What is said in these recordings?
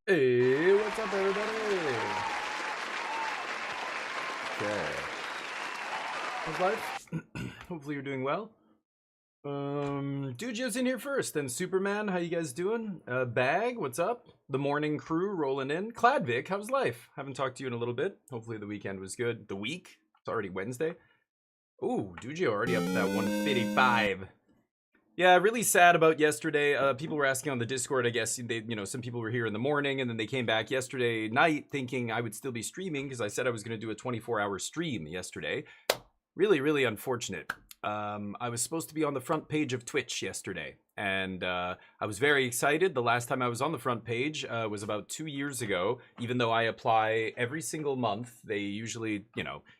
Hey, what's up, everybody? Okay. How's life? Hopefully you're doing well. Dujio's in here first, then Superman, how you guys doing? Bag, what's up? The morning crew rolling in. Cladvic, how's life? Haven't talked to you in a little bit. Hopefully the weekend was good. The week? It's already Wednesday. Ooh, Dujio already up to that 155. Yeah, really sad about yesterday. People were asking on the Discord, I guess, some people were here in the morning and then they came back yesterday night thinking I would still be streaming because I said I was going to do a 24-hour stream yesterday. Really, really unfortunate. I was supposed to be on the front page of Twitch yesterday and I was very excited. The last time I was on the front page was about 2 years ago. Even though I apply every single month, they usually,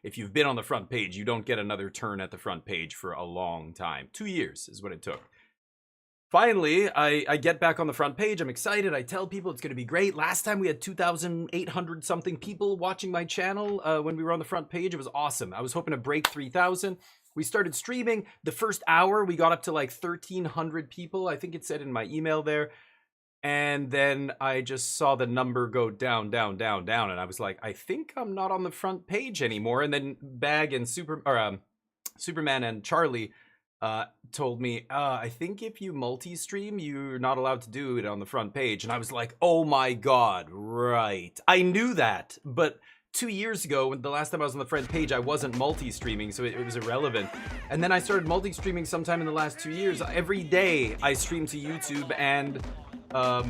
if you've been on the front page, you don't get another turn at the front page for a long time. 2 years is what it took. Finally, I get back on the front page. I'm excited. I tell people it's going to be great. Last time we had 2,800 something people watching my channel when we were on the front page. It was awesome. I was hoping to break 3,000. We started streaming. The first hour, we got up to like 1,300 people. I think it said in my email there. And then I just saw the number go down, down, down, down. And I was like, I think I'm not on the front page anymore. And then Bag and Superman and Charlie told me, I think if you multi-stream, you're not allowed to do it on the front page. And I was like, oh my God, right. I knew that, but 2 years ago, when the last time I was on the front page, I wasn't multi-streaming, so it was irrelevant. And then I started multi-streaming sometime in the last 2 years. Every day I stream to YouTube and, I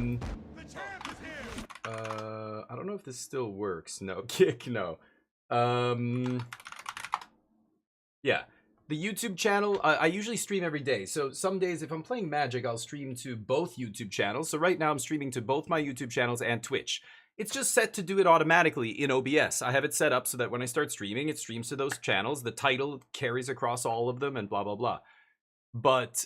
don't know if this still works. No, kick, no. Yeah. The YouTube channel, I usually stream every day. So some days, if I'm playing Magic, I'll stream to both YouTube channels. So right now I'm streaming to both my YouTube channels and Twitch. It's just set to do it automatically in OBS. I have it set up so that when I start streaming, it streams to those channels. The title carries across all of them and blah, blah, blah. But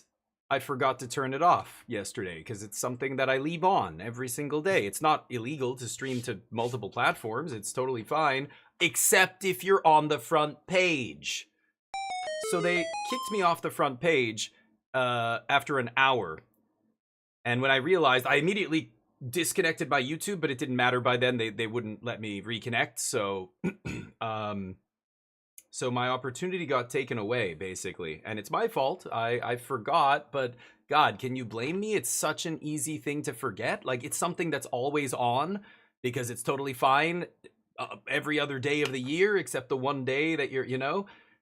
I forgot to turn it off yesterday because it's something that I leave on every single day. It's not illegal to stream to multiple platforms. It's totally fine, except if you're on the front page. So they kicked me off the front page after an hour. And when I realized, I immediately disconnected my YouTube, but it didn't matter by then. They wouldn't let me reconnect. So, so my opportunity got taken away, basically. And it's my fault. I forgot, but God, can you blame me? It's such an easy thing to forget. Like, it's something that's always on because it's totally fine every other day of the year, except the one day that you're,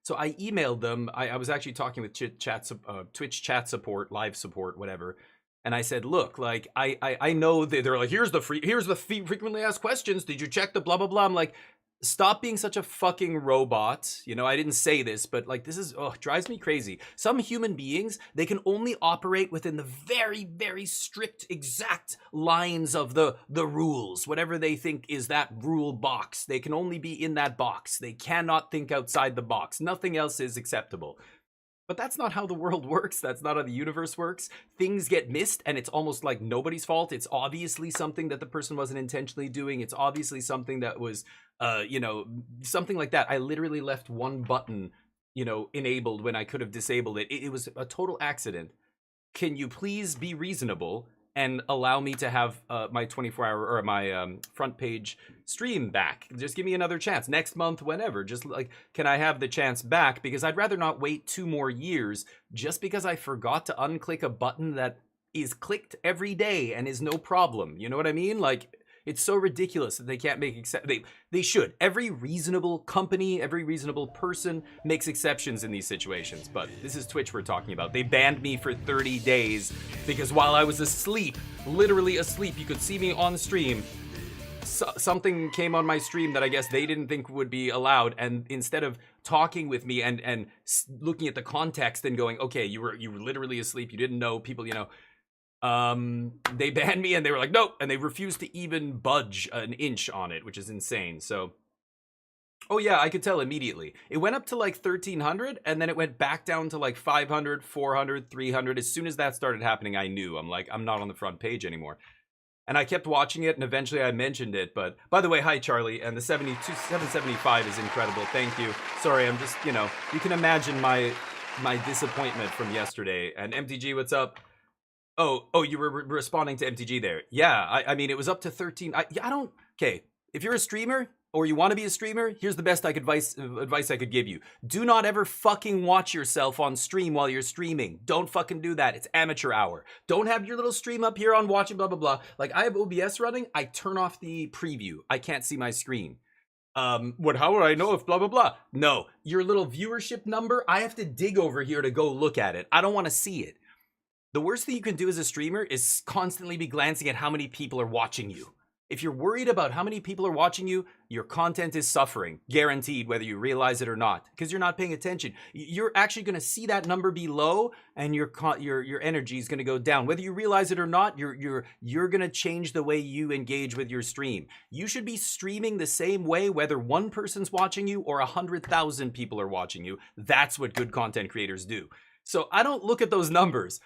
So I emailed them. I was actually talking with Twitch chat support, live support, whatever. And I said, look, like I know that they're like, here's the frequently asked questions. Did you check the blah blah blah? I'm like, stop being such a fucking robot. You know, I didn't say this, but like this is drives me crazy. Some human beings, they can only operate within the very, very strict, exact lines of the rules. Whatever they think is that rule box. They can only be in that box. They cannot think outside the box. Nothing else is acceptable. But that's not how the world works. That's not how the universe works. Things get missed, and it's almost like nobody's fault. It's obviously something that the person wasn't intentionally doing. It's obviously something that was, something like that. I literally left one button, enabled when I could have disabled it. It was a total accident. Can you please be reasonable and allow me to have my 24-hour or my front page stream back? Just give me another chance next month, whenever. Just like, can I have the chance back? Because I'd rather not wait 2 more years just because I forgot to unclick a button that is clicked every day and is no problem. You know what I mean? Like, it's so ridiculous that they can't make they should. Every reasonable company, every reasonable person makes exceptions in these situations. But this is Twitch we're talking about. They banned me for 30 days because while I was asleep, literally asleep, you could see me on stream. Something came on my stream that I guess they didn't think would be allowed, and instead of talking with me and looking at the context and going, okay, you were literally asleep, you didn't know, people, they banned me, and they were like, nope, and they refused to even budge an inch on it, which is insane. So, oh yeah, I could tell immediately. It went up to like 1,300, and then it went back down to like 500, 400, 300. As soon as that started happening, I knew. I'm like, I'm not on the front page anymore. And I kept watching it, and eventually I mentioned it. But by the way, hi Charlie, and the 775 is incredible. Thank you. Sorry, I'm just, you can imagine my disappointment from yesterday. And MTG, what's up? Oh, you were responding to MTG there. Yeah, I mean, it was up to 13. Okay, if you're a streamer or you want to be a streamer, here's the best advice I could give you. Do not ever fucking watch yourself on stream while you're streaming. Don't fucking do that. It's amateur hour. Don't have your little stream up here on watching blah, blah, blah. Like, I have OBS running. I turn off the preview. I can't see my screen. How would I know if blah, blah, blah? No, your little viewership number, I have to dig over here to go look at it. I don't want to see it. The worst thing you can do as a streamer is constantly be glancing at how many people are watching you. If you're worried about how many people are watching you, your content is suffering, guaranteed, whether you realize it or not, because you're not paying attention. You're actually going to see that number be low, and your energy is going to go down. Whether you realize it or not, you're going to change the way you engage with your stream. You should be streaming the same way, whether one person's watching you or 100,000 people are watching you. That's what good content creators do. So I don't look at those numbers.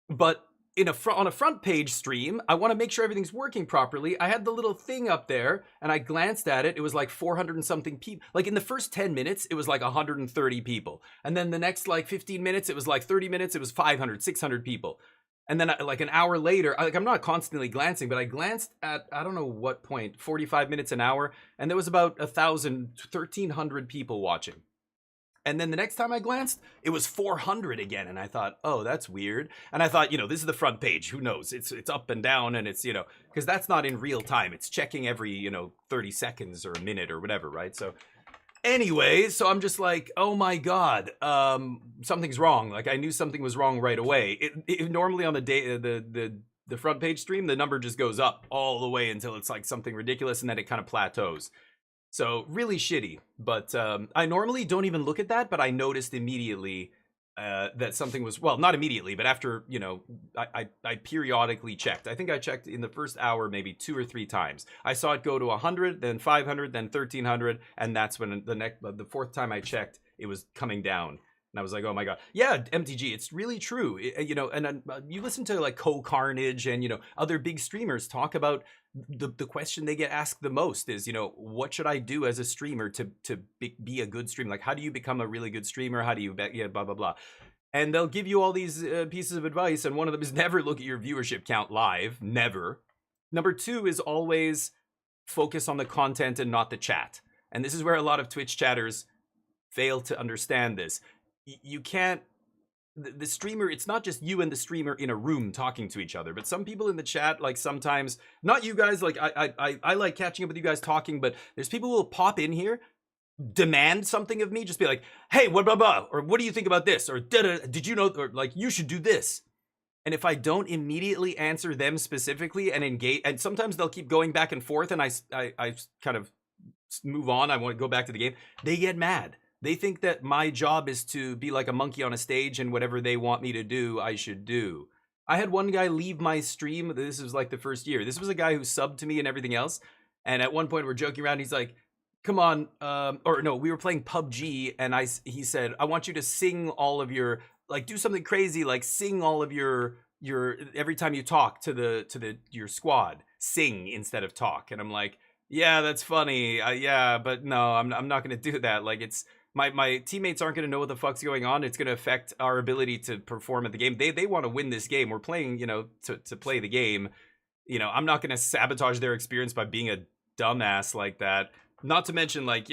But on a front page stream, I want to make sure everything's working properly. I had the little thing up there, and I glanced at it. It was like 400 and something people. Like in the first 10 minutes, it was like 130 people. And then the next like 15 minutes, it was like 30 minutes, it was 500, 600 people. And then like an hour later, I'm not constantly glancing, but I glanced at, I don't know what point, 45 minutes an hour, and there was about 1,300 people watching. And then the next time I glanced, it was 400 again. And I thought, oh, that's weird. And I thought, this is the front page. Who knows? It's up and down, and it's, because that's not in real time. It's checking every, 30 seconds or a minute or whatever, right? So anyway, so I'm just like, oh my God, something's wrong. Like I knew something was wrong right away. It normally on the day, the front page stream, the number just goes up all the way until it's like something ridiculous, and then it kind of plateaus. So really shitty, but I normally don't even look at that, but I noticed immediately that something was, well, not immediately, but after, I periodically checked. I think I checked in the first hour maybe 2 or 3 times. I saw it go to 100, then 500, then 1,300, and that's when the fourth time I checked, it was coming down. And I was like, oh my God. Yeah, MTG, it's really true. And you listen to like Co-Carnage and, other big streamers talk about the question they get asked the most is, what should I do as a streamer to be a good streamer? Like, how do you become a really good streamer? How do you, blah, blah, blah. And they'll give you all these pieces of advice. And one of them is never look at your viewership count live. Never. Number 2 is always focus on the content and not the chat. And this is where a lot of Twitch chatters fail to understand this. You can't, the streamer, it's not just you and the streamer in a room talking to each other, but some people in the chat, like sometimes, not you guys, like I like catching up with you guys talking, but there's people who will pop in here, demand something of me, just be like, hey, what blah blah, or what do you think about this, or did you know, or like you should do this. And if I don't immediately answer them specifically and engage, and sometimes they'll keep going back and forth, and I kind of move on. I want to go back to the game. They get mad. They think that my job is to be like a monkey on a stage, and whatever they want me to do, I should do. I had one guy leave my stream. This was like the first year. This was a guy who subbed to me and everything else. And at one point we're joking around. He's like, come on. Or no, we were playing PUBG, and he said, I want you to sing all of your, like, do something crazy, like sing all of your every time you talk to your squad, sing instead of talk. And I'm like, yeah, that's funny. Yeah, but no, I'm not going to do that. Like, it's my teammates aren't going to know what the fuck's going on. It's going to affect our ability to perform at the game. They want to win this game. We're playing, to play the game. I'm not going to sabotage their experience by being a dumbass like that. Not to mention, like,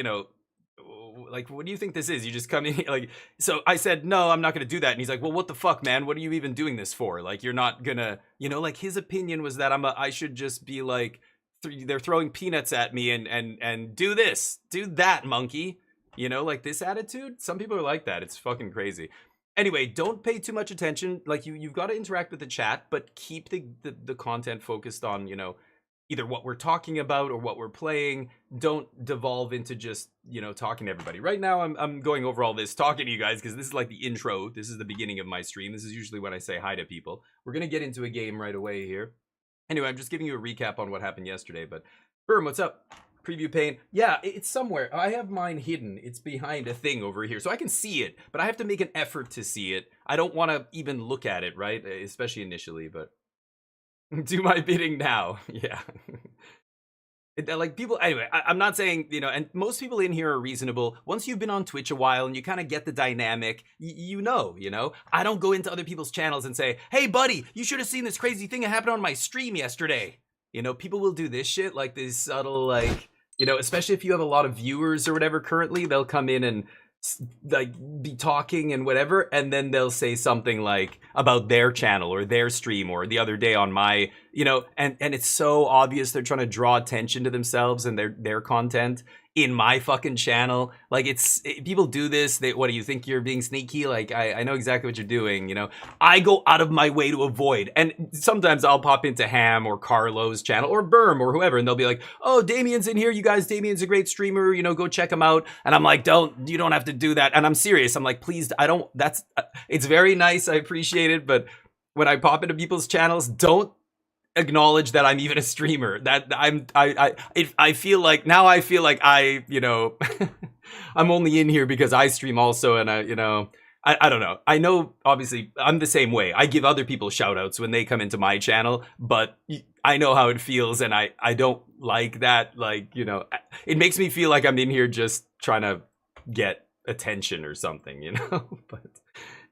like, what do you think this is? You just come in, like, so I said, no, I'm not going to do that. And he's like, well, what the fuck, man? What are you even doing this for? Like, you're not gonna, like, his opinion was that I should just be like, they're throwing peanuts at me and do this, do that, monkey. Like, this attitude. Some people are like that. It's fucking crazy. Anyway, don't pay too much attention. Like, you've got to interact with the chat, but keep the content focused on, either what we're talking about or what we're playing. Don't devolve into just, talking to everybody. Right now, I'm going over all this, talking to you guys, because this is like the intro. This is the beginning of my stream. This is usually when I say hi to people. We're going to get into a game right away here. Anyway, I'm just giving you a recap on what happened yesterday. But, Berm, what's up? Preview pane. Yeah, it's somewhere. I have mine hidden. It's behind a thing over here. So I can see it, but I have to make an effort to see it. I don't want to even look at it, right? Especially initially, but... Do my bidding now. Yeah. Like, people, anyway, I'm not saying, and most people in here are reasonable. Once you've been on Twitch a while and you kind of get the dynamic, you know. I don't go into other people's channels and say, hey, buddy, you should have seen this crazy thing that happened on my stream yesterday. People will do this shit, like this subtle, like, especially if you have a lot of viewers or whatever currently, they'll come in and like be talking and whatever, and then they'll say something like about their channel or their stream, or the other day on my, and it's so obvious they're trying to draw attention to themselves and their content in my fucking channel. Like, people do this. What do you think, you're being sneaky? Like, I know exactly what you're doing. I go out of my way to avoid, and sometimes I'll pop into Ham or Carlo's channel or Berm or whoever, and they'll be like, oh, Damien's in here, you guys, Damien's a great streamer, go check him out. And I'm like, you don't have to do that. And I'm serious. I'm like, please, it's very nice, I appreciate it, but when I pop into people's channels, don't acknowledge that I'm even a streamer. That I feel like now I I'm only in here because I stream also, and I don't know. I know, obviously, I'm the same way. I give other people shout outs when they come into my channel, but I know how it feels, and I don't like that. Like, it makes me feel like I'm in here just trying to get attention or something, But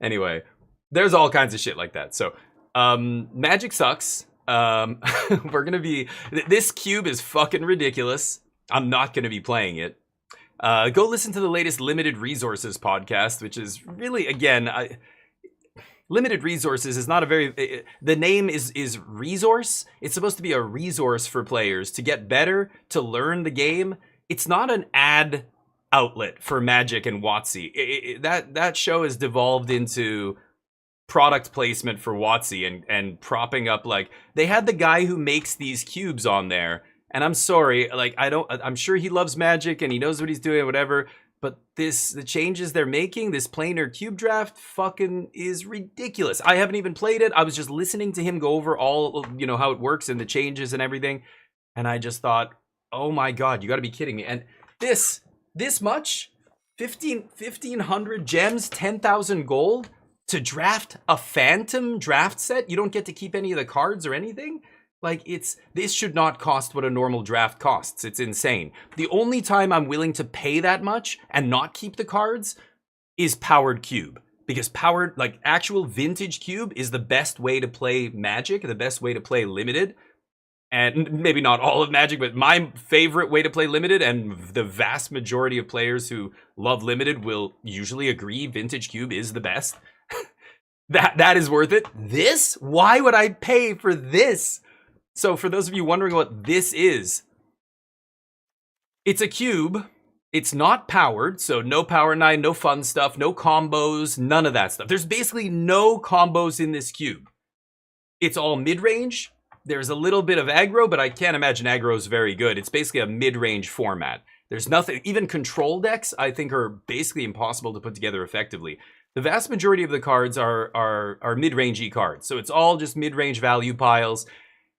anyway, there's all kinds of shit like that. So, Magic sucks. We're gonna be, this cube is fucking ridiculous. I'm not gonna be playing it. Go listen to the latest Limited Resources podcast, which is really, again, Limited Resources is not a very, the name is resource. It's supposed to be a resource for players to get better, to learn the game. It's not an ad outlet for Magic and WotC. That show has devolved into product placement for WotC and propping up, like, they had the guy who makes these cubes on there, and I'm sorry, like, I'm sure he loves Magic and he knows what he's doing, whatever, but the changes they're making, this planar cube draft fucking is ridiculous. I haven't even played it. I was just listening to him go over all, how it works and the changes and everything, and I just thought, oh my god, you gotta be kidding me. And this much, 1,500 gems, 10,000 gold to draft a phantom draft set? You don't get to keep any of the cards or anything? Like, this should not cost what a normal draft costs. It's insane. The only time I'm willing to pay that much and not keep the cards is powered cube. Because powered, like, actual vintage cube is the best way to play Magic, the best way to play Limited. And maybe not all of Magic, but my favorite way to play Limited, and the vast majority of players who love Limited will usually agree vintage cube is the best. That is worth it. This? Why would I pay for this? So for those of you wondering what this is, it's a cube. It's not powered, so no Power 9, no fun stuff, no combos, none of that stuff. There's basically no combos in this cube. It's all mid-range. There's a little bit of aggro, but I can't imagine aggro is very good. It's basically a mid-range format. There's nothing, even control decks, I think, are basically impossible to put together effectively. The vast majority of the cards are mid-rangey cards, so it's all just mid-range value piles.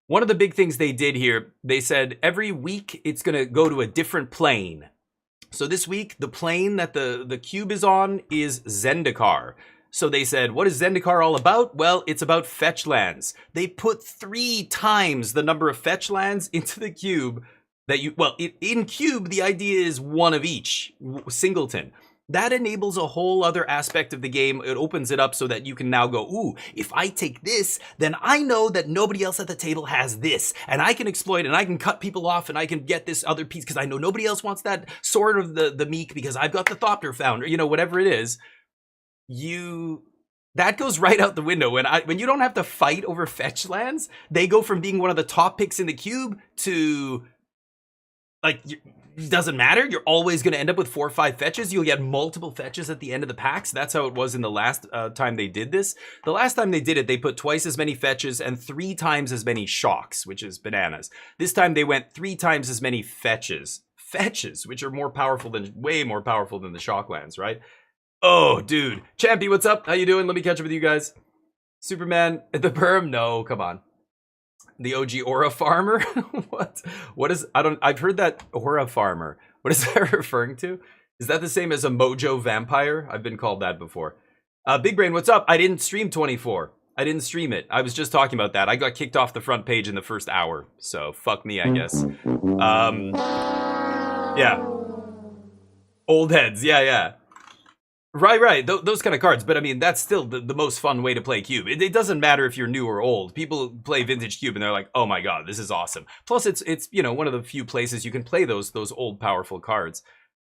One of the big things they did here, they said every week it's going to go to a different plane. So this week, the plane that the cube is on is Zendikar. So they said, what is Zendikar all about? Well, it's about fetch lands. They put 3 times the number of fetch lands into the cube that you, well, in cube, the idea is one of each, singleton. That enables a whole other aspect of the game. It opens it up so that you can now go, ooh, if I take this, then I know that nobody else at the table has this. And I can exploit and I can cut people off and I can get this other piece because I know nobody else wants that sword of the meek because I've got the Thopter found, or, you know, whatever it is. That goes right out the window. When you don't have to fight over fetch lands, they go from being one of the top picks in the cube to, like, it doesn't matter. You're always going to end up with 4 or 5 fetches. You'll get multiple fetches at the end of the packs. That's how it was in the last time they did this. The last time they did it, they put twice as many fetches and 3 times as many shocks, which is bananas. This time they went 3 times as many fetches. Fetches, which are way more powerful than the shock lands, right? Oh, dude. Champy, what's up? How you doing? Let me catch up with you guys. Superman at the perm? No, come on. The OG Aura Farmer? What? What is, I've heard that Aura Farmer. What is that referring to? Is that the same as a Mojo Vampire? I've been called that before. Big Brain, what's up? I didn't stream 24. I didn't stream it. I was just talking about that. I got kicked off the front page in the first hour. So, fuck me, I guess. Yeah. Old heads, yeah. Right. Those kind of cards. But I mean, that's still the most fun way to play Cube. It doesn't matter if you're new or old. People play Vintage Cube and they're like, oh my god, this is awesome. Plus, it's you know, one of the few places you can play those old powerful cards.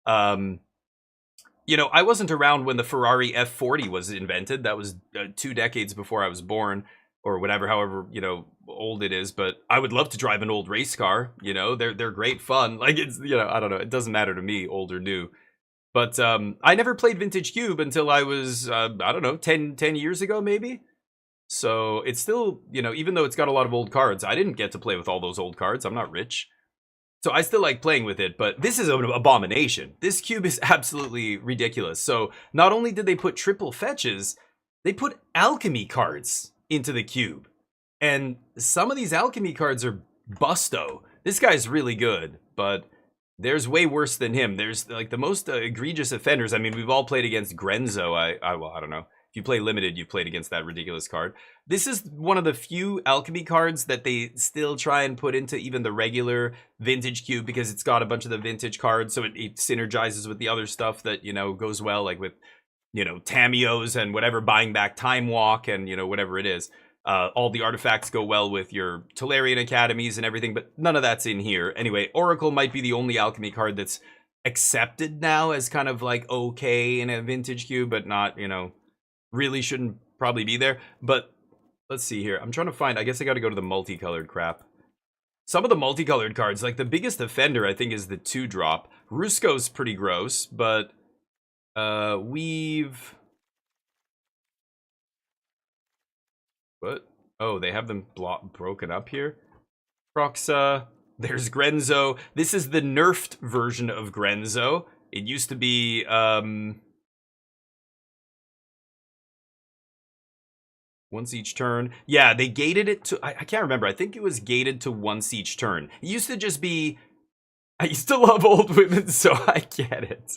You know, I wasn't around when the Ferrari F40 was invented. That was 2 decades before I was born, or whatever, however, you know, old it is. But I would love to drive an old race car. You know, they're great fun. Like, it's, you know, I don't know. It doesn't matter to me, old or new. But I never played Vintage Cube until I was, I don't know, 10 years ago, maybe? So it's still, you know, even though it's got a lot of old cards, I didn't get to play with all those old cards. I'm not rich. So I still like playing with it, but this is an abomination. This cube is absolutely ridiculous. So not only did they put triple fetches, they put alchemy cards into the cube. And some of these alchemy cards are busto. This guy's really good, but there's way worse than him. There's like the most egregious offenders. I mean, we've all played against Grenzo. Well, I don't know. If you play limited, you've played against that ridiculous card. This is one of the few alchemy cards that they still try and put into even the regular vintage cube because it's got a bunch of the vintage cards, so it synergizes with the other stuff that, you know, goes well, like with, you know, Tamios and whatever, buying back Time Walk and, you know, whatever it is. All the artifacts go well with your Tolarian Academies and everything, but none of that's in here. Anyway, Oracle might be the only alchemy card that's accepted now as kind of like okay in a vintage cube, but not, you know, really shouldn't probably be there. But let's see here. I'm trying to find, I guess I got to go to the multicolored crap. Some of the multicolored cards, like the biggest offender, I think, is the 2-drop. Rusko's pretty gross, but we've... What? Oh, they have them broken up here? Proxa. There's Grenzo. This is the nerfed version of Grenzo. It used to be, once each turn. Yeah, they gated it to... I can't remember. I think it was gated to once each turn. It used to just be... I used to love old women, so I get it.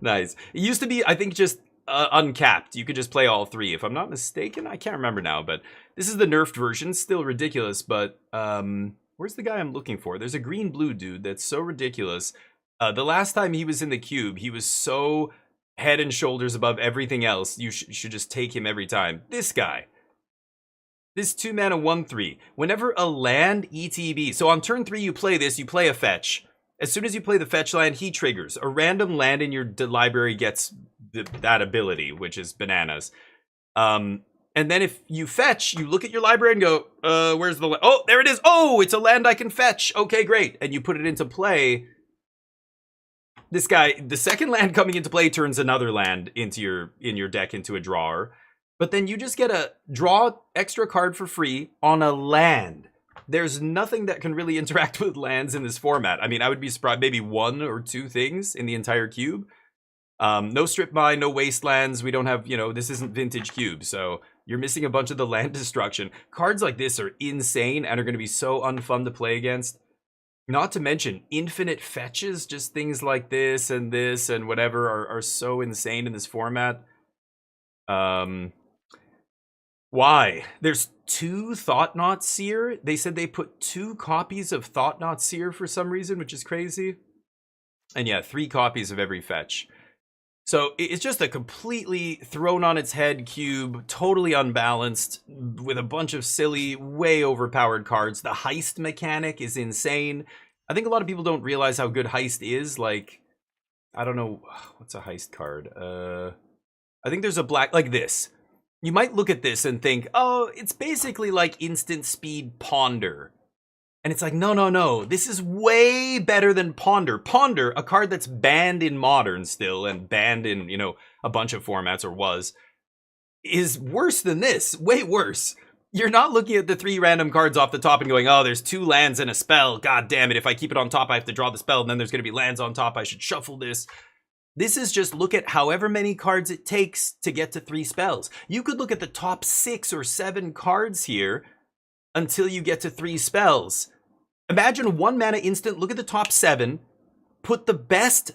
Nice. It used to be, I think, just... uncapped. You could just play all 3. If I'm not mistaken, I can't remember now, but this is the nerfed version. Still ridiculous, but where's the guy I'm looking for? There's a green-blue dude that's so ridiculous. The last time he was in the cube, he was so head and shoulders above everything else. You should just take him every time. This guy. This 2-mana 1/3. Whenever a land ETB, so on turn 3 you play this, you play a fetch. As soon as you play the fetch land, he triggers. A random land in your library gets that ability, which is bananas. And then if you fetch, you look at your library and go, where's the land? Oh, there it is. Oh, it's a land I can fetch. Okay, great. And you put it into play. This guy, the second land coming into play turns another land into in your deck into a drawer. but then you just get a draw extra card for free on a land. There's nothing that can really interact with lands in this format. I mean, I would be surprised, maybe 1 or 2 things in the entire cube. No strip mine, no wastelands. We don't have, this isn't vintage cube, so you're missing a bunch of the land destruction. Cards like this are insane and are going to be so unfun to play against. Not to mention infinite fetches, just things like this and whatever are so insane in this format. Why? There's 2 Thought-Knot Seer. They said they put 2 copies of Thought-Knot Seer for some reason, which is crazy. And yeah, 3 copies of every fetch. So it's just a completely thrown on its head cube, totally unbalanced, with a bunch of silly, way overpowered cards. The heist mechanic is insane. I think a lot of people don't realize how good heist is. Like, I don't know, what's a heist card? I think there's a black, like this. You might look at this and think, oh, it's basically like instant speed Ponder. And it's like, no. This is way better than Ponder. Ponder, a card that's banned in Modern still and banned in, a bunch of formats, or was, is worse than this. Way worse. You're not looking at the 3 random cards off the top and going, oh, there's 2 lands and a spell. God damn it. If I keep it on top, I have to draw the spell, and then there's going to be lands on top. I should shuffle this. This is just look at however many cards it takes to get to 3 spells. You could look at the top 6 or 7 cards here until you get to 3 spells. Imagine 1 mana instant, look at the top 7, put the best,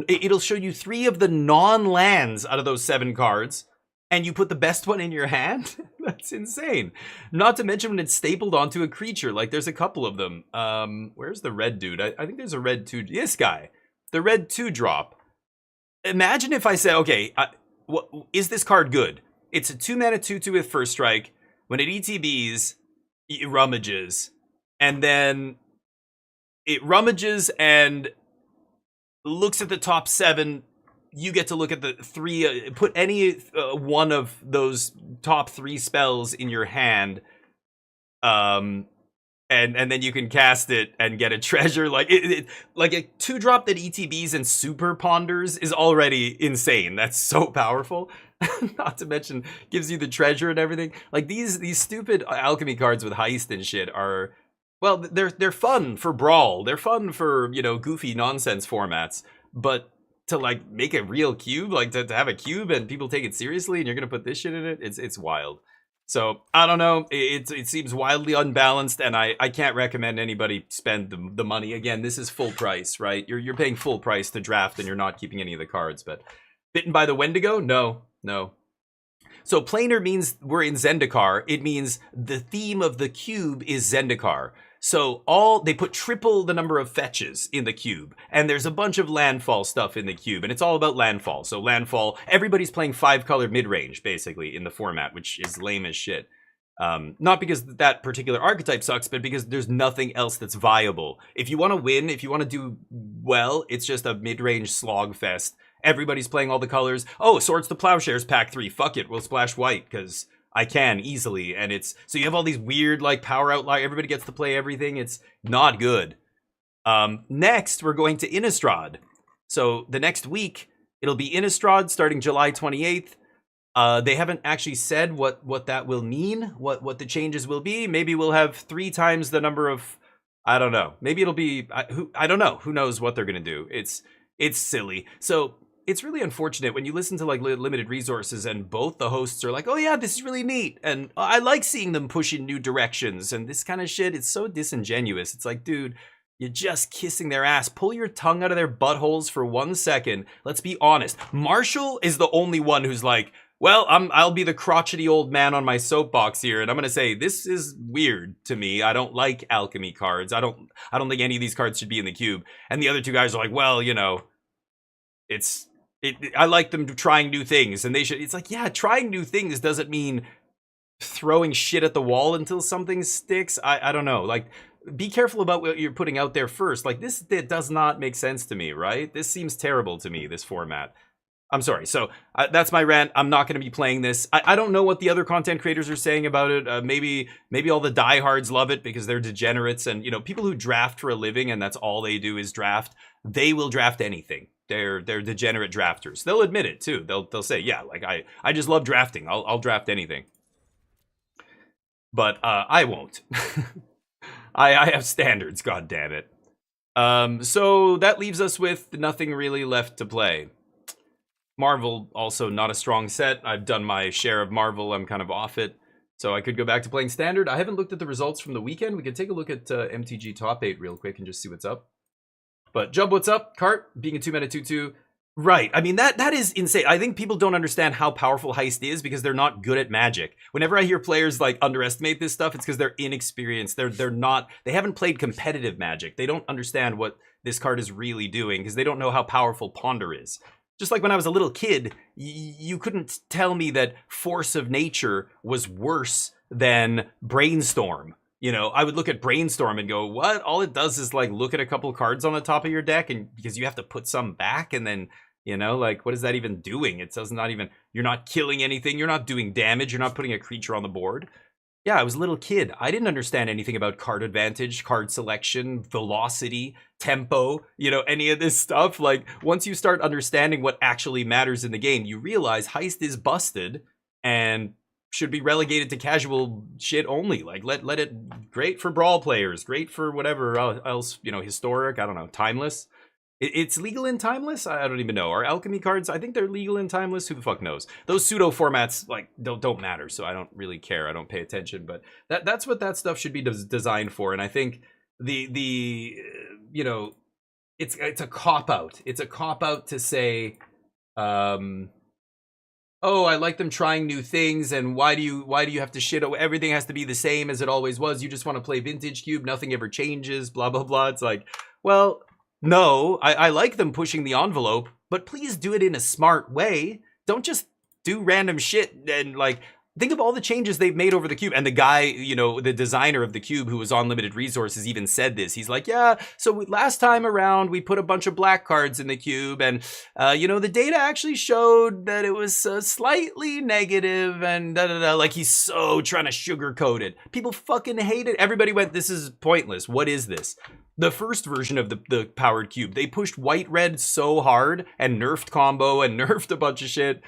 it'll show you 3 of the non-lands out of those 7 cards, and you put the best one in your hand? That's insane. Not to mention when it's stapled onto a creature, like there's a couple of them. Where's the red dude? I think there's a red 2, this guy, the red 2-drop. Imagine if I said, okay, is this card good? It's a 2 mana 2/2 with first strike. When it ETBs, it rummages. And then it rummages and looks at the top 7. You get to look at the 3, put any one of those top 3 spells in your hand. And then you can cast it and get a treasure. Like like a 2-drop that ETBs and super ponders is already insane. That's so powerful. Not to mention gives you the treasure and everything. Like these stupid alchemy cards with heist and shit are, well, they're fun for Brawl. They're fun for, goofy nonsense formats. But to like make a real cube, like to have a cube and people take it seriously and you're gonna put this shit in it, it's wild. So I don't know. It seems wildly unbalanced, and I can't recommend anybody spend the money. Again, this is full price, right? You're paying full price to draft, and you're not keeping any of the cards. But bitten by the Wendigo? No. So planar means we're in Zendikar. It means the theme of the cube is Zendikar. So they put triple the number of fetches in the cube, and there's a bunch of landfall stuff in the cube, and it's all about landfall. So landfall, everybody's playing 5-color mid-range, basically, in the format, which is lame as shit. Not because that particular archetype sucks, but because there's nothing else that's viable. If you want to win, if you want to do well, it's just a mid-range slog fest. Everybody's playing all the colors. Oh, Swords to Plowshares pack 3. Fuck it, we'll splash white, because I can easily, and it's so you have all these weird like power outlier. Everybody gets to play everything. It's not good. Next, we're going to Innistrad. So the next week it'll be Innistrad starting July 28th. They haven't actually said what that will mean. What the changes will be. Maybe we'll have 3 times the number of. I don't know. Maybe it'll be. I don't know. Who knows what they're gonna do? It's silly. So. It's really unfortunate when you listen to like limited resources and both the hosts are like, oh yeah, this is really neat. And I like seeing them push in new directions and this kind of shit. It's so disingenuous. It's like, dude, you're just kissing their ass. Pull your tongue out of their buttholes for 1 second. Let's be honest. Marshall is the only one who's like, well, I'll be the crotchety old man on my soapbox here. And I'm going to say, this is weird to me. I don't like alchemy cards. I don't think any of these cards should be in the cube. And the other 2 guys are like, well, I like them trying new things, and they should. It's like, yeah, trying new things doesn't mean throwing shit at the wall until something sticks. I don't know. Like, be careful about what you're putting out there first. Like, this does not make sense to me, right? This seems terrible to me, this format. I'm sorry. So that's my rant. I'm not going to be playing this. I don't know what the other content creators are saying about it. Maybe all the diehards love it because they're degenerates, and people who draft for a living and that's all they do is draft. They will draft anything. They're degenerate drafters. They'll admit it too. They'll say, yeah, like I just love drafting. I'll draft anything. But I won't. I have standards, god damn it. So that leaves us with nothing really left to play. Marvel, also not a strong set. I've done my share of Marvel. I'm kind of off it. So I could go back to playing Standard. I haven't looked at the results from the weekend. We could take a look at MTG Top 8 real quick and just see what's up. But Jub, what's up? Cart, being a 2-mana 2/2. Right. I mean, that is insane. I think people don't understand how powerful Heist is because they're not good at Magic. Whenever I hear players like underestimate this stuff, it's because they're inexperienced. They haven't played competitive Magic. They don't understand what this card is really doing because they don't know how powerful Ponder is. Just like when I was a little kid, you couldn't tell me that Force of Nature was worse than Brainstorm. You know, I would look at Brainstorm and go, what? All it does is like look at a couple cards on the top of your deck, and because you have to put some back, and then, you know, like what is that even doing? It does not even, you're not killing anything, you're not doing damage, you're not putting a creature on the board. Yeah, I was a little kid. I didn't understand anything about card advantage, card selection, velocity, tempo, you know, any of this stuff. Like, once you start understanding what actually matters in the game, you realize Heist is busted and should be relegated to casual shit only. Like, let it, great for Brawl players, great for whatever else, you know, historic, I don't know, timeless. It's legal in Timeless? I don't even know. Are Alchemy cards? I think they're legal in Timeless. Who the fuck knows? Those pseudo formats like don't matter, so I don't really care. I don't pay attention. But that's what that stuff should be designed for. And I think the you know, it's a cop out. It's a cop out to say, oh, I like them trying new things, and why do you have to shit? Everything has to be the same as it always was. You just want to play Vintage Cube. Nothing ever changes. Blah blah blah. It's like, well. No, I like them pushing the envelope, but please do it in a smart way. Don't just do random shit and like, think of all the changes they've made over the cube. And the guy, you know, the designer of the cube who was on limited resources even said this. He's like, yeah, so last time around we put a bunch of black cards in the cube, and you know, the data actually showed that it was slightly negative and da-da-da. Like, he's so trying to sugarcoat it. People fucking hate it. Everybody went, this is pointless. What is this? The first version of the powered cube, they pushed white-red so hard and nerfed combo and nerfed a bunch of shit.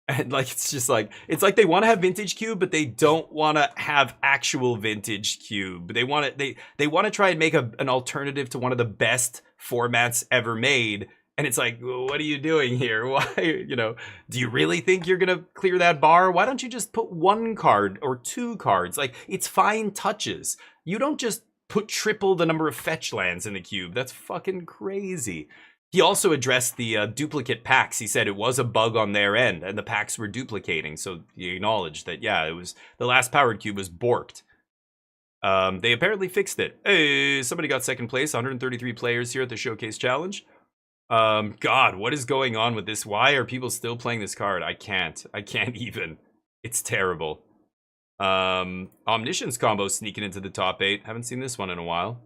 And like, it's just like, it's like they want to have Vintage Cube, but they don't want to have actual Vintage Cube. They want to they want to try and make an alternative to one of the best formats ever made. And it's like, what are you doing here? Why, you know, do you really think you're going to clear that bar? Why don't you just put one card or two cards? Like, it's fine touches. You don't just put triple the number of fetch lands in the cube. That's fucking crazy. He also addressed the duplicate packs. He said it was a bug on their end and the packs were duplicating. So he acknowledged that, yeah, it was the last powered cube was borked. They apparently fixed it. Hey, somebody got second place. 133 players here at the Showcase Challenge. God, what is going on with this? Why are people still playing this card? I can't even. It's terrible. Omniscience combo sneaking into the top 8. Haven't seen this one in a while.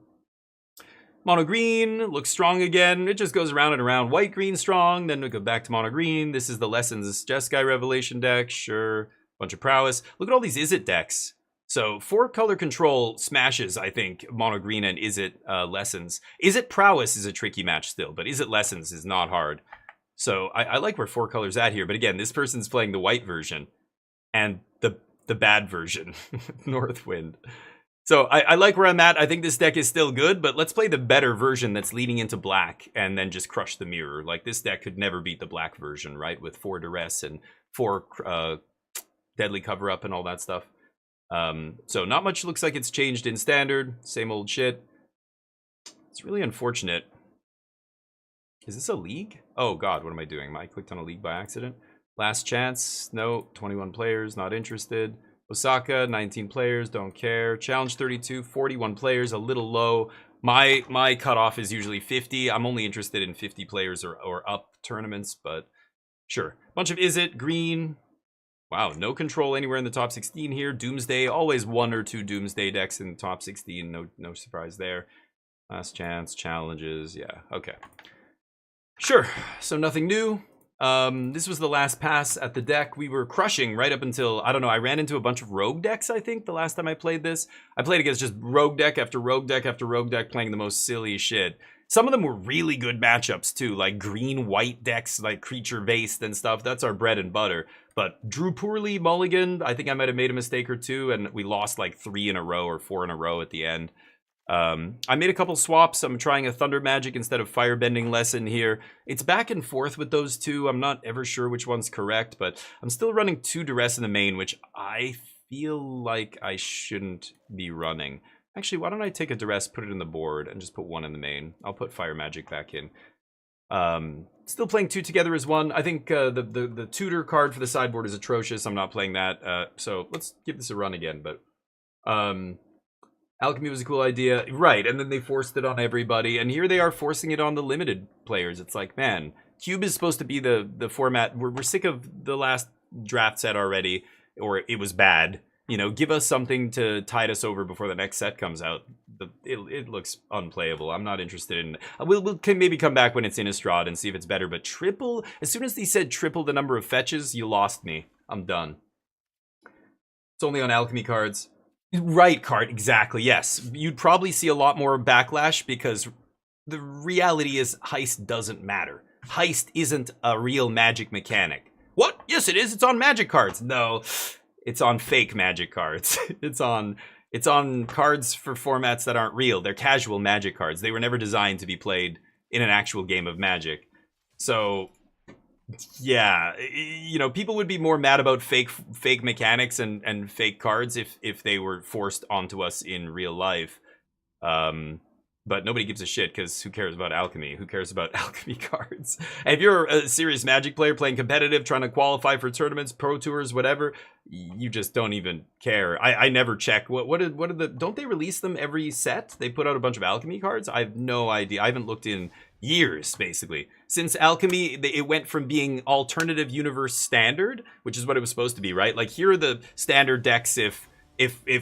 Mono green looks strong again. It just goes around and around. White green strong, then we go back to mono green. This is the Lessons Jeskai Revelation deck. Sure, bunch of prowess. Look at all these Izzet decks. So 4 color control smashes, I think, mono green and Izzet Lessons. Izzet prowess is a tricky match still, but Izzet Lessons is not hard. So I like where 4 colors at here. But again, this person's playing the white version and the bad version, Northwind. So I like where I'm at. I think this deck is still good, but let's play the better version that's leading into black and then just crush the mirror. Like, this deck could never beat the black version, right? With 4 duress and 4 deadly cover up and all that stuff. So not much looks like it's changed in standard. Same old shit. It's really unfortunate. Is this a league? Oh god, what am I doing? I clicked on a league by accident. Last chance. No. 21 players, not interested. Osaka, 19 players, don't care. Challenge 32, 41 players, a little low. My cutoff is usually 50. I'm only interested in 50 players or up tournaments, but sure. Bunch of Izzet, green. Wow, no control anywhere in the top 16 here. Doomsday, always 1 or 2 Doomsday decks in the top 16. No surprise there. Last chance, challenges, yeah, okay. Sure, so nothing new. This was the last pass at the deck. We were crushing right up until, I don't know, I ran into a bunch of rogue decks, I think, the last time I played this. I played against just rogue deck after rogue deck after rogue deck, playing the most silly shit. Some of them were really good matchups too, like green-white decks, like creature-based and stuff. That's our bread and butter. But drew poorly, mulligan. I think I might have made a mistake or two, and we lost like 3 in a row or 4 in a row at the end. I made a couple swaps. I'm trying a Thunder Magic instead of Firebending Lesson here. It's back and forth with those two. I'm not ever sure which one's correct, but I'm still running 2 Duress in the main, which I feel like I shouldn't be running. Actually, why don't I take a Duress, put it in the board, and just put 1 in the main. I'll put Fire Magic back in. Still playing 2 together as 1. I think the tutor card for the sideboard is atrocious. I'm not playing that. So let's give this a run again. But Alchemy was a cool idea. Right, and then they forced it on everybody. And here they are forcing it on the limited players. It's like, man, Cube is supposed to be the format. We're sick of the last draft set already, or it was bad. You know, give us something to tide us over before the next set comes out. It looks unplayable. I'm not interested in... We'll maybe come back when it's Innistrad and see if it's better. But triple... As soon as they said triple the number of fetches, you lost me. I'm done. It's only on alchemy cards. Right card, exactly, yes. You'd probably see a lot more backlash because the reality is Heist doesn't matter. Heist isn't a real Magic mechanic. What? Yes, it is. It's on Magic cards. No, it's on fake Magic cards. It's on cards for formats that aren't real. They're casual Magic cards. They were never designed to be played in an actual game of Magic. So... yeah, you know, people would be more mad about fake mechanics and fake cards if they were forced onto us in real life. But nobody gives a shit because who cares about alchemy? Who cares about alchemy cards? And if you're a serious Magic player playing competitive, trying to qualify for tournaments, pro tours, whatever, you just don't even care. I never check. What are the? Don't they release them every set? They put out a bunch of alchemy cards. I have no idea. I haven't looked in years, basically. Since alchemy, it went from being alternative universe standard, which is what it was supposed to be, right? Like, here are the standard decks if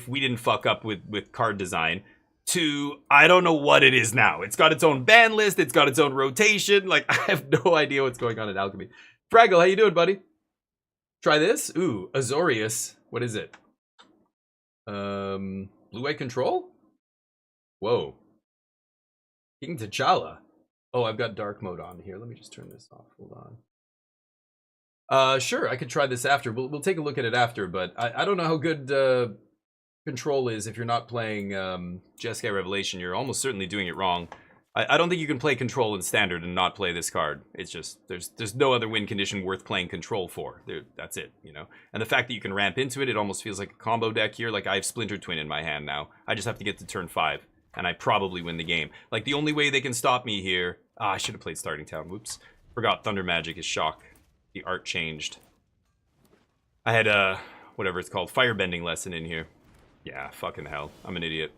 we didn't fuck up with card design, to I don't know what it is now. It's got its own ban list, it's got its own rotation. Like, I have no idea what's going on in alchemy. Fraggle, how you doing, buddy? Try this? Ooh, Azorius. What is it? Blue-white control? Whoa. King T'Challa. Oh, I've got dark mode on here. Let me just turn this off. Hold on. Sure, I could try this after. We'll take a look at it after, but I don't know how good control is if you're not playing Jeskai Revelation. You're almost certainly doing it wrong. I don't think you can play control in standard and not play this card. It's just there's no other win condition worth playing control for. That's it, you know. And the fact that you can ramp into it, it almost feels like a combo deck here. Like, I have Splinter Twin in my hand now. I just have to get to turn 5. And I probably win the game. Like, the only way they can stop me here... I should have played Starting Town. Whoops. Forgot Thunder Magic is shock. The art changed. I had, whatever it's called, Firebending Lesson in here. Yeah, fucking hell. I'm an idiot.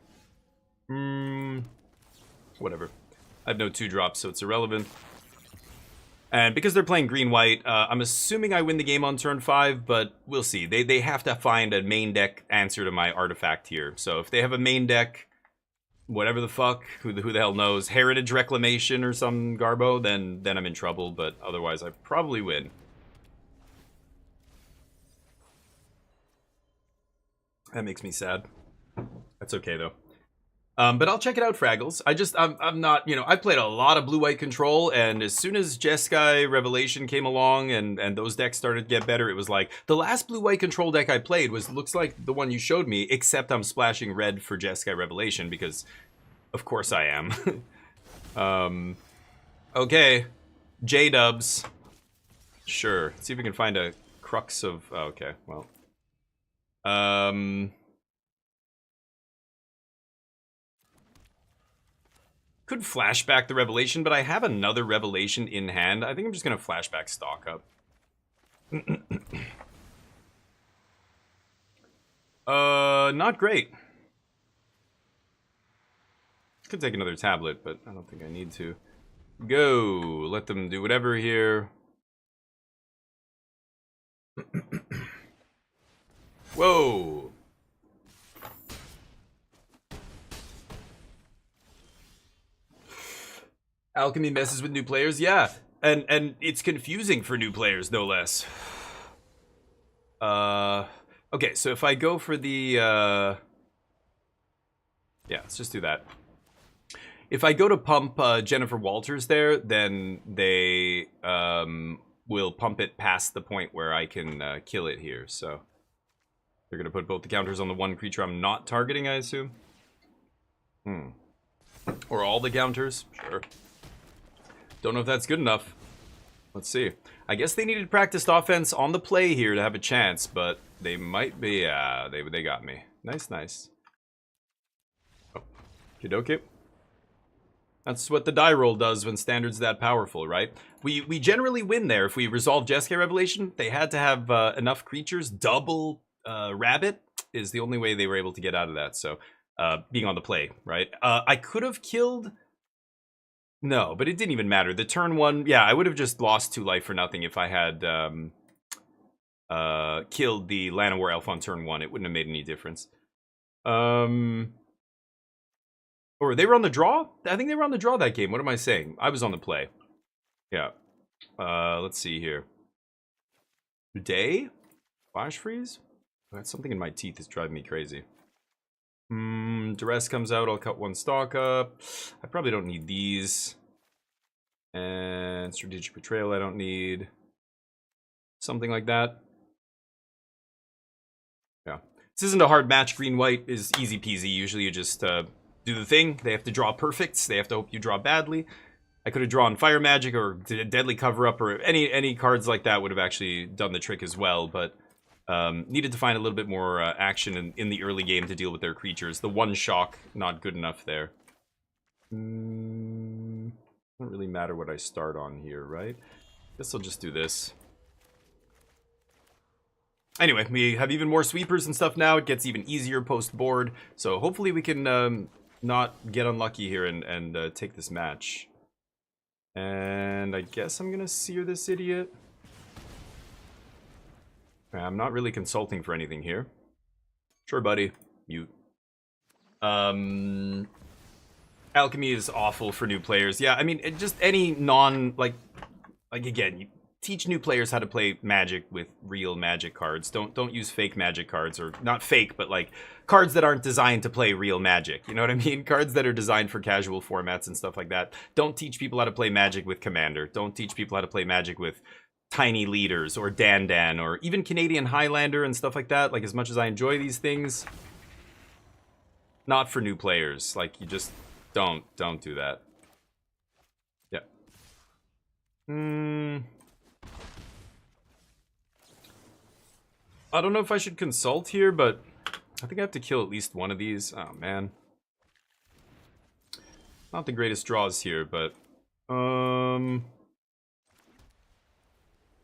Whatever. I have no 2-drops, so it's irrelevant. And because they're playing green-white, I'm assuming I win the game on turn 5, but we'll see. They have to find a main deck answer to my artifact here. So if they have a main deck... whatever the fuck, who the hell knows, Heritage Reclamation or some garbo, then I'm in trouble, but otherwise I probably win. That makes me sad. That's okay, though. But I'll check it out, Fraggles. I'm not, you know, I played a lot of blue-white control, and as soon as Jeskai Revelation came along and those decks started to get better, it was like, the last blue-white control deck I played looks like the one you showed me, except I'm splashing red for Jeskai Revelation, because of course I am. Okay. J-dubs. Sure. Let's see if we can find a crux of... oh, okay, well. Could flashback the Revelation, but I have another Revelation in hand. I think I'm just going to flashback stock up. Not great. Could take another tablet, but I don't think I need to. Go. Let them do whatever here. Whoa. Alchemy messes with new players, yeah. And it's confusing for new players, no less. Okay, so if I go for the... yeah, let's just do that. If I go to pump Jennifer Walters there, then they will pump it past the point where I can kill it here. So they're going to put both the counters on the one creature I'm not targeting, I assume. Or all the counters. Sure. Don't know if that's good enough. Let's see. I guess they needed practiced offense on the play here to have a chance, but they might be... Yeah, they got me. Nice, nice. Oh. Kidoki. That's what the die roll does when standard's that powerful, right? We generally win there. If we resolve Jeskai Revelation, they had to have enough creatures. Double Rabbit is the only way they were able to get out of that. So, being on the play, right? I could have killed... No, but it didn't even matter. The turn one... Yeah, I would have just lost 2 life for nothing if I had killed the Llanowar Elf on turn 1. It wouldn't have made any difference. Or they were on the draw? I think they were on the draw that game. What am I saying? I was on the play. Yeah. Let's see here. Today? Flash freeze? That's something in my teeth that's driving me crazy. Duress comes out. I'll cut 1 stock up. I probably don't need these. And Strategic Betrayal I don't need. Something like that. Yeah. This isn't a hard match. Green-white is easy peasy. Usually you just... do the thing. They have to draw perfects. They have to hope you draw badly. I could have drawn Fire Magic or Deadly Cover-Up or any cards like that would have actually done the trick as well, but needed to find a little bit more action in the early game to deal with their creatures. The 1 shock, not good enough there. Doesn't really matter what I start on here, right? Guess I'll just do this. Anyway, we have even more sweepers and stuff now. It gets even easier post-board, so hopefully we can... not get unlucky here and take this match. And I guess I'm gonna sear this idiot. I'm not really consulting for anything here. Sure, buddy. Mute. Alchemy is awful for new players. Yeah, I mean, just any like again, you teach new players how to play Magic with real Magic cards. Don't use fake Magic cards, or not fake, but like cards that aren't designed to play real Magic. You know what I mean? Cards that are designed for casual formats and stuff like that. Don't teach people how to play Magic with Commander. Don't teach people how to play Magic with Tiny Leaders or Dan, or even Canadian Highlander and stuff like that. Like, as much as I enjoy these things, not for new players. Like, you just don't do that. Yeah. I don't know if I should consult here, but I think I have to kill at least one of these. Oh, man. Not the greatest draws here, but...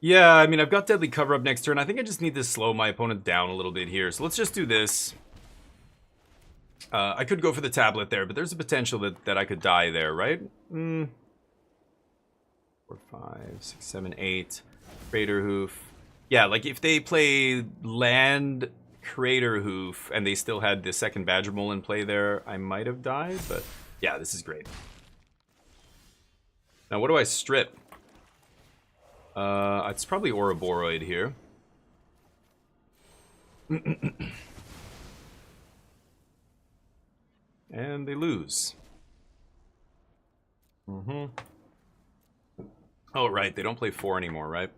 Yeah, I mean, I've got Deadly Cover-Up next turn. I think I just need to slow my opponent down a little bit here. So let's just do this. I could go for the tablet there, but there's a potential that I could die there, right? 4, 5, 6, 7, 8. Crater Hoof. Yeah, like if they play land Crater Hoof and they still had the second Badger Mole in play there, I might have died, but yeah, this is great. Now, what do I strip? It's probably Ouroboros here. And they lose. Oh, right, they don't play 4 anymore, right?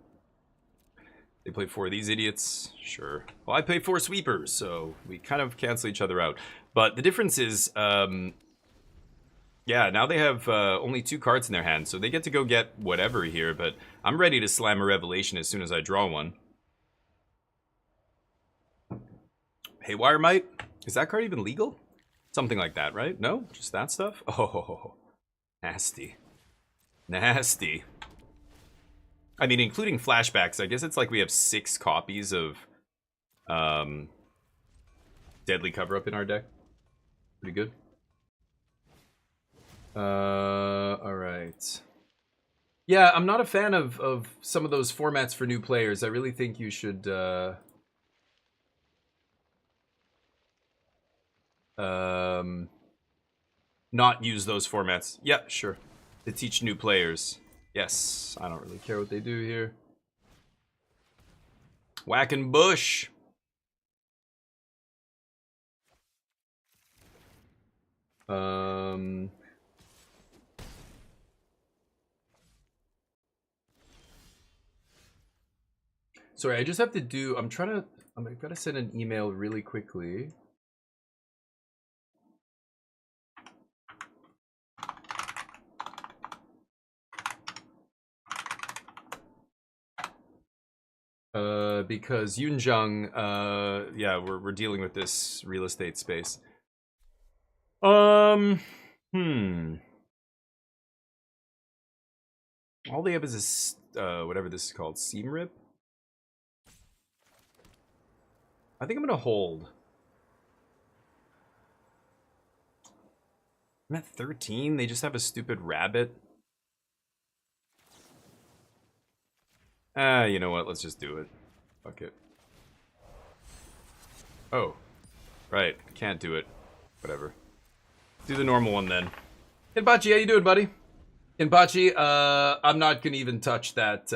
They play 4 of these idiots? Sure. Well, I play 4 sweepers, so we kind of cancel each other out. But the difference is, yeah, now they have only 2 cards in their hand, so they get to go get whatever here, but I'm ready to slam a Revelation as soon as I draw one. Haywire Might? Is that card even legal? Something like that, right? No? Just that stuff? Oh, nasty. Nasty. I mean, including flashbacks, I guess it's like we have 6 copies of Deadly Cover-Up in our deck. Pretty good. Alright. Yeah, I'm not a fan of some of those formats for new players. I really think you should not use those formats. Yeah, sure. To teach new players. Yes, I don't really care what they do here. Whacking bush. Sorry, I just have to do. I'm gotta send an email really quickly. Because Yunjung, yeah, we're dealing with this real estate space. All they have is this, whatever this is called, seam rip. I think I'm gonna hold. I'm at 13. They just have a stupid rabbit. You know what? Let's just do it. Fuck it. Oh, right. Can't do it. Whatever. Do the normal one then. Kenpachi, how you doing, buddy? Kenpachi, I'm not gonna even touch that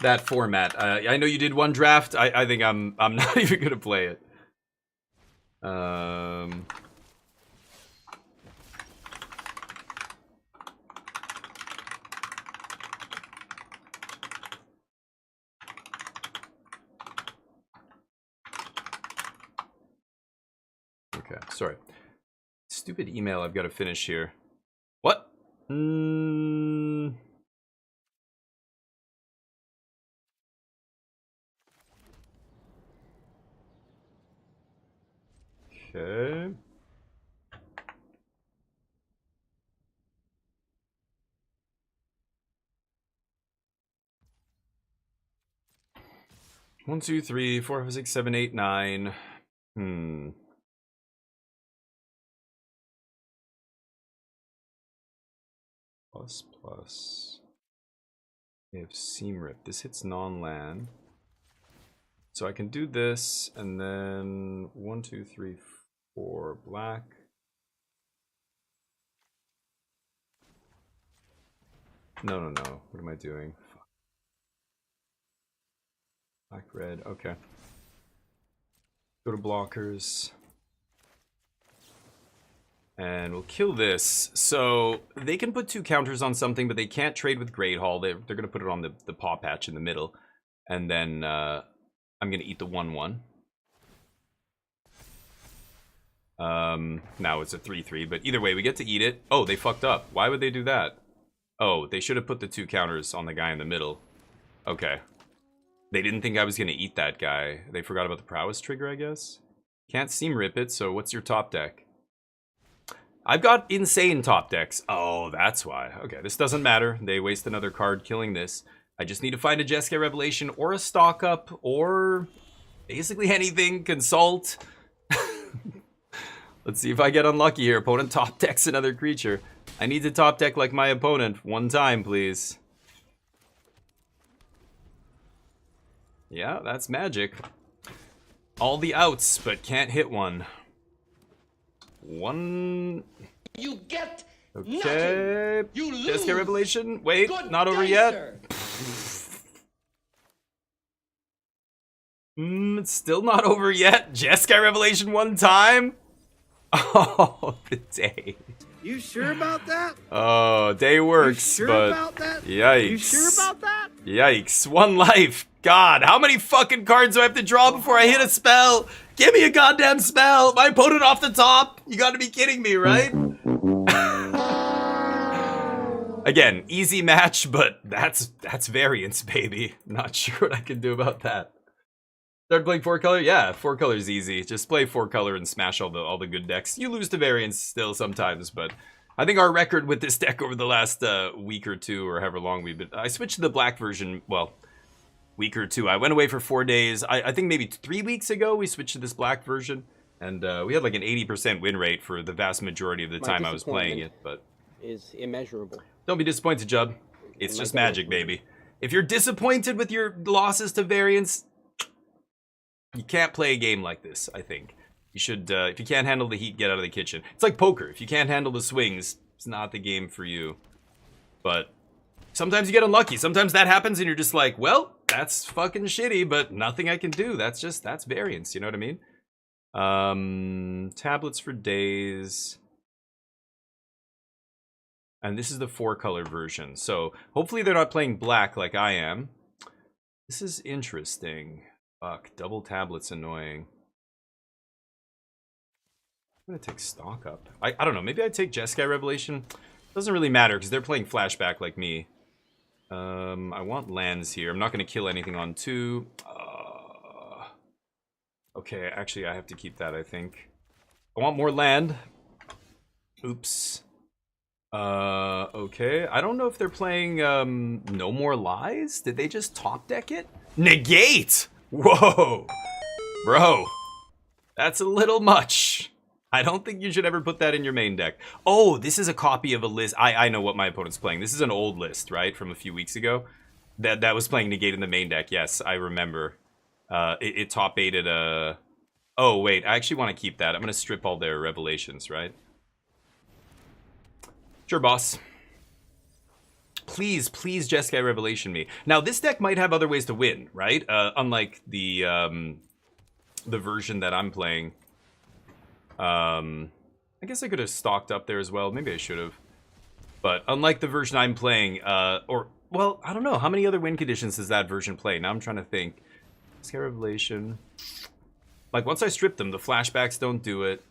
that format. I know you did one draft. I think I'm not even gonna play it. Okay, sorry. Stupid email I've got to finish here. What? Okay. One, two, three, four, five, 6, 7, 8, 9. Plus. We have seam rip. This hits non-land. So I can do this, and then 1, 2, 3, 4 black. No. What am I doing? Black, red. Okay. Go to blockers. And we'll kill this. So they can put 2 counters on something, but they can't trade with Great Hall. They're going to put it on the paw patch in the middle. And then I'm going to eat the 1/1. Now it's a 3/3, but either way, we get to eat it. Oh, they fucked up. Why would they do that? Oh, they should have put the 2 counters on the guy in the middle. Okay. They didn't think I was going to eat that guy. They forgot about the prowess trigger, I guess. Can't seam rip it, so what's your top deck? I've got insane top decks. Oh, that's why. Okay, this doesn't matter. They waste another card killing this. I just need to find a Jeskai Revelation or a stock up or basically anything. Consult. Let's see if I get unlucky here. Opponent top decks another creature. I need to top deck like my opponent. One time, please. Yeah, that's magic. All the outs, but can't hit one. One. You get okay. Nothing. You lose. Jeskai Revelation. Wait, Good not over day, yet. It's still not over yet. Jeskai Revelation one time. Oh, the day. You sure about that? Oh, day works, you sure but about that? Yikes. You sure about that? Yikes. 1 life. God, how many fucking cards do I have to draw before I hit a spell? Give me a goddamn spell. My opponent off the top. You gotta be kidding me, right? Again, easy match, but that's variance, baby. Not sure what I can do about that. Start playing 4-color? Yeah, 4-color's easy. Just play 4-color and smash all the good decks. You lose to variance still sometimes, but I think our record with this deck over the last week or two, or however long we've been... I switched to the black version, well, week or two. I went away for 4 days. I think maybe 3 weeks ago we switched to this black version, and we had like an 80% win rate for the vast majority of the time I was playing it, but... is immeasurable. Don't be disappointed, Jub. It's just magic, baby. If you're disappointed with your losses to variance... You can't play a game like this, I think. You should, if you can't handle the heat, get out of the kitchen. It's like poker. If you can't handle the swings, it's not the game for you. But sometimes you get unlucky. Sometimes that happens and you're just like, well, that's fucking shitty, but nothing I can do. That's variance, you know what I mean? Tablets for days. And this is the 4-color version. So hopefully they're not playing black like I am. This is interesting. Fuck, double tablet's annoying. I'm gonna take stock up. I don't know, maybe I take Jeskai Revelation. Doesn't really matter, because they're playing flashback like me. I want lands here. I'm not gonna kill anything on 2. Okay, actually I have to keep that, I think. I want more land. Oops. Okay. I don't know if they're playing, No More Lies? Did they just top deck it? Negate! Whoa! Bro. That's a little much. I don't think you should ever put that in your main deck. Oh, this is a copy of a list. I know what my opponent's playing. This is an old list, right? From a few weeks ago. That was playing Negate in the main deck. Yes, I remember. It top 8'd a... Oh, wait. I actually want to keep that. I'm going to strip all their revelations, right? Sure, boss. Please, please Jeskai Revelation me. Now, this deck might have other ways to win, right? Unlike the version that I'm playing. I guess I could have stocked up there as well. Maybe I should have. But unlike the version I'm playing, well, I don't know. How many other win conditions does that version play? Now I'm trying to think. Jeskai Revelation. Like, once I strip them, the flashbacks don't do it.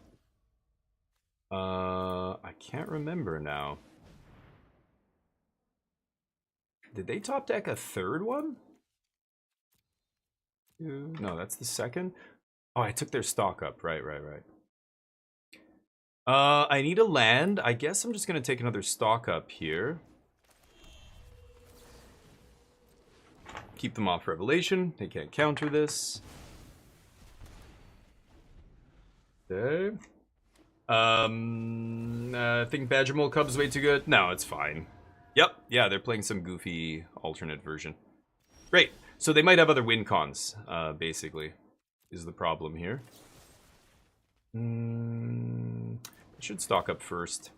I can't remember now. Did they top deck a third one? No, that's the second. Oh, I took their stock up. Right. I need a land. I guess I'm just gonna take another stock up here. Keep them off Revelation. They can't counter this. Okay. I think Badger Mole Cub's way too good. No, it's fine. Yep, yeah, they're playing some goofy alternate version. Great. So they might have other win cons, basically, is the problem here. I should stock up first.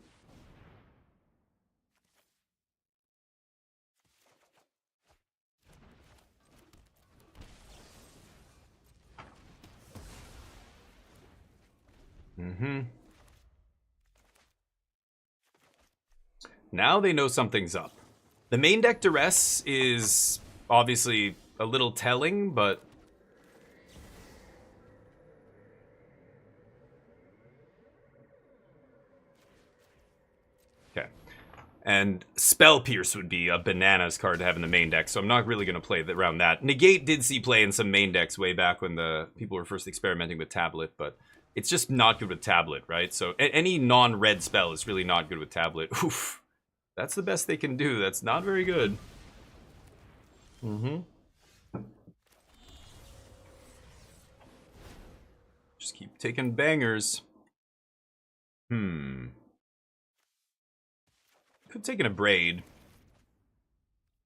Now they know something's up. The main deck Duress is obviously a little telling, but... Okay. And Spellpierce would be a bananas card to have in the main deck, so I'm not really going to play around that. Negate did see play in some main decks way back when the people were first experimenting with Tablet, but it's just not good with Tablet, right? So any non-red spell is really not good with Tablet. Oof. That's the best they can do. That's not very good. Just keep taking bangers. Could take a braid.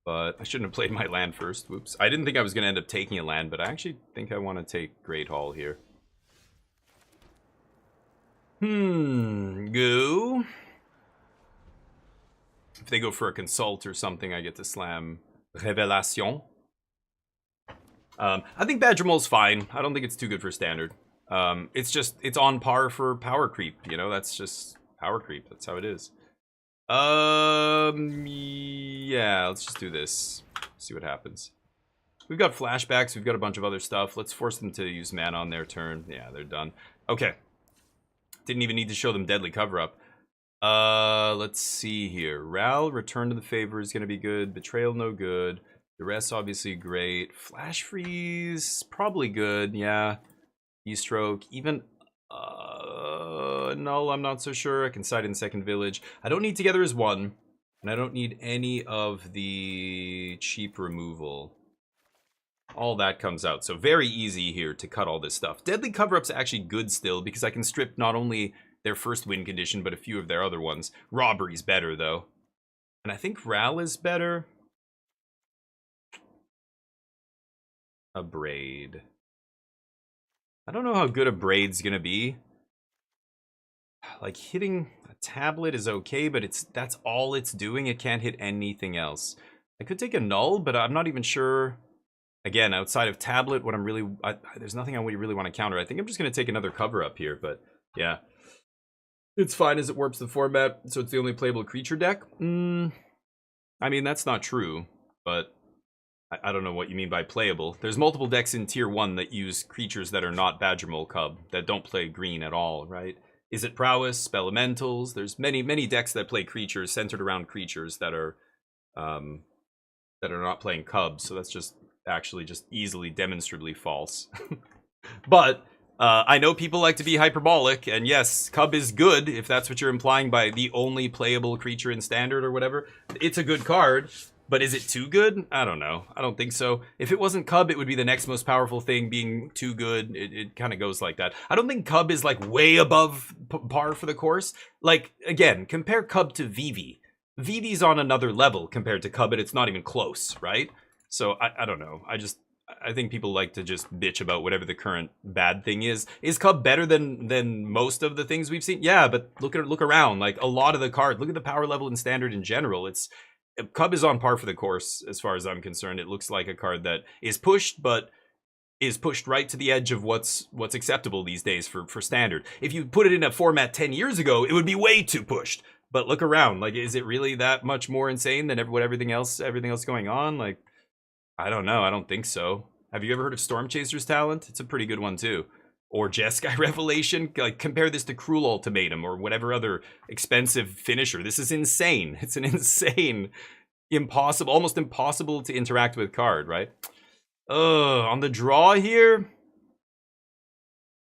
But I shouldn't have played my land first. Whoops. I didn't think I was going to end up taking a land, but I actually think I want to take Great Hall here. Go. If they go for a consult or something, I get to slam Révélation. I think Badger Mole's fine. I don't think it's too good for standard. It's on par for power creep, you know? That's just power creep. That's how it is. Yeah, let's just do this. See what happens. We've got flashbacks. We've got a bunch of other stuff. Let's force them to use mana on their turn. Yeah, they're done. Okay. Didn't even need to show them Deadly Cover-Up. Let's see here. Ral, Return to the Favor is going to be good. Betrayal, no good. The rest, obviously, great. Flash Freeze, probably good. Yeah. E-Stroke, even... Null, I'm not so sure. I can side in Second Village. I don't need Together as one. And I don't need any of the cheap removal. All that comes out. So very easy here to cut all this stuff. Deadly Cover-Up's actually good still, because I can strip not only their first win condition, but a few of their other ones. Robbery's better, though. And I think Ral is better. A Braid. I don't know how good a Braid's gonna be. Like, hitting a tablet is okay, but that's all it's doing. It can't hit anything else. I could take a Null, but I'm not even sure. Again, outside of tablet, what I'm really... there's nothing I really want to counter. I think I'm just going to take another Cover-Up here, but yeah. It's fine as it warps the format, so it's the only playable creature deck. I mean, that's not true, but I don't know what you mean by playable. There's multiple decks in tier 1 that use creatures that are not Badgermole Cub, that don't play green at all, right? Is it prowess, spell elementals? There's many decks that play creatures centered around creatures that are not playing cubs, so that's just actually just easily demonstrably false. But I know people like to be hyperbolic, and yes, cub is good if that's what you're implying by the only playable creature in standard or whatever. It's a good card, but is it too good? I don't know. I don't think so. If it wasn't cub, it would be the next most powerful thing. Being too good, it kind of goes like that. I don't think cub is like way above par for the course. Like, again, compare cub to Vivi. Vivi's on another level compared to cub, and it's not even close, right? So I don't know. I think people like to just bitch about whatever the current bad thing is. Is cub better than most of the things we've seen? Yeah, but look around. Like, a lot of the cards, look at the power level in standard in general. Cub is on par for the course as far as I'm concerned. It looks like a card that is pushed, but is pushed right to the edge of what's acceptable these days for standard. If you put it in a format 10 years ago, it would be way too pushed. But look around. Like, is it really that much more insane than everything else going on? Like, I don't know. I don't think so. Have you ever heard of Storm Chaser's talent? It's a pretty good one too. Or Jeskai Revelation. Like, compare this to Cruel Ultimatum or whatever other expensive finisher. This is insane. It's an insane, impossible, almost impossible to interact with card, right? On the draw here,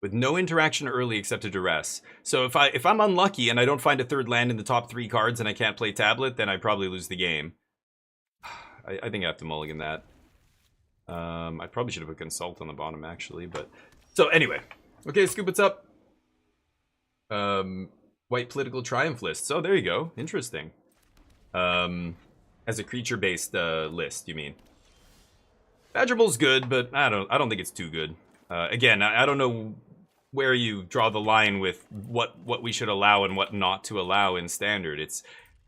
with no interaction early except a duress. So if I'm unlucky and I don't find a third land in the top 3 cards and I can't play tablet, then I probably lose the game. I think I have to mulligan that. I probably should have put consult on the bottom actually, but so anyway. Okay, Scoop, what's up? White political triumph list. So there you go. Interesting. As a creature-based list, you mean? Badgermole's good, but I don't think it's too good. Again, I don't know where you draw the line with what we should allow and what not to allow in standard.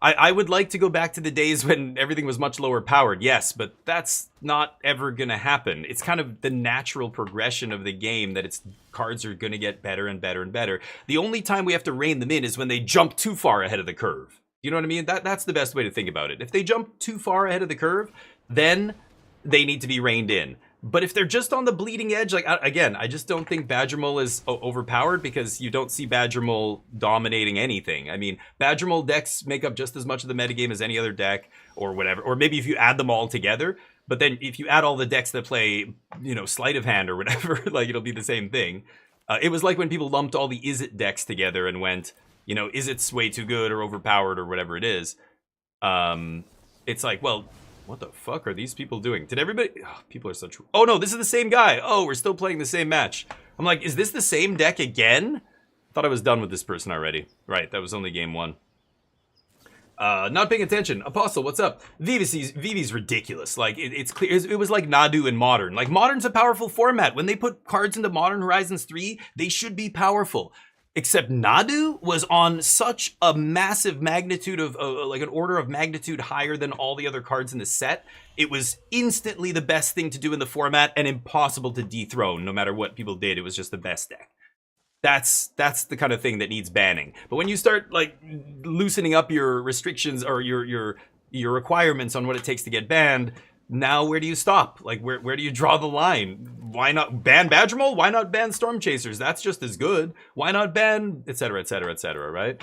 I would like to go back to the days when everything was much lower powered, yes, but that's not ever gonna happen. It's kind of the natural progression of the game that its cards are gonna get better and better and better. The only time we have to rein them in is when they jump too far ahead of the curve. You know what I mean? That's the best way to think about it. If they jump too far ahead of the curve, then they need to be reined in. But if they're just on the bleeding edge, like, again, I just don't think Badgermole is overpowered because you don't see Badgermole dominating anything. I mean, Badgermole decks make up just as much of the metagame as any other deck or whatever. Or maybe if you add them all together. But then if you add all the decks that play, sleight of hand or whatever, like, it'll be the same thing. It was like when people lumped all the Izzet decks together and went, Izzet's way too good or overpowered or whatever it is. It's like, well, what the fuck are these people doing? Did everybody... Oh, people are such... Oh, no, this is the same guy. Oh, we're still playing the same match. I'm like, is this the same deck again? Thought I was done with this person already. Right, that was only game 1. Not paying attention. Apostle, what's up? Vivi's ridiculous. Like, it's clear. It was like Nadu in Modern. Like, Modern's a powerful format. When they put cards into Modern Horizons 3, they should be powerful. Except Nadu was on such a massive magnitude of, like an order of magnitude higher than all the other cards in the set. It was instantly the best thing to do in the format and impossible to dethrone no matter what people did. It was just the best deck. That's the kind of thing that needs banning. But when you start like loosening up your restrictions or your requirements on what it takes to get banned, now where do you stop? Like where do you draw the line? Why not ban Badgermole? Why not ban Storm Chasers? That's just as good. Why not ban etc etc etc, right?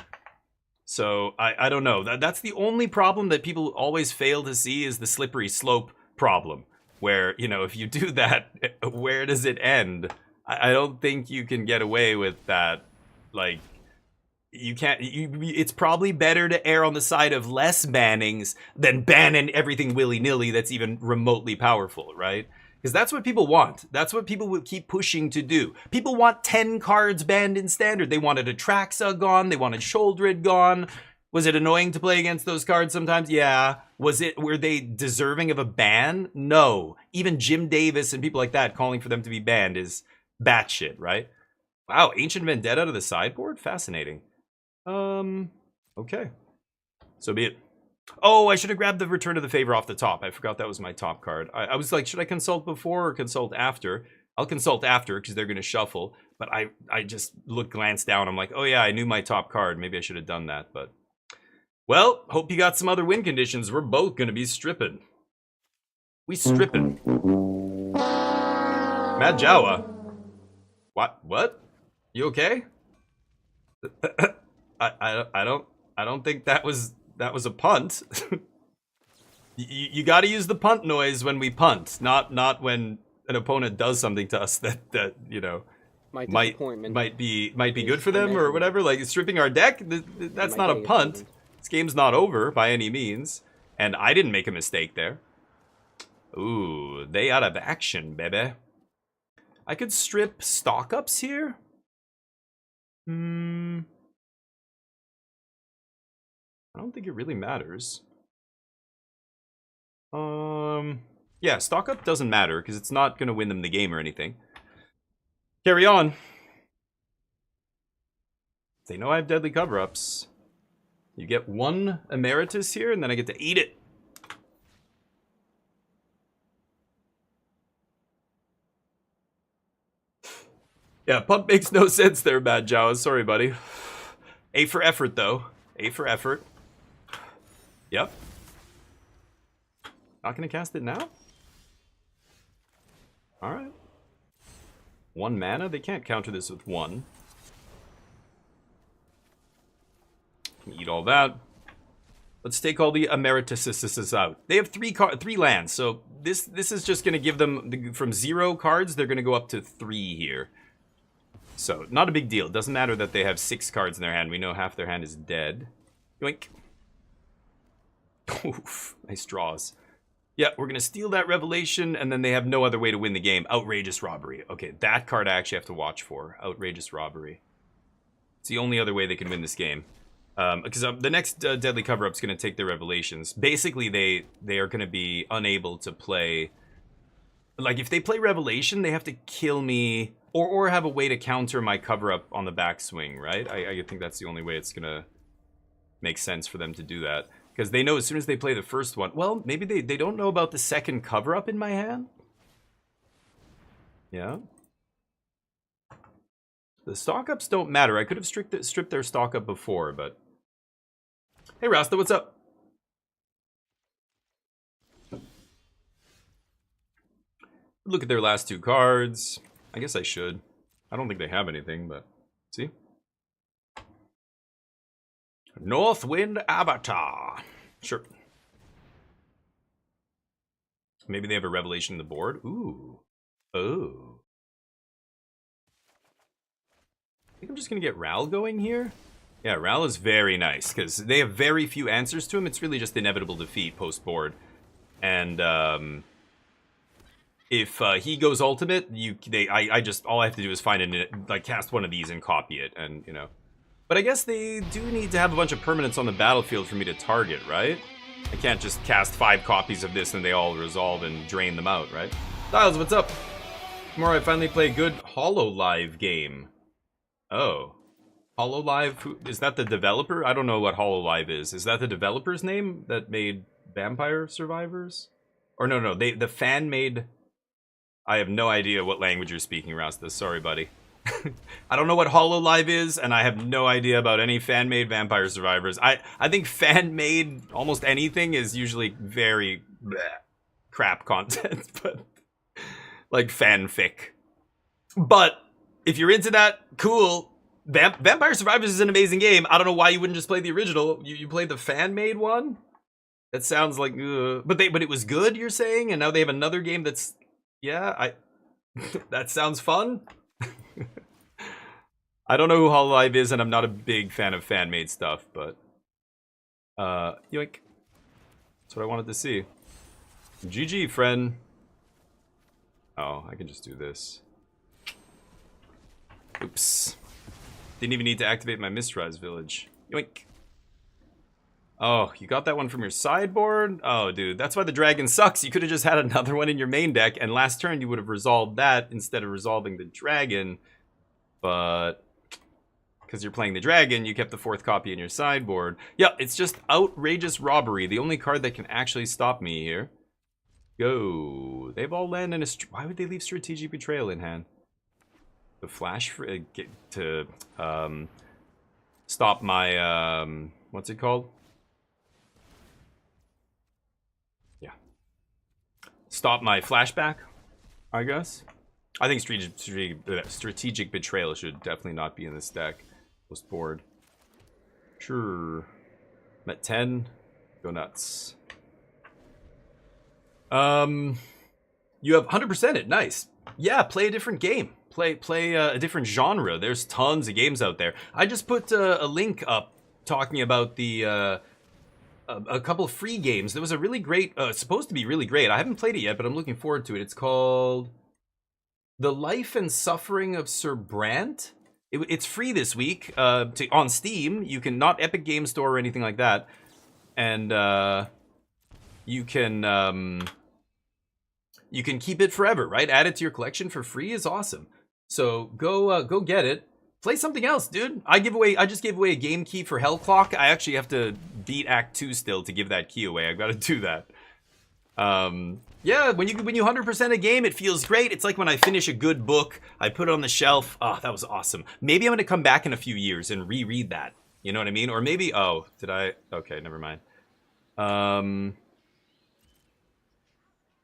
So I don't know. That's the only problem that people always fail to see is the slippery slope problem. Where, if you do that, where does it end? I don't think you can get away with that. Like, you can't. It's probably better to err on the side of less bannings than banning everything willy-nilly that's even remotely powerful, right? Because that's what people want. That's what people will keep pushing to do. People want 10 cards banned in standard. They wanted Atraxa gone. They wanted Sholdred gone. Was it annoying to play against those cards sometimes? Yeah. Were they deserving of a ban? No. Even Jim Davis and people like that calling for them to be banned is batshit, right? Wow, Ancient Vendetta to the sideboard? Fascinating. Okay. So be it. Oh, I should have grabbed the Return of the Favor off the top. I forgot that was my top card. I was like, should I consult before or consult after? I'll consult after because they're going to shuffle. But I just glanced down. I'm like, oh yeah, I knew my top card. Maybe I should have done that. But, well, hope you got some other win conditions. We're both going to be stripping. We stripping. Mad Jawa. What? You okay? I don't think that was a punt. you got to use the punt noise when we punt, not when an opponent does something to us that you know might be good for them or whatever. Like stripping our deck, that's not a punt. This game's not over by any means, and I didn't make a mistake there. Ooh, they out of action, baby. I could strip stock ups here. I don't think it really matters. Yeah, stock up doesn't matter because it's not going to win them the game or anything. Carry on. They know I have deadly cover-ups. You get one Emeritus here, and then I get to eat it. Yeah, punt makes no sense there, Bad Jawa. Sorry, buddy. A for effort, though. A for effort. Yep. Not gonna cast it now? Alright. 1 mana? They can't counter this with 1. Eat all that. Let's take all the Emerituses out. They have 3 lands, so this is just gonna give them, from 0 cards, they're gonna go up to 3 here. So, not a big deal. It doesn't matter that they have 6 cards in their hand. We know half their hand is dead. Yoink. Oof, nice draws. Yeah, we're going to steal that Revelation, and then they have no other way to win the game. Outrageous Robbery. Okay, that card I actually have to watch for. Outrageous Robbery. It's the only other way they can win this game. Because the next Deadly Cover-Up is going to take their Revelations. Basically, they are going to be unable to play... Like, if they play Revelation, they have to kill me... Or have a way to counter my cover-up on the backswing, right? I think that's the only way it's going to make sense for them to do that. Because they know as soon as they play the first one... Well, maybe they don't know about the second cover-up in my hand? Yeah. The stock-ups don't matter. I could have stripped their stock-up before, but... Hey, Rasta, what's up? Look at their last 2 cards. I guess I should. I don't think they have anything, but... See? Northwind Avatar. Sure. Maybe they have a Revelation on the board. Ooh. Oh. I think I'm just going to get Ral going here. Yeah, Ral is very nice, because they have very few answers to him. It's really just inevitable defeat post-board. And, if he goes ultimate, all I have to do is find cast one of these and copy it, and, you know. But I guess they do need to have a bunch of permanents on the battlefield for me to target, right? I can't just cast 5 copies of this and they all resolve and drain them out, right? Styles, what's up? Tomorrow I finally play a good HoloLive game. Oh. HoloLive? Is that the developer? I don't know what HoloLive is. Is that the developer's name that made Vampire Survivors? Or no, the fan made... I have no idea what language you're speaking, Rasta. Sorry, buddy. I don't know what HoloLive is, and I have no idea about any fan-made Vampire Survivors. I think fan-made almost anything is usually very crap content, but like fanfic. But if you're into that, cool. Vampire Survivors is an amazing game. I don't know why you wouldn't just play the original. You played the fan-made one? That sounds like, but it was good, you're saying, and now they have another game that's, yeah, that sounds fun. I don't know who HoloLive is, and I'm not a big fan of fan-made stuff, but... yoink. That's what I wanted to see. GG, friend. Oh, I can just do this. Oops. Didn't even need to activate my Mistrise Village. Yoink. Oh, you got that one from your sideboard? Oh, dude, that's why the dragon sucks. You could have just had another one in your main deck, and last turn you would have resolved that instead of resolving the dragon. But... because you're playing the dragon, you kept the 4th copy in your sideboard. Yeah, it's just outrageous robbery. The only card that can actually stop me here. Go. They've all landed in a... Why would they leave Strategic Betrayal in hand? The flash for... stop my... what's it called? Yeah. stop my flashback, I guess. I think strategic betrayal should definitely not be in this deck. Was bored. Sure. I'm at 10. Go nuts. You have 100% it. Nice. Yeah, play a different game. Play a different genre. There's tons of games out there. I just put a link up talking about the a couple of free games. There was a really great, supposed to be really great. I haven't played it yet, but I'm looking forward to it. It's called The Life and Suffering of Sir Brant. It's free this week on Steam. You can, not Epic Game Store or anything like that. And you can keep it forever, right? Add it to your collection for free is awesome. So go get it. Play something else, dude. I just gave away a game key for Hell Clock. I actually have to beat Act 2 still to give that key away. I've got to do that. Yeah, when you 100% a game, it feels great. It's like when I finish a good book, I put it on the shelf. Oh, that was awesome. Maybe I'm gonna come back in a few years and reread that. You know what I mean? Or maybe, oh, did I? Okay, never mind.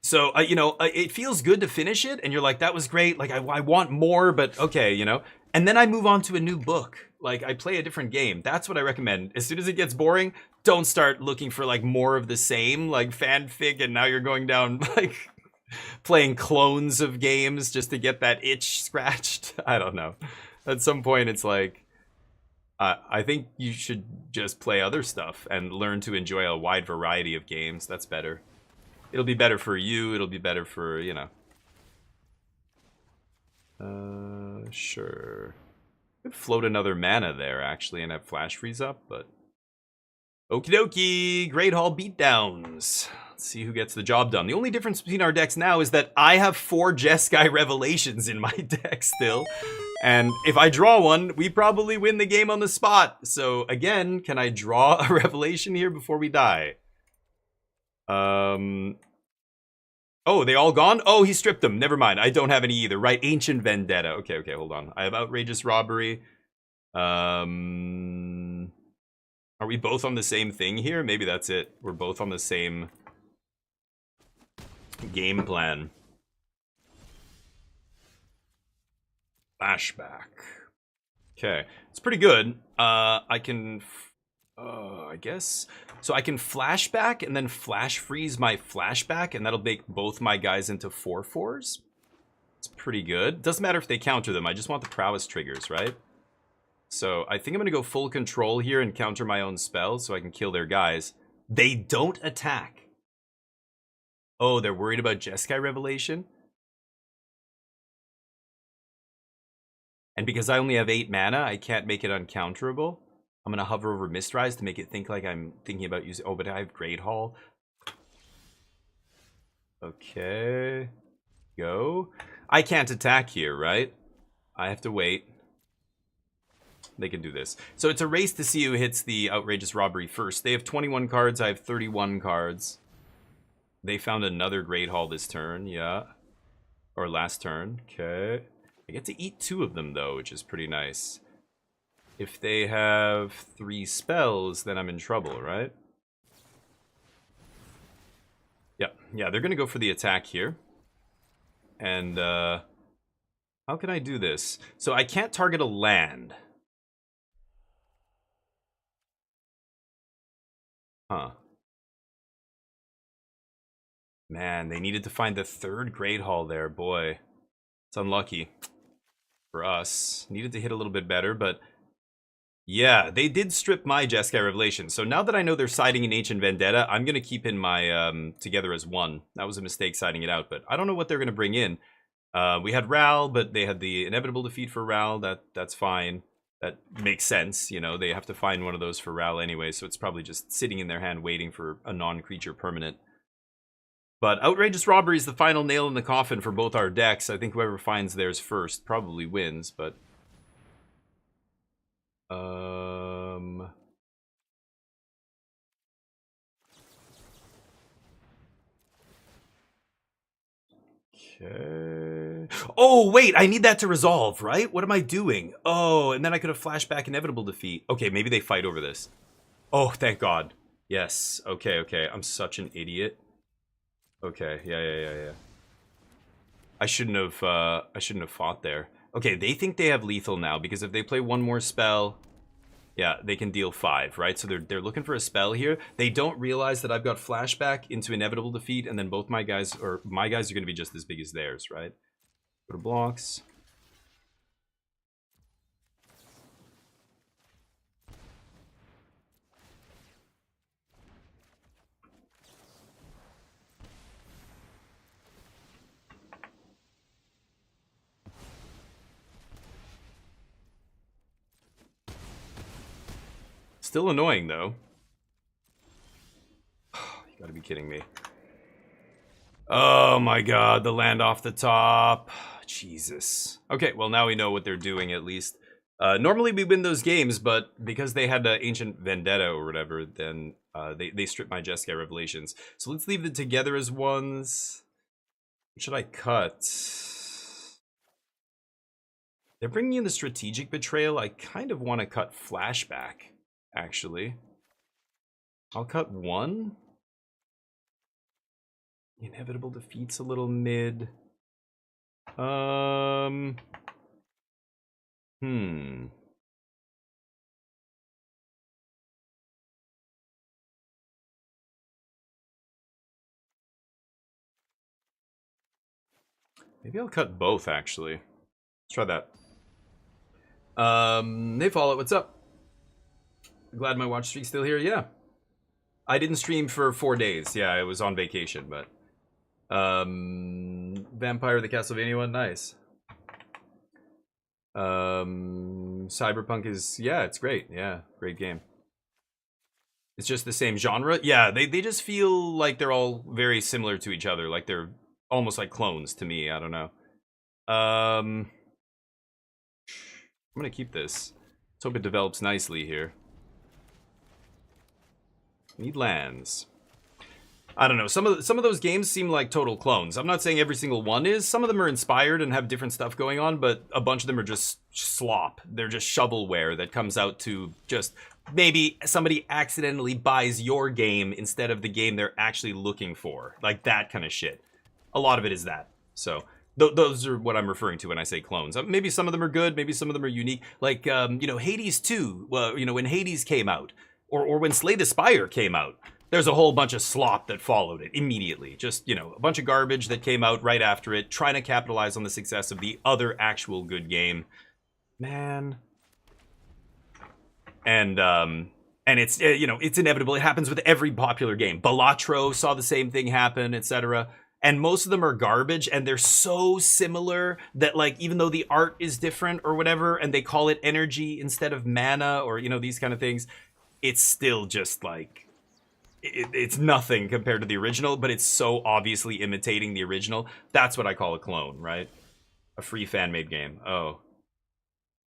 So, you know, it feels good to finish it, and you're like, that was great. Like, I want more, but okay, you know. And then I move on to a new book. Like, I play a different game. That's what I recommend. As soon as it gets boring, don't start looking for, like, more of the same, like, fanfic, and now you're going down, like, playing clones of games just to get that itch scratched. I don't know. At some point, it's like, I think you should just play other stuff and learn to enjoy a wide variety of games. That's better. It'll be better for you. It'll be better for, you know. Sure. Could float another mana there, actually, and have Flash Freeze up, but... Okie dokie! Great Hall Beatdowns. Let's see who gets the job done. The only difference between our decks now is that I have 4 Jeskai Revelations in my deck still. And if I draw one, we probably win the game on the spot. So, again, can I draw a Revelation here before we die? Oh, they all gone? Oh, he stripped them. Never mind. I don't have any either. Right, Ancient Vendetta. Okay, hold on. I have Outrageous Robbery. Are we both on the same thing here? Maybe that's it. We're both on the same game plan. Flashback. Okay, it's pretty good. I can... I guess... So I can flashback and then flash freeze my flashback, and that'll make both my guys into 4/4s. It's pretty good. Doesn't matter if they counter them. I just want the prowess triggers, right? So I think I'm going to go full control here and counter my own spells so I can kill their guys. They don't attack. Oh, they're worried about Jeskai Revelation? And because I only have 8 mana, I can't make it uncounterable. I'm going to hover over Mistrise to make it think like I'm thinking about using... Oh, but I have Great Hall. Okay. Go. I can't attack here, right? I have to wait. They can do this. So it's a race to see who hits the Outrageous Robbery first. They have 21 cards. I have 31 cards. They found another Great Hall this turn, yeah. Or last turn. Okay. I get to eat 2 of them, though, which is pretty nice. If they have 3 spells, then I'm in trouble, right? Yeah, they're going to go for the attack here. And, how can I do this? So I can't target a land. Huh. Man, they needed to find the 3rd Great Hall there, boy. It's unlucky for us. Needed to hit a little bit better, but... Yeah, they did strip my Jeskai Revelation. So now that I know they're siding in Ancient Vendetta, I'm going to keep in my Together as One. That was a mistake siding it out, but I don't know what they're going to bring in. We had Ral, but they had the inevitable defeat for Ral. That's fine. That makes sense. You know, they have to find one of those for Ral anyway, so it's probably just sitting in their hand waiting for a non-creature permanent. But Outrageous Robbery is the final nail in the coffin for both our decks. I think whoever finds theirs first probably wins, but... Okay. Oh, wait, I need that to resolve, right? What am I doing? Oh, and then I could have flashback inevitable defeat. Okay, maybe they fight over this. Oh, thank God. Yes. Okay. I'm such an idiot. Okay, yeah. I shouldn't have fought there. Okay, they think they have lethal now because if they play one more spell, yeah, they can deal 5, right? So they're looking for a spell here. They don't realize that I've got flashback into inevitable defeat, and then both my guys are going to be just as big as theirs, right? Go to blocks. Still annoying though. You gotta be kidding me. Oh my god, the land off the top. Jesus. Okay, well now we know what they're doing at least. Normally we win those games, but because they had the Ancient Vendetta or whatever, then they stripped my Jeskai Revelations. So let's leave them together as ones. What should I cut? They're bringing in the Strategic Betrayal. I kind of want to cut Flashback, actually. I'll cut 1. Inevitable Defeat's a little mid. Maybe I'll cut both, actually. Let's try that. Hey, Fallout, what's up? Glad my watch streak's still here. Yeah. I didn't stream for 4 days. Yeah, I was on vacation, but... Vampire the Castlevania one, nice. Cyberpunk is... Yeah, it's great. Yeah, great game. It's just the same genre. Yeah, they just feel like they're all very similar to each other. Like they're almost like clones to me. I don't know. I'm gonna keep this. Let's hope it develops nicely here. Need lands. I don't know. Some of those games seem like total clones. I'm not saying every single one is. Some of them are inspired and have different stuff going on, but a bunch of them are just slop. They're just shovelware that comes out to just maybe somebody accidentally buys your game instead of the game they're actually looking for. Like that kind of shit. A lot of it is that. So those are what I'm referring to when I say clones. Maybe some of them are good. Maybe some of them are unique. Like, you know, Hades 2. Well, you know, when Hades came out. Or when Slay the Spire came out. There's a whole bunch of slop that followed it immediately. Just, you know, a bunch of garbage that came out right after it, trying to capitalize on the success of the other actual good game. Man. And it's, you know, it's inevitable. It happens with every popular game. Balatro saw the same thing happen, etc. And most of them are garbage, and they're so similar that, like, even though the art is different or whatever, and they call it energy instead of mana or, you know, these kind of things, it's still just, like... It's nothing compared to the original, but it's so obviously imitating the original. That's what I call a clone, right? A free fan-made game. Oh.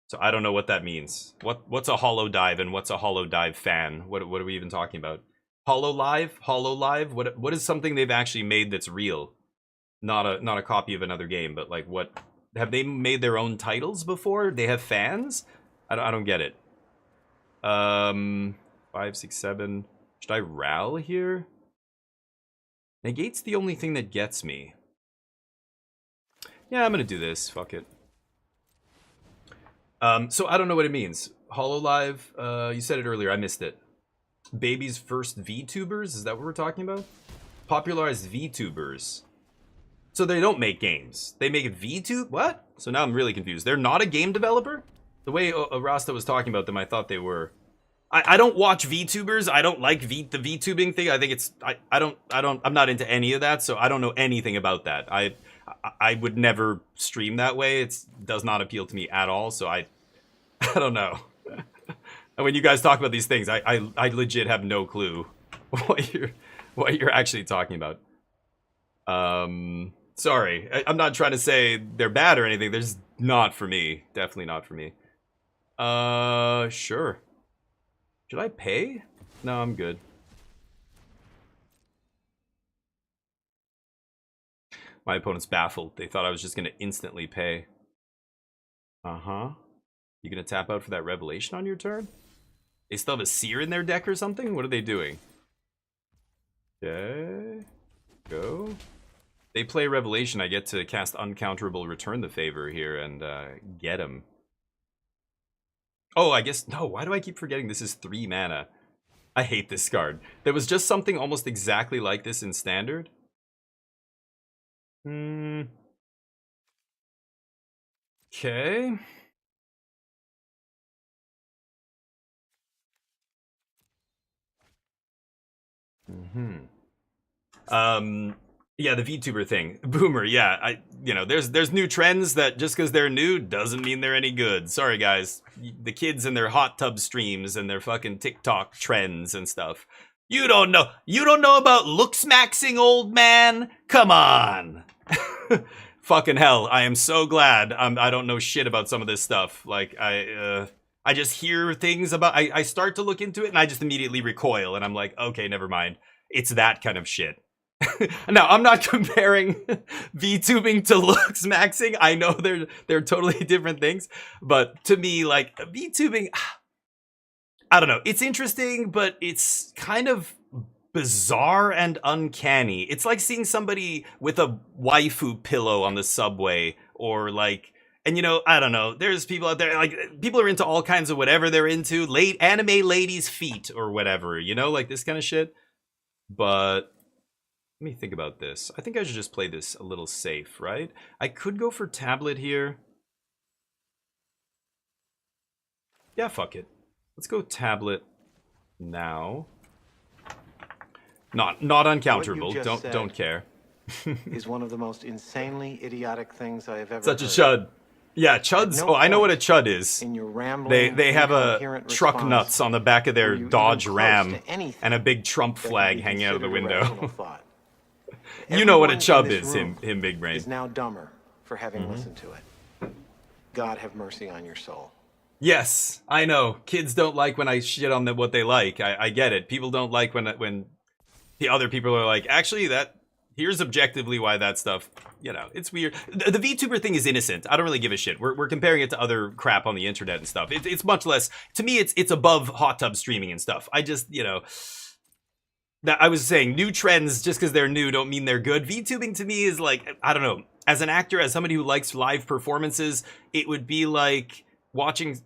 So I don't know what that means. What's a Hollow Dive and what's a Hollow Dive fan? What are we even talking about? Hollow Live? Hollow Live? What is something they've actually made that's real? Not a copy of another game, but like what... Have they made their own titles before? They have fans? I don't get it. 5, 6, 7... Should I Ral here? Negate's the only thing that gets me. Yeah, I'm gonna do this. Fuck it. So I don't know what it means. HoloLive, you said it earlier. I missed it. Baby's first VTubers? Is that what we're talking about? Popularized VTubers. So they don't make games. They make a VTube? What? So now I'm really confused. They're not a game developer? The way Rasta was talking about them, I thought they were. I don't watch VTubers. I don't like the VTubing thing. I think it's I'm not into any of that, so I don't know anything about that. I would never stream that way. It does not appeal to me at all, so I don't know. And when you guys talk about these things, I legit have no clue what you're actually talking about. Sorry. I'm not trying to say they're bad or anything. They're just not for me. Definitely not for me. Sure. Should I pay? No, I'm good. My opponent's baffled. They thought I was just going to instantly pay. Uh-huh. You going to tap out for that Revelation on your turn? They still have a Seer in their deck or something? What are they doing? Okay. Go. They play Revelation, I get to cast Uncounterable, return the favor here, and get him. Oh, I guess, no, why do I keep forgetting this is 3 mana? I hate this card. There was just something almost exactly like this in Standard. Okay. Yeah, the VTuber thing. Boomer, yeah, there's new trends that just because they're new doesn't mean they're any good. Sorry, guys. The kids and their hot tub streams and their fucking TikTok trends and stuff. You don't know. You don't know about looks maxing, old man? Come on. Fucking hell. I am so glad I don't know shit about some of this stuff. Like, I just hear things about... I start to look into it and I just immediately recoil. And I'm like, okay, never mind. It's that kind of shit. Now, I'm not comparing VTubing to looks maxing. I know they're totally different things. But to me, like, VTubing... I don't know. It's interesting, but it's kind of bizarre and uncanny. It's like seeing somebody with a waifu pillow on the subway, or like, and I don't know. There's people out there, like, people are into all kinds of whatever they're into, anime ladies' feet or whatever, like this kind of shit. But let me think about this. I think I should just play this a little safe, right? I could go for tablet here. Yeah, fuck it. Let's go tablet now. Not uncounterable. Don't care. Is one of the most insanely idiotic things I have ever Such a heard. chud. Yeah, chuds. Oh, I know what a chud is. In your rambling, They have a truck response, nuts on the back of their were you Dodge even close Ram to anything and a big Trump that flag could be hanging out of the considered a window. rational thought? You know what a Everyone chub in this is, room him big brain. is now dumber for having listened to it. God have mercy on your soul. Yes, I know. Kids don't like when I shit on what they like. I get it. People don't like when the other people are like, actually, here's objectively why that stuff, it's weird. The VTuber thing is innocent. I don't really give a shit. We're comparing it to other crap on the internet and stuff. It's much less, to me, it's above hot tub streaming and stuff. I just, that I was saying, new trends, just because they're new, don't mean they're good. VTubing to me is like, I don't know, as an actor, as somebody who likes live performances, it would be like watching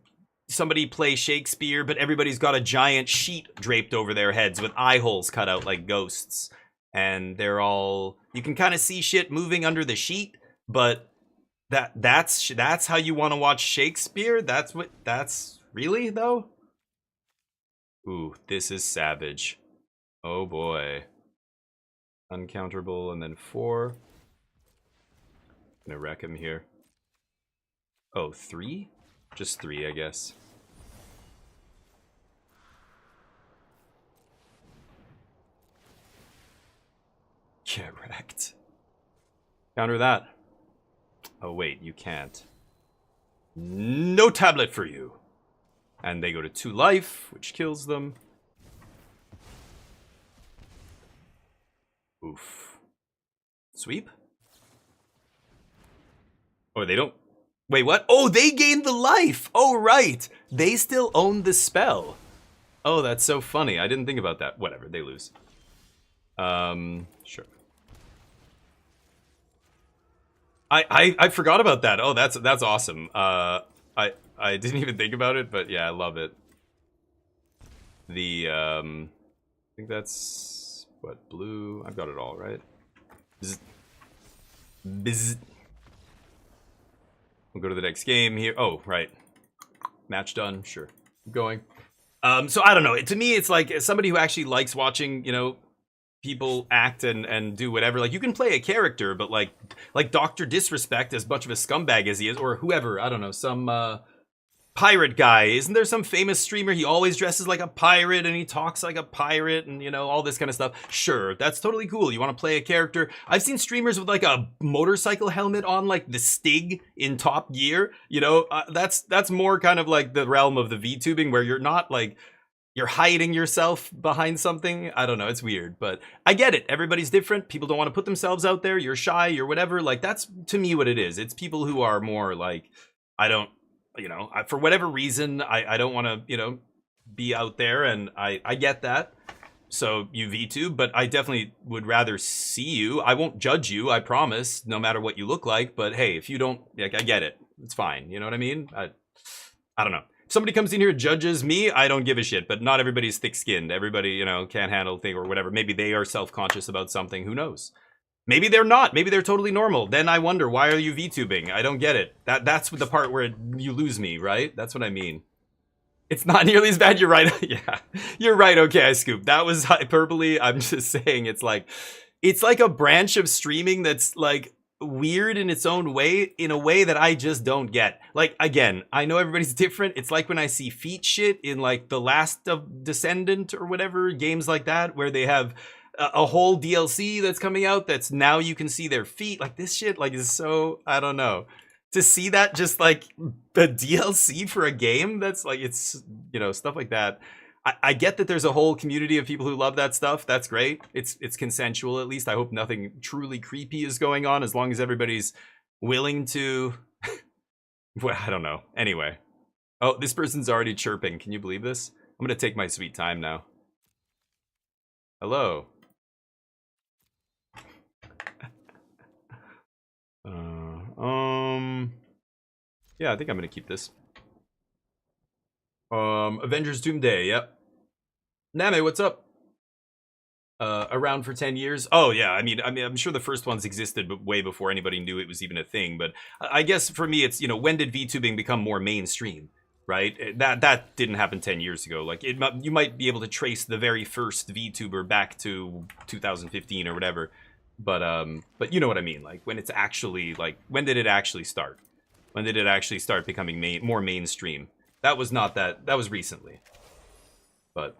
somebody play Shakespeare, but everybody's got a giant sheet draped over their heads with eye holes cut out like ghosts. And they're all, you can kind of see shit moving under the sheet, but that's how you want to watch Shakespeare? That's really, though? Ooh, this is savage. Oh boy. Uncounterable, and then 4. Gonna wreck him here. Oh, 3? Just 3, I guess. Get wrecked. Counter that. Oh, wait, you can't. No tablet for you. And they go to 2 life, which kills them. Oof. Sweep? Oh, they don't... Wait, what? Oh, they gained the life! Oh, right! They still own the spell. Oh, that's so funny. I didn't think about that. Whatever, they lose. Sure. I forgot about that. Oh, that's awesome. I didn't even think about it, but yeah, I love it. I think that's what, blue. I've got it all right. Bzz. Bzz. We'll go to the next game here. Oh, right. Match done. Sure. Keep going. So I don't know. To me, it's like, as somebody who actually likes watching, people act and do whatever. Like, you can play a character, but like Dr. Disrespect, as much of a scumbag as he is, or whoever, I don't know, some pirate guy. Isn't there some famous streamer? He always dresses like a pirate and he talks like a pirate and, all this kind of stuff. Sure, that's totally cool. You want to play a character. I've seen streamers with like a motorcycle helmet on, like the Stig in Top Gear. That's more kind of like the realm of the VTubing, where you're not like, you're hiding yourself behind something. I don't know. It's weird, but I get it. Everybody's different. People don't want to put themselves out there. You're shy. You're whatever. Like, that's to me what it is. It's people who are more like, I don't, for whatever reason, I don't want to, be out there. And I get that. so you VTube, but I definitely would rather see you. I won't judge you, I promise, no matter what you look like. But hey, if you don't, like, I get it. It's fine. You know what I mean? I don't know. If somebody comes in here and judges me, I don't give a shit. But not everybody's thick-skinned. Everybody, you know, can't handle thing or whatever. Maybe they are self-conscious about something. Who knows? Maybe they're not. Maybe they're totally normal. Then I wonder, why are you VTubing? I don't get it. That's the part where you lose me, right? That's what I mean. It's not nearly as bad. You're right. Yeah, you're right. Okay, I scooped. That was hyperbole. I'm just saying it's like a branch of streaming that's like weird in its own way, in a way that I just don't get. Like, again, I know everybody's different. It's like when I see feet shit in like The Last of Descendant or whatever, games like that, where they have a whole DLC that's coming out that's now you can see their feet. Like, this shit like is so, I don't know. To see that just like the DLC for a game that's like, it's, you know, stuff like that. I get that there's a whole community of people who love that stuff. That's great. It's consensual, at least. I hope nothing truly creepy is going on, as long as everybody's willing to. Well, I don't know. Anyway. Oh, this person's already chirping. Can you believe this? I'm gonna take my sweet time now. Hello. Yeah, I think I'm gonna keep this. Avengers Doomsday, yep. Name, what's up? Around for 10 years. Oh yeah, I mean, I'm sure the first ones existed, but way before anybody knew it was even a thing. But I guess for me, it's, you know, when did VTubing become more mainstream, right? That didn't happen 10 years ago. Like, you might be able to trace the very first VTuber back to 2015 or whatever. But you know what I mean? Like, when it's actually, like, when did it actually start? When did it actually start becoming more mainstream? That was not that. That was recently. But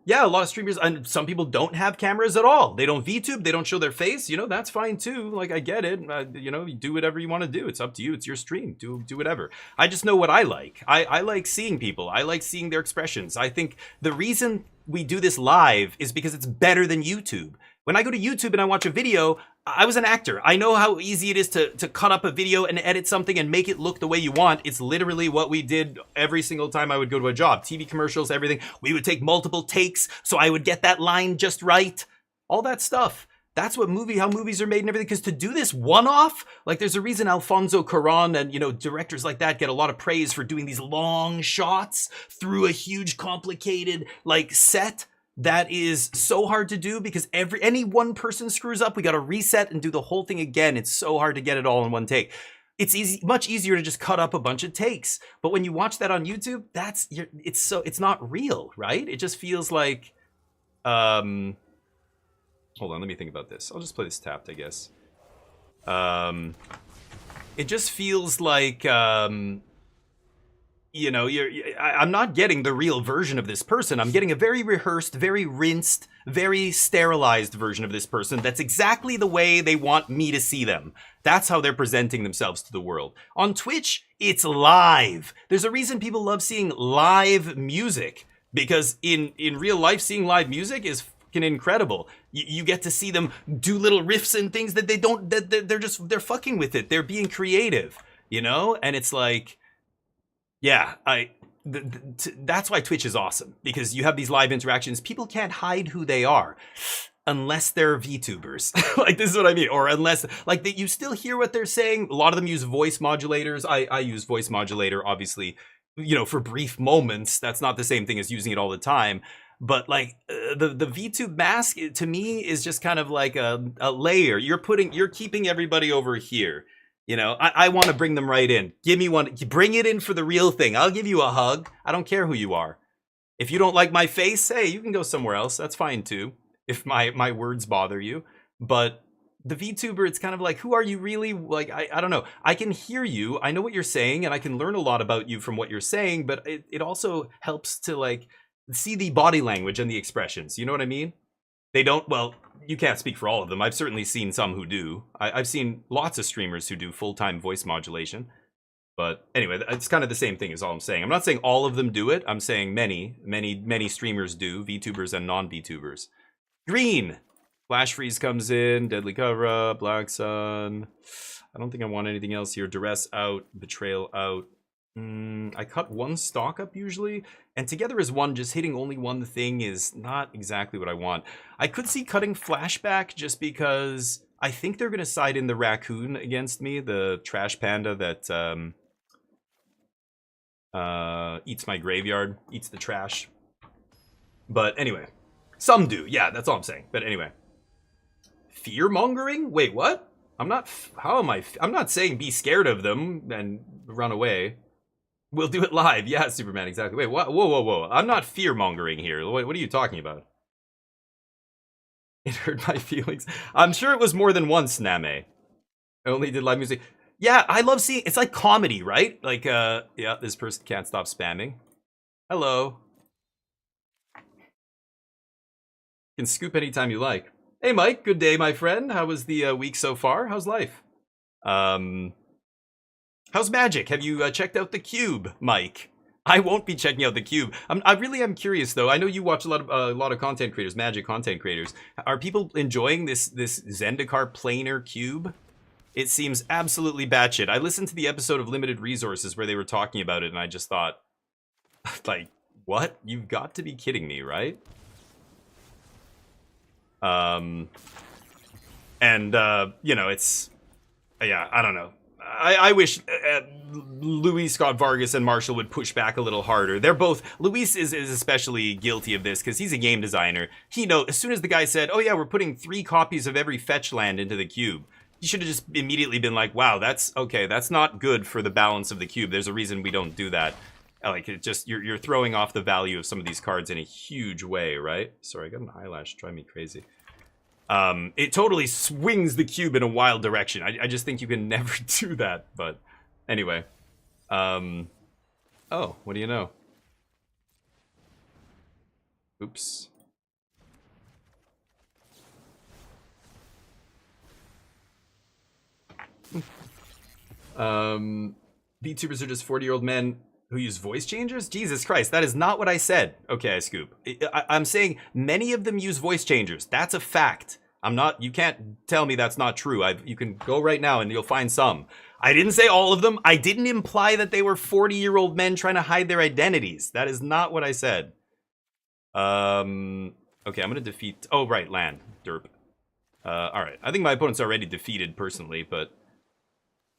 yeah, a lot of streamers, and some people don't have cameras at all. They don't VTube. They don't show their face. You know, that's fine too. Like, I get it. You know, you do whatever you want to do. It's up to you. It's your stream. Do whatever. I just know what I like. I like seeing people. I like seeing their expressions. I think the reason we do this live is because it's better than YouTube. When I go to YouTube and I watch a video, I was an actor. I know how easy it is to cut up a video and edit something and make it look the way you want. It's literally what we did every single time I would go to a job. TV commercials, everything. We would take multiple takes so I would get that line just right. All that stuff. That's what how movies are made and everything. Because to do this one-off, like, there's a reason Alfonso Cuarón and, you know, directors like that get a lot of praise for doing these long shots through a huge, complicated, like, set. That is so hard to do because any one person screws up, we got to reset and do the whole thing again. It's so hard to get it all in one take. It's much easier to just cut up a bunch of takes. But when you watch that on YouTube, it's not real, right? It just feels like, hold on, let me think about this. I'll just play this tapped, I guess. It just feels like, you know, I'm not getting the real version of this person. I'm getting a very rehearsed, very rinsed, very sterilized version of this person. That's exactly the way they want me to see them. That's how they're presenting themselves to the world. On Twitch, it's live. There's a reason people love seeing live music, because in real life, seeing live music is fucking incredible. You get to see them do little riffs and things that they're fucking with it. They're being creative, you know? And it's like, yeah, that's why Twitch is awesome, because you have these live interactions. People can't hide who they are unless they're VTubers. Like, this is what I mean. Or unless, like, you still hear what they're saying. A lot of them use voice modulators. I use voice modulator, obviously, you know, for brief moments. That's not the same thing as using it all the time. But, like, the VTube mask, to me, is just kind of like a layer. You're keeping everybody over here. You know, I want to bring them right in. Give me one. Bring it in for the real thing. I'll give you a hug. I don't care who you are. If you don't like my face, hey, you can go somewhere else. That's fine too, if my words bother you. But the VTuber, it's kind of like, who are you really? Like, I don't know. I can hear you. I know what you're saying, and I can learn a lot about you from what you're saying. But it also helps to, like, see the body language and the expressions. You know what I mean? They don't, well, you can't speak for all of them. I've certainly seen some who do. I've seen lots of streamers who do full-time voice modulation. But anyway, it's kind of the same thing is all I'm saying. I'm not saying all of them do it. I'm saying many streamers do, VTubers and non-VTubers. Green! Flash Freeze comes in, Deadly Cover-Up, Black Sun. I don't think I want anything else here. Duress out, Betrayal out. I cut one stalk up usually, and together as one, just hitting only one thing is not exactly what I want. I could see cutting flashback just because I think they're going to side in the raccoon against me, the trash panda that eats my graveyard, eats the trash. But anyway, some do. Yeah, that's all I'm saying. But anyway, fear mongering? Wait, what? I'm not. How am I? I'm not saying be scared of them and run away. We'll do it live. Yeah, Superman, exactly. Wait, what? Whoa, whoa, whoa. I'm not fear-mongering here. What are you talking about? It hurt my feelings. I'm sure it was more than once, Name. I only did live music. Yeah, I love seeing... It's like comedy, right? Like, yeah, this person can't stop spamming. Hello. You can scoop anytime you like. Hey, Mike. Good day, my friend. How was the week so far? How's life? How's magic? Have you checked out the cube, Mike? I won't be checking out the cube. I really am curious though. I know you watch a lot of content creators, magic content creators. Are people enjoying this Zendikar planar cube? It seems absolutely batshit. I listened to the episode of Limited Resources where they were talking about it, and I just thought, like, what? You've got to be kidding me, right? You know, it's, yeah, I don't know. I wish Luis Scott Vargas and Marshall would push back a little harder. They're both... Luis is especially guilty of this because he's a game designer. He knows... As soon as the guy said, oh yeah, we're putting 3 copies of every fetch land into the cube, he should have just immediately been like, wow, that's... Okay, that's not good for the balance of the cube. There's a reason we don't do that. Like, it just... You're throwing off the value of some of these cards in a huge way, right? Sorry, I got an eyelash. Drive me crazy. It totally swings the cube in a wild direction. I just think you can never do that, but anyway. Oh, what do you know? Oops. VTubers are just 40-year-old men who use voice changers? Jesus Christ, that is not what I said. Okay, I scoop. I'm saying many of them use voice changers. That's a fact. I'm not, you can't tell me that's not true. You can go right now and you'll find some. I didn't say all of them. I didn't imply that they were 40-year-old men trying to hide their identities. That is not what I said. Okay, I'm gonna defeat, oh right, land, derp. All right, I think my opponent's already defeated personally, but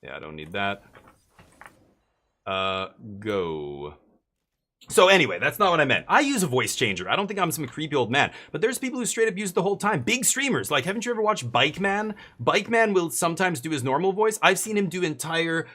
yeah, I don't need that. Go. So anyway, that's not what I meant. I use a voice changer. I don't think I'm some creepy old man, but there's people who straight up use it the whole time. Big streamers, like, haven't you ever watched Bike Man? Bike Man will sometimes do his normal voice. I've seen him do entire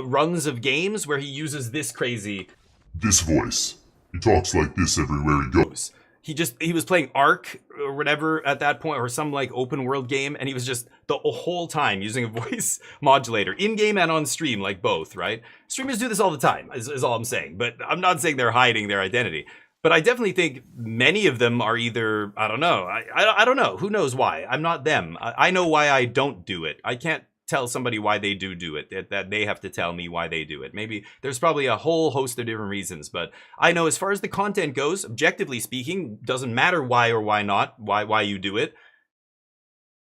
runs of games where he uses this crazy... This voice. He talks like this everywhere he goes. He was playing Ark or whatever at that point, or some like open world game, and he was just the whole time using a voice modulator in game and on stream, like both, right? Streamers do this all the time, is all I'm saying, but I'm not saying they're hiding their identity. But I definitely think many of them are either, I don't know, I don't know, who knows why? I'm not them. I know why I don't do it. I can't tell somebody why they do it, that they have to tell me why they do it. Maybe there's probably a whole host of different reasons, but I know as far as the content goes, objectively speaking, doesn't matter why or why not, why you do it.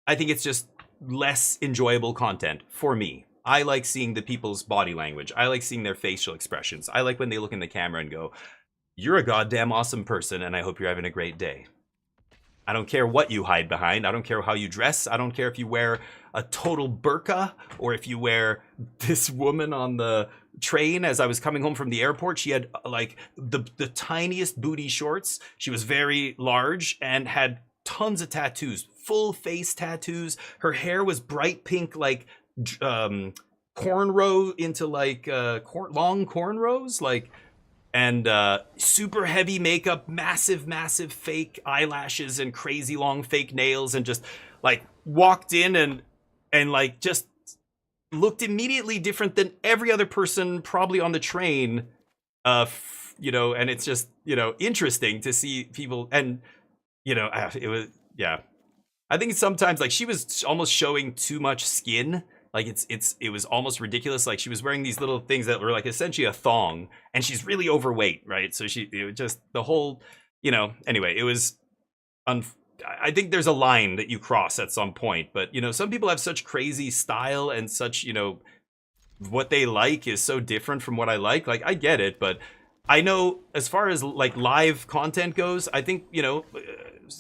I think it's just less enjoyable content for me. I like seeing the people's body language. I like seeing their facial expressions. I like when they look in the camera and go, you're a goddamn awesome person, and I hope you're having a great day. I don't care what you hide behind. I don't care how you dress. I don't care if you wear a total burqa or if you wear this woman on the train. As I was coming home from the airport, she had like the tiniest booty shorts. She was very large and had tons of tattoos, full face tattoos. Her hair was bright pink, like cornrow into like long cornrows, like, and super heavy makeup, massive fake eyelashes and crazy long fake nails, and just like walked in and like just looked immediately different than every other person probably on the train, you know. And it's just, you know, interesting to see people, and you know, it was, yeah, I think sometimes like she was almost showing too much skin. Like it was almost ridiculous. Like she was wearing these little things that were like essentially a thong, and she's really overweight, right? So it was just the whole, you know, anyway, it was, I think there's a line that you cross at some point, but you know, some people have such crazy style and such, you know, what they like is so different from what I like. Like, I get it, but I know as far as like live content goes, I think, you know,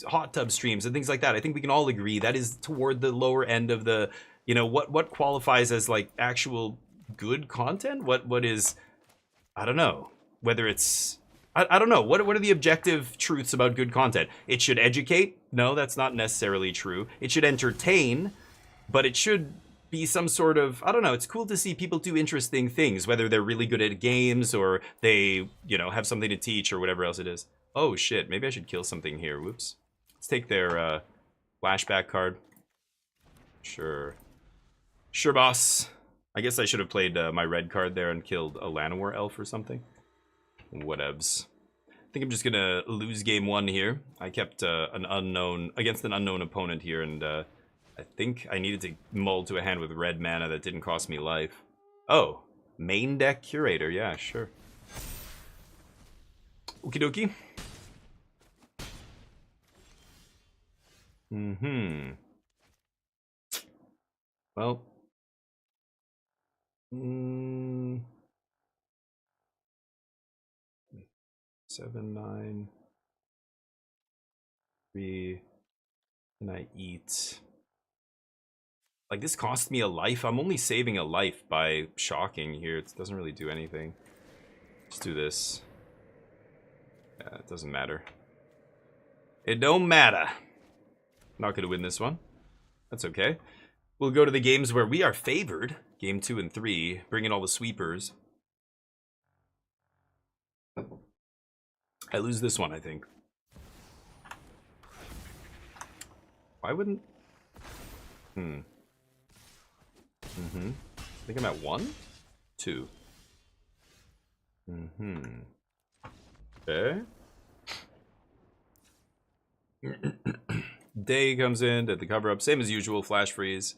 hot tub streams and things like that, I think we can all agree that is toward the lower end of the, you know, what qualifies as like actual good content. What is, I don't know, whether it's, I don't know, what are the objective truths about good content? It should educate. No, that's not necessarily true. It should entertain, but it should be some sort of, I don't know, it's cool to see people do interesting things, whether they're really good at games or they, you know, have something to teach or whatever else it is. Oh shit, maybe I should kill something here. Whoops. Let's take their flashback card. Sure. Sure, boss. I guess I should have played my red card there and killed a Llanowar elf or something. Whatevs. I think I'm just gonna lose game 1 here. I kept an unknown against an unknown opponent here, and I think I needed to mull to a hand with red mana that didn't cost me life. Oh, main deck curator. Yeah, sure. Okie dokie. Well. 7, 9, 3, and I eat. Like, this cost me a life. I'm only saving a life by shocking here. It doesn't really do anything. Let's do this. Yeah, it doesn't matter. It don't matter. Not gonna win this one. That's okay. We'll go to the games where we are favored. Game 2 and 3. Bring in all the sweepers. I lose this one, I think. Why wouldn't... I think I'm at 1? 2. Okay. Day comes in, did the cover up. Same as usual, flash freeze.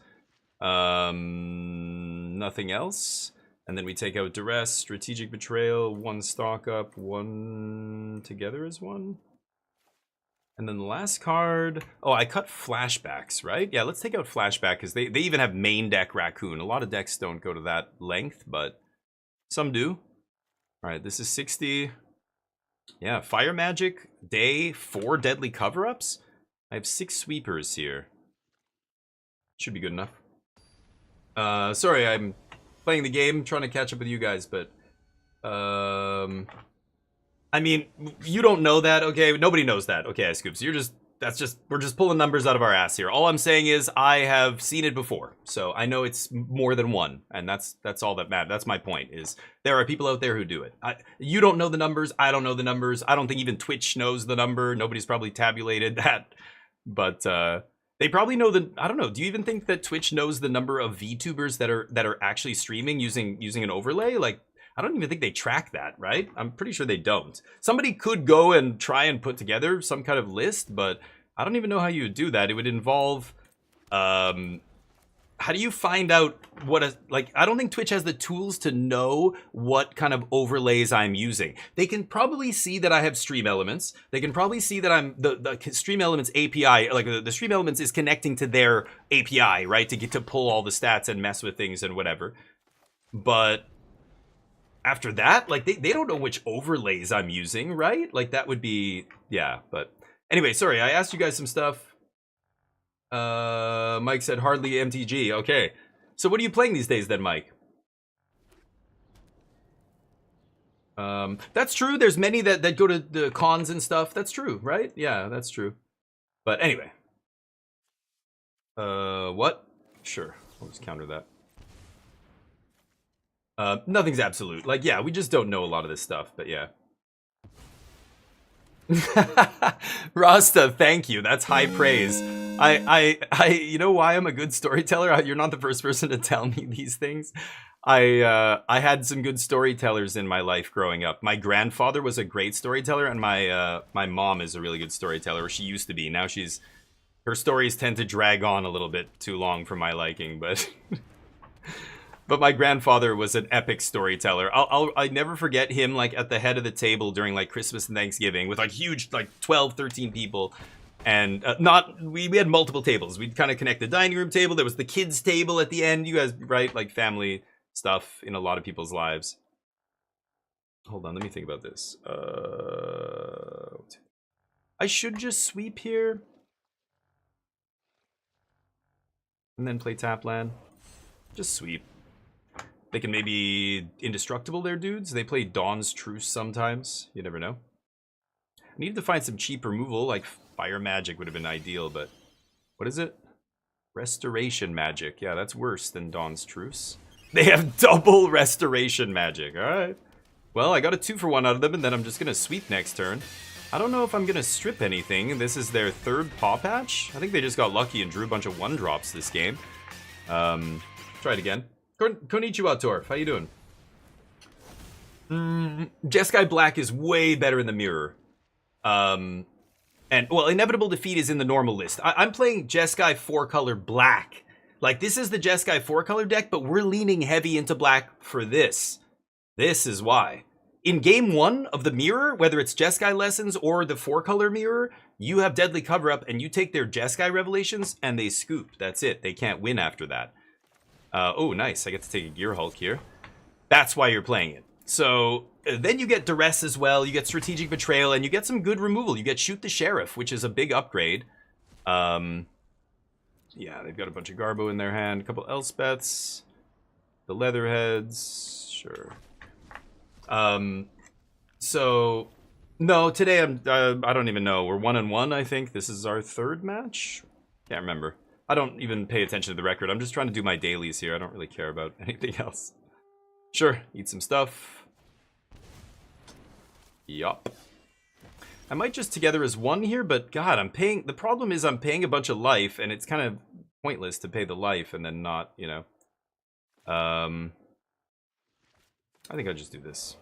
Nothing else. And then we take out Duress, Strategic Betrayal, 1 stock up, 1 together is 1. And then the last card... Oh, I cut flashbacks, right? Yeah, let's take out flashback, because they even have main deck Raccoon. A lot of decks don't go to that length, but some do. Alright, this is 60. Yeah, Fire Magic, Day, 4 Deadly Cover-Ups. I have 6 sweepers here. Should be good enough. Sorry, I'm playing the game, trying to catch up with you guys, but I mean, you don't know that, okay? Nobody knows that, okay, Scoops. We're just pulling numbers out of our ass here. All I'm saying is I have seen it before, so I know it's more than 1, and that's all that matters. That's my point. Is there are people out there who do it. You don't know the numbers. I don't know the numbers. I don't think even Twitch knows the number. Nobody's probably tabulated that, but they probably know the. I don't know. Do you even think that Twitch knows the number of VTubers that are actually streaming using an overlay? Like, I don't even think they track that, right? I'm pretty sure they don't. Somebody could go and try and put together some kind of list, but I don't even know how you would do that. It would involve, how do you find out what I don't think Twitch has the tools to know what kind of overlays I'm using. They can probably see that I have Stream Elements. They can probably see that I'm the Stream Elements API, like the Stream Elements is connecting to their API, right? To get to pull all the stats and mess with things and whatever. But after that, like, they don't know which overlays I'm using, right? Like, that would be, yeah, but anyway, sorry, I asked you guys some stuff. Mike said hardly MTG. Okay, so what are you playing these days then, Mike? That's true. There's many that go to the cons and stuff. That's true, right? Yeah, that's true. But anyway. What? Sure, I'll just counter that. Nothing's absolute. Like, yeah, we just don't know a lot of this stuff, but yeah. Rasta, thank you. That's high praise. You know why I'm a good storyteller? You're not the first person to tell me these things. I had some good storytellers in my life growing up. My grandfather was a great storyteller, and my mom is a really good storyteller. She used to be. Now her stories tend to drag on a little bit too long for my liking, but but my grandfather was an epic storyteller. I never forget him, like, at the head of the table during, like, Christmas and Thanksgiving with, like, huge, like, 12, 13 people. And we had multiple tables. We'd kind of connect the dining room table. There was the kids table at the end. You guys, right? Like, family stuff in a lot of people's lives. Hold on, let me think about this. I should just sweep here. And then play tap land. Just sweep. They can maybe indestructible their dudes. They play Dawn's Truce sometimes. You never know. I needed to find some cheap removal, like Fire Magic would have been ideal, but... What is it? Restoration Magic. Yeah, that's worse than Dawn's Truce. They have double Restoration Magic. Alright. Well, I got a 2-for-1 out of them, and then I'm just going to sweep next turn. I don't know if I'm going to strip anything. This is their third Paw Patch. I think they just got lucky and drew a bunch of 1-drops this game. Try it again. Konnichiwa, Torf. How you doing? Jeskai Black is way better in the mirror. And, well, Inevitable Defeat is in the normal list. I'm playing Jeskai 4-color black. Like, this is the Jeskai 4-color deck, but we're leaning heavy into black for this. This is why. In game 1 of the mirror, whether it's Jeskai Lessons or the 4-color mirror, you have Deadly Cover-Up, and you take their Jeskai Revelations, and they scoop. That's it. They can't win after that. Oh, nice. I get to take a Gear Hulk here. That's why you're playing it. So, then you get Duress as well, you get Strategic Betrayal, and you get some good removal. You get Shoot the Sheriff, which is a big upgrade. Yeah, they've got a bunch of Garbo in their hand, a couple Elspeths, the Leatherheads, sure. So, no, today I don't even know. We're 1-1, I think. This is our 3rd match? Can't remember. I don't even pay attention to the record. I'm just trying to do my dailies here. I don't really care about anything else. Sure, eat some stuff. Yup. I might just together as 1 here, but God, I'm paying... The problem is I'm paying a bunch of life, and it's kind of pointless to pay the life and then not, you know. I think I'll just do this.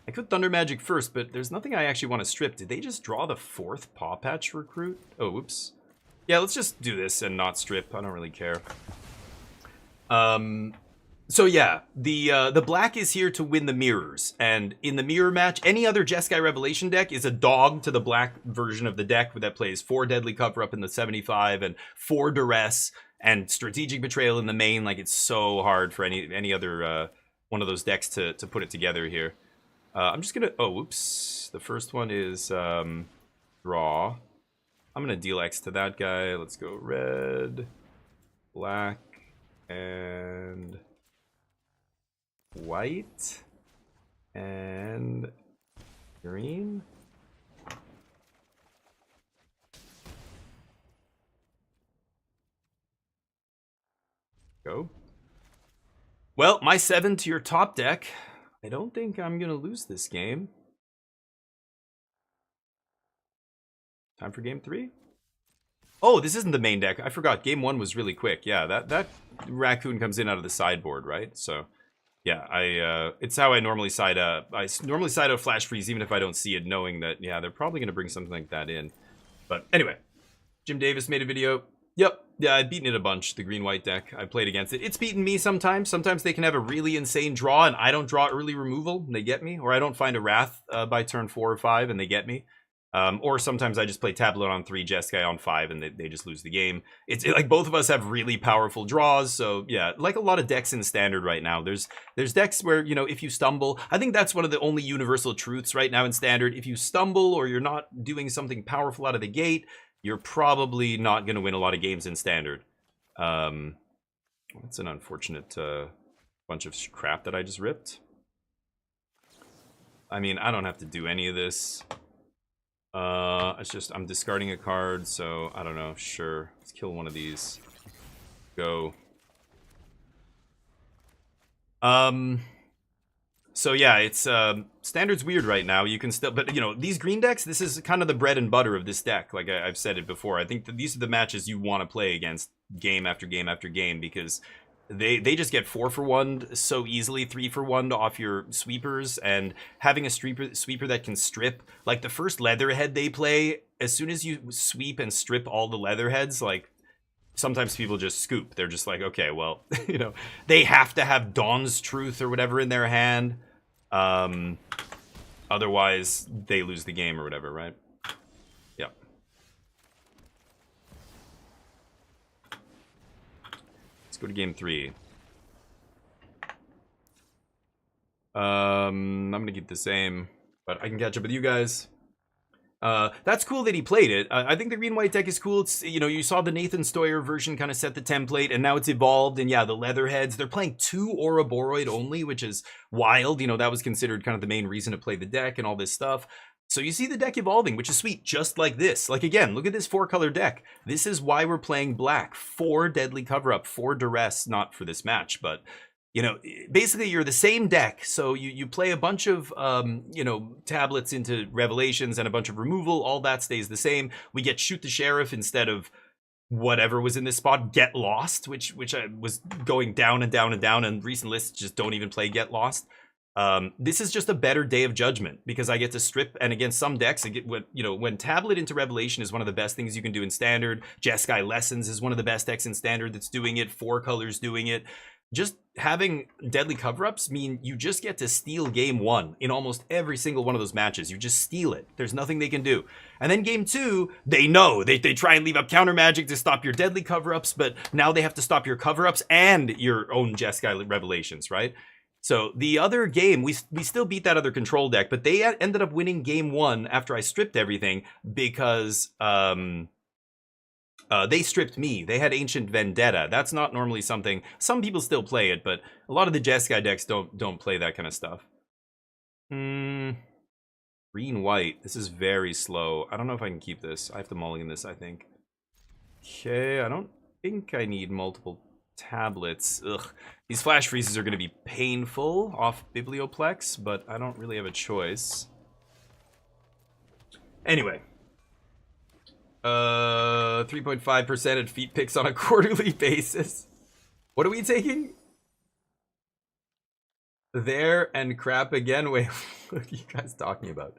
I could Thunder Magic first, but there's nothing I actually want to strip. Did they just draw the 4th Paw Patch recruit? Oh, whoops. Yeah, let's just do this and not strip. I don't really care. So yeah, the black is here to win the mirrors. And in the mirror match, any other Jeskai Revelation deck is a dog to the black version of the deck that plays 4 Deadly Cover-Up in the 75 and 4 Duress and Strategic Betrayal in the main. Like, it's so hard for any other one of those decks to put it together here. I'm just gonna... Oh, whoops. The first one is draw. I'm gonna deal X to that guy. Let's go red, black, and white, and green. Go. Well, my 7 to your top deck. I don't think I'm gonna lose this game. Time for game 3? Oh, this isn't the main deck. I forgot. Game 1 was really quick. Yeah, that raccoon comes in out of the sideboard, right? So, yeah, it's how I normally side up. I normally side out Flash Freeze even if I don't see it, knowing that, yeah, they're probably going to bring something like that in. But anyway, Jim Davis made a video. Yep, yeah, I've beaten it a bunch, the green-white deck. I played against it. It's beaten me sometimes. Sometimes they can have a really insane draw, and I don't draw early removal, and they get me. Or I don't find a Wrath by turn 4 or 5, and they get me. Or sometimes I just play Tableau on 3, Jeskai on 5, and they just lose the game. It's like both of us have really powerful draws, so yeah, like a lot of decks in Standard right now. There's decks where, you know, if you stumble, I think that's one of the only universal truths right now in Standard. If you stumble or you're not doing something powerful out of the gate, you're probably not going to win a lot of games in Standard. That's an unfortunate bunch of crap that I just ripped. I mean, I don't have to do any of this. It's just, I'm discarding a card, so I don't know, sure. Let's kill one of these. Go. So yeah, it's, Standard's weird right now. You can still, but you know, these green decks, this is kind of the bread and butter of this deck. Like I've said it before. I think that these are the matches you want to play against game after game after game, because they just get 4-for-1 so easily, 3-for-1 off your sweepers, and having a sweeper that can strip, like the first Leatherhead they play, as soon as you sweep and strip all the Leatherheads, like sometimes people just scoop. They're just like, okay, well, you know, they have to have Dawn's Truth or whatever in their hand. Otherwise they lose the game or whatever, right? Yep. Let's go to game 3. I'm gonna keep the same, but I can catch up with you guys. That's cool that he played it. I think the green-white deck is cool. It's, you know, you saw the Nathan Stoyer version kind of set the template, and now it's evolved. And yeah, the Leatherheads, they're playing 2 Ouroboros only, which is wild. You know, that was considered kind of the main reason to play the deck and all this stuff. So you see the deck evolving, which is sweet, just like this. Like, again, look at this 4-color deck. This is why we're playing black. 4 Deadly Cover-Up, 4 Duress, not for this match, but... You know, basically you're the same deck, so you play a bunch of, you know, tablets into Revelations and a bunch of removal, all that stays the same. We get Shoot the Sheriff instead of whatever was in this spot, Get Lost, which I was going down and down and down, and recent lists just don't even play Get Lost. This is just a better Day of Judgment, because I get to strip, and against some decks, when Tablet into Revelation is one of the best things you can do in Standard, Jeskai Lessons is one of the best decks in Standard that's doing it, 4 colors doing it. Just having Deadly Cover-Ups mean you just get to steal game 1 in almost every single one of those matches. You just steal it. There's nothing they can do. And then game 2, they know. They try and leave up counter magic to stop your Deadly Cover-Ups, but now they have to stop your Cover-Ups and your own Jeskai Revelations, right? So the other game, we still beat that other control deck, but they ended up winning game 1 after I stripped everything because... they stripped me. They had Ancient Vendetta. That's not normally something... Some people still play it, but a lot of the Jeskai decks don't play that kind of stuff. Green-white. This is very slow. I don't know if I can keep this. I have to mulligan this, I think. Okay, I don't think I need multiple tablets. Ugh. These flash freezes are going to be painful off Biblioplex, but I don't really have a choice. Anyway. 3.5% at feet picks on a quarterly basis. What are we taking? There and crap again. Wait, what are you guys talking about?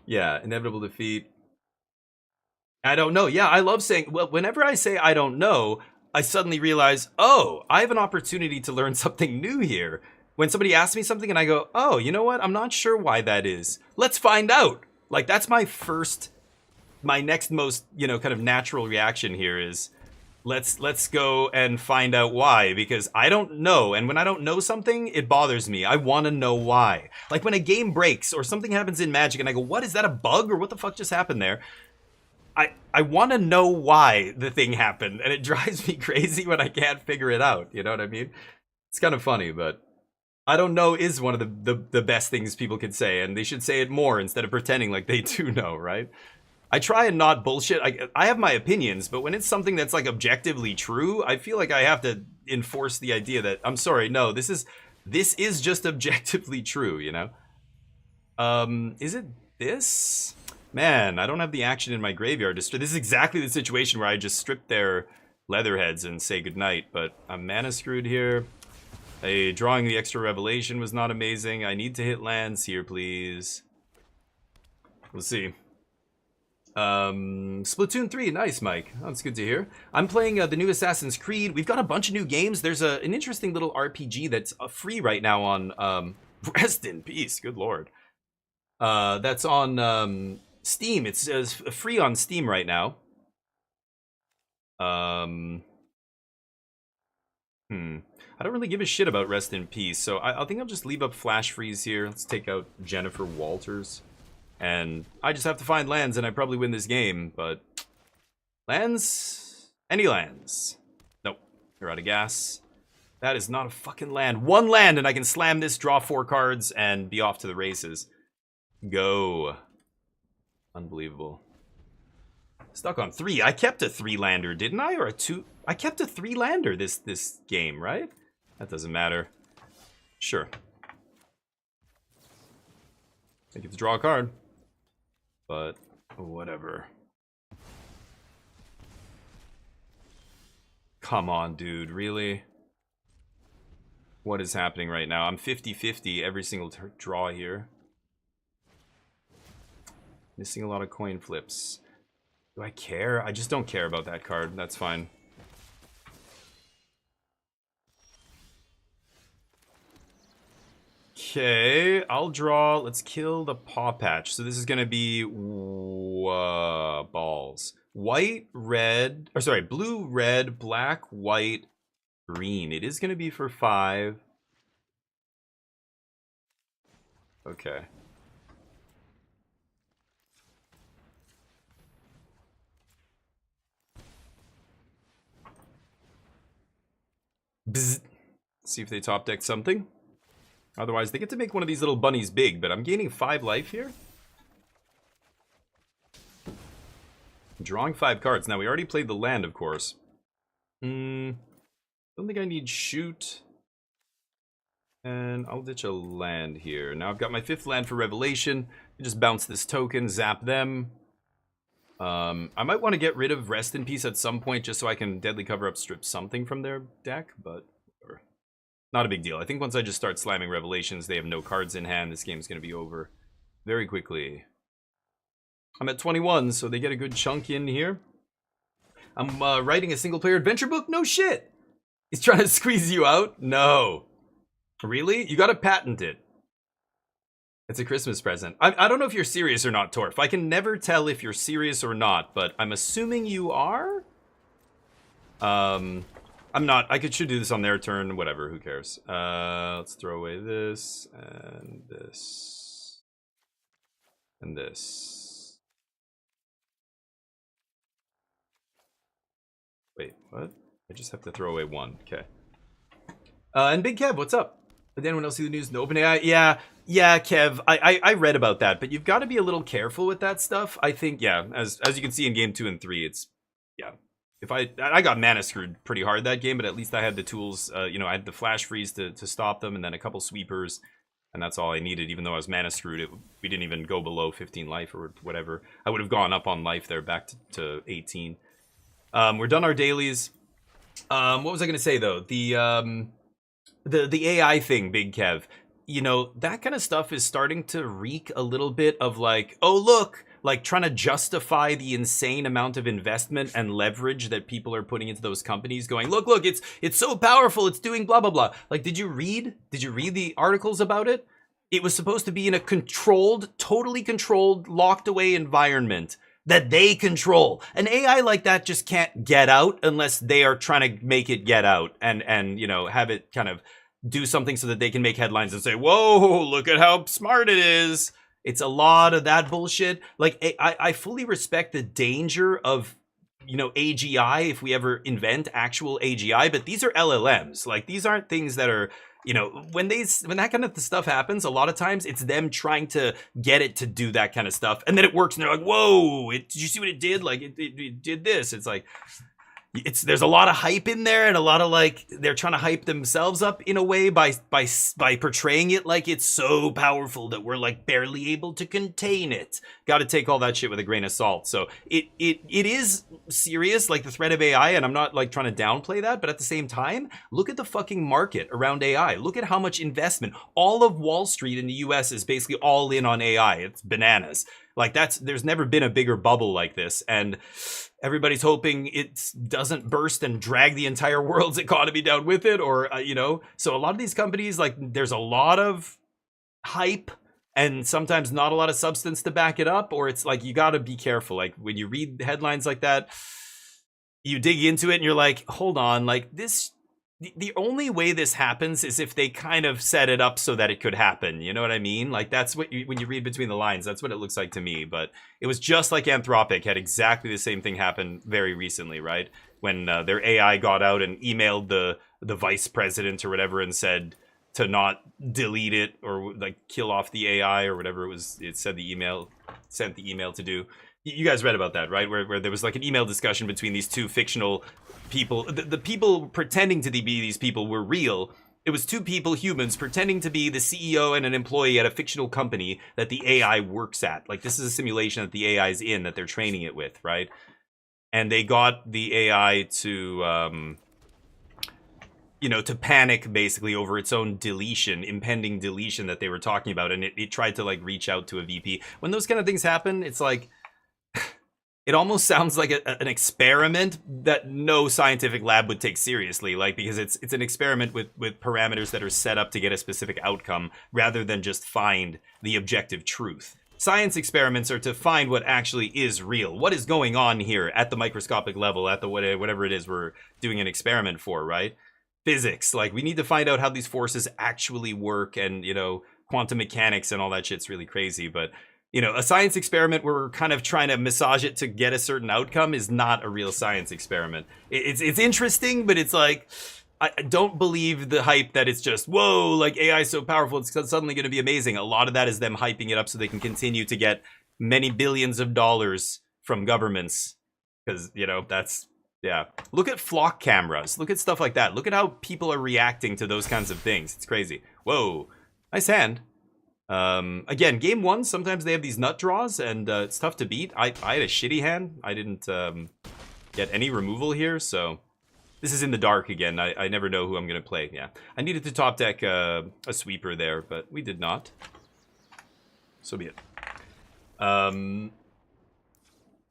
Yeah, inevitable defeat. I don't know. Yeah, I love saying, well, whenever I say I don't know, I suddenly realize, oh, I have an opportunity to learn something new here. When somebody asks me something and I go, oh, you know what? I'm not sure why that is. Let's find out. Like, that's my next most, you know, kind of natural reaction here is, let's go and find out why, because I don't know, and when I don't know something, it bothers me. I want to know why. Like when a game breaks or something happens in Magic and I go, what, is that a bug, or what the fuck just happened there? I want to know why the thing happened, and it drives me crazy when I can't figure it out, you know what I mean? It's kind of funny, but I don't know is one of the best things people could say, and they should say it more instead of pretending like they do know, right? I try and not bullshit. I have my opinions, but when it's something that's like objectively true, I feel like I have to enforce the idea that, I'm sorry, no, this is just objectively true, you know? Is it this? Man, I don't have the action in my graveyard. This is exactly the situation where I just strip their Leatherheads and say goodnight, but I'm mana screwed here. Drawing the extra Revelation was not amazing. I need to hit lands here, please. We'll see. Splatoon 3, nice, Mike. That's good to hear. I'm playing the new Assassin's Creed. We've got a bunch of new games. There's an interesting little RPG that's free right now on... rest in peace, good lord. That's on Steam. It's free on Steam right now. I don't really give a shit about Rest in Peace, so I think I'll just leave up Flash Freeze here. Let's take out Jennifer Walters. And I just have to find lands, and I probably win this game, but... Lands? Any lands? Nope. You're out of gas. That is not a fucking land. One land, and I can slam this, draw 4 cards, and be off to the races. Go. Unbelievable. Stuck on 3. I kept a 3-lander, didn't I? Or a 2... I kept a 3-lander this game, right? That doesn't matter. Sure. I get to draw a card. But, whatever. Come on, dude. Really? What is happening right now? I'm 50-50 every single draw here. Missing a lot of coin flips. Do I care? I just don't care about that card. That's fine. Okay, I'll draw. Let's kill the Paw Patch. So this is going to be balls. White, red, or sorry, blue, red, black, white, green. It is going to be for 5. Okay. Bzz. See if they top deck something. Otherwise, they get to make one of these little bunnies big, but I'm gaining 5 life here. Drawing 5 cards. Now, we already played the land, of course. Don't think I need shoot. And I'll ditch a land here. Now I've got my 5th land for Revelation. I just bounce this token, zap them. I might want to get rid of Rest in Peace at some point just so I can Deadly Cover-Up strip something from their deck, but not a big deal. I think once I just start slamming Revelations, they have no cards in hand. This game's going to be over very quickly. I'm at 21, so they get a good chunk in here. I'm writing a single-player adventure book? No shit! He's trying to squeeze you out? No. Really? You gotta patent it. It's a Christmas present. I don't know if you're serious or not, Torf. I can never tell if you're serious or not, but I'm assuming you are? I'm not. Should do this on their turn. Whatever, who cares? Let's throw away this, and this, and this. Wait, what? I just have to throw away 1. Okay. And Big Kev, what's up? Did anyone else see the news? No OpenAI? Yeah, Kev. I read about that, but you've got to be a little careful with that stuff. I think, yeah, as you can see in game 2 and 3, it's, yeah. If I got mana screwed pretty hard that game, but at least I had the tools. I had the flash freeze to stop them, and then a couple sweepers, and that's all I needed. Even though I was mana screwed, we didn't even go below 15 life or whatever. I would have gone up on life there, back to 18. We're done our dailies. What was I gonna say though? The AI thing, Big Kev, that kind of stuff is starting to reek a little bit of like, oh look, like trying to justify the insane amount of investment and leverage that people are putting into those companies, going, look, it's so powerful, it's doing blah blah blah. Like, did you read the articles about it? It was supposed to be in a controlled, totally controlled, locked away environment that they control. An AI like that just can't get out unless they are trying to make it get out and have it kind of do something so that they can make headlines and say, whoa, look at how smart it is. It's a lot of that bullshit. Like, I fully respect the danger of, AGI if we ever invent actual AGI, but these are LLMs. Like, these aren't things that are, when that kind of stuff happens, a lot of times it's them trying to get it to do that kind of stuff, and then it works, and they're like, whoa, did you see what it did? Like, it did this. It's like, there's a lot of hype in there, and a lot of, like, they're trying to hype themselves up in a way by portraying it like it's so powerful that we're like barely able to contain it. Got to take all that shit with a grain of salt. So it is serious, like the threat of AI, and I'm not like trying to downplay that, but at the same time, look at the fucking market around AI. Look at how much investment. All of Wall Street in the US is basically all in on AI. It's bananas. Like, there's never been a bigger bubble like this, and everybody's hoping it doesn't burst and drag the entire world's economy down with it, or so a lot of these companies, like, there's a lot of hype and sometimes not a lot of substance to back it up, or it's like, you got to be careful. Like, when you read headlines like that, you dig into it and you're like, hold on, like, this, the only way this happens is if they kind of set it up so that it could happen. You know what I mean? Like, that's what when you read between the lines, that's what it looks like to me. But it was just like Anthropic had exactly the same thing happen very recently, right? When their AI got out and emailed the vice president or whatever and said to not delete it or like kill off the AI or whatever it sent the email to do. You guys read about that, right? Where there was like an email discussion between these two fictional people. The people pretending to be these people were real. It was two people, humans, pretending to be the CEO and an employee at a fictional company that the AI works at. Like, this is a simulation that the AI is in, that they're training it with, right? And they got the AI to, to panic basically over its own impending deletion that they were talking about. And it tried to like reach out to a VP. When those kind of things happen, it's like, it almost sounds like an experiment that no scientific lab would take seriously, like, because it's an experiment with parameters that are set up to get a specific outcome rather than just find the objective truth. Science experiments are to find what actually is real. What is going on here at the microscopic level, at the whatever it is we're doing an experiment for, right? physics. Like, we need to find out how these forces actually work, and, you know, quantum mechanics and all that shit's really crazy. But, you know, a science experiment where we're kind of trying to massage it to get a certain outcome is not a real science experiment. It's interesting, but it's like, I don't believe the hype that it's just, whoa, like AI is so powerful, it's suddenly going to be amazing. A lot of that is them hyping it up so they can continue to get many billions of dollars from governments. Because, you know, that's, yeah. Look at flock cameras. Look at stuff like that. Look at how people are reacting to those kinds of things. It's crazy. Whoa. Nice hand. Again, game one, sometimes they have these nut draws, and it's tough to beat. I had a shitty hand. I didn't get any removal here, so this is in the dark again. I never know who I'm going to play. Yeah, I needed to top deck a sweeper there, but we did not. So be it.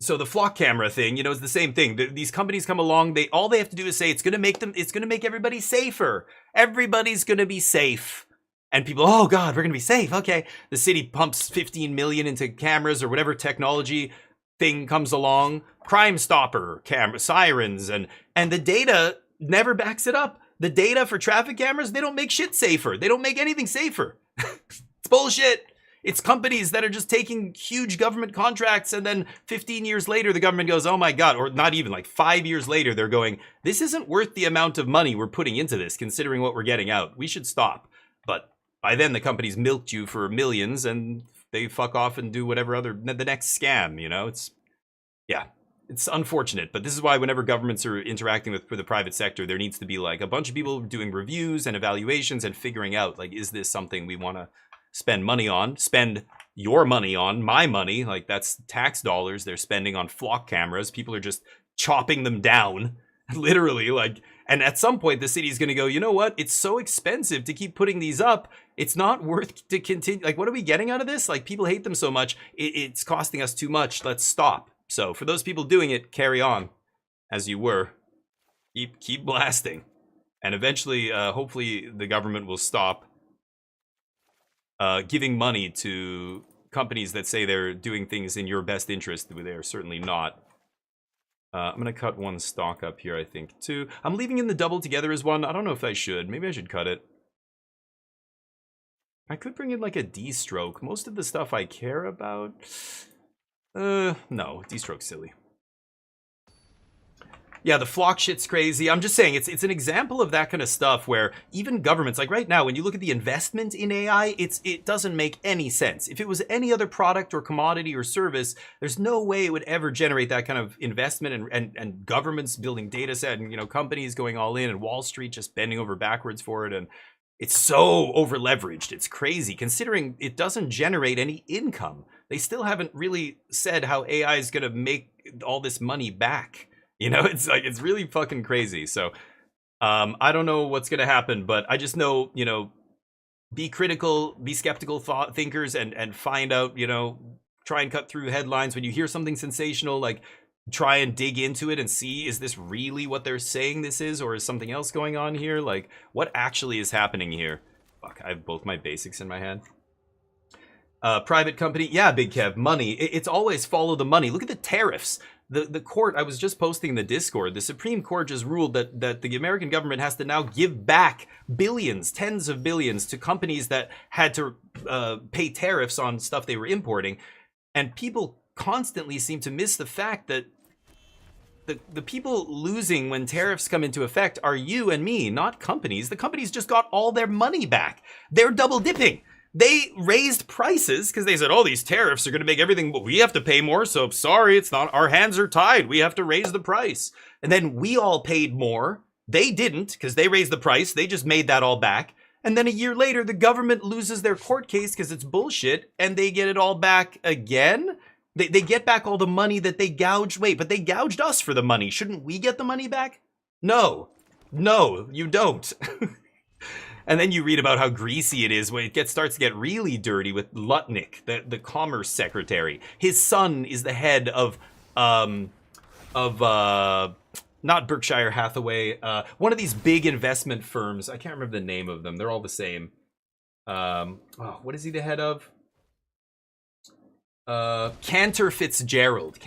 So the flock camera thing, you know, is the same thing. These companies come along, all they have to do is say it's going to make everybody safer. Everybody's going to be safe. And people, oh God, we're going to be safe. Okay. The city pumps 15 million into cameras or whatever technology thing comes along. Crime Stopper, camera, sirens, and the data never backs it up. The data for traffic cameras, they don't make shit safer. They don't make anything safer. It's bullshit. It's companies that are just taking huge government contracts, and then 15 years later, the government goes, oh my God, or not even, like 5 years later, they're going, this isn't worth the amount of money we're putting into this, considering what we're getting out. We should stop. But by then, the company's milked you for millions, and they fuck off and do whatever the next scam, you know? Yeah, it's unfortunate, but this is why whenever governments are interacting with the private sector, there needs to be like a bunch of people doing reviews and evaluations and figuring out, like, is this something we want to spend money on, spend your money on, my money? Like, that's tax dollars they're spending on flock cameras. People are just chopping them down, literally, like, and at some point the city's going to go, you know what? It's so expensive to keep putting these up. It's not worth to continue. Like, what are we getting out of this? Like, people hate them so much. It's costing us too much. Let's stop. So for those people doing it, carry on as you were. Keep blasting. And eventually, hopefully the government will stop giving money to companies that say they're doing things in your best interest. They are certainly not. I'm going to cut one stock up here, I think, too. I'm leaving in the double together as one. I don't know if I should. Maybe I should cut it. I could bring in, like, a D-stroke. Most of the stuff I care about... no. D-stroke's silly. Yeah, the flock shit's crazy. I'm just saying, it's an example of that kind of stuff where even governments, like right now, when you look at the investment in AI, it doesn't make any sense. If it was any other product or commodity or service, there's no way it would ever generate that kind of investment, and governments building data set, and, you know, companies going all in, and Wall Street just bending over backwards for it. And it's so over leveraged. It's crazy considering it doesn't generate any income. They still haven't really said how AI is going to make all this money back. You know, it's like, it's really fucking crazy. So, I don't know what's going to happen, but I just know, you know, be critical, be skeptical thinkers, and find out, you know, try and cut through headlines. When you hear something sensational, like, try and dig into it and see, is this really what they're saying this is, or is something else going on here? Like, what actually is happening here? Fuck, I have both my basics in my hand. Private company, yeah, Big Kev, money. It's always follow the money. Look at the tariffs. The court, I was just posting in the Discord, the Supreme Court just ruled that the American government has to now give back billions, tens of billions, to companies that had to pay tariffs on stuff they were importing. And people constantly seem to miss the fact that the people losing when tariffs come into effect are you and me, not companies. The companies just got all their money back. They're double dipping. They raised prices because they said, oh, these tariffs are going to make everything, but we have to pay more. So sorry, it's not, our hands are tied. We have to raise the price. And then we all paid more. They didn't because they raised the price. They just made that all back. And then a year later, the government loses their court case because it's bullshit, and they get it all back again. They get back all the money that they gouged. Wait, but they gouged us for the money. Shouldn't we get the money back? No, you don't. And then you read about how greasy it is when it starts to get really dirty with Lutnick, the commerce secretary. His son is the head of not Berkshire Hathaway, one of these big investment firms. I can't remember the name of them. They're all the same. What is he the head of? Cantor Fitzgerald.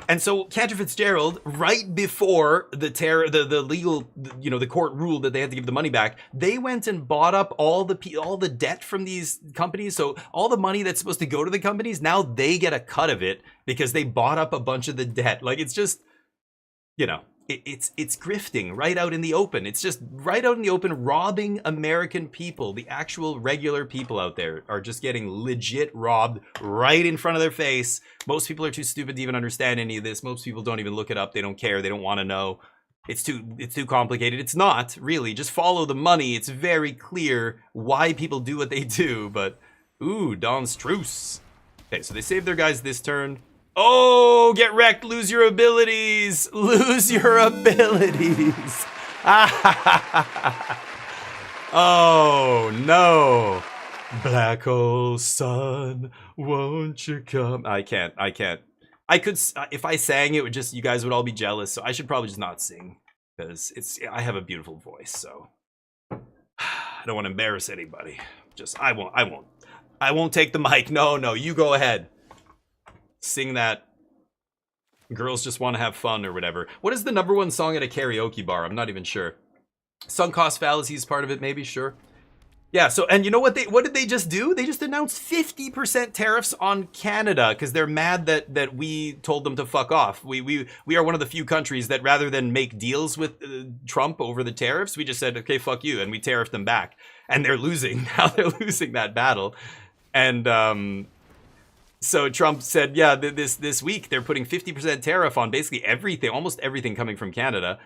And so Cantor Fitzgerald, right before the legal, you know, the court ruled that they had to give the money back, they went and bought up all the debt from these companies. So all the money that's supposed to go to the companies, now they get a cut of it because they bought up a bunch of the debt. Like, it's just, you know, it's grifting right out in the open. It's just right out in the open, robbing American people. The actual regular people out there are just getting legit robbed right in front of their face. Most people are too stupid to even understand any of this. Most people don't even look it up. They don't care. They don't want to know. It's too complicated. It's not, really. Just follow the money. It's very clear why people do what they do. But, ooh, Don's Truce. Okay, so they saved their guys this turn. Oh, get wrecked, lose your abilities. Lose your abilities. Oh, no. Black hole sun, won't you come? I can't. I could, if I sang, it would just, you guys would all be jealous. So I should probably just not sing because I have a beautiful voice. So I don't want to embarrass anybody. Just, I won't take the mic. No, you go ahead. Sing that girls just want to have fun or whatever. What is the #1 song at a karaoke bar? I'm not even sure. Sunk cost fallacy is part of it, maybe. Sure. Yeah. So, and you know what did they just do? They just announced 50% tariffs on Canada because they're mad that we told them to fuck off. We are one of the few countries that, rather than make deals with Trump over the tariffs, we just said, okay, fuck you, and we tariffed them back. And they're losing. Now they're losing that battle. And so Trump said, yeah, this week they're putting 50% tariff on basically everything, almost everything coming from Canada.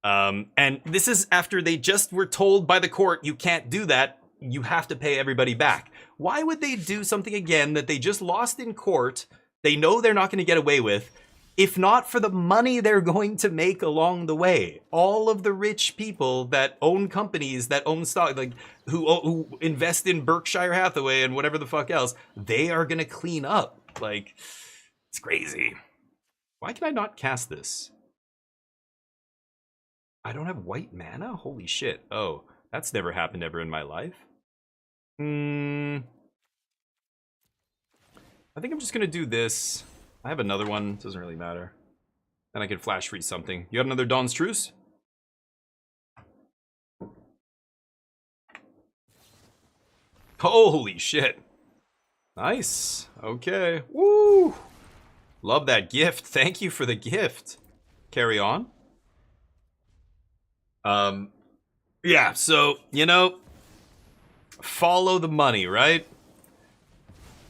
And this is after they just were told by the court, you can't do that. You have to pay everybody back. Why would they do something again that they just lost in court? They know they're not going to get away with, if not for the money they're going to make along the way. All of the rich people that own companies, that own stock, like who invest in Berkshire Hathaway and whatever the fuck else, they are going to clean up. Like, it's crazy. Why can I not cast this? I don't have white mana? Holy shit. Oh, that's never happened ever in my life. I think I'm just going to do this. I have another one. Doesn't really matter. Then I can flash freeze something. You have another Dawn's Truce? Holy shit. Nice. Okay. Woo! Love that gift. Thank you for the gift. Carry on. Yeah, so, you know, follow the money, right?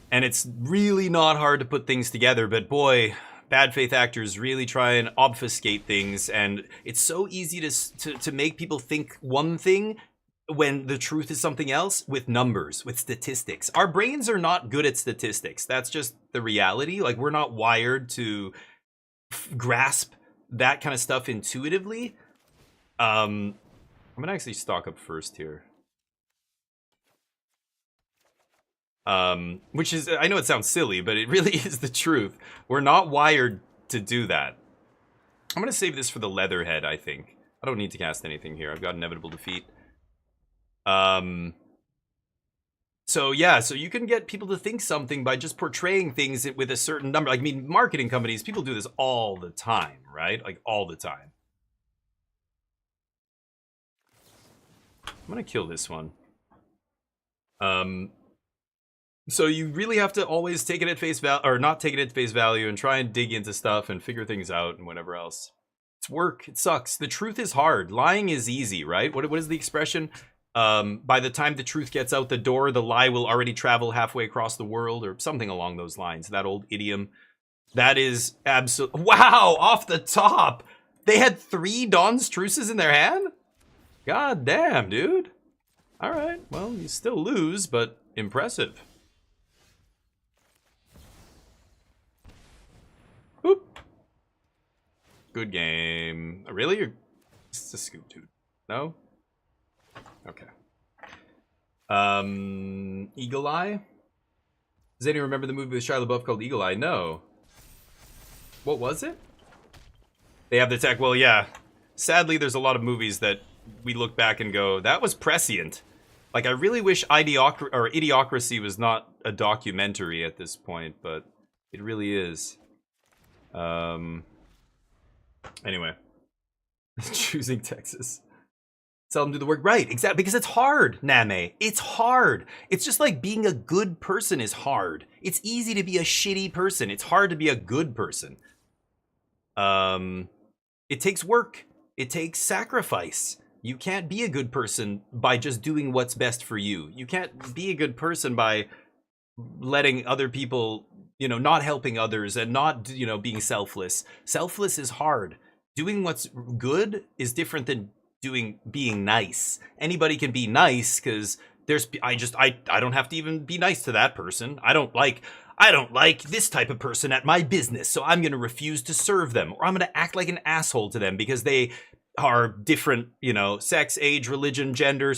And it's really not hard to put things together, but boy, bad faith actors really try and obfuscate things, and it's so easy to make people think one thing when the truth is something else, with numbers, with statistics. Our brains are not good at statistics. That's just the reality. Like, we're not wired to grasp that kind of stuff intuitively. I'm gonna actually stock up first here. Which is, I know it sounds silly, but it really is the truth. We're not wired to do that. I'm gonna save this for the Leatherhead, I think. I don't need to cast anything here. I've got Inevitable Defeat. So yeah, so you can get people to think something by just portraying things with a certain number. Like, I mean, marketing companies, people do this all the time, right? Like, all the time. I'm gonna kill this one. So you really have to always take it at face value, or not take it at face value, and try and dig into stuff and figure things out and whatever else. It's work. It sucks. The truth is hard. Lying is easy, right? What is the expression? By the time the truth gets out the door, the lie will already travel halfway across the world, or something along those lines. That old idiom. That is absolute. Wow! Off the top, they had 3 Dawn's Truces in their hand. God damn, dude. All right. Well, you still lose, but impressive. Boop. Good game. Really? It's a scoop, dude. No? Okay. Eagle Eye? Does anyone remember the movie with Shia LaBeouf called Eagle Eye? No. What was it? They have the tech. Well, yeah. Sadly, there's a lot of movies that we look back and go, that was prescient. Like, I really wish Idiocracy was not a documentary at this point, but it really is. Anyway. Choosing Texas. Tell them to do the work. Right, exactly. Because it's hard, Name. It's hard. It's just like being a good person is hard. It's easy to be a shitty person. It's hard to be a good person. It takes work. It takes sacrifice. You can't be a good person by just doing what's best for you. You can't be a good person by letting other people, you know, not helping others and not, you know, being selfless. Selfless is hard. Doing what's good is different than being nice. Anybody can be nice because I don't have to even be nice to that person. I don't like this type of person at my business, so I'm going to refuse to serve them, or I'm going to act like an asshole to them because they are different, you know, sex, age, religion, gender,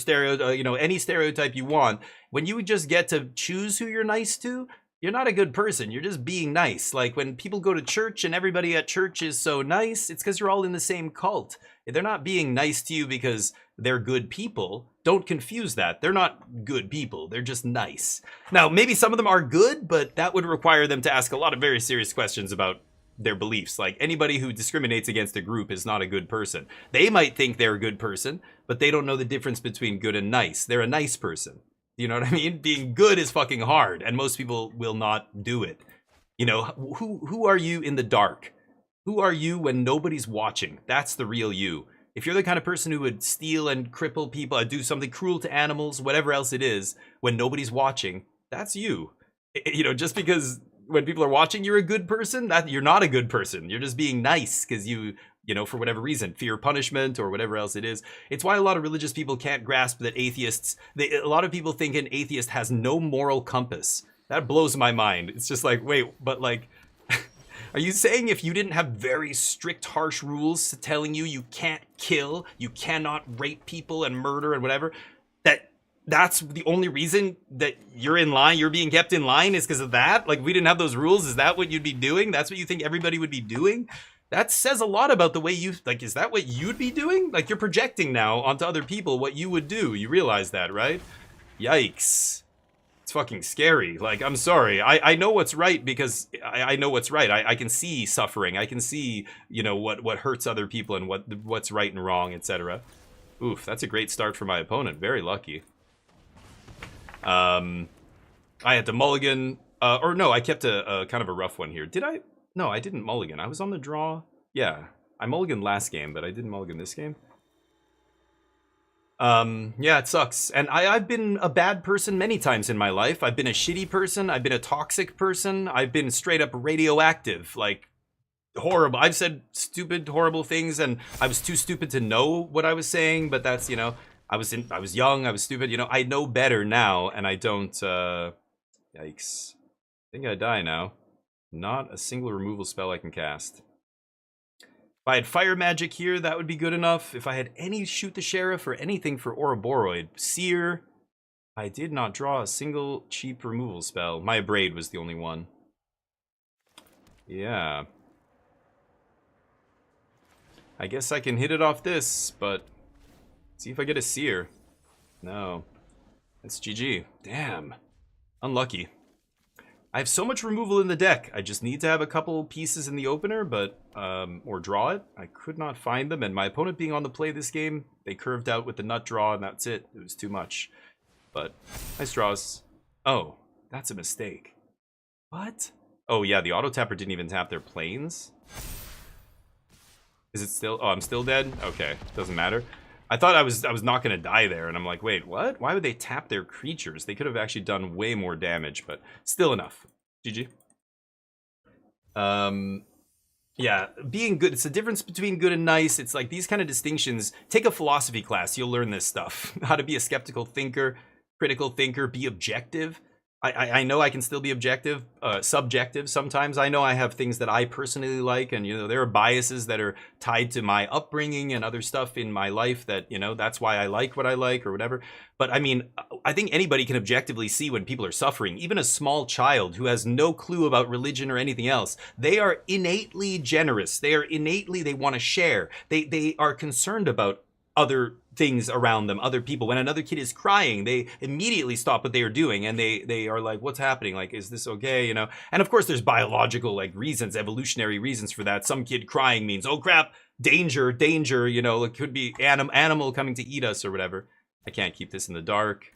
you know, any stereotype you want. When you just get to choose who you're nice to, you're not a good person. You're just being nice. Like when people go to church and everybody at church is so nice, it's because you're all in the same cult. They're not being nice to you because they're good people. Don't confuse that. They're not good people. They're just nice. Now, maybe some of them are good, but that would require them to ask a lot of very serious questions about their beliefs. Like anybody who discriminates against a group is not a good person. They might think they're a good person, but they don't know the difference between good and nice. They're a nice person. You know what I mean? Being good is fucking hard, and most people will not do it. You know, who are you in the dark? Who are you when nobody's watching? That's the real you. If you're the kind of person who would steal and cripple people, do something cruel to animals, whatever else it is, when nobody's watching, that's you. You know, just because when people are watching, you're a good person, that you're not a good person. You're just being nice because you know, for whatever reason, fear punishment or whatever else it is. It's why a lot of religious people can't grasp that a lot of people think an atheist has no moral compass. That blows my mind. It's just like, wait, but like, are you saying if you didn't have very strict, harsh rules telling you can't kill, you cannot rape people and murder and whatever, that's the only reason that you're in line, you're being kept in line is because of that? Like, we didn't have those rules, is that what you'd be doing? That's what you think everybody would be doing? That says a lot about the way you, like, is that what you'd be doing? Like, you're projecting now onto other people what you would do. You realize that, right? Yikes. It's fucking scary. Like, I'm sorry. I know what's right because I know what's right. I can see suffering. I can see, you know, what hurts other people and what's right and wrong, etc. Oof, that's a great start for my opponent. Very lucky. I had to mulligan, or no, I kept a kind of a rough one here. Did I? No, I didn't mulligan. I was on the draw. Yeah, I mulliganed last game, but I didn't mulligan this game. Yeah, it sucks. And I've been a bad person many times in my life. I've been a shitty person. I've been a toxic person. I've been straight up radioactive, like horrible. I've said stupid, horrible things, and I was too stupid to know what I was saying, but that's, you know, I was young, I was stupid, you know, I know better now, and I don't, yikes. I think I die now. Not a single removal spell I can cast. If I had fire magic here, that would be good enough. If I had any shoot the sheriff or anything for Ouroboros, seer, I did not draw a single cheap removal spell. My Abrade was the only one. Yeah. I guess I can hit it off this, but see if I get a seer. No. That's GG. Damn. Unlucky. I have so much removal in the deck. I just need to have a couple pieces in the opener, but or draw it. I could not find them, and my opponent being on the play this game, they curved out with the nut draw, and that's it. It was too much. But nice draws. Oh, that's a mistake. What? Oh yeah, the auto tapper didn't even tap their planes. Is it still? Oh, I'm still dead. Okay, doesn't matter. I thought I was not gonna die there, and I'm like, wait, what? Why would they tap their creatures? They could have actually done way more damage, but still enough. GG. Yeah, being good. It's the difference between good and nice. It's like these kind of distinctions. Take a philosophy class. You'll learn this stuff. How to be a skeptical thinker, critical thinker, be objective. I know I can still be objective, subjective sometimes. I know I have things that I personally like, and, you know, there are biases that are tied to my upbringing and other stuff in my life that, you know, that's why I like what I like or whatever. But I mean, I think anybody can objectively see when people are suffering. Even a small child who has no clue about religion or anything else, they are innately generous. They want to share. They are concerned about other things around them, other people. When another kid is crying, they immediately stop what they are doing and they are like, what's happening? Like, is this okay? You know? And of course there's biological like reasons, evolutionary reasons for that. Some kid crying means, oh crap, danger, danger, you know, it could be animal coming to eat us or whatever. I can't keep this in the dark.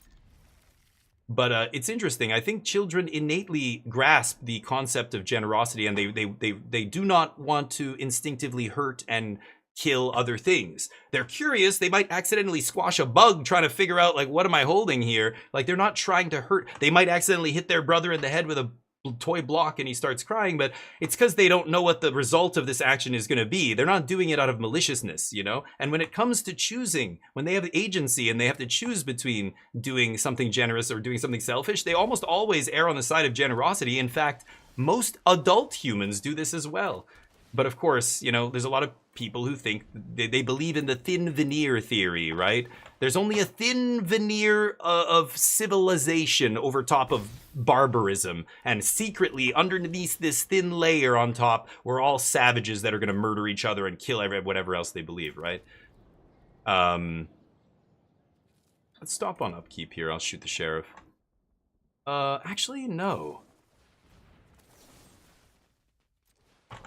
But it's interesting. I think children innately grasp the concept of generosity, and they do not want to instinctively hurt and kill other things. They're curious. They might accidentally squash a bug trying to figure out, like, what am I holding here? Like, they're not trying to hurt. They might accidentally hit their brother in the head with a toy block and he starts crying, but it's because they don't know what the result of this action is going to be. They're not doing it out of maliciousness, you know? And when it comes to choosing, when they have agency and they have to choose between doing something generous or doing something selfish, they almost always err on the side of generosity. In fact, most adult humans do this as well. But of course, you know, there's a lot of people who think they believe in the thin veneer theory, right? There's only a thin veneer of civilization over top of barbarism, and secretly underneath this thin layer on top, we're all savages that are going to murder each other and kill whatever else they believe, right? Let's stop on upkeep here. I'll shoot the sheriff. Actually, no.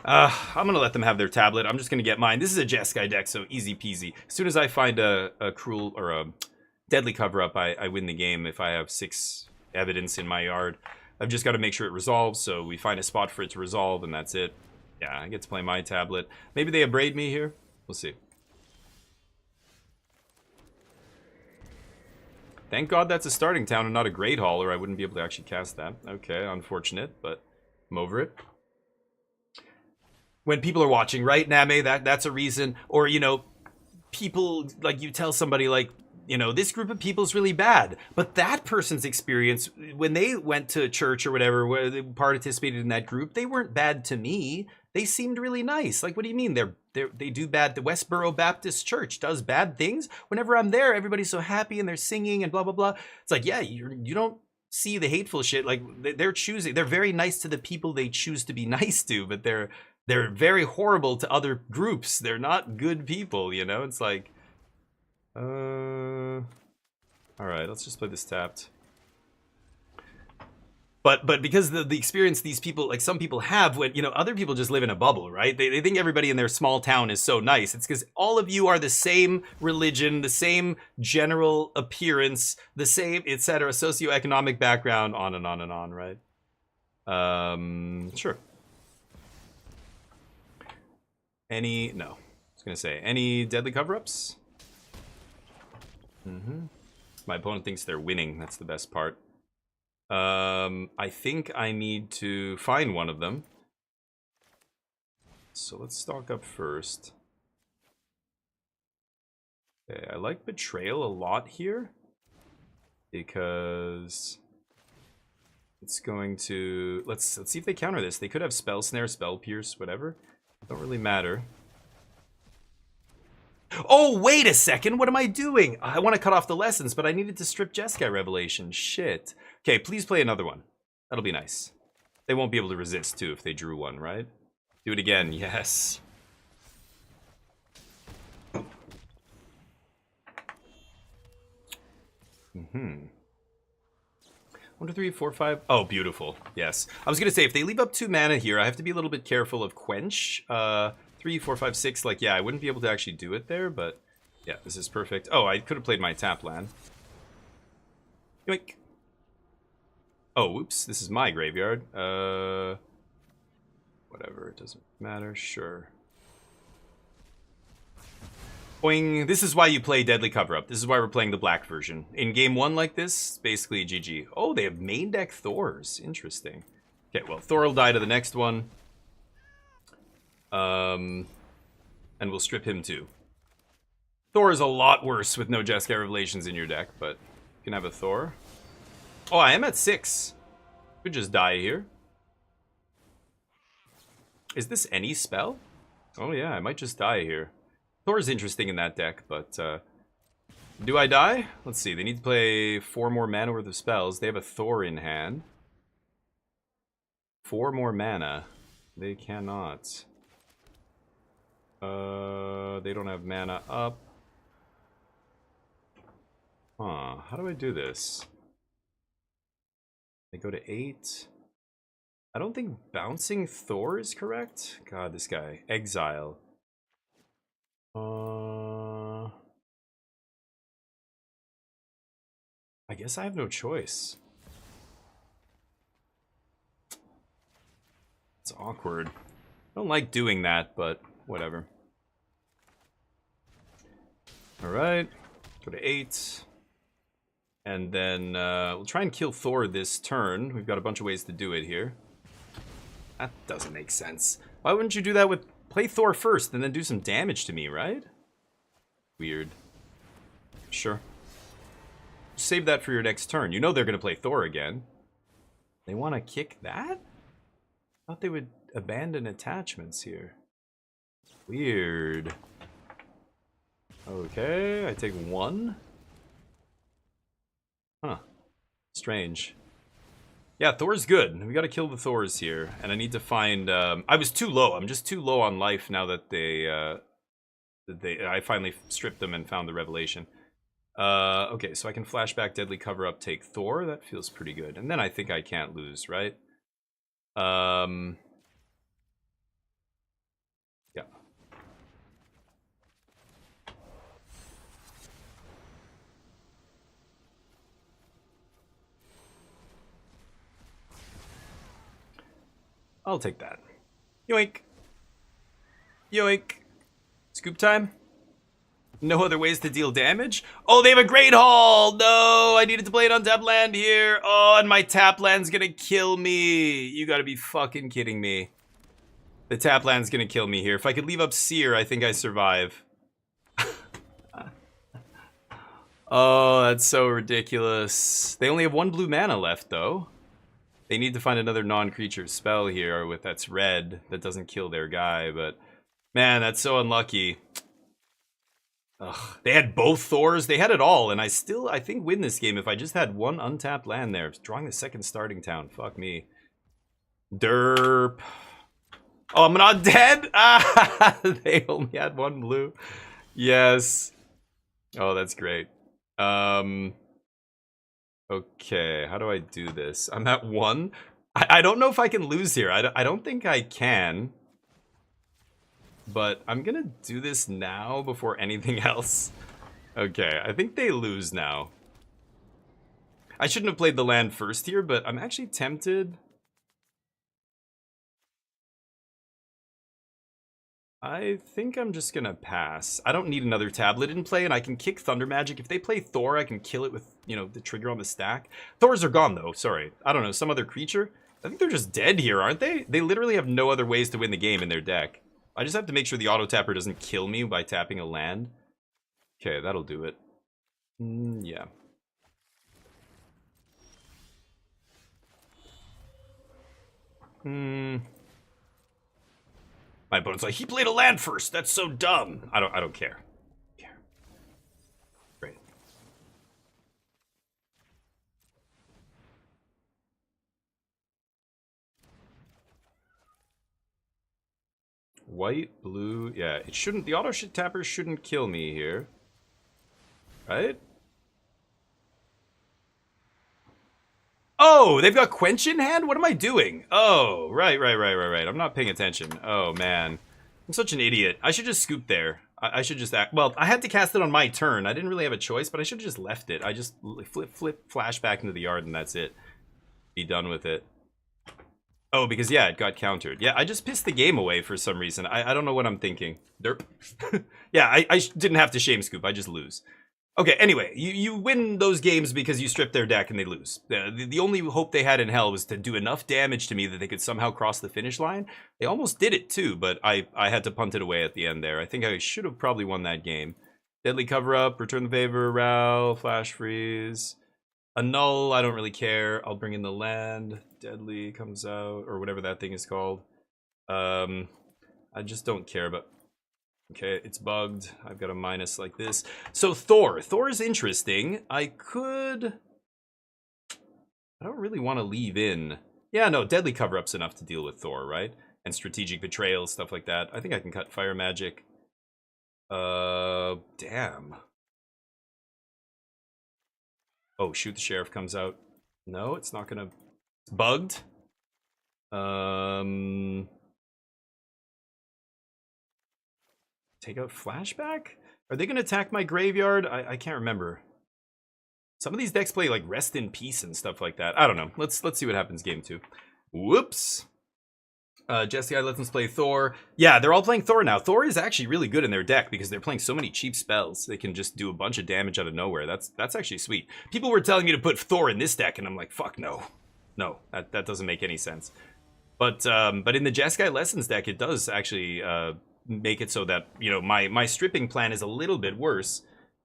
I'm gonna let them have their tablet. I'm just gonna get mine. This is a Jeskai deck, so easy peasy. As soon as I find a cruel or a deadly cover-up, I win the game. If I have 6 evidence in my yard, I've just got to make sure it resolves, so we find a spot for it to resolve, and that's it. Yeah, I get to play my tablet. Maybe they abrade me here. We'll see. Thank God that's a starting town and not a Great Hall, or I wouldn't be able to actually cast that. Okay, unfortunate, but I'm over it. When people are watching, right, Name, that's a reason. Or, you know, people, like, you tell somebody, like, you know, this group of people is really bad. But that person's experience, when they went to church or whatever, where they participated in that group, they weren't bad to me. They seemed really nice. Like, what do you mean? They do bad? The Westboro Baptist Church does bad things? Whenever I'm there, everybody's so happy and they're singing and blah, blah, blah. It's like, yeah, you don't see the hateful shit. Like, they're choosing. They're very nice to the people they choose to be nice to, but they're very horrible to other groups. They're not good people, you know? It's like, all right, let's just play this tapped. But because the experience these people, like some people have, when, you know, other people just live in a bubble, right? They think everybody in their small town is so nice. It's because all of you are the same religion, the same general appearance, the same, etc., socioeconomic background, on and on and on, right? Sure. No. I was gonna say, any deadly cover-ups? My opponent thinks they're winning. That's the best part. I think I need to find one of them. So let's stock up first. Okay, I like Betrayal a lot here, because it's going to... Let's see if they counter this. They could have Spell Snare, Spell Pierce, whatever. Don't really matter. Oh, wait a second. What am I doing? I want to cut off the lessons, but I needed to strip Jeskai Revelation. Shit. Okay, please play another one. That'll be nice. They won't be able to resist, too, if they drew one, right? Do it again. Yes. 1, 2, 3, 4, 5. Oh, beautiful. Yes. I was going to say, if they leave up 2 mana here, I have to be a little bit careful of Quench. 3, 4, 5, 6. Like, yeah, I wouldn't be able to actually do it there, but yeah, this is perfect. Oh, I could have played my tap land. Yoink. Oh, whoops. This is my graveyard. Whatever. It doesn't matter. Sure. Boing. This is why you play Deadly Cover-Up. This is why we're playing the black version. In game 1 like this, basically GG. Oh, they have main deck Thors. Interesting. Okay, well, Thor will die to the next one. And we'll strip him too. Thor is a lot worse with no Jeskai Revelations in your deck, but you can have a Thor. Oh, I am at 6. Could just die here. Is this any spell? Oh yeah, I might just die here. Thor is interesting in that deck, but do I die? Let's see. They need to play 4 more mana worth of spells. They have a Thor in hand. 4 more mana. They cannot. They don't have mana up. Huh, how do I do this? I go to 8. I don't think bouncing Thor is correct. God, this guy. Exile. I guess I have no choice. It's awkward. I don't like doing that, but whatever. Alright. Go to 8. And then we'll try and kill Thor this turn. We've got a bunch of ways to do it here. That doesn't make sense. Why wouldn't you do that with... Play Thor first and then do some damage to me, right? Weird. Sure. Save that for your next turn. You know they're going to play Thor again. They want to kick that? I thought they would abandon attachments here. Weird. Okay, I take 1. Huh. Strange. Yeah, Thor's good. We gotta kill the Thors here. And I need to find... I was too low. I'm just too low on life now that I finally stripped them and found the revelation. Okay, so I can flashback, deadly cover up, take Thor. That feels pretty good. And then I think I can't lose, right? Yeah. I'll take that. Yoink. Yoink. Scoop time. No other ways to deal damage? Oh, they have a Great Hall! No, I needed to play it on tap land here. Oh, and my tap land's gonna kill me. You gotta be fucking kidding me. The tap land's gonna kill me here. If I could leave up Seer, I think I survive. Oh, that's so ridiculous. They only have 1 blue mana left, though. They need to find another non-creature spell here with that's red that doesn't kill their guy, but man, that's so unlucky. Ugh, they had both Thors, they had it all, and I think win this game if I just had 1 untapped land there. Drawing the second starting town, fuck me. Derp. Oh, I'm not dead? Ah, they only had 1 blue. Yes. Oh, that's great. Okay, how do I do this? I'm at 1. I don't know if I can lose here. I don't think I can. But I'm gonna do this now before anything else. Okay, I think they lose now. I shouldn't have played the land first here, but I'm actually tempted. I think I'm just gonna pass. I don't need another tablet in play, and I can kick Thunder Magic. If they play Thor, I can kill it with, you know, the trigger on the stack. Thors are gone, though. Sorry. I don't know. Some other creature? I think they're just dead here, aren't they? They literally have no other ways to win the game in their deck. I just have to make sure the auto tapper doesn't kill me by tapping a land. Okay, that'll do it. Yeah. My opponent's like, he played a land first. That's so dumb. I don't care. Great. White, blue, yeah. It shouldn't. The auto tapper shouldn't kill me here, right? Oh, they've got Quench in hand? What am I doing? Oh, right. I'm not paying attention. Oh, man. I'm such an idiot. I should just scoop there. I should just act... Well, I had to cast it on my turn. I didn't really have a choice, but I should have just left it. I just flip, flash back into the yard, and that's it. Be done with it. Oh, because, yeah, it got countered. Yeah, I just pissed the game away for some reason. I don't know what I'm thinking. Derp. Yeah, I didn't have to shame scoop. I just lose. Okay, anyway, you win those games because you strip their deck and they lose. The only hope they had in hell was to do enough damage to me that they could somehow cross the finish line. They almost did it too, but I had to punt it away at the end there. I think I should have probably won that game. Deadly cover-up, return the favor, Ral, flash freeze. Annul, I don't really care. I'll bring in the land. Deadly comes out, or whatever that thing is called. I just don't care about... Okay, it's bugged. I've got a minus like this. So Thor. Thor is interesting. I don't really want to leave in. Yeah, no, deadly cover-up's enough to deal with Thor, right? And strategic betrayal, stuff like that. I think I can cut fire magic. Damn. Oh, shoot the sheriff comes out. No, it's not gonna... It's bugged. Take out flashback? Are they gonna attack my graveyard? I can't remember. Some of these decks play like Rest in Peace and stuff like that. I don't know. Let's see what happens game 2. Whoops. Jesse, I let them play Thor. Yeah, they're all playing Thor now. Thor is actually really good in their deck because they're playing so many cheap spells. They can just do a bunch of damage out of nowhere. That's actually sweet. People were telling me to put Thor in this deck, and I'm like, fuck no. No, that doesn't make any sense. But in the Jeskai Lessons deck, it does actually make it so that, you know, my stripping plan is a little bit worse.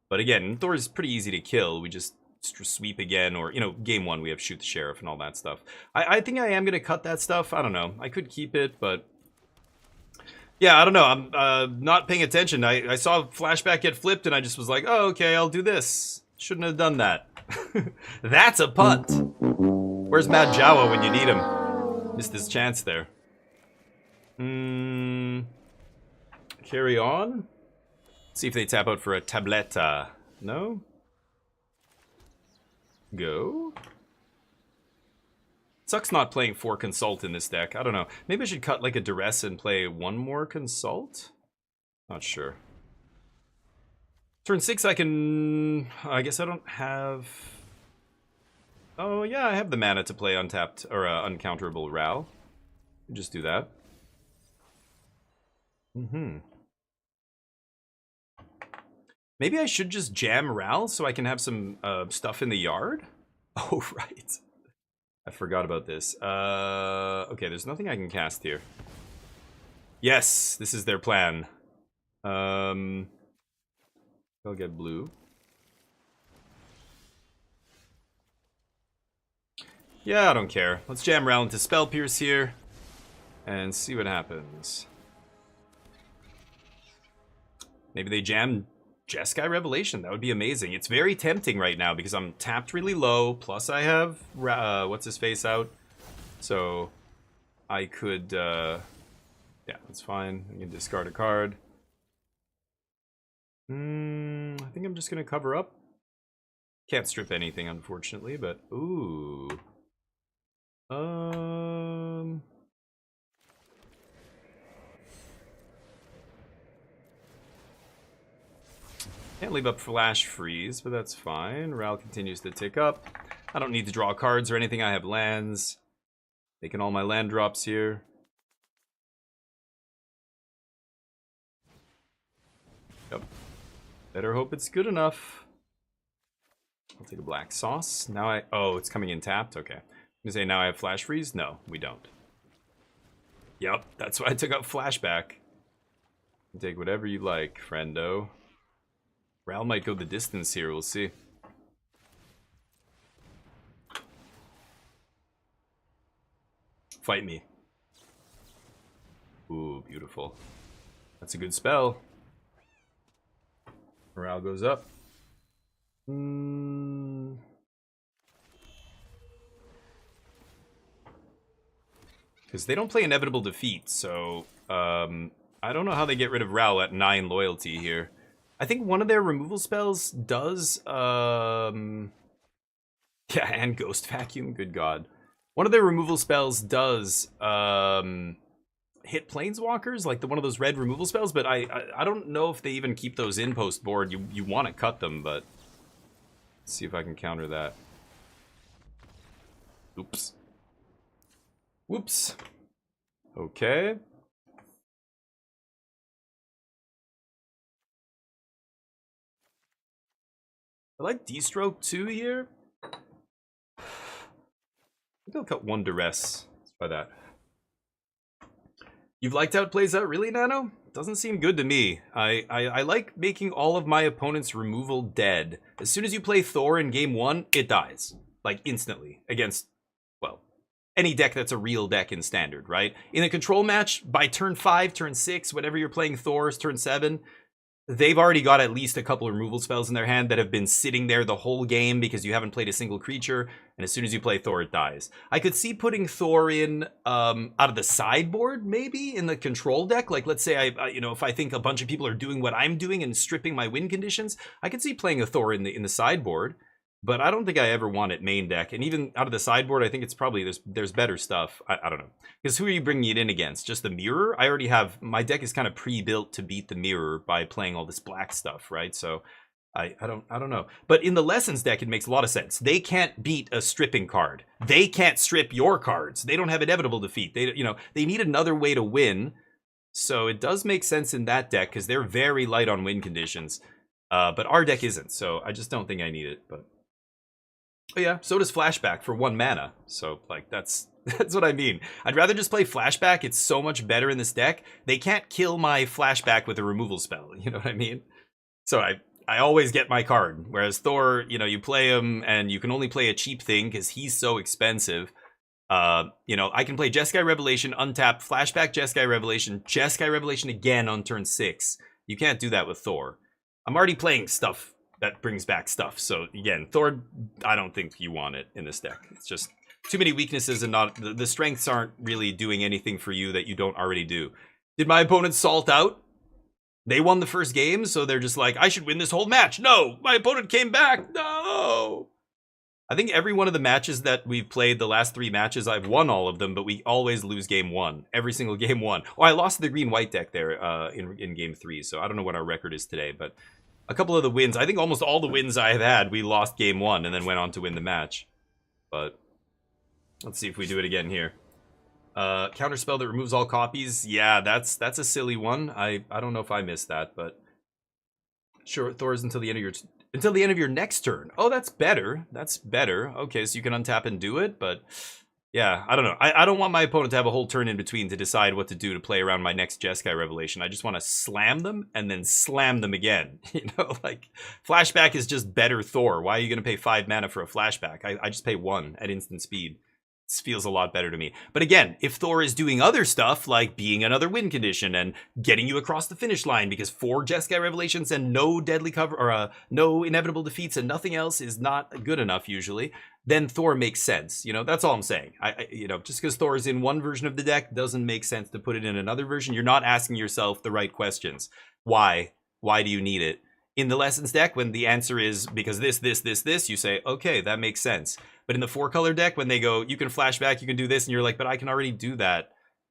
But again, Thor is pretty easy to kill. We just sweep again, or, you know, game 1 we have shoot the sheriff and all that stuff. I think I am gonna cut that stuff. I don't know, I could keep it, but yeah, I don't know. I'm not paying attention. I saw flashback get flipped and I just was like, oh, okay, I'll do this. Shouldn't have done that. That's a punt. Where's Mad Jawa when you need him? Missed his chance there. Carry on. See if they tap out for a tableta. No? Go. Sucks not playing 4 Consult in this deck. I don't know. Maybe I should cut like a Duress and play 1 more Consult? Not sure. Turn 6 I can... I guess I don't have... Oh yeah, I have the mana to play untapped, or uncounterable Ral. Just do that. Maybe I should just jam Ral so I can have some stuff in the yard? Oh, right. I forgot about this. Okay, there's nothing I can cast here. Yes, this is their plan. I'll get blue. Yeah, I don't care. Let's jam Ral into Fogpiercer here and see what happens. Maybe they jam Jeskai Revelation. That would be amazing. It's very tempting right now because I'm tapped really low. Plus I have what's his face out, so I could. Yeah, that's fine. I can discard a card. I think I'm just gonna cover up. Can't strip anything, unfortunately, but ooh. Can't leave up Flash Freeze, but that's fine. Ral continues to tick up. I don't need to draw cards or anything. I have lands. Taking all my land drops here. Yep. Better hope it's good enough. I'll take a black sauce. Now I... Oh, it's coming in tapped? Okay. I'm gonna say now I have Flash Freeze? No, we don't. Yep, that's why I took out Flashback. Take whatever you like, friendo. Ral might go the distance here, we'll see. Fight me. Ooh, beautiful. That's a good spell. Morale goes up. Because they don't play Inevitable Defeat, so I don't know how they get rid of Ral at 9 loyalty here. I think one of their removal spells does, yeah, and Ghost Vacuum, good god. One of their removal spells does, hit Planeswalkers, like one of those red removal spells, but I don't know if they even keep those in post board. You want to cut them, but let's see if I can counter that. Oops. Whoops. Okay. I like D-Stroke 2 here. I think I'll cut 1 Duress. Let's try that. You've liked how it plays out, really, Nano? Doesn't seem good to me. I like making all of my opponent's removal dead. As soon as you play Thor in game 1, it dies. Like, instantly. Against, well, any deck that's a real deck in Standard, right? In a control match, by turn 5, turn 6, whenever you're playing Thor's turn 7... they've already got at least a couple of removal spells in their hand that have been sitting there the whole game because you haven't played a single creature, and as soon as you play Thor, it dies. I could see putting Thor in out of the sideboard, maybe, in the control deck. Like, let's say, you know, if I think a bunch of people are doing what I'm doing and stripping my win conditions, I could see playing a Thor in the sideboard. but I don't think I ever want it main deck. And even out of the sideboard, I think it's probably there's better stuff. I don't know. Because who are you bringing it in against? Just the mirror? I already have, my deck is kind of pre-built to beat the mirror by playing all this black stuff, right? So I don't know. But in the Lessons deck, it makes a lot of sense. They can't beat a stripping card. They can't strip your cards. They don't have inevitable defeat. They need another way to win. So it does make sense in that deck because they're very light on win conditions. But our deck isn't, so I just don't think I need it. But oh yeah, so does Flashback for 1 mana. So like that's what I mean. I'd rather just play Flashback. It's so much better in this deck. They can't kill my Flashback with a removal spell. You know what I mean? So I always get my card. Whereas Thor, you play him and you can only play a cheap thing because he's so expensive. I can play Jeskai Revelation, untap, Flashback Jeskai Revelation again on turn 6. You can't do that with Thor. I'm already playing stuff that brings back stuff. So again, Thor, I don't think you want it in this deck. It's just too many weaknesses and not the strengths aren't really doing anything for you that you don't already do. Did my opponent salt out? They won the first game, so they're just like, I should win this whole match. No, my opponent came back. No. I think every one of the matches that we've played, the last 3 matches, I've won all of them, but we always lose game 1. Every single game 1. Oh, I lost the green-white deck there in game 3, so I don't know what our record is today, but a couple of the wins, I think almost all the wins I have had, we lost game 1 and then went on to win the match. But let's see if we do it again here. Counterspell that removes all copies. Yeah, that's a silly one. I don't know if I missed that, but sure, Thor's until the end of your next turn. Oh, that's better. That's better. Okay, so you can untap and do it, but yeah, I don't know. I don't want my opponent to have a whole turn in between to decide what to do to play around my next Jeskai Revelation. I just want to slam them and then slam them again. Like Flashback is just better Thor. Why are you going to pay 5 mana for a Flashback? I just pay 1 at instant speed. This feels a lot better to me. But again, if Thor is doing other stuff like being another win condition and getting you across the finish line because 4 Jeskai Revelations and no deadly cover or no inevitable defeats and nothing else is not good enough usually, then Thor makes sense. That's all I'm saying. Just because Thor is in one version of the deck doesn't make sense to put it in another version. You're not asking yourself the right questions. Why? Why do you need it? In the Lessons deck, when the answer is because this, you say, okay, that makes sense. But in the 4-color deck, when they go, you can flashback, you can do this, and you're like, but I can already do that,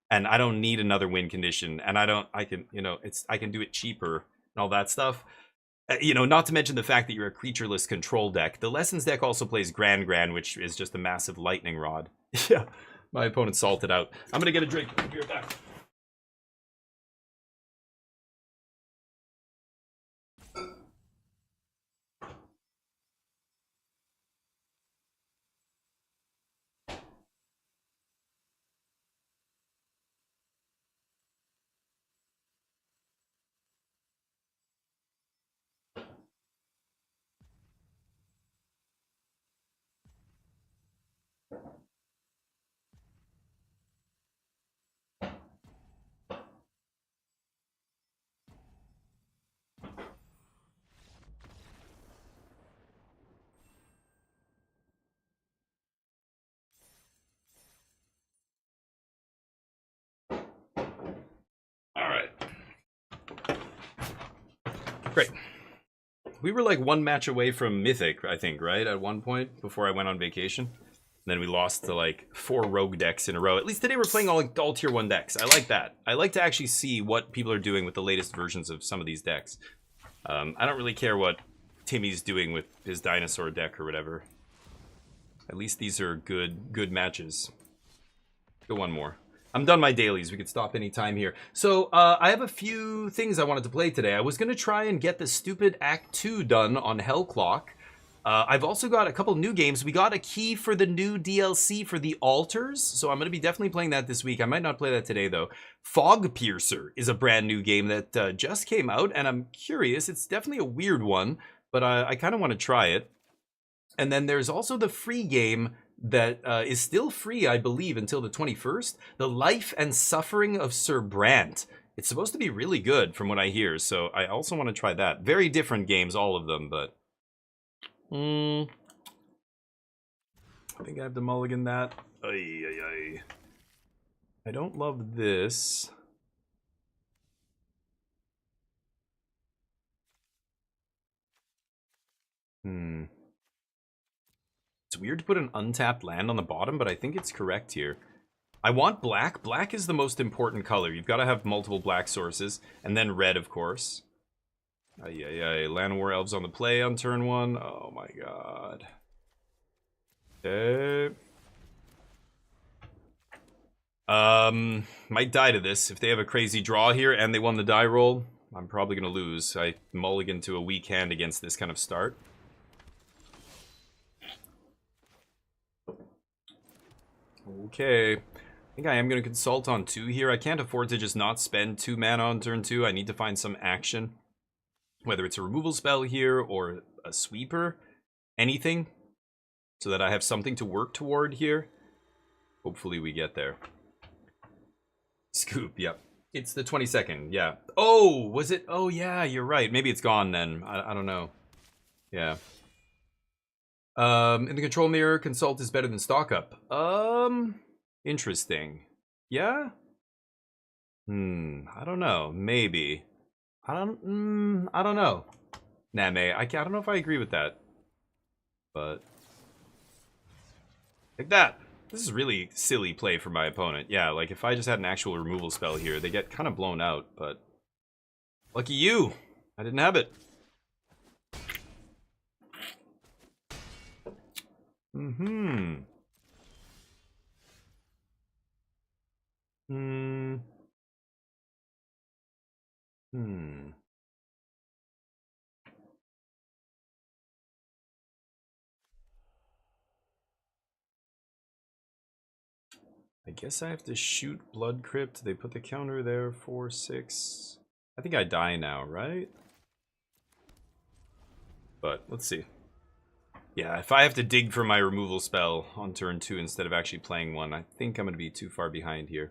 and I don't need another win condition, and I can do it cheaper and all that stuff. Not to mention the fact that you're a creatureless control deck. The Lessons deck also plays Gran, which is just a massive lightning rod. Yeah, my opponent salted out. I'm gonna get a drink. I'll be right back. Great. We were like 1 match away from Mythic, I think, right? At one point before I went on vacation. And then we lost to like 4 rogue decks in a row. At least today we're playing all tier 1 decks. I like that. I like to actually see what people are doing with the latest versions of some of these decks. I don't really care what Timmy's doing with his dinosaur deck or whatever. At least these are good matches. Go one more. I'm done my dailies. We could stop any time here. So, I have a few things I wanted to play today. I was going to try and get the stupid Act 2 done on Hellclock. I've also got a couple new games. We got a key for the new DLC for the Altars, so I'm going to be definitely playing that this week. I might not play that today, though. Fogpiercer is a brand new game that just came out, and I'm curious. It's definitely a weird one, but I kind of want to try it. And then there's also the free game that is still free, I believe, until the 21st. The Life and Suffering of Sir Brant. It's supposed to be really good from what I hear, so I also want to try that. Very different games, all of them, but... I think I have to mulligan that. I don't love this. It's weird to put an untapped land on the bottom, but I think it's correct here. I want black. Black is the most important color. You've got to have multiple black sources. And then red, of course. Llanowar Elves on the play on turn 1. Oh my god. Okay. Might die to this. If they have a crazy draw here and they won the die roll, I'm probably going to lose. I mulligan to a weak hand against this kind of start. Okay. I think I am going to consult on 2 here. I can't afford to just not spend 2 mana on turn 2. I need to find some action. Whether it's a removal spell here or a sweeper. Anything. So that I have something to work toward here. Hopefully we get there. Scoop, yep. It's the 22nd, yeah. Oh, was it? Oh, yeah, you're right. Maybe it's gone then. I don't know. Yeah. In the control mirror, consult is better than stock up. Interesting. Yeah? I don't know. Maybe. I don't know. Nah, May, I don't know if I agree with that. But like that. This is really silly play for my opponent. Yeah, like if I just had an actual removal spell here, they get kind of blown out, but lucky you. I didn't have it. I guess I have to shoot Blood Crypt. They put the counter there, 4/6. I think I die now, right? But let's see. Yeah, if I have to dig for my removal spell on turn 2 instead of actually playing one, I think I'm going to be too far behind here.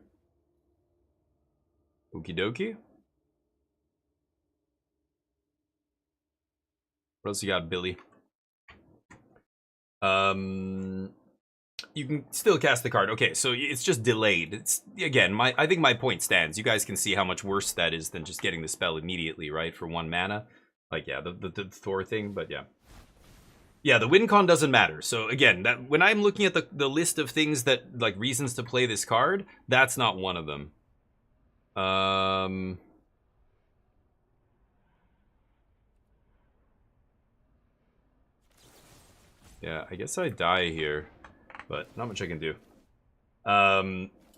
Okie dokie. What else you got, Billy? You can still cast the card. Okay, so it's just delayed. It's again, I think my point stands. You guys can see how much worse that is than just getting the spell immediately, right? For 1 mana. Like, yeah, the Thor thing, but yeah. Yeah, the win con doesn't matter. So again, that when I'm looking at the list of things that, like, reasons to play this card, that's not one of them. Yeah, I guess I die here, but not much I can do.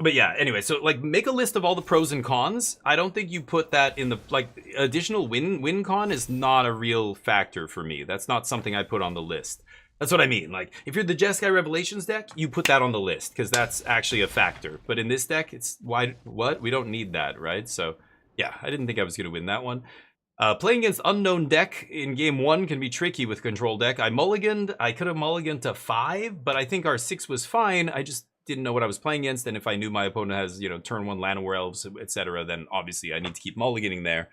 But yeah, anyway, so like make a list of all the pros and cons. I don't think you put that in the, like, additional win con is not a real factor for me. That's not something I put on the list. That's what I mean. Like, if you're the Jeskai Revelations deck, you put that on the list because that's actually a factor. But in this deck, it's why what? We don't need that, right? So yeah, I didn't think I was going to win that one. Playing against unknown deck in game 1 can be tricky with control deck. I mulliganed. I could have mulliganed to 5, but I think our 6 was fine. I just didn't know what I was playing against, and if I knew my opponent has, you know, turn 1 Llanowar Elves, etc., then obviously I need to keep mulliganing there.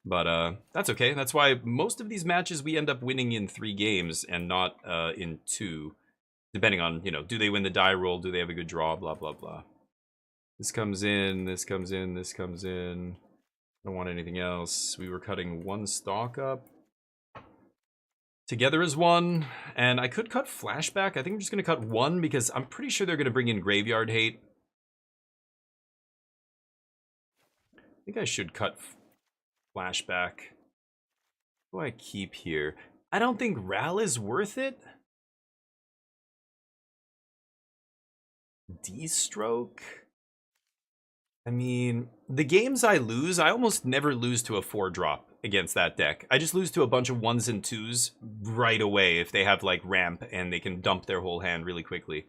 But that's okay. That's why most of these matches we end up winning in 3 games and not in 2, depending on, you know, do they win the die roll, do they have a good draw, blah, blah, blah. This comes in, this comes in, this comes in. I don't want anything else. We were cutting 1 stock up. Together as 1, and I could cut Flashback. I think I'm just going to cut 1 because I'm pretty sure they're going to bring in Graveyard Hate. I think I should cut Flashback. What do I keep here? I don't think Ral is worth it. D-Stroke? I mean, the games I lose, I almost never lose to a 4-drop against that deck. I just lose to a bunch of 1s and 2s right away if they have, like, ramp and they can dump their whole hand really quickly.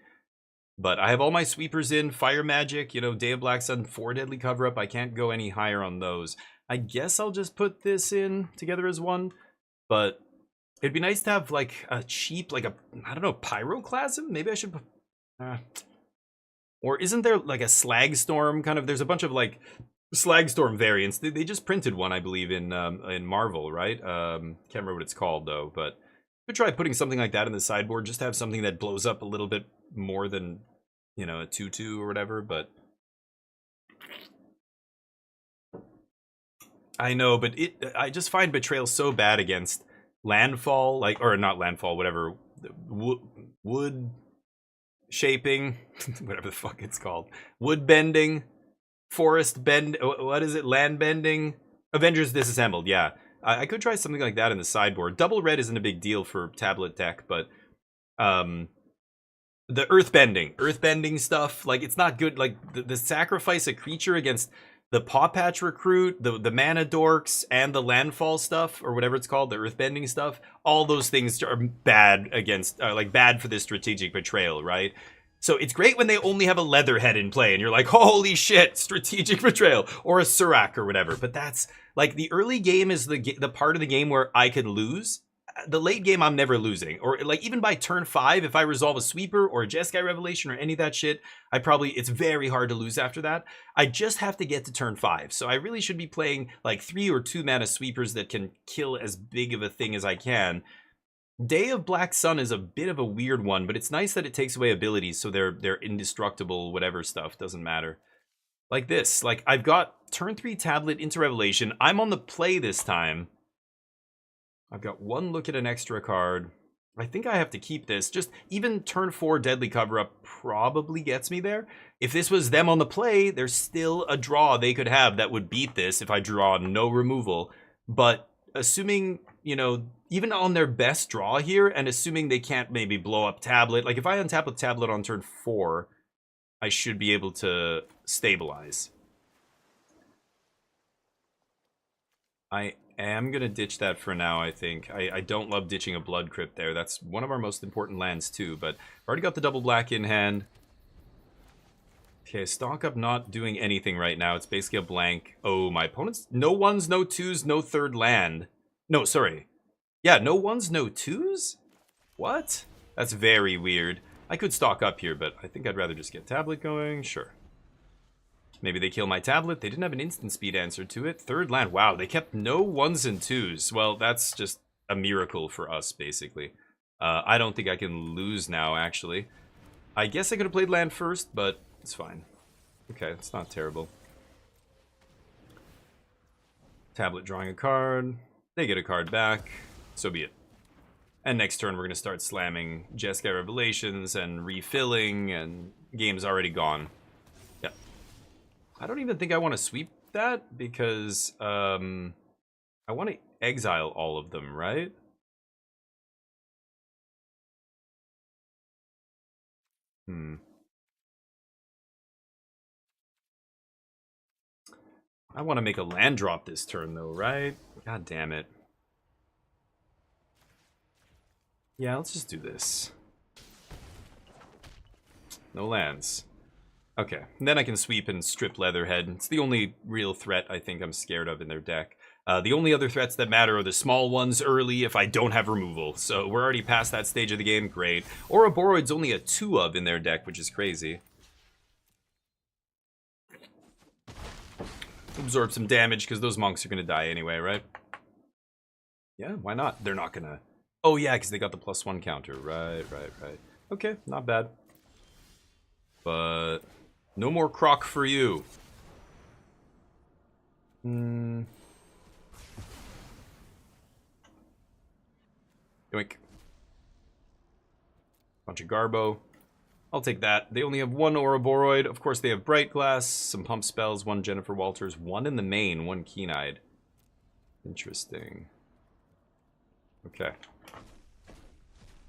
But I have all my sweepers in, Fire Magic, you know, Day of Black Sun, 4 Deadly Cover-Up. I can't go any higher on those. I guess I'll just put this in together as 1, but it'd be nice to have, like, a cheap, like, I don't know, Pyroclasm? Maybe I should put... Or isn't there, like, a Slag Storm kind of? There's a bunch of, like, Slag Storm variants. They just printed one, I believe, in Marvel, right? Can't remember what it's called, though. But could try putting something like that in the sideboard, just to have something that blows up a little bit more than, you know, a 2/2 or whatever. But I know, but I just find Betrayal so bad against Landfall, like, or not Landfall, whatever wood shaping, whatever the fuck it's called, wood bending, forest bend, what is it, land bending, Avengers Disassembled, yeah. I could try something like that in the sideboard. Double red isn't a big deal for tablet deck, but the earthbending stuff, like, it's not good. Like, the sacrifice a creature against the Paw Patch Recruit, the Mana Dorks, and the Landfall stuff, or whatever it's called, the earthbending stuff, all those things are bad against, like, bad for this strategic betrayal, right? So it's great when they only have a Leatherhead in play, and you're like, holy shit, strategic betrayal, or a Surak or whatever. But that's, like, the early game is the part of the game where I could lose. The late game, I'm never losing. Or, like, even by turn 5, if I resolve a Sweeper or a Jeskai Revelation or any of that shit, it's very hard to lose after that. I just have to get to turn 5. So I really should be playing, like, 3 or 2 mana Sweepers that can kill as big of a thing as I can. Day of Black Sun is a bit of a weird one, but it's nice that it takes away abilities, so they're indestructible, whatever stuff, doesn't matter. Like this, like, I've got turn 3 Tablet into Revelation. I'm on the play this time. I've got one look at an extra card. I think I have to keep this. Just even turn 4 Deadly Cover-Up probably gets me there. If this was them on the play, there's still a draw they could have that would beat this if I draw no removal. But assuming, you know, even on their best draw here, and assuming they can't maybe blow up Tablet, like if I untap with Tablet on turn 4, I should be able to stabilize. I am going to ditch that for now, I think. I don't love ditching a Blood Crypt there. That's one of our most important lands too, but I've already got the double black in hand. Okay, stock up not doing anything right now. It's basically a blank. Oh, my opponent's... No 1s, no 2s, no third land. No, sorry. Yeah, no 1s, no 2s? What? That's very weird. I could stock up here, but I think I'd rather just get Tablet going. Sure. Maybe they kill my Tablet. They didn't have an instant speed answer to it. Third land. Wow, they kept no 1s and 2s. Well, that's just a miracle for us, basically. I don't think I can lose now, actually. I guess I could have played land first, but it's fine. Okay, it's not terrible. Tablet drawing a card. They get a card back. So be it. And next turn, we're going to start slamming Jeskai Revelations and refilling, and game's already gone. Yep. I don't even think I want to sweep that, because I want to exile all of them, right? I want to make a land drop this turn, though, right? God damn it. Yeah, let's just do this. No lands. Okay, and then I can sweep and strip Leatherhead. It's the only real threat I think I'm scared of in their deck. The only other threats that matter are the small ones early if I don't have removal. So we're already past that stage of the game, great. Ouroboros only a 2 of in their deck, which is crazy. Absorb some damage, because those monks are going to die anyway, right? Yeah, why not? They're not going to... Oh yeah, because they got the +1 counter. Right. Okay, not bad. But no more croc for you. Yoink. Bunch of Garbo. I'll take that. They only have 1 Ouroboros. Of course, they have Bright Glass, some pump spells, 1 Jennifer Walters, 1 in the main, 1 Keen-Eyed. Interesting. Okay.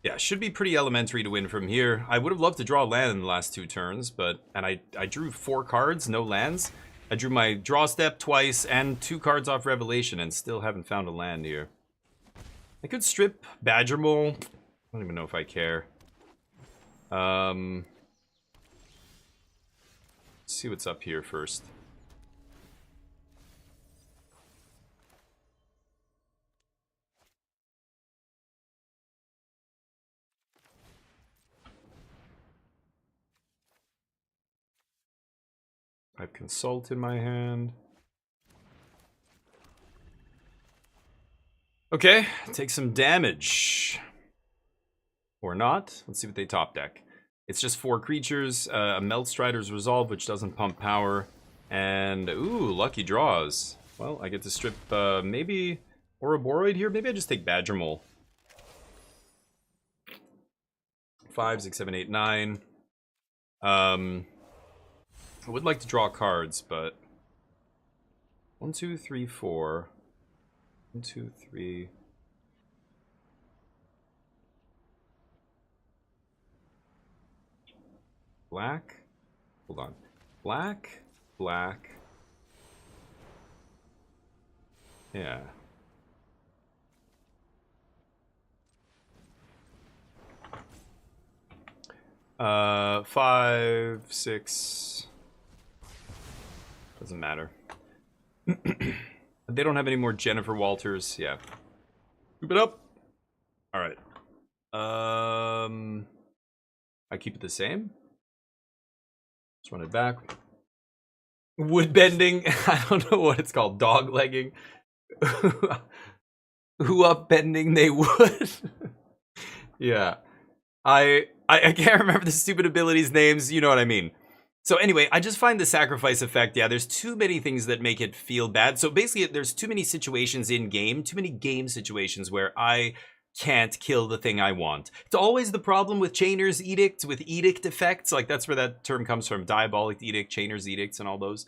Yeah, should be pretty elementary to win from here. I would have loved to draw a land in the last 2 turns, but... And I drew 4 cards, no lands. I drew my draw step twice and 2 cards off Revelation and still haven't found a land here. I could strip Badger Mole. I don't even know if I care. Let's see what's up here first. I have Consult in my hand. Okay, take some damage. Or not. Let's see what they top deck. It's just 4 creatures, a Melt Strider's Resolve, which doesn't pump power, and, ooh, lucky draws. Well, I get to strip, maybe Ouroboros here? Maybe I just take Badger Mole. 5, 6, 7, 8, 9. I would like to draw cards, but 1, 2, 3, 4. 1, 2, 3. Black. Hold on. Black. Black. Yeah. Uh, 5, 6. Doesn't matter. They don't have any more Jennifer Walters. Yeah. Scoop it up. All right. I keep it the same. Let's run it back. Wood bending. I don't know what it's called. Dog legging. Who up bending they would. Yeah. I can't remember the stupid abilities names. You know what I mean. So anyway, I just find the sacrifice effect, yeah, there's too many things that make it feel bad. So basically, there's too many situations in game, too many game situations where I can't kill the thing I want. It's always the problem with Chainer's Edict, with edict effects. Like, that's where that term comes from. Diabolic Edict, Chainer's Edicts, and all those.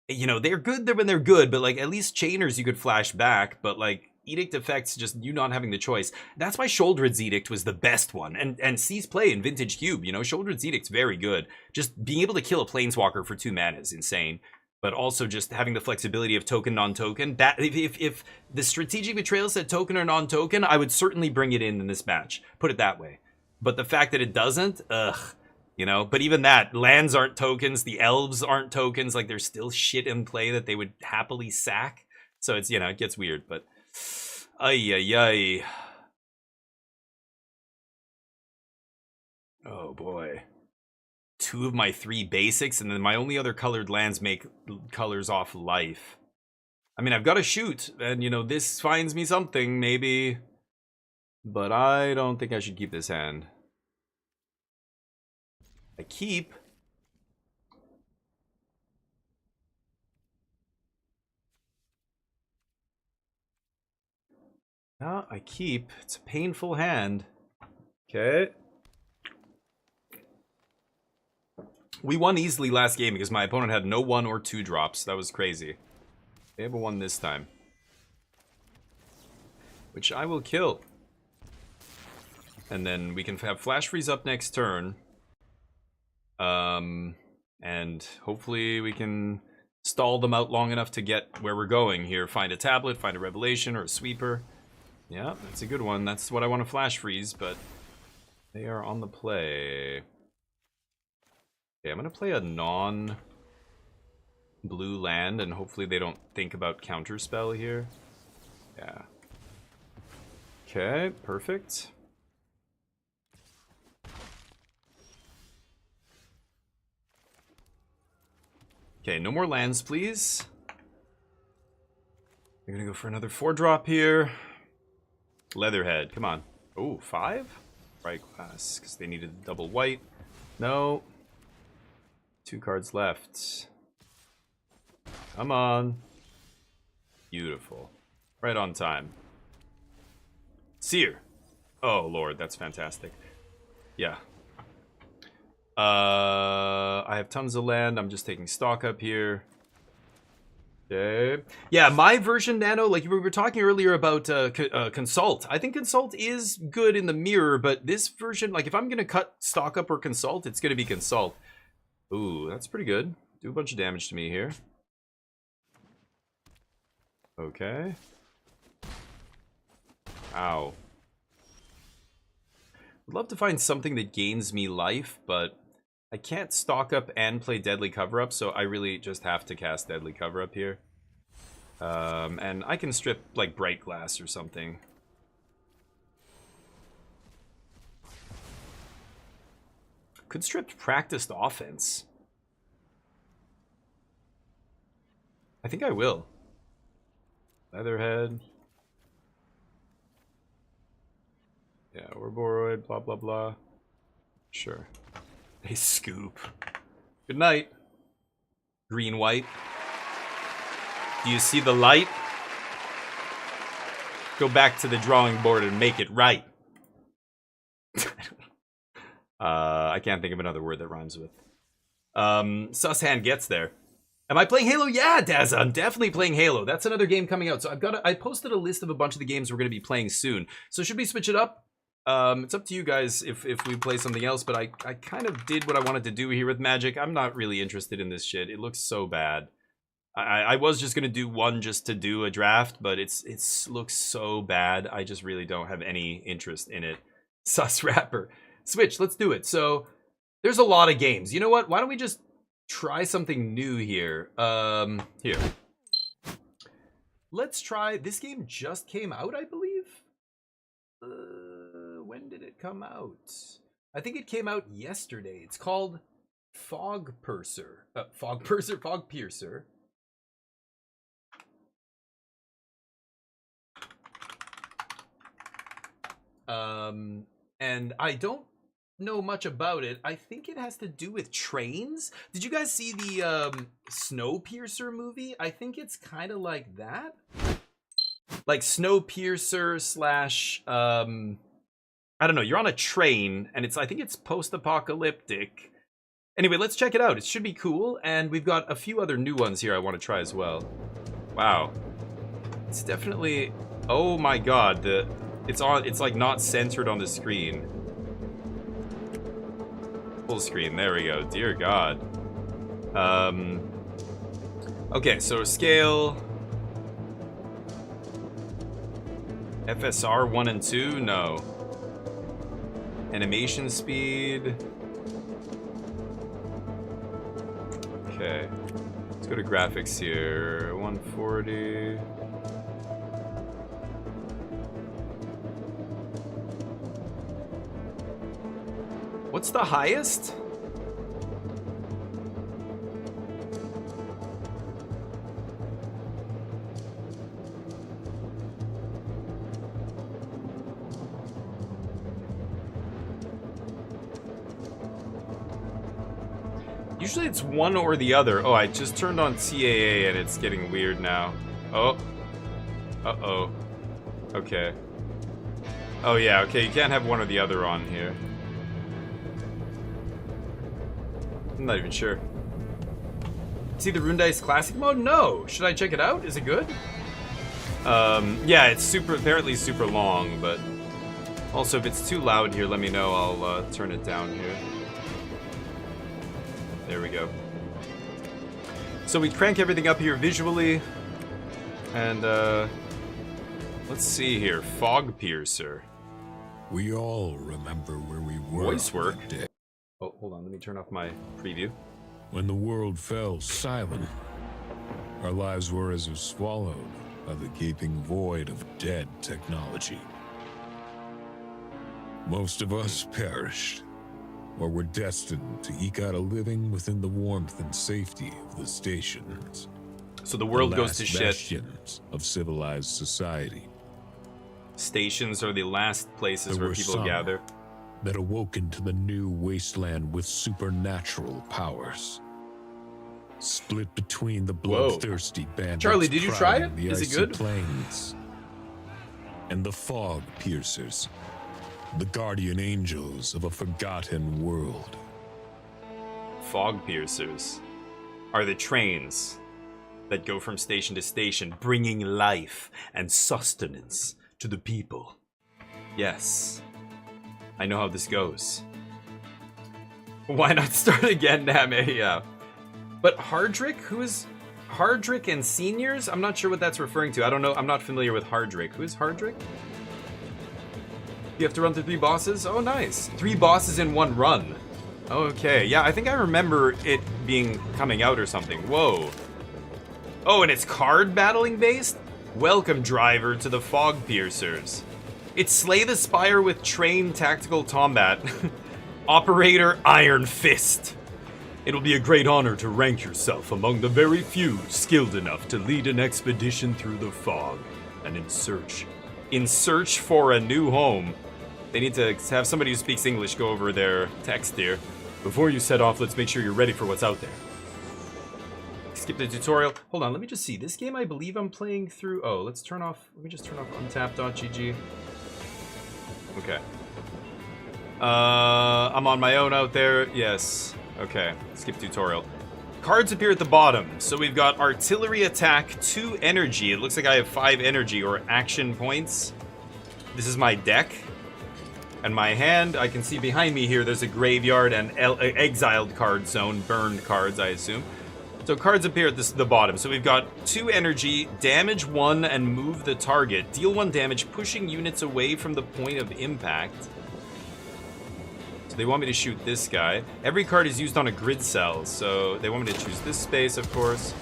You know, they're good when they're good, but like, at least Chainers you could flash back, but like, Edict effects, just you not having the choice. That's why Shouldered's Edict was the best one. And C's play in Vintage Cube, you know, Shouldered's Edict's very good. Just being able to kill a Planeswalker for 2 mana is insane. But also just having the flexibility of token, non-token. That if the Strategic Betrayal said token or non-token, I would certainly bring it in this match. Put it that way. But the fact that it doesn't, ugh. You know, but even that, lands aren't tokens, the elves aren't tokens, like there's still shit in play that they would happily sack. So it's, you know, it gets weird, but ay ay ay. Oh boy. 2 of my 3 basics, and then my only other colored lands make colors off life. I mean, I've got to shoot, and you know, this finds me something, maybe. But I don't think I should keep this hand. I keep. No, I keep. It's a painful hand. Okay. We won easily last game because my opponent had no 1 or 2 drops. That was crazy. They have a 1 this time. Which I will kill. And then we can have Flash Freeze up next turn. And hopefully we can stall them out long enough to get where we're going here. Find a tablet, find a revelation or a sweeper. Yeah, that's a good one. That's what I want to Flash Freeze, but they are on the play. Okay, I'm going to play a non-blue land, and hopefully they don't think about Counterspell here. Yeah. Okay, perfect. Okay, no more lands, please. We're gonna go for another 4-drop here. Leatherhead, come on. Oh, 5? Right glass, because they needed double white. No. 2 cards left. Come on. Beautiful. Right on time. Seer. Oh, Lord, that's fantastic. Yeah. I have tons of land. I'm just taking stock up here. Okay. Yeah, my version, Nano, like we were talking earlier about Consult. I think Consult is good in the mirror, but this version, like if I'm going to cut stock up or Consult, it's going to be Consult. Ooh, that's pretty good. Do a bunch of damage to me here. Okay. Ow. Would love to find something that gains me life, but I can't stock up and play Deadly Cover-Up, so I really just have to cast Deadly Cover-Up here. And I can strip, like, Bright Glass or something. Could strip Practiced Offense. I think I will. Leatherhead. Yeah, Ouroboros, blah, blah, blah. Sure. They scoop. Good night. Green, white. Do you see the light? Go back to the drawing board and make it right. I can't think of another word that rhymes with. Sushan gets there. Am I playing Halo? Yeah, Dazza, I'm definitely playing Halo. That's another game coming out. So I posted a list of a bunch of the games we're going to be playing soon. So should we switch it up? It's up to you guys if we play something else, but I kind of did what I wanted to do here with Magic. I'm not really interested in this shit. It looks so bad. I was just going to do one just to do a draft, but it looks so bad. I just really don't have any interest in it. Sus Rapper. Switch, let's do it. So there's a lot of games. You know what? Why don't we just try something new here? Here. Let's try, this game just came out, I believe? When did it come out? I think it came out yesterday. It's called Fogpiercer. Fogpiercer. And I don't know much about it. I think it has to do with trains. Did you guys see the Snowpiercer movie? I think it's kind of like that. Like Snowpiercer slash I don't know, you're on a train and I think it's post-apocalyptic. Anyway, let's check it out. It should be cool, and we've got a few other new ones here I want to try as well. Wow. It's definitely, oh my god, it's like not centered on the screen. Full screen, there we go. Dear god. Okay, so scale FSR 1 and 2? No. Animation speed. Okay. Let's go to graphics here. 140. What's the highest? Usually it's one or the other. Oh, I just turned on CAA and it's getting weird now. Oh. Uh-oh. Okay. Oh yeah, okay, you can't have one or the other on here. I'm not even sure. See the Rune Dice Classic mode? No! Should I check it out? Is it good? Yeah, it's apparently super long, but also if it's too loud here, let me know. I'll turn it down here. There we go. So we crank everything up here visually, and let's see here. Fogpiercer. We all remember where we were. Voice work. Oh, hold on. Let me turn off my preview. When the world fell silent, our lives were as if swallowed by the gaping void of dead technology. Most of us perished, or were destined to eke out a living within the warmth and safety of the stations. So the world The goes to last shit. bastions of civilized society. Stations are the last places There where were people some gather. that awoken to the new wasteland with supernatural powers. Split between the bloodthirsty bandits. Charlie, did you try it? prowling the Is it icy good? Plains, and the Fogpiercers, the guardian angels of a forgotten world. Fogpiercers are the trains that go from station to station, bringing life and sustenance to the people. Yes, I know how this goes. Why not start again, damn it? Yeah. But Hardrick? Who is Hardrick and Seniors? I'm not sure what that's referring to. I don't know. I'm not familiar with Hardrick. Who is Hardrick? You have to run through 3 bosses? Oh, nice. 3 bosses in 1 run. Okay, yeah, I think I remember it being coming out or something. Whoa. Oh, and it's card battling based? Welcome, driver, to the Fogpiercers. It's Slay the Spire with trained tactical combat. Operator Iron Fist. It'll be a great honor to rank yourself among the very few skilled enough to lead an expedition through the fog and in search for a new home. They need to have somebody who speaks English go over their text here. Before you set off, let's make sure you're ready for what's out there. Skip the tutorial. Hold on, let me just see. This game I believe I'm playing through. Oh, let me just turn off untap.gg. Okay. I'm on my own out there. Yes. Okay. Skip tutorial. Cards appear at the bottom. So we've got artillery attack, 2 energy. It looks like I have 5 energy or action points. This is my deck. And my hand, I can see behind me here, there's a graveyard and exiled card zone, burned cards, I assume. So cards appear at the bottom. So we've got 2 energy, damage 1, and move the target. Deal 1 damage, pushing units away from the point of impact. So they want me to shoot this guy. Every card is used on a grid cell, so they want me to choose this space, of course.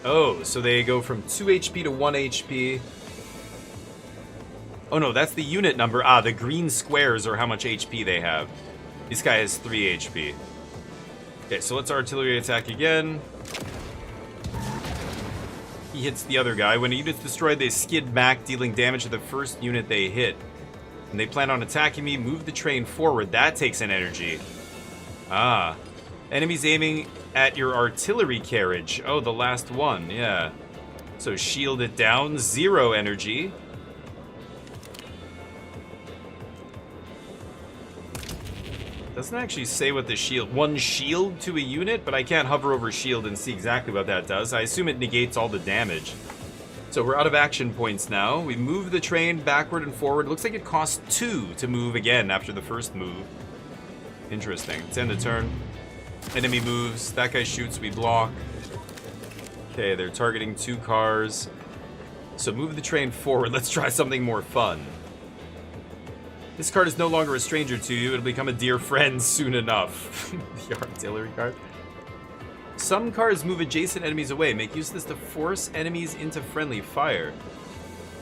Oh, so they go from 2 HP to 1 HP. Oh no, that's the unit number. Ah, the green squares are how much HP they have. This guy has 3 HP. Okay, so let's artillery attack again. He hits the other guy. When a unit's destroyed, they skid back, dealing damage to the first unit they hit. And they plan on attacking me. Move the train forward. That takes an energy. Ah. Enemies aiming at your artillery carriage. Oh, the last one. Yeah. So shield it down. 0 energy. Doesn't actually say what the shield... 1 shield to a unit, but I can't hover over shield and see exactly what that does. I assume it negates all the damage. So we're out of action points now. We move the train backward and forward. Looks like it costs 2 to move again after the first move. Interesting. It's end of turn. Enemy moves. That guy shoots. We block. Okay, they're targeting 2 cars. So move the train forward. Let's try something more fun. This card is no longer a stranger to you. It'll become a dear friend soon enough. The artillery card. Some cards move adjacent enemies away. Make use of this to force enemies into friendly fire.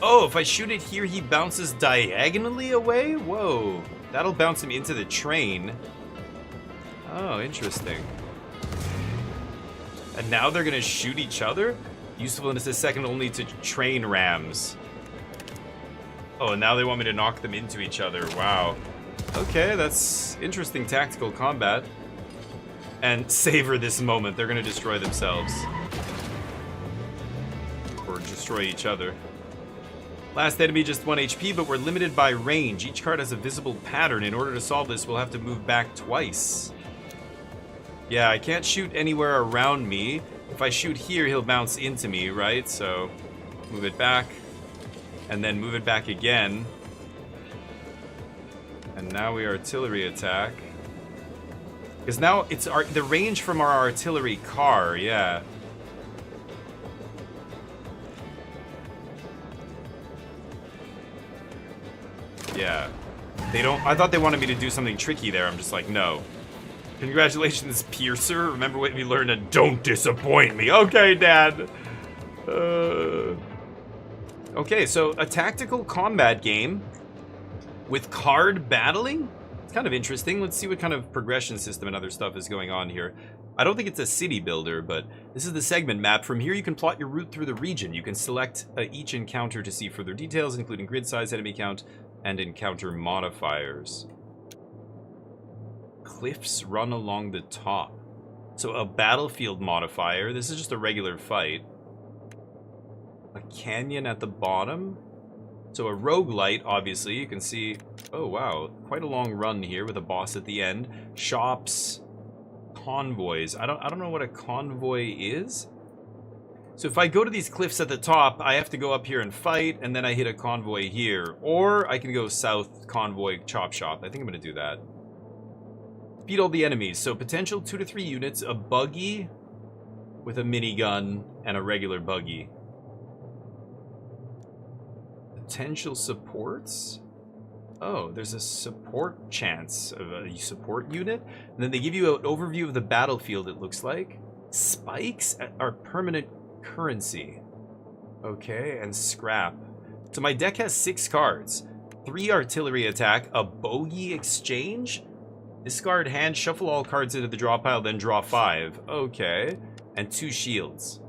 Oh, if I shoot it here, he bounces diagonally away? Whoa. That'll bounce him into the train. Oh, interesting. And now they're going to shoot each other? Usefulness is second only to train rams. Oh, and now they want me to knock them into each other. Wow. Okay, that's interesting tactical combat. And savor this moment. They're going to destroy themselves. Or destroy each other. Last enemy just 1 HP, but we're limited by range. Each card has a visible pattern. In order to solve this, we'll have to move back twice. Yeah, I can't shoot anywhere around me. If I shoot here, he'll bounce into me, right? So, move it back. And then move it back again. And now we artillery attack. Because now it's the range from our artillery car, yeah. Yeah. They don't... I thought they wanted me to do something tricky there. I'm just like, no. Congratulations, Piercer. Remember what we learned and don't disappoint me. Okay, Dad. Okay, so a tactical combat game with card battling? It's kind of interesting. Let's see what kind of progression system and other stuff is going on here. I don't think it's a city builder, but this is the segment map. From here, you can plot your route through the region. You can select each encounter to see further details, including grid size, enemy count, and encounter modifiers. Cliffs run along the top. So a battlefield modifier. This is just a regular fight. A canyon at the bottom. So a roguelite, obviously. You can see, oh wow, quite a long run here with a boss at the end. Shops, convoys. I don't know what a convoy is. So if I go to these cliffs at the top, I have to go up here and fight, and then I hit a convoy here. Or I can go south, convoy, chop shop. I think I'm gonna do that. Beat all the enemies. So potential 2 to 3 units, a buggy with a minigun, and a regular buggy. Potential supports? Oh, there's a support chance of a support unit. And then they give you an overview of the battlefield, it looks like. Spikes are permanent currency. Okay, and scrap. So my deck has 6 cards. 3 artillery attack, a bogey exchange. Discard hand, shuffle all cards into the draw pile, then draw 5. Okay. And 2 shields.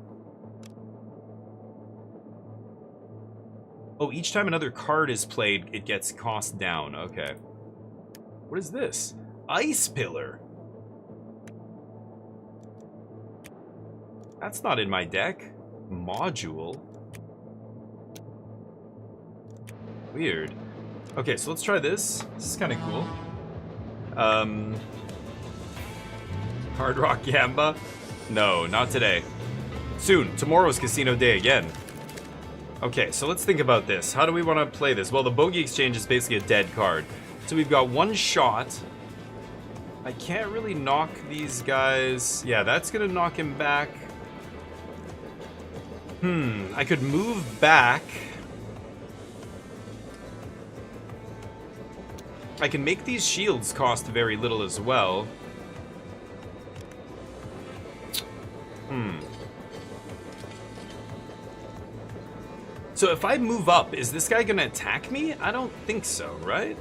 Oh, each time another card is played, it gets cost down. Okay. What is this? Ice Pillar. That's not in my deck. Module. Weird. Okay, so let's try this. This is kind of cool. Hard Rock Gamba? No, not today. Soon. Tomorrow's casino day again. Okay, so let's think about this. How do we want to play this? Well, the Bogey Exchange is basically a dead card. So we've got one shot. I can't really knock these guys. Yeah, that's going to knock him back. I could move back. I can make these shields cost very little as well. So if I move up, is this guy gonna attack me? I don't think so, right?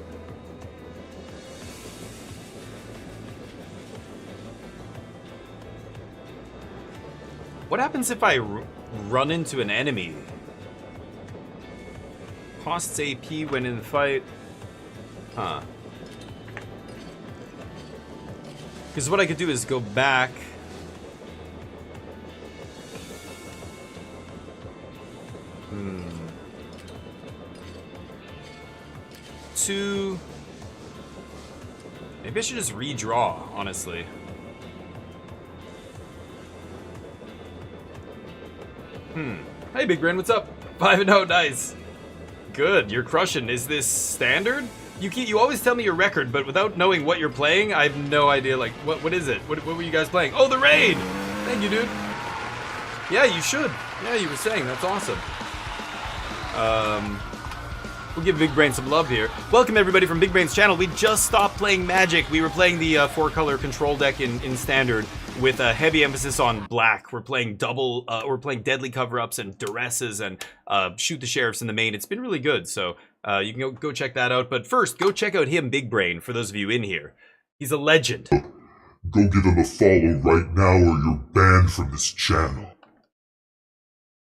What happens if I run into an enemy? Costs AP when in the fight. Huh. Because what I could do is go back. Maybe I should just redraw, honestly. Hey, Big Brain, what's up? 5-0, nice. Good, you're crushing. Is this standard? You always tell me your record, but without knowing what you're playing, I have no idea. Like, what is it? What were you guys playing? Oh, the raid! Thank you, dude. Yeah, you should. Yeah, you were saying. That's awesome. We'll give Big Brain some love here. Welcome everybody from Big Brain's channel. We just stopped playing Magic. We were playing the 4-color control deck in Standard with a heavy emphasis on black. We're playing we're playing Deadly Cover-Ups and Duresses and Shoot the Sheriffs in the main. It's been really good, so you can go check that out. But first, go check out him, Big Brain, for those of you in here. He's a legend. Go give him a follow right now or you're banned from this channel.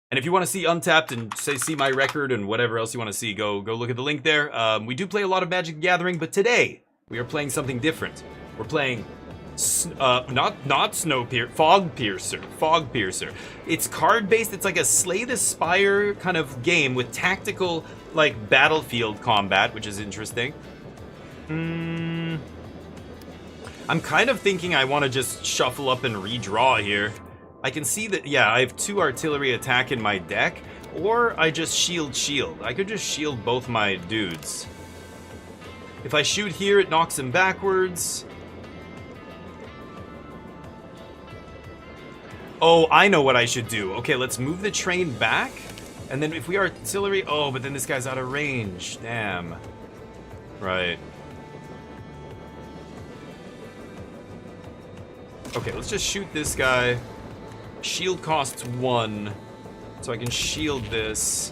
And if you want to see Untapped and see my record and whatever else you want to see, go look at the link there. We do play a lot of Magic the Gathering, but today we are playing something different. We're playing not Fogpiercer. Fogpiercer. It's card-based. It's like a Slay the Spire kind of game with tactical, like, battlefield combat, which is interesting. I'm kind of thinking I want to just shuffle up and redraw here. I can see that, yeah, I have 2 artillery attack in my deck, or I just shield. I could just shield both my dudes. If I shoot here, it knocks him backwards. Oh, I know what I should do. Okay, let's move the train back, and then if we artillery... Oh, but then this guy's out of range. Damn. Right. Okay, let's just shoot this guy. Shield costs 1, so I can shield this.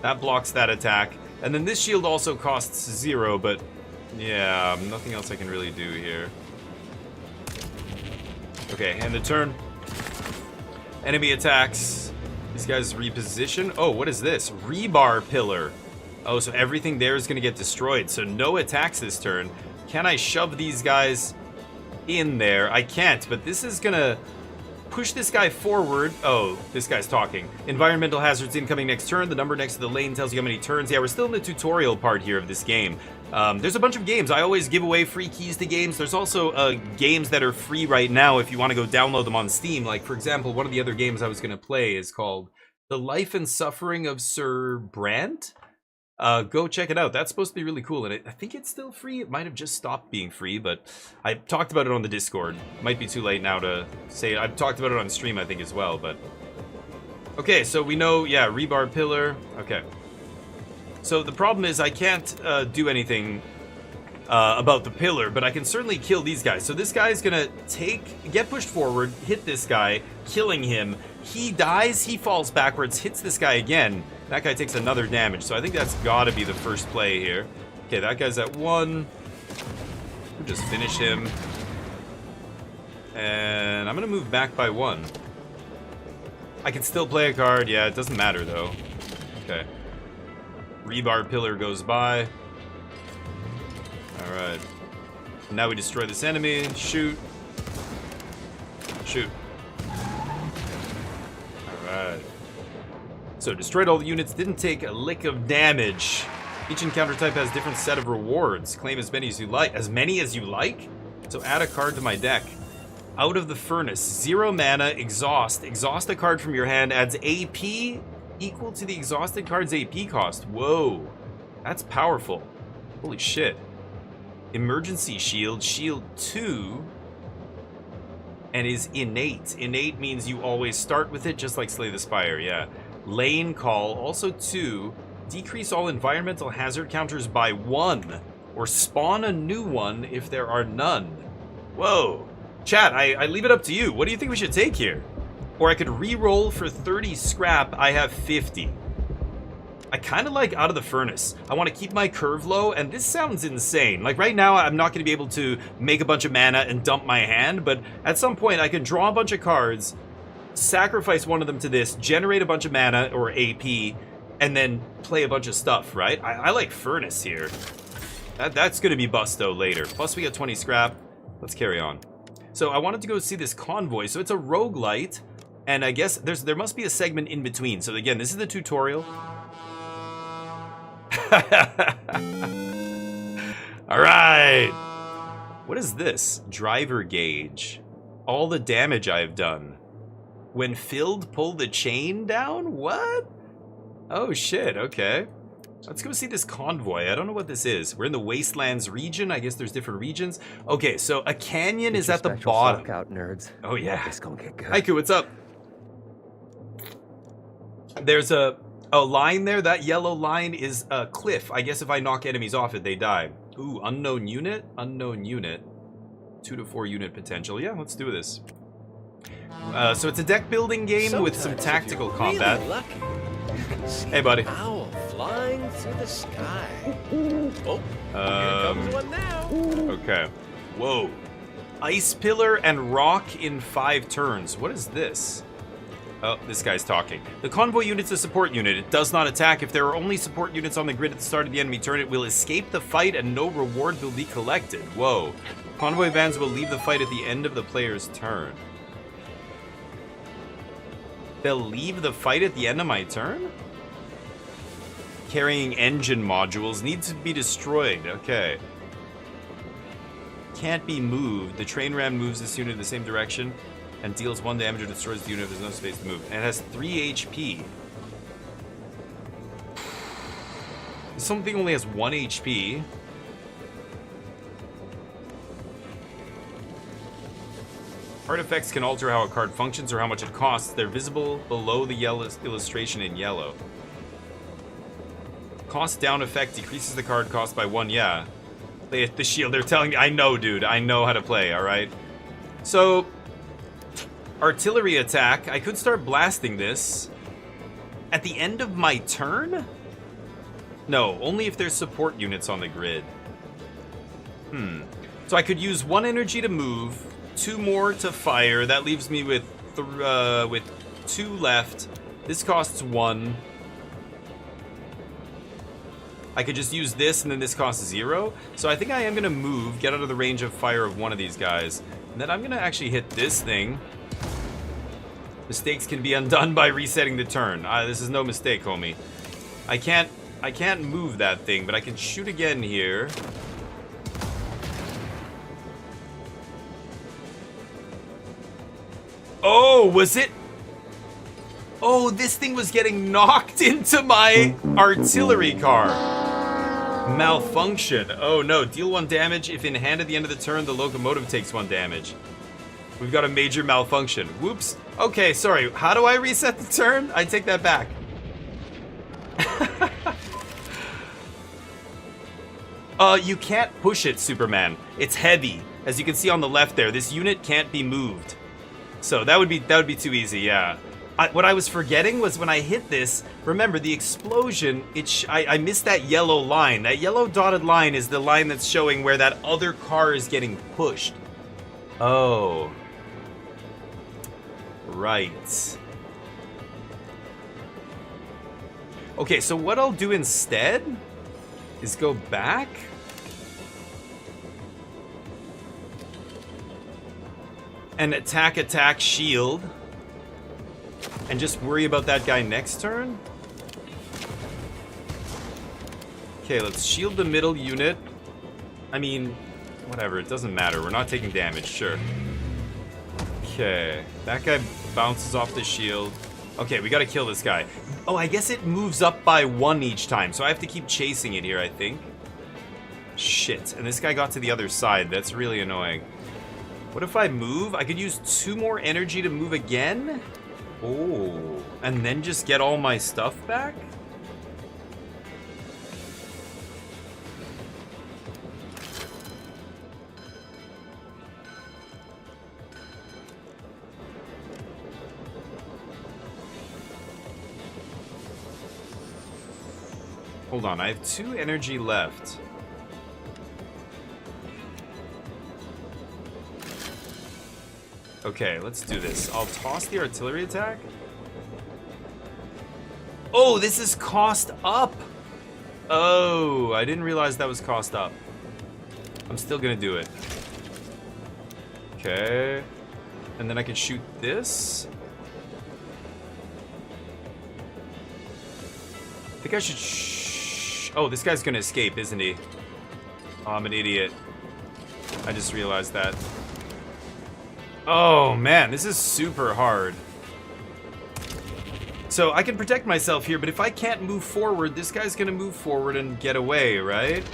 That blocks that attack. And then this shield also costs 0, but yeah, nothing else I can really do here. Okay, end the turn. Enemy attacks. These guys reposition. Oh, what is this? Rebar pillar. Oh, so everything there is going to get destroyed. So no attacks this turn. Can I shove these guys in there? I can't, but this is going to push this guy forward. Oh, this guy's talking. Environmental hazards incoming next turn. The number next to the lane tells you how many turns. Yeah, we're still in the tutorial part here of this game. There's a bunch of games. I always give away free keys to games. There's also games that are free right now if you want to go download them on Steam. Like, for example, one of the other games I was going to play is called The Life and Suffering of Sir Brandt. Go check it out. That's supposed to be really cool, and I think it's still free. It might have just stopped being free, but I talked about it on the Discord. Might be too late now to say it. I've talked about it on stream, I think, as well, but... Okay, so we know, yeah, rebar pillar. Okay. So the problem is I can't do anything about the pillar, but I can certainly kill these guys. So this guy's gonna get pushed forward, hit this guy, killing him. He dies, he falls backwards, hits this guy again. That guy takes another damage, so I think that's gotta be the first play here. Okay, that guy's at 1. We'll just finish him. And I'm gonna move back by 1. I can still play a card. Yeah, it doesn't matter, though. Okay. Rebar pillar goes by. Alright. Now we destroy this enemy. Shoot. Shoot. Alright. So destroyed all the units, didn't take a lick of damage. Each encounter type has different set of rewards. Claim as many as you like. As many as you like? So add a card to my deck. Out of the Furnace. 0 mana, exhaust. Exhaust a card from your hand, adds AP equal to the exhausted card's AP cost. Whoa. That's powerful. Holy shit. Emergency Shield. Shield 2. And is innate. Innate means you always start with it, just like Slay the Spire, yeah. Lane Call, also 2. Decrease all environmental hazard counters by 1. Or spawn a new one if there are none. Whoa. Chat, I leave it up to you. What do you think we should take here? Or I could re-roll for 30 scrap. I have 50. I kind of like Out of the Furnace. I want to keep my curve low, and this sounds insane. Like right now, I'm not going to be able to make a bunch of mana and dump my hand, but at some point I can draw a bunch of cards, sacrifice one of them to this, generate a bunch of mana or AP, and then play a bunch of stuff, right? I like Furnace here. That's going to be busto later. Plus we got 20 scrap. Let's carry on. So I wanted to go see this convoy. So it's a roguelite, and I guess there must be a segment in between. So again, this is the tutorial. All right. What is this? Driver gauge. All the damage I've done. When filled, pull the chain down? What? Oh shit, okay. Let's go see this convoy. I don't know what this is. We're in the Wastelands region. I guess there's different regions. Okay, so a canyon is at the bottom. Out, nerds. Oh yeah. It's gonna get good. Haiku, what's up? There's a line there. That yellow line is a cliff. I guess if I knock enemies off it, they die. Ooh, unknown unit. Unknown unit. 2 to 4 unit potential. Yeah, let's do this. So it's a deck building game with some tactical combat. Really lucky. Hey, buddy. Owl flying through the sky. Oh, here comes one now. Okay. Whoa. Ice pillar and rock in 5 turns. What is this? Oh, this guy's talking. The convoy unit's a support unit. It does not attack. If there are only support units on the grid at the start of the enemy turn, it will escape the fight and no reward will be collected. Whoa. Convoy vans will leave the fight at the end of the player's turn. They'll leave the fight at the end of my turn? Carrying engine modules need to be destroyed. Okay. Can't be moved. The train ram moves this unit in the same direction and deals 1 damage or destroys the unit if there's no space to move. And it has 3 HP. Something only has 1 HP. Artifacts can alter how a card functions or how much it costs. They're visible below the yellow illustration in yellow. Cost down effect decreases the card cost by 1. Yeah. The shield. They're telling me. I know, dude. I know how to play, alright? So, artillery attack. I could start blasting this. At the end of my turn? No, only if there's support units on the grid. So I could use 1 energy to move. 2 more to fire. That leaves me with 2 left. This costs 1. I could just use this and then this costs 0. So I think I am going to move, get out of the range of fire of one of these guys. And then I'm going to actually hit this thing. Mistakes can be undone by resetting the turn. This is no mistake, homie. I can't move that thing, but I can shoot again here. Oh, was it? Oh, this thing was getting knocked into my artillery car. Malfunction. Oh no, deal 1 damage. If in hand at the end of the turn, the locomotive takes 1 damage. We've got a major malfunction. Whoops. Okay, sorry. How do I reset the turn? I take that back. You can't push it, Superman. It's heavy. As you can see on the left there, this unit can't be moved. So that would be too easy, yeah. What I was forgetting was when I hit this, remember the explosion, I missed that yellow line. That yellow dotted line is the line that's showing where that other car is getting pushed. Oh. Right. Okay, so what I'll do instead is go back. And attack, shield. And just worry about that guy next turn. Okay, let's shield the middle unit. I mean, whatever, it doesn't matter. We're not taking damage, sure. Okay, that guy bounces off the shield. Okay, we gotta kill this guy. Oh, I guess it moves up by 1 each time, so I have to keep chasing it here, I think. Shit, and this guy got to the other side. That's really annoying. What if I move? I could use 2 more energy to move again? Oh, and then just get all my stuff back? Hold on, I have 2 energy left. Okay, let's do this. I'll toss the artillery attack. Oh, this is cost up. Oh, I didn't realize that was cost up. I'm still gonna do it. Okay. And then I can shoot this. I think I should oh, this guy's gonna escape, isn't he? Oh, I'm an idiot. I just realized that. Oh man, this is super hard. So I can protect myself here, but if I can't move forward, this guy's gonna move forward and get away, right?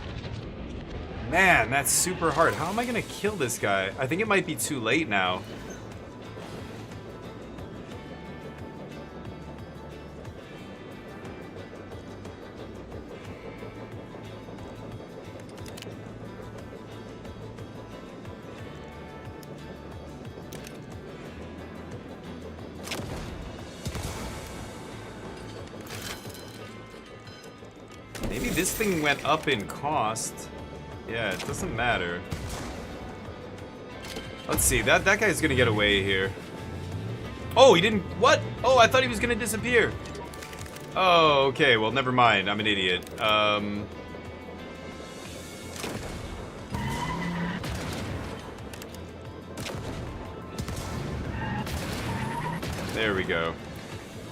Man, that's super hard. How am I gonna kill this guy? I think it might be too late now. Maybe this thing went up in cost. Yeah, it doesn't matter. Let's see, that guy's gonna get away here. Oh, he didn't, what? Oh, I thought he was gonna disappear. Oh, okay, well, never mind, I'm an idiot. There we go.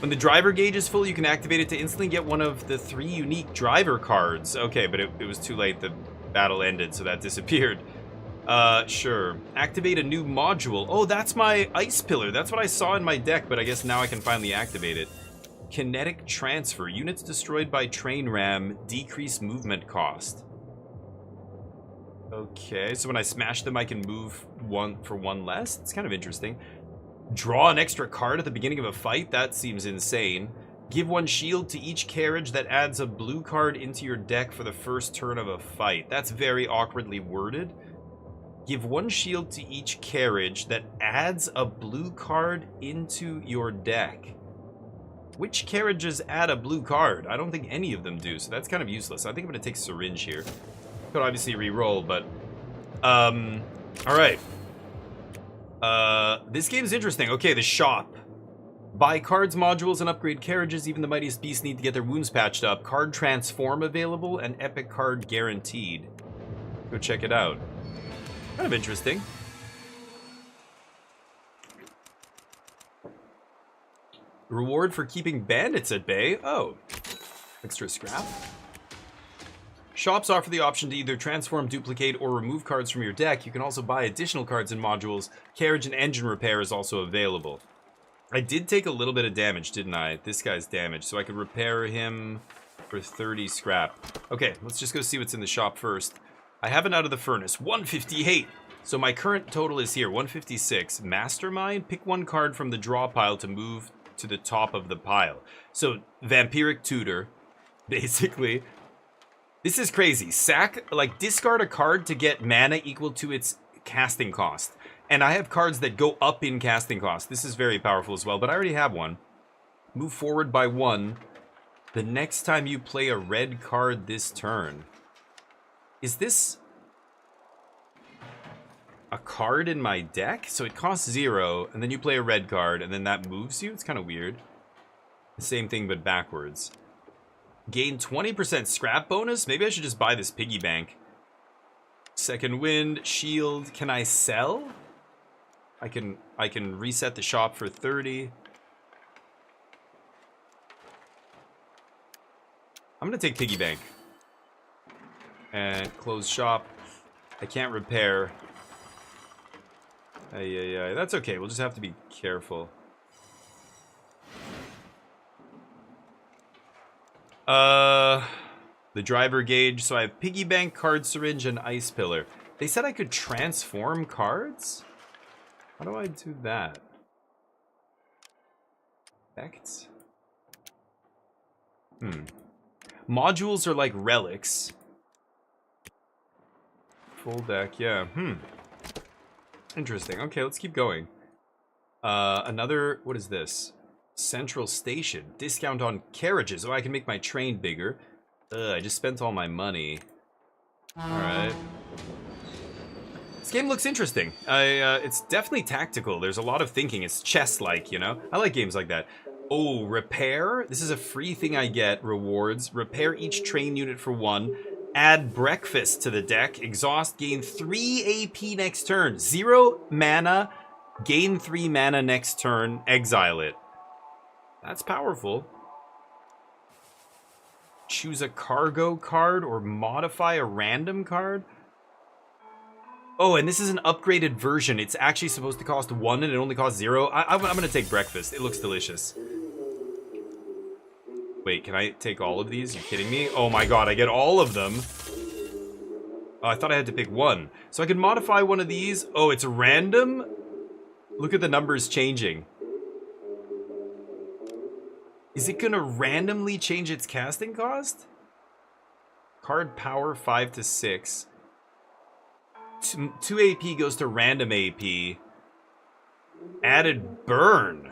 When the driver gauge is full, you can activate it to instantly get one of the 3 unique driver cards. Okay, but it was too late. The battle ended, so that disappeared. Sure. Activate a new module. Oh, that's my ice pillar. That's what I saw in my deck, but I guess now I can finally activate it. Kinetic transfer. Units destroyed by train ram decrease movement cost. Okay, so when I smash them, I can move 1 for 1 less. It's kind of interesting. Draw an extra card at the beginning of a fight? That seems insane. Give 1 shield to each carriage that adds a blue card into your deck for the first turn of a fight. That's very awkwardly worded. Give 1 shield to each carriage that adds a blue card into your deck. Which carriages add a blue card? I don't think any of them do, so that's kind of useless. I think I'm going to take Syringe here. Could obviously re-roll, but... Alright. This game's interesting. Okay, the shop. Buy cards, modules, and upgrade carriages. Even the mightiest beasts need to get their wounds patched up. Card transform available and epic card guaranteed. Go check it out. Kind of interesting. Reward for keeping bandits at bay. Oh, extra scrap. Shops offer the option to either transform, duplicate, or remove cards from your deck. You can also buy additional cards and modules. Carriage and engine repair is also available. I did take a little bit of damage, didn't I? This guy's damage, so I could repair him for 30 scrap. Okay, let's just go see what's in the shop first. I have it out of the furnace, 158. So my current total is here, 156. Mastermind, pick 1 card from the draw pile to move to the top of the pile. So, Vampiric Tutor, basically. This is crazy. Discard a card to get mana equal to its casting cost. And I have cards that go up in casting cost. This is very powerful as well, but I already have one. Move forward by 1 the next time you play a red card this turn. Is this a card in my deck? So it costs 0, and then you play a red card, and then that moves you? It's kind of weird. The same thing, but backwards. Gain 20% scrap bonus? Maybe I should just buy this piggy bank. Second wind, shield. Can I sell? I can reset the shop for 30. I'm gonna take piggy bank. And close shop. I can't repair. Yeah. That's okay. We'll just have to be careful. The driver gauge. So I have piggy bank, card syringe, and ice pillar. They said I could transform cards? How do I do that? Effects? Modules are like relics. Full deck, yeah. Interesting. Okay, let's keep going. Another, what is this? Central Station. Discount on carriages. Oh, I can make my train bigger. I just spent all my money. Alright. This game looks interesting. It's definitely tactical. There's a lot of thinking. It's chess-like, you know? I like games like that. Oh, repair? This is a free thing I get. Rewards. Repair each train unit for 1. Add breakfast to the deck. Exhaust. Gain 3 AP next turn. 0 mana. Gain 3 mana next turn. Exile it. That's powerful. Choose a cargo card or modify a random card. Oh, and this is an upgraded version. It's actually supposed to cost 1 and it only costs 0. I'm gonna take breakfast. It looks delicious. Wait, can I take all of these? Are you kidding me? Oh my god, I get all of them. Oh, I thought I had to pick 1. So I can modify one of these. Oh, it's random? Look at the numbers changing. Is it gonna randomly change its casting cost? Card power 5 to 6. 2 AP goes to random AP. Added burn.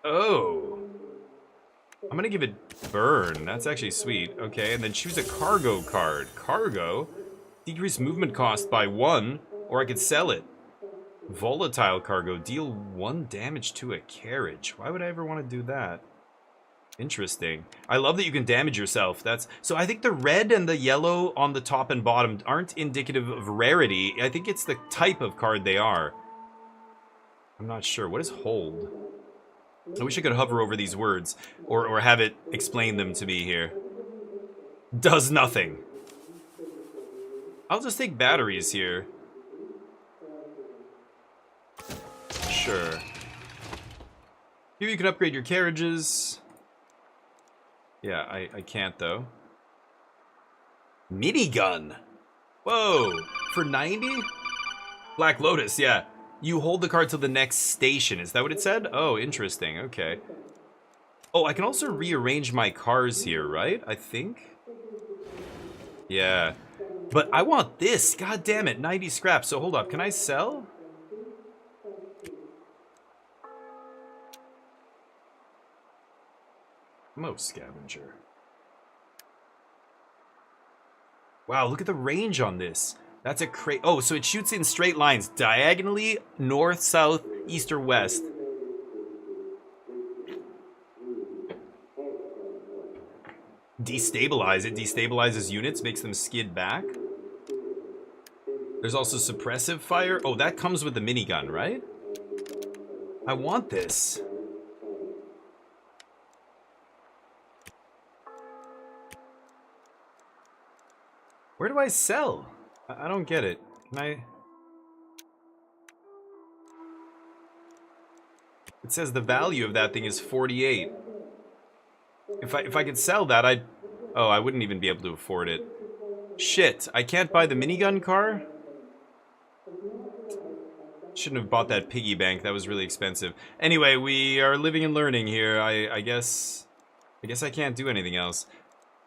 Oh. I'm gonna give it burn. That's actually sweet. Okay, and then choose a cargo card. Cargo? Decrease movement cost by 1, or I could sell it. Volatile cargo. Deal 1 damage to a carriage. Why would I ever want to do that? Interesting. I love that you can damage yourself. So I think the red and the yellow on the top and bottom aren't indicative of rarity. I think it's the type of card they are. I'm not sure. What is hold? I wish I could hover over these words or have it explain them to me here. Does nothing. I'll just take batteries here. Sure. Here you can upgrade your carriages. Yeah, I can't though. Minigun. Whoa, for 90? Black Lotus, yeah. You hold the card till the next station. Is that what it said? Oh, interesting. Okay. Oh, I can also rearrange my cars here, right? I think. Yeah. But I want this. God damn it. 90 scraps. So hold up. Can I sell? Most scavenger. Wow, look at the range on this. That's a crate. Oh, so it shoots in straight lines, diagonally, north, south, east, or west. Destabilize. It destabilizes units, makes them skid back. There's also suppressive fire. Oh, that comes with the minigun, right? I want this. Where do I sell? I don't get it. Can I? It says the value of that thing is 48. If I could sell that, I'd... Oh, I wouldn't even be able to afford it. Shit, I can't buy the minigun car? Shouldn't have bought that piggy bank. That was really expensive. Anyway, we are living and learning here. I guess I can't do anything else.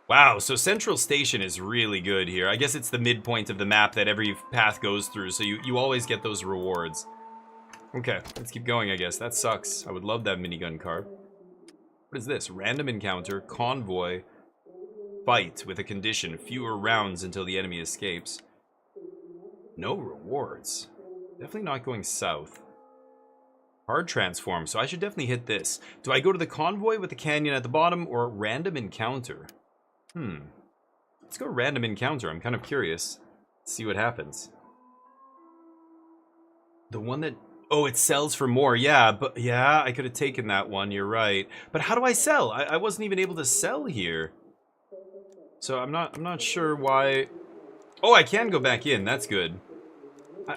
Wow, so Central Station is really good here. I guess it's the midpoint of the map that every path goes through, so you always get those rewards. Okay, let's keep going, I guess. That sucks. I would love that minigun car. What is this? Random encounter, convoy, fight with a condition, fewer rounds until the enemy escapes. No rewards. Definitely not going south. Hard transform, so I should definitely hit this. Do I go to the convoy with the canyon at the bottom, or random encounter? Let's go random encounter. I'm kind of curious. Let's see what happens. The one that... Oh, it sells for more. Yeah, but... Yeah, I could have taken that one. You're right. But how do I sell? I wasn't even able to sell here. So I'm not sure why. Oh, I can go back in. That's good.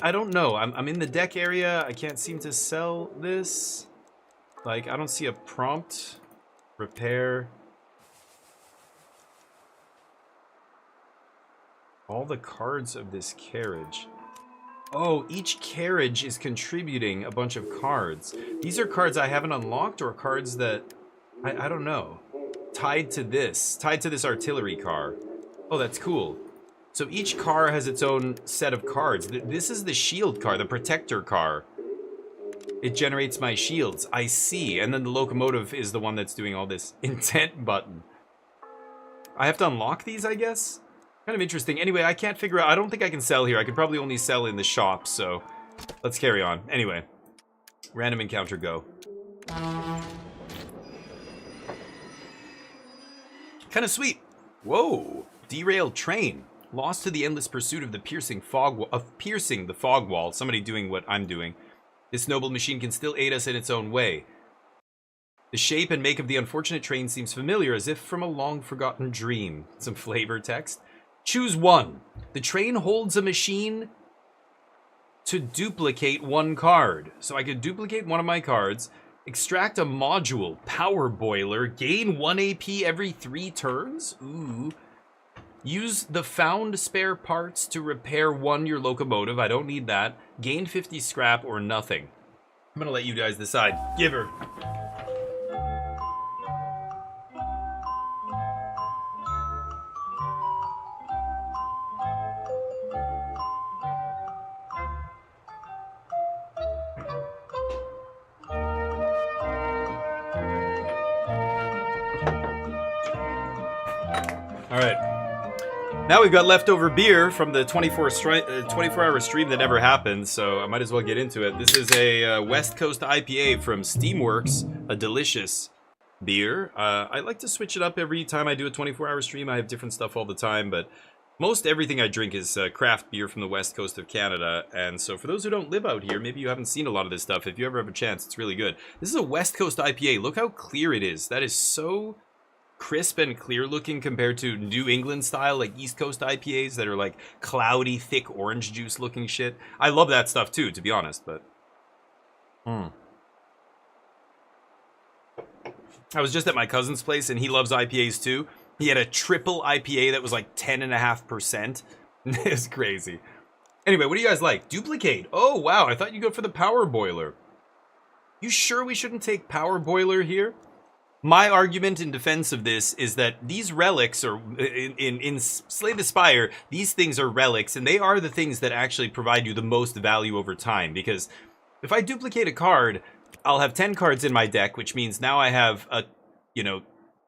I don't know. I'm in the deck area. I can't seem to sell this. Like, I don't see a prompt. Repair. All the cards of this carriage. Oh, each carriage is contributing a bunch of cards. These are cards I haven't unlocked or cards that... I don't know. Tied to this artillery car. Oh, that's cool. So each car has its own set of cards. This is the shield car, the protector car. It generates my shields. I see. And then the locomotive is the one that's doing all this. Intent button. I have to unlock these, I guess? Kind of interesting. Anyway, I can't figure out... I don't think I can sell here. I could probably only sell in the shop, so... Let's carry on. Anyway. Random encounter, go. Kind of sweet. Whoa. Derailed train. Lost to the endless pursuit of the piercing the fog wall. Somebody doing what I'm doing. This noble machine can still aid us in its own way. The shape and make of the unfortunate train seems familiar, as if from a long-forgotten dream. Some flavor text. Choose one. The train holds a machine to duplicate one card. So I could duplicate one of my cards, extract a module, power boiler, gain 1 AP every 3 turns? Ooh. Use the found spare parts to repair your locomotive. I don't need that. Gain 50 scrap or nothing. I'm gonna let you guys decide. Give her. All right. Now we've got leftover beer from the 24-hour stream that never happened, so I might as well get into it. This is a West Coast IPA from Steamworks, a delicious beer. I like to switch it up every time I do a 24-hour stream. I have different stuff all the time, but most everything I drink is craft beer from the West Coast of Canada, and so for those who don't live out here, maybe you haven't seen a lot of this stuff. If you ever have a chance, it's really good. This is a West Coast IPA. Look how clear it is. That is so... crisp and clear looking compared to New England style, like East Coast IPAs that are like cloudy, thick orange juice looking shit. I love that stuff too, to be honest, but... I was just at my cousin's place and he loves IPAs too. He had a triple IPA that was like 10.5%. It's crazy. Anyway, what do you guys like? Duplicate. Oh, wow. I thought you'd go for the power boiler. You sure we shouldn't take power boiler here? My argument in defense of this is that these relics are, in Slay the Spire, these things are relics, and they are the things that actually provide you the most value over time, because if I duplicate a card, I'll have 10 cards in my deck, which means now I have a,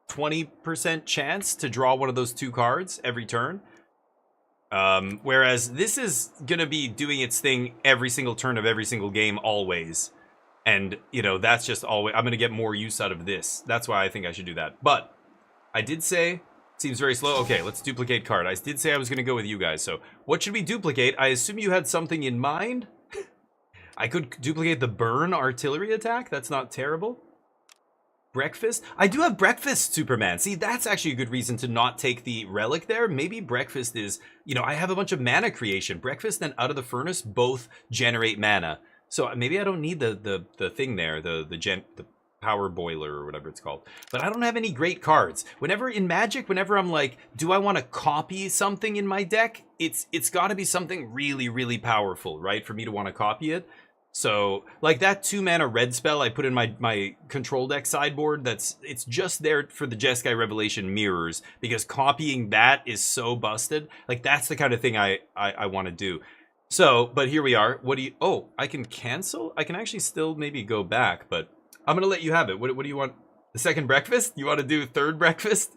20% chance to draw one of those 2 cards every turn. Whereas this is going to be doing its thing every single turn of every single game, always. And, that's just always... I'm going to get more use out of this. That's why I think I should do that. But I did say... Seems very slow. Okay, let's duplicate card. I did say I was going to go with you guys. So what should we duplicate? I assume you had something in mind. I could duplicate the burn artillery attack. That's not terrible. Breakfast. I do have breakfast, Superman. See, that's actually a good reason to not take the relic there. Maybe breakfast is... I have a bunch of mana creation. Breakfast and Out of the Furnace both generate mana. So maybe I don't need the thing there, the power boiler or whatever it's called. But I don't have any great cards. Whenever in Magic, whenever I'm like, do I want to copy something in my deck? It's got to be something really, really powerful, right? For me to want to copy it. So like that 2-mana red spell I put in my control deck sideboard, it's just there for the Jeskai Revelation mirrors, because copying that is so busted. Like that's the kind of thing I want to do. So, but here we are. What do you... Oh, I can cancel? I can actually still maybe go back, but I'm going to let you have it. What do you want? The second breakfast? You want to do third breakfast?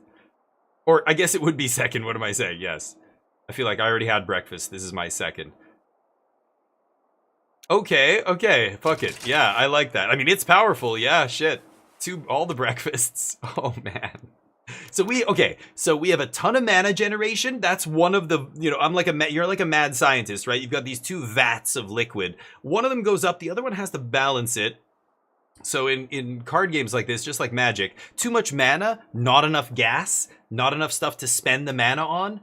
Or I guess it would be second. What am I saying? Yes. I feel like I already had breakfast. This is my second. Okay. Fuck it. Yeah, I like that. I mean, it's powerful. Yeah, shit. All the breakfasts. Oh, man. So we have a ton of mana generation. That's one of the, you're like a mad scientist, right? You've got these 2 vats of liquid. One of them goes up, the other one has to balance it. So in card games like this, just like Magic, too much mana, not enough gas. not enough stuff to spend the mana on,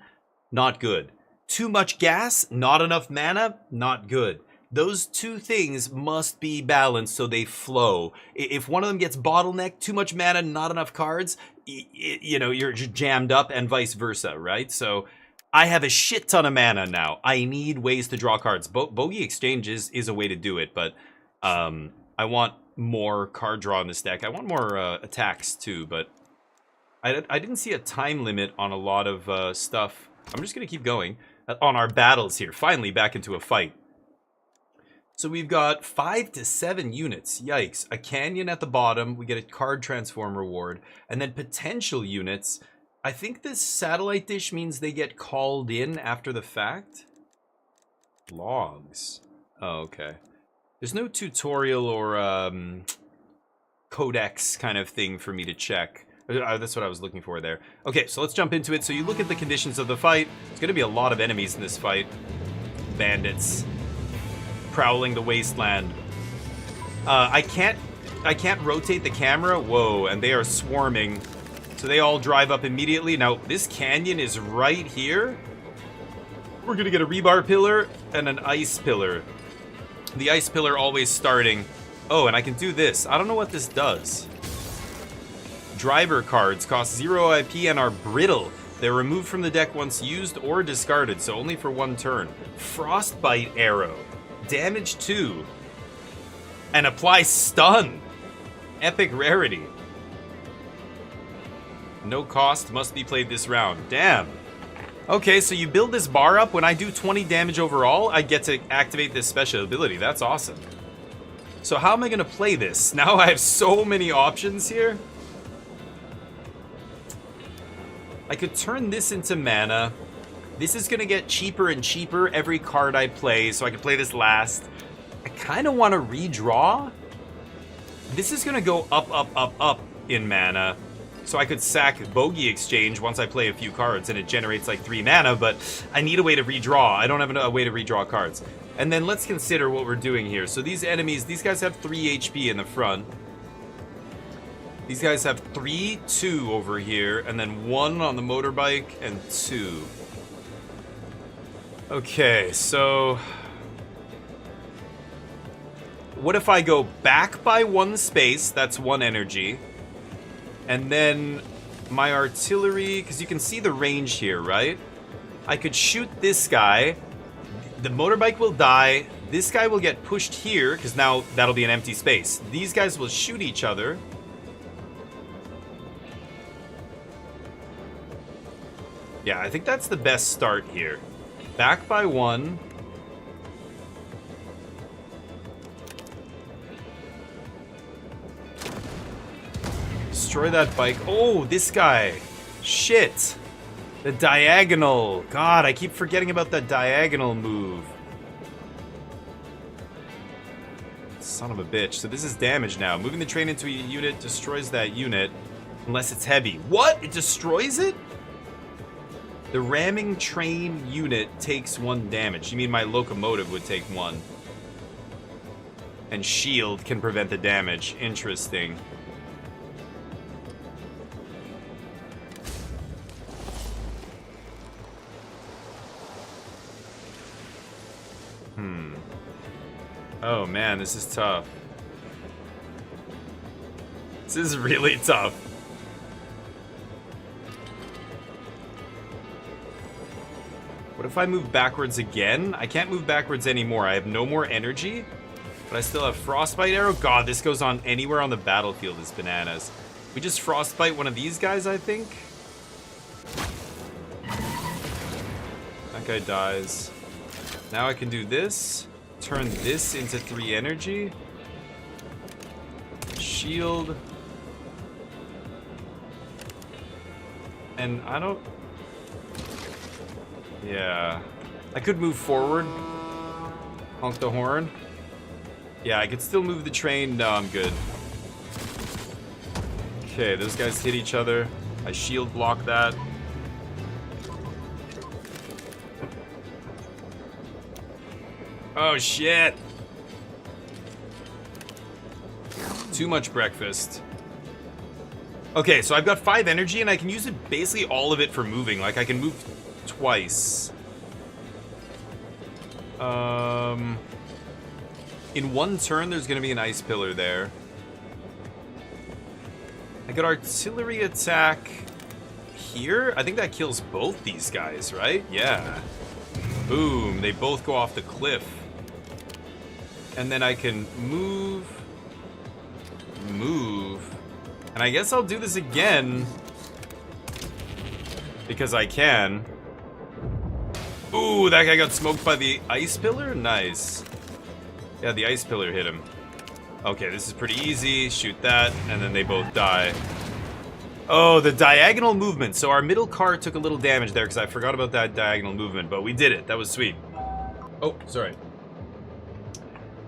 not good. Too much gas, not enough mana, not good. Those two things must be balanced so they flow. If one of them gets bottlenecked, too much mana, not enough cards, you know, you're jammed up, and vice versa, right? So I have a shit ton of mana now. I need ways to draw cards. Bogey Exchange is a way to do it, but I want more card draw in this deck. I want more attacks too, but I didn't see a time limit on a lot of stuff. I'm just going to keep going on our battles here. Finally, back into a fight. So we've got 5 to 7 units. Yikes. A canyon at the bottom. We get a card transform reward. And then potential units. I think this satellite dish means they get called in after the fact. Logs. Oh, okay. There's no tutorial or codex kind of thing for me to check. That's what I was looking for there. Okay, so let's jump into it. So you look at the conditions of the fight. There's going to be a lot of enemies in this fight. Bandits. Prowling the wasteland. I can't rotate the camera. Whoa, and they are swarming. So they all drive up immediately. Now, this canyon is right here. We're going to get a rebar pillar and an ice pillar. The ice pillar always starting. Oh, and I can do this. I don't know what this does. Driver cards cost 0 IP and are brittle. They're removed from the deck once used or discarded, so only for one turn. Frostbite arrow. Damage 2. And apply stun. Epic rarity. No cost, must be played this round. Damn. Okay, so you build this bar up. When I do 20 damage overall, I get to activate this special ability. That's awesome. So how am I going to play this? Now I have so many options here. I could turn this into mana. This is going to get cheaper and cheaper every card I play, so I can play this last. I kind of want to redraw. This is going to go up, up, up, up in mana. So I could sack Bogey Exchange once I play a few cards, and it generates like 3 mana, but I need a way to redraw. I don't have a way to redraw cards. And then let's consider what we're doing here. So these enemies, these guys have 3 HP in the front. These guys have 3, 2 over here, and then 1 on the motorbike, and 2. Okay, so what if I go back by 1 space? That's 1 energy. And then my artillery, because you can see the range here, right? I could shoot this guy. The motorbike will die. This guy will get pushed here, because now that'll be an empty space. These guys will shoot each other. Yeah, I think that's the best start here. Back by 1. Destroy that bike. Oh, this guy. Shit. The diagonal. God, I keep forgetting about that diagonal move. Son of a bitch. So this is damage now. Moving the train into a unit destroys that unit. Unless it's heavy. What? It destroys it? The ramming train unit takes 1 damage. You mean my locomotive would take 1. And shield can prevent the damage. Interesting. Oh man, this is tough. This is really tough. What if I move backwards again? I can't move backwards anymore. I have no more energy, but I still have Frostbite Arrow. God, this goes on anywhere on the battlefield. It's bananas. We just Frostbite one of these guys, I think. That guy dies. Now I can do this. Turn this into 3 energy. Shield. And I don't... Yeah. I could move forward. Honk the horn. Yeah, I could still move the train. No, I'm good. Okay, those guys hit each other. I shield block that. Oh, shit. Too much breakfast. Okay, so I've got 5 energy, and I can use it, basically all of it for moving. Like, I can move twice. In one turn, there's going to be an ice pillar there. I got artillery attack here. I think that kills both these guys, right? Yeah. Boom. They both go off the cliff. And then I can move. And I guess I'll do this again. Because I can. Ooh, that guy got smoked by the ice pillar? Nice. Yeah, the ice pillar hit him. Okay, this is pretty easy. Shoot that, and then they both die. Oh, the diagonal movement. So our middle car took a little damage there because I forgot about that diagonal movement, but we did it. That was sweet. Oh, sorry.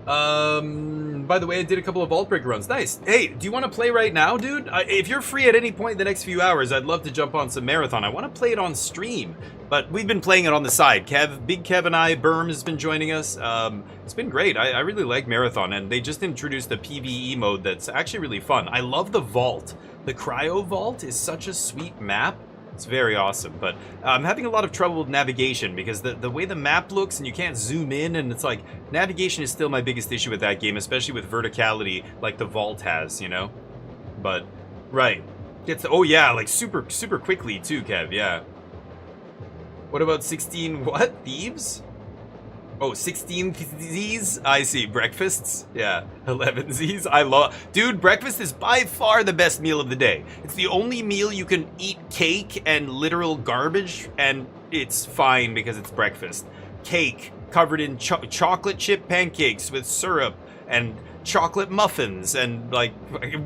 By the way, I did a couple of Vault Breaker runs. Nice. Hey, do you want to play right now, dude? If you're free at any point in the next few hours, I'd love to jump on some Marathon. I want to play it on stream, but we've been playing it on the side. Big Kev and I, Berm has been joining us. It's been great. I really like Marathon, and they just introduced a PvE mode that's actually really fun. I love the Vault. The Cryo Vault is such a sweet map. It's very awesome, but I'm having a lot of trouble with navigation because the way the map looks and you can't zoom in, and it's like navigation is still my biggest issue with that game, especially with verticality like the Vault has, you know? But, right. Oh yeah, like super quickly too, Kev, yeah. What about 16 what? Thieves? Oh, 16 Z's? I see. Breakfasts? Yeah. 11 Z's? I love... Dude, breakfast is by far the best meal of the day. It's the only meal you can eat cake and literal garbage, and it's fine because it's breakfast. Cake covered in chocolate chip pancakes with syrup, and chocolate muffins, and, like,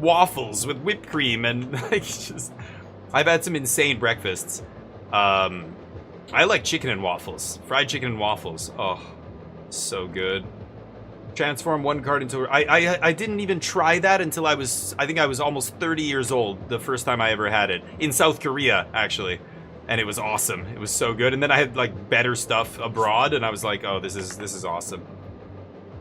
waffles with whipped cream, and, like, just... I've had some insane breakfasts. I like chicken and waffles. Fried chicken and waffles. Oh... So good. Transform one card into... I didn't even try that until I think I was almost 30 years old the first time I ever had it. In South Korea, actually. And it was awesome. It was so good. And then I had, like, better stuff abroad, and I was like, oh, this is awesome.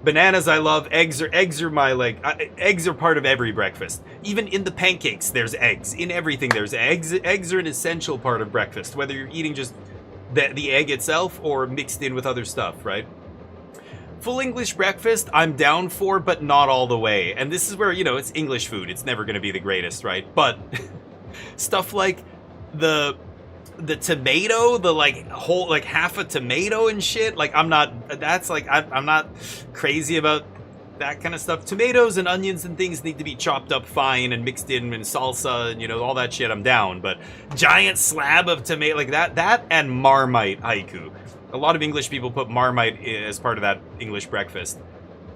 Bananas I love. Eggs are my, like... eggs are part of every breakfast. Even in the pancakes, there's eggs. In everything, there's eggs. Eggs are an essential part of breakfast, whether you're eating just the egg itself or mixed in with other stuff, right? Full English breakfast, I'm down for, but not all the way. And this is where, you know, it's English food. It's never going to be the greatest, right? But stuff like the tomato, the, like, whole, like, half a tomato and shit, like, I'm not crazy about that kind of stuff. Tomatoes and onions and things need to be chopped up fine and mixed in salsa and, you know, all that shit, I'm down. But giant slab of tomato, like that and Marmite haiku. A lot of English people put Marmite as part of that English breakfast.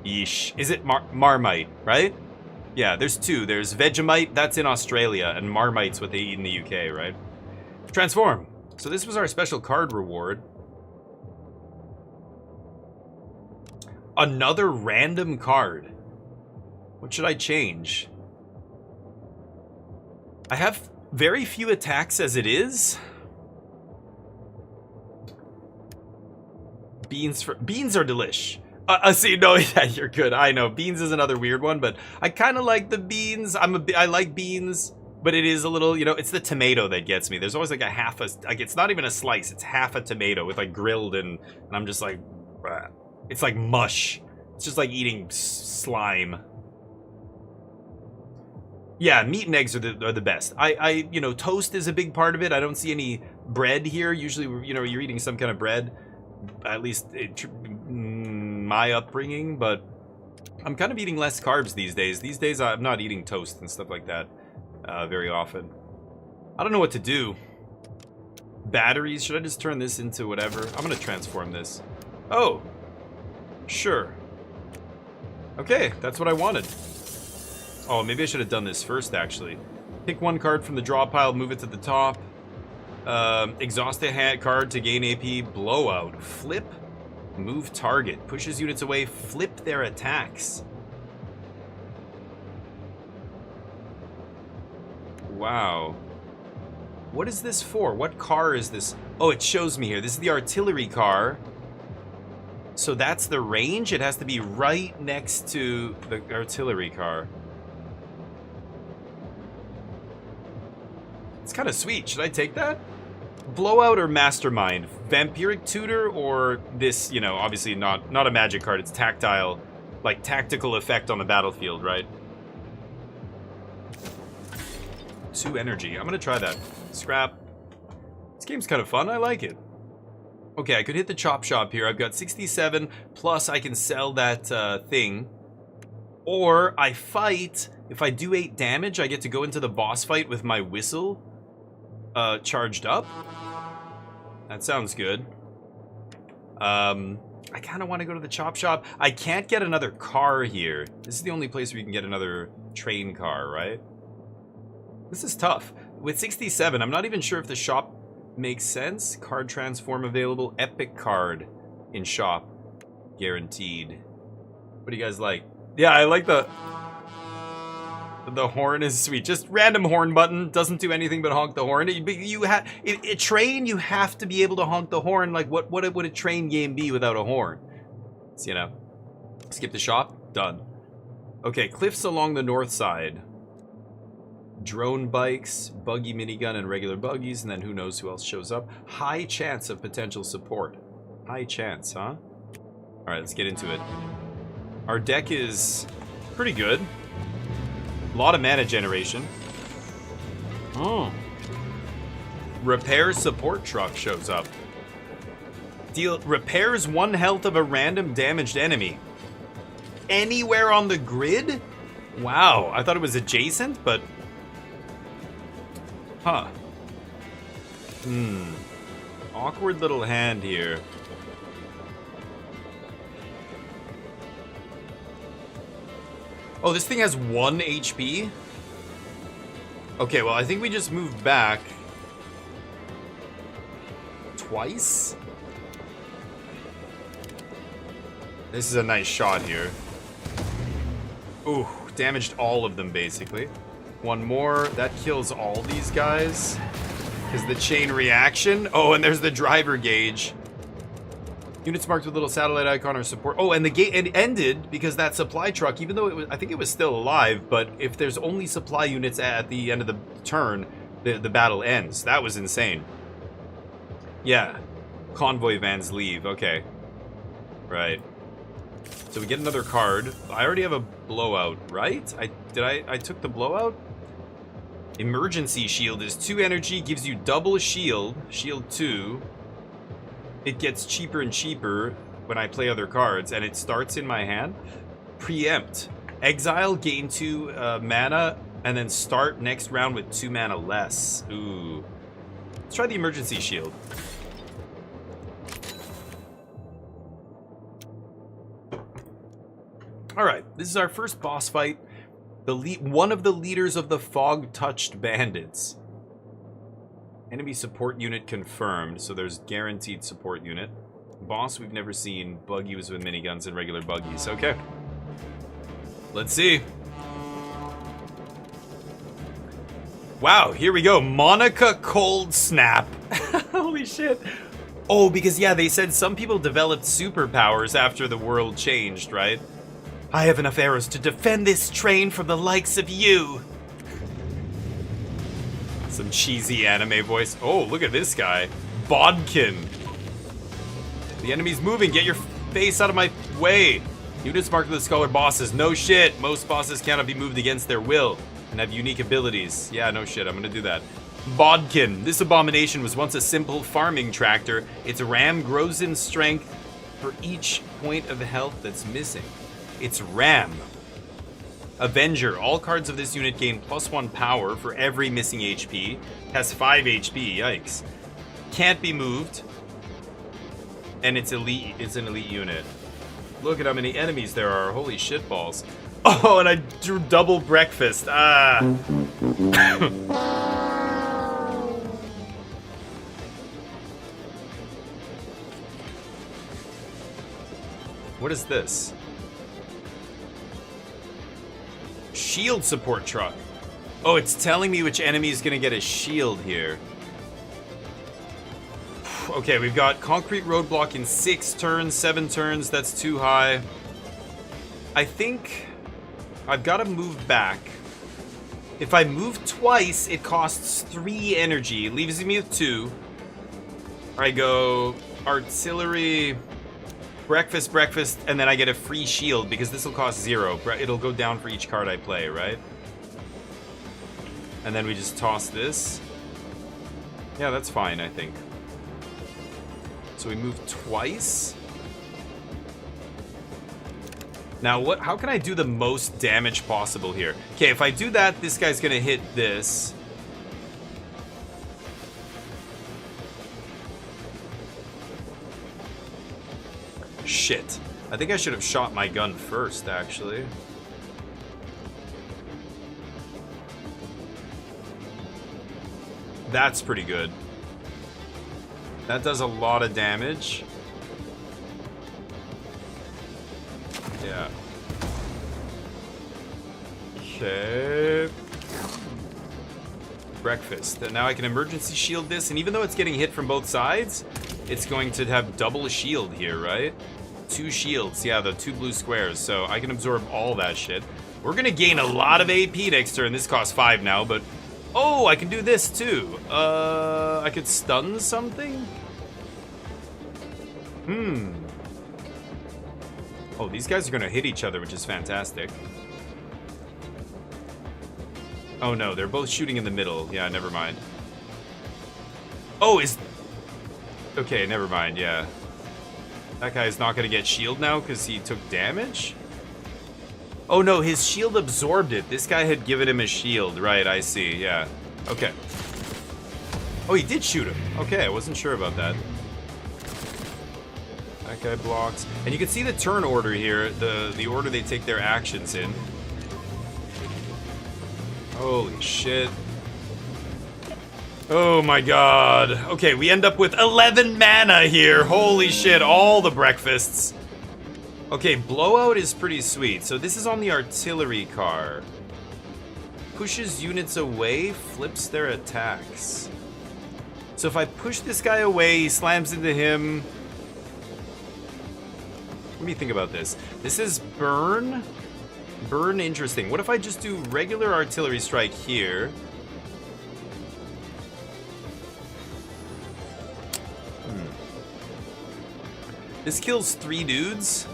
Yeesh. Is it Marmite, right? Yeah, there's two. There's Vegemite, that's in Australia, and Marmite's what they eat in the UK, right? Transform. So this was our special card reward. Another random card. What should I change? I have very few attacks as it is. Beans are delish. See, no, yeah, you're good. I know beans is another weird one, but I kind of like the beans. I like beans, but it is a little, you know, it's the tomato that gets me. There's always like it's not even a slice. It's half a tomato with like grilled and I'm just like, it's like mush. It's just like eating slime. Yeah, meat and eggs are the best. You know, toast is a big part of it. I don't see any bread here. Usually, you know, you're eating some kind of bread. At least my upbringing, but I'm kind of eating less carbs these days. These days I'm not eating toast and stuff like that very often. I don't know what to do. Batteries, should I just turn this into whatever? I'm gonna transform this. Oh, sure. Okay, that's what I wanted. Oh, maybe I should have done this first, actually. Pick one card from the draw pile, move it to the top. Exhaust a card to gain AP. Blowout. Flip. Move target. Pushes units away. Flip their attacks. Wow. What is this for? What car is this? Oh, it shows me here. This is the artillery car. So that's the range? It has to be right next to the artillery car. It's kind of sweet. Should I take that? Blowout or Mastermind? Vampiric Tutor or this, you know, obviously not a magic card. It's tactile, like tactical effect on the battlefield, right? 2 energy. I'm gonna try that. Scrap. This game's kind of fun. I like it. Okay, I could hit the chop shop here. I've got 67, plus I can sell that thing. Or I fight. If I do 8 damage, I get to go into the boss fight with my whistle charged up. That sounds good. I kind of want to go to the chop shop. I can't get another car here. This is the only place where you can get another train car, right? This is tough. With 67, I'm not even sure if the shop makes sense. Card transform available. Epic card in shop. Guaranteed. What do you guys like? Yeah, I like the horn is sweet. Just random horn button. Doesn't do anything but honk the horn. A train, you have to be able to honk the horn. Like, what would a train game be without a horn? So, you know. Skip the shop. Done. Okay, cliffs along the north side. Drone bikes, buggy minigun, and regular buggies, and then who knows who else shows up. High chance of potential support. High chance, huh? Alright, let's get into it. Our deck is pretty good. A lot of mana generation. Oh. Repair support truck shows up. Repairs 1 health of a random damaged enemy. Anywhere on the grid? Wow, I thought it was adjacent, but... Huh. Awkward little hand here. Oh, this thing has 1 HP? Okay, well, I think we just moved back... twice? This is a nice shot here. Ooh, damaged all of them, basically. 1 more. That kills all these guys. Is the chain reaction? Oh, and there's the driver gauge. Units marked with little satellite icon or support. Oh, and the gate it ended because that supply truck, even though it was, I think it was still alive, but if there's only supply units at the end of the turn, the battle ends. That was insane. Yeah. Convoy vans leave. Okay. Right. So we get another card. I already have a blowout, right? I took the blowout? Emergency shield is 2 energy, gives you double shield. Shield 2. It gets cheaper and cheaper when I play other cards, and it starts in my hand. Preempt. Exile, gain 2 mana, and then start next round with 2 mana less. Ooh. Let's try the emergency shield. Alright, this is our first boss fight. One of the leaders of the Fog-touched bandits. Enemy support unit confirmed, so there's guaranteed support unit. Boss we've never seen. Buggies with miniguns and regular buggies. Okay. Let's see. Wow, here we go. Monica Cold Snap. Holy shit. Oh, because yeah, they said some people developed superpowers after the world changed, right? I have enough arrows to defend this train from the likes of you. Some cheesy anime voice. Oh, look at this guy. Bodkin. The enemy's moving. Get your face out of my way. Units marked with the Scholar bosses. No shit. Most bosses cannot be moved against their will and have unique abilities. Yeah, no shit. I'm gonna do that. Bodkin. This abomination was once a simple farming tractor. Its ram grows in strength for each point of health that's missing. It's ram. Avenger. All cards of this unit gain +1 power for every missing HP. Has 5 HP. Yikes. Can't be moved. And it's elite. It's an elite unit. Look at how many enemies there are. Holy shitballs. Oh, and I drew double breakfast. Ah. What is this? Shield support truck. Oh, it's telling me which enemy is gonna get a shield here. Okay, we've got concrete roadblock in 6 turns, 7 turns. That's too high. I think I've got to move back. If I move twice, it costs 3 energy. It leaves me with 2. I go artillery, breakfast, and then I get a free shield because this will cost 0. It'll go down for each card I play, right? And then we just toss this. Yeah, that's fine, I think. So we move twice. Now, how can I do the most damage possible here? Okay, if I do that, this guy's gonna hit this. Shit. I think I should have shot my gun first, actually. That's pretty good. That does a lot of damage. Yeah. Okay. Breakfast. And now I can emergency shield this, and even though it's getting hit from both sides, it's going to have double shield here, right? 2 shields. Yeah, the 2 blue squares. So I can absorb all that shit. We're gonna gain a lot of AP next turn. This costs 5 now, but... Oh, I can do this too. I could stun something? Oh, these guys are gonna hit each other, which is fantastic. Oh no, they're both shooting in the middle. Yeah, never mind. Oh, okay, never mind, yeah. That guy's not gonna get shield now because he took damage? Oh no, his shield absorbed it. This guy had given him a shield. Right, I see, yeah. Okay. Oh, he did shoot him. Okay, I wasn't sure about that. That guy blocks. And you can see the turn order here, the order they take their actions in. Holy shit. Oh my god. Okay, we end up with 11 mana here. Holy shit, all the breakfasts. Okay, blowout is pretty sweet. So this is on the artillery car. Pushes units away, flips their attacks. So if I push this guy away, he slams into him. Let me think about this. This is burn. Burn, interesting. What if I just do regular artillery strike here? This kills 3 dudes.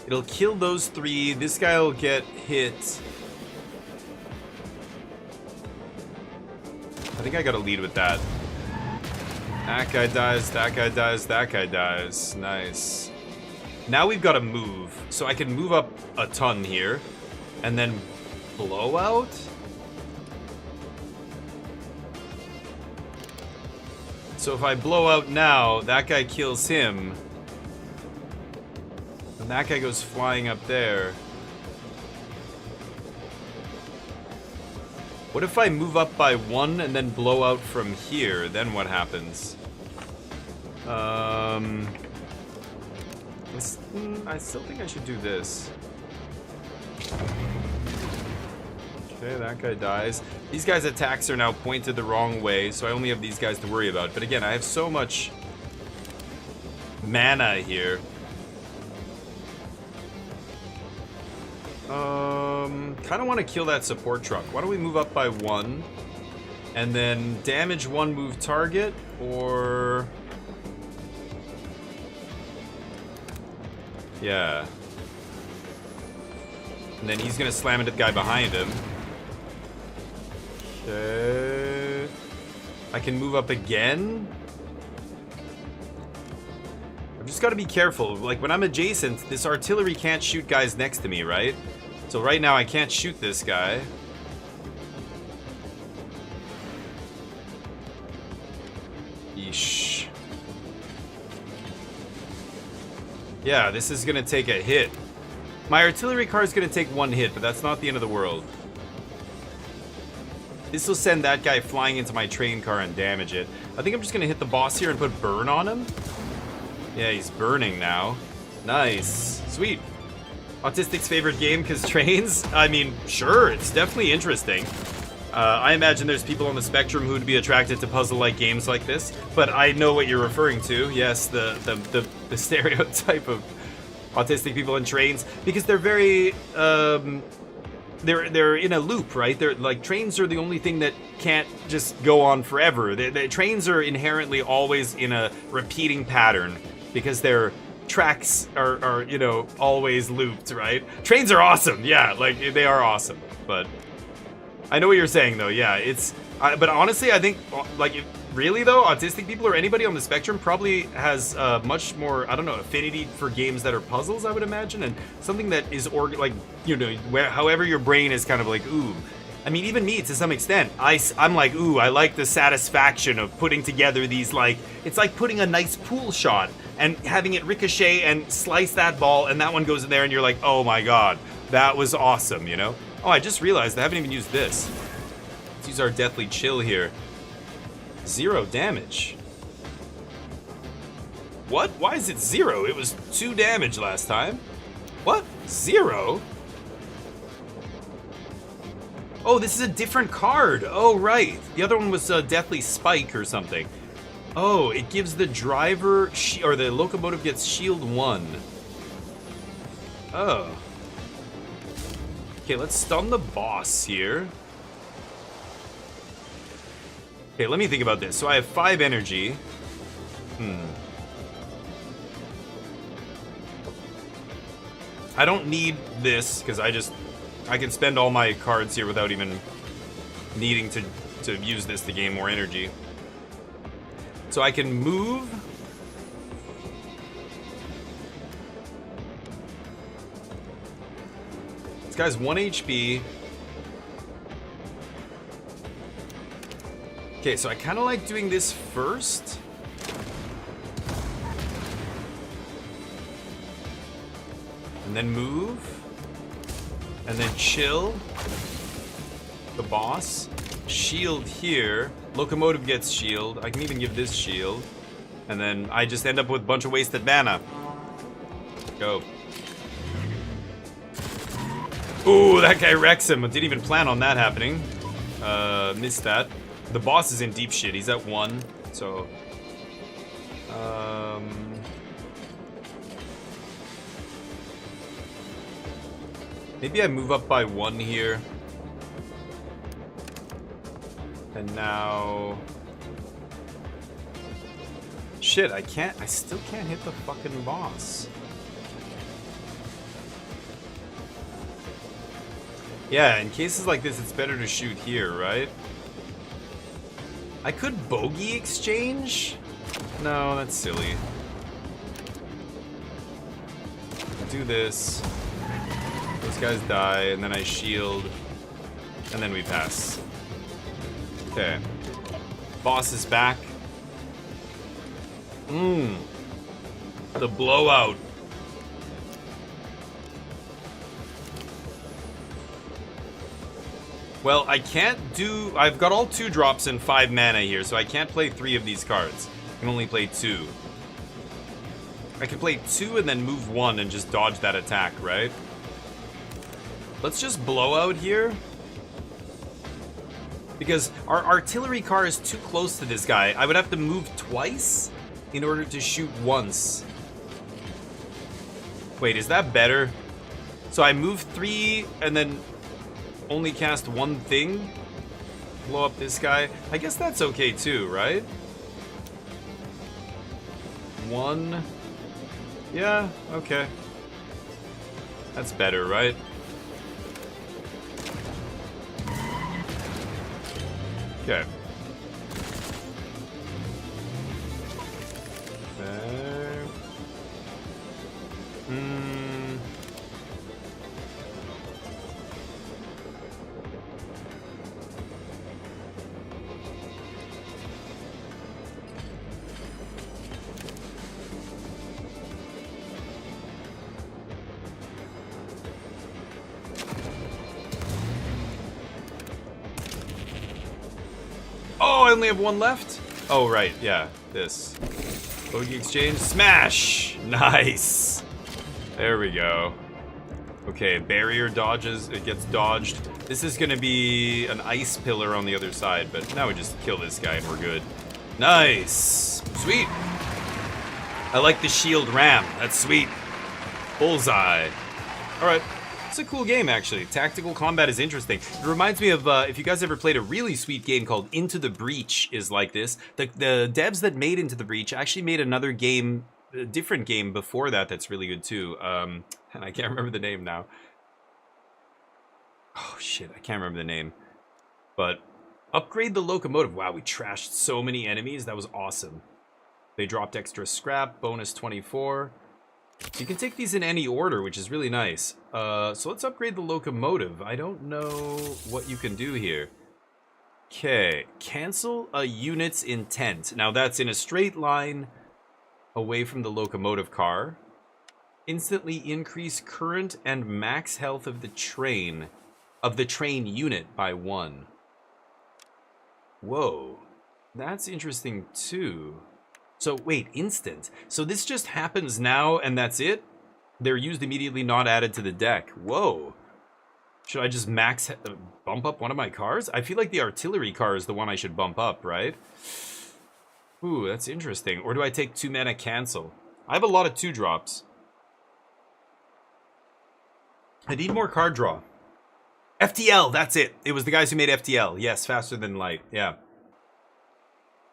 It'll kill those 3. This guy will get hit. I think I gotta lead with that. That guy dies, that guy dies, that guy dies. Nice. Now we've got to move. So I can move up a ton here. And then blowout? So if I blow out now, that guy kills him. And that guy goes flying up there. What if I move up by 1 and then blow out from here? Then what happens? I still think I should do this. Okay, that guy dies. These guys' attacks are now pointed the wrong way, so I only have these guys to worry about. But again, I have so much mana here. Kind of want to kill that support truck. Why don't we move up by 1 and then damage 1 move target, or yeah. And then he's gonna slam into the guy behind him. Okay. I can move up again. I've just got to be careful. Like when I'm adjacent, this artillery can't shoot guys next to me, right? So right now I can't shoot this guy. Yeesh. Yeah, this is gonna take a hit. My artillery car is gonna take 1 hit, but that's not the end of the world. This will send that guy flying into my train car and damage it. I think I'm just gonna hit the boss here and put burn on him. Yeah, he's burning now. Nice. Sweet. Autistic's favorite game because trains? I mean, sure, it's definitely interesting. I imagine there's people on the spectrum who'd be attracted to puzzle-like games like this, but I know what you're referring to. Yes, the stereotype of autistic people in trains, because they're very they're in a loop, right? They're like, trains are the only thing that can't just go on forever. The trains are inherently always in a repeating pattern because their tracks are you know, always looped, right? Trains are awesome, yeah, like they are awesome, but I know what you're saying though. Yeah, it's but honestly, I think like really though, autistic people or anybody on the spectrum probably has much more, I don't know, affinity for games that are puzzles, I would imagine, and something that is like, you know, however your brain is kind of like, ooh. I mean, even me to some extent, I'm like, ooh, I like the satisfaction of putting together these, like, it's like putting a nice pool shot and having it ricochet and slice that ball, and that one goes in there, and you're like, oh my god, that was awesome, you know? Oh, I just realized I haven't even used this. Let's use our Deathly Chill here. 0 damage. What? Why is it 0? It was 2 damage last time. What? 0? Oh, this is a different card. Oh, right. The other one was Deathly Spike or something. Oh, it gives the driver, or the locomotive gets shield 1. Oh. Okay, let's stun the boss here. Okay, let me think about this. So I have 5 energy. I don't need this, because I can spend all my cards here without even needing to use this to gain more energy. So I can move. This guy's 1 HP. Okay, so I kind of like doing this first. And then move. And then chill. The boss. Shield here. Locomotive gets shield. I can even give this shield. And then I just end up with a bunch of wasted mana. Go. Ooh, that guy wrecks him. I didn't even plan on that happening. Missed that. The boss is in deep shit. He's at 1, so... maybe I move up by 1 here. And now... shit, I still can't hit the fucking boss. Yeah, in cases like this, it's better to shoot here, right? I could bogey exchange? No, that's silly. I'll do this. Those guys die, and then I shield. And then we pass. Okay. Boss is back. The blowout. Well, I can't do... I've got all 2 drops and 5 mana here, so I can't play 3 of these cards. I can only play 2. I can play 2 and then move 1 and just dodge that attack, right? Let's just blow out here. Because our artillery car is too close to this guy. I would have to move twice in order to shoot once. Wait, is that better? So I move 3 and then... only cast 1 thing? Blow up this guy? I guess that's okay too, right? 1. Yeah, okay. That's better, right? Okay. There. Oh, I only have 1 left? Oh, right, yeah, this. Bogey exchange, smash! Nice! There we go. Okay, barrier dodges. It gets dodged. This is going to be an ice pillar on the other side, but now we just kill this guy and we're good. Nice. Sweet. I like the shield ram. That's sweet. Bullseye. All right. It's a cool game, actually. Tactical combat is interesting. It reminds me of, if you guys ever played a really sweet game called Into the Breach is like this. The devs that made Into the Breach actually made another game, a different game before that that's really good too. And I can't remember the name now. Oh, shit. I can't remember the name. But upgrade the locomotive. Wow, we trashed so many enemies. That was awesome. They dropped extra scrap, bonus 24. So you can take these in any order, which is really nice. So let's upgrade the locomotive. I don't know what you can do here. Okay, cancel a unit's intent. Now that's in a straight line away from the locomotive car. Instantly increase current and max health of the train unit by 1. Whoa, that's interesting too. So wait, instant. So this just happens now and that's it? They're used immediately, not added to the deck. Whoa. Should I just max bump up one of my cars? I feel like the artillery car is the one I should bump up, right? Ooh, that's interesting. Or do I take 2 mana cancel? I have a lot of 2-drops. I need more card draw. FTL, that's it. It was the guys who made FTL. Yes, faster than light. Yeah.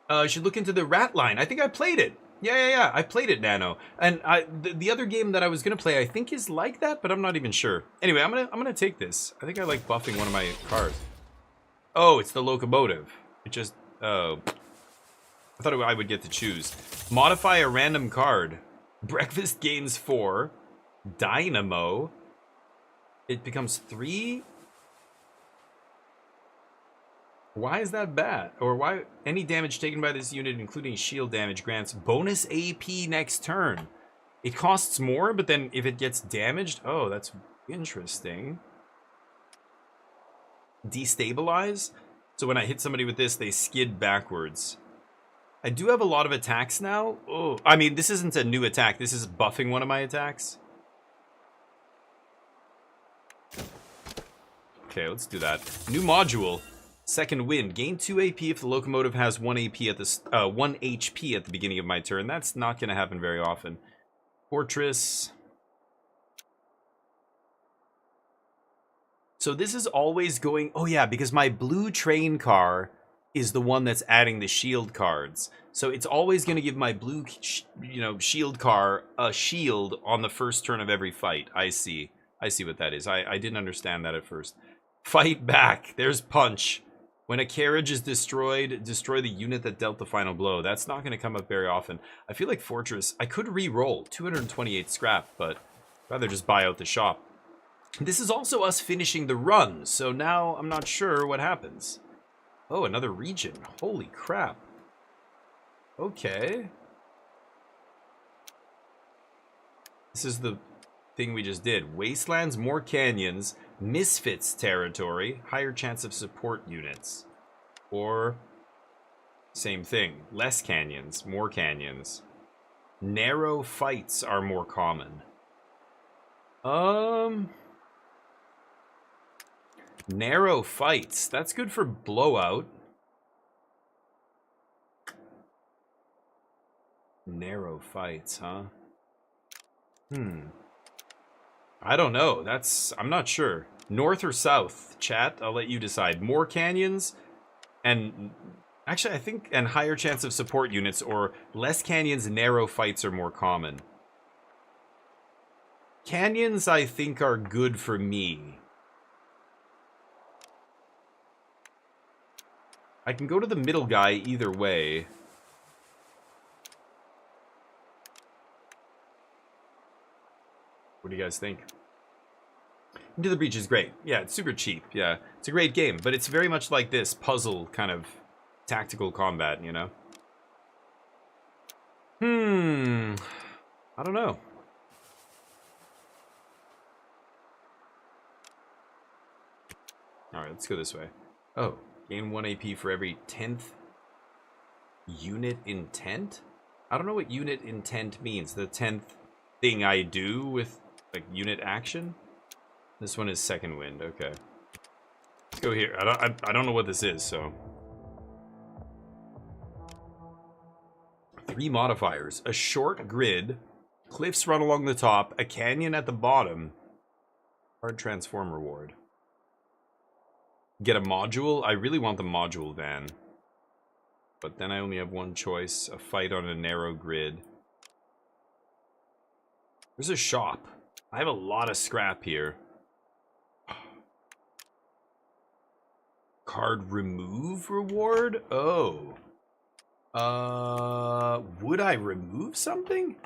I should look into the rat line. I think I played it. Yeah. I played it, Nano. And the other game that I was gonna play, I think is like that, but I'm not even sure. Anyway, I'm gonna take this. I think I like buffing one of my cars. Oh, it's the locomotive. It just I thought I would get to choose. Modify a random card. Breakfast gains 4. Dynamo. It becomes 3. Why is that bad? Or why any damage taken by this unit, including shield damage, grants bonus AP next turn. It costs more, but then if it gets damaged, oh, that's interesting. Destabilize. So when I hit somebody with this, they skid backwards. I do have a lot of attacks now. Oh, I mean, this isn't a new attack. This is buffing one of my attacks. Okay, let's do that. New module. Second wind. Gain 2 AP if the locomotive has 1 AP at the 1 HP at the beginning of my turn. That's not going to happen very often. Fortress. So this is always going... Oh yeah, because my blue train car is the one that's adding the shield cards. So it's always going to give my blue, shield car a shield on the first turn of every fight. I see what that is. I didn't understand that at first. Fight back. There's punch. When a carriage is destroyed, destroy the unit that dealt the final blow. That's not going to come up very often. I feel like Fortress, I could re-roll 228 scrap, but I'd rather just buy out the shop. This is also us finishing the run, so now I'm not sure what happens. Oh, another region. Holy crap. Okay. This is the thing we just did. Wastelands, more canyons, Misfits territory, higher chance of support units. Or same thing, less canyons, more canyons. Narrow fights are more common. Narrow fights, that's good for blowout. Narrow fights, huh? I don't know. I'm not sure. North or south, chat? I'll let you decide. More canyons and actually I think and higher chance of support units, or less canyons, narrow fights are more common. Canyons I think are good for me. I can go to the middle guy either way. What do you guys think? Into the Breach is great. Yeah, it's super cheap. Yeah, it's a great game, but it's very much like this puzzle kind of tactical combat, you know? I don't know. Alright, let's go this way. Oh, gain 1 AP for every 10th unit intent? I don't know what unit intent means. The 10th thing I do with, like, unit action? This one is second wind. Okay. Let's go here. I don't know what this is, so. 3 modifiers. A short grid. Cliffs run along the top. A canyon at the bottom. Hard transform reward. Get a module. I really want the module van. But then I only have one choice. A fight on a narrow grid. There's a shop. I have a lot of scrap here. Card remove reward? Oh. Would I remove something?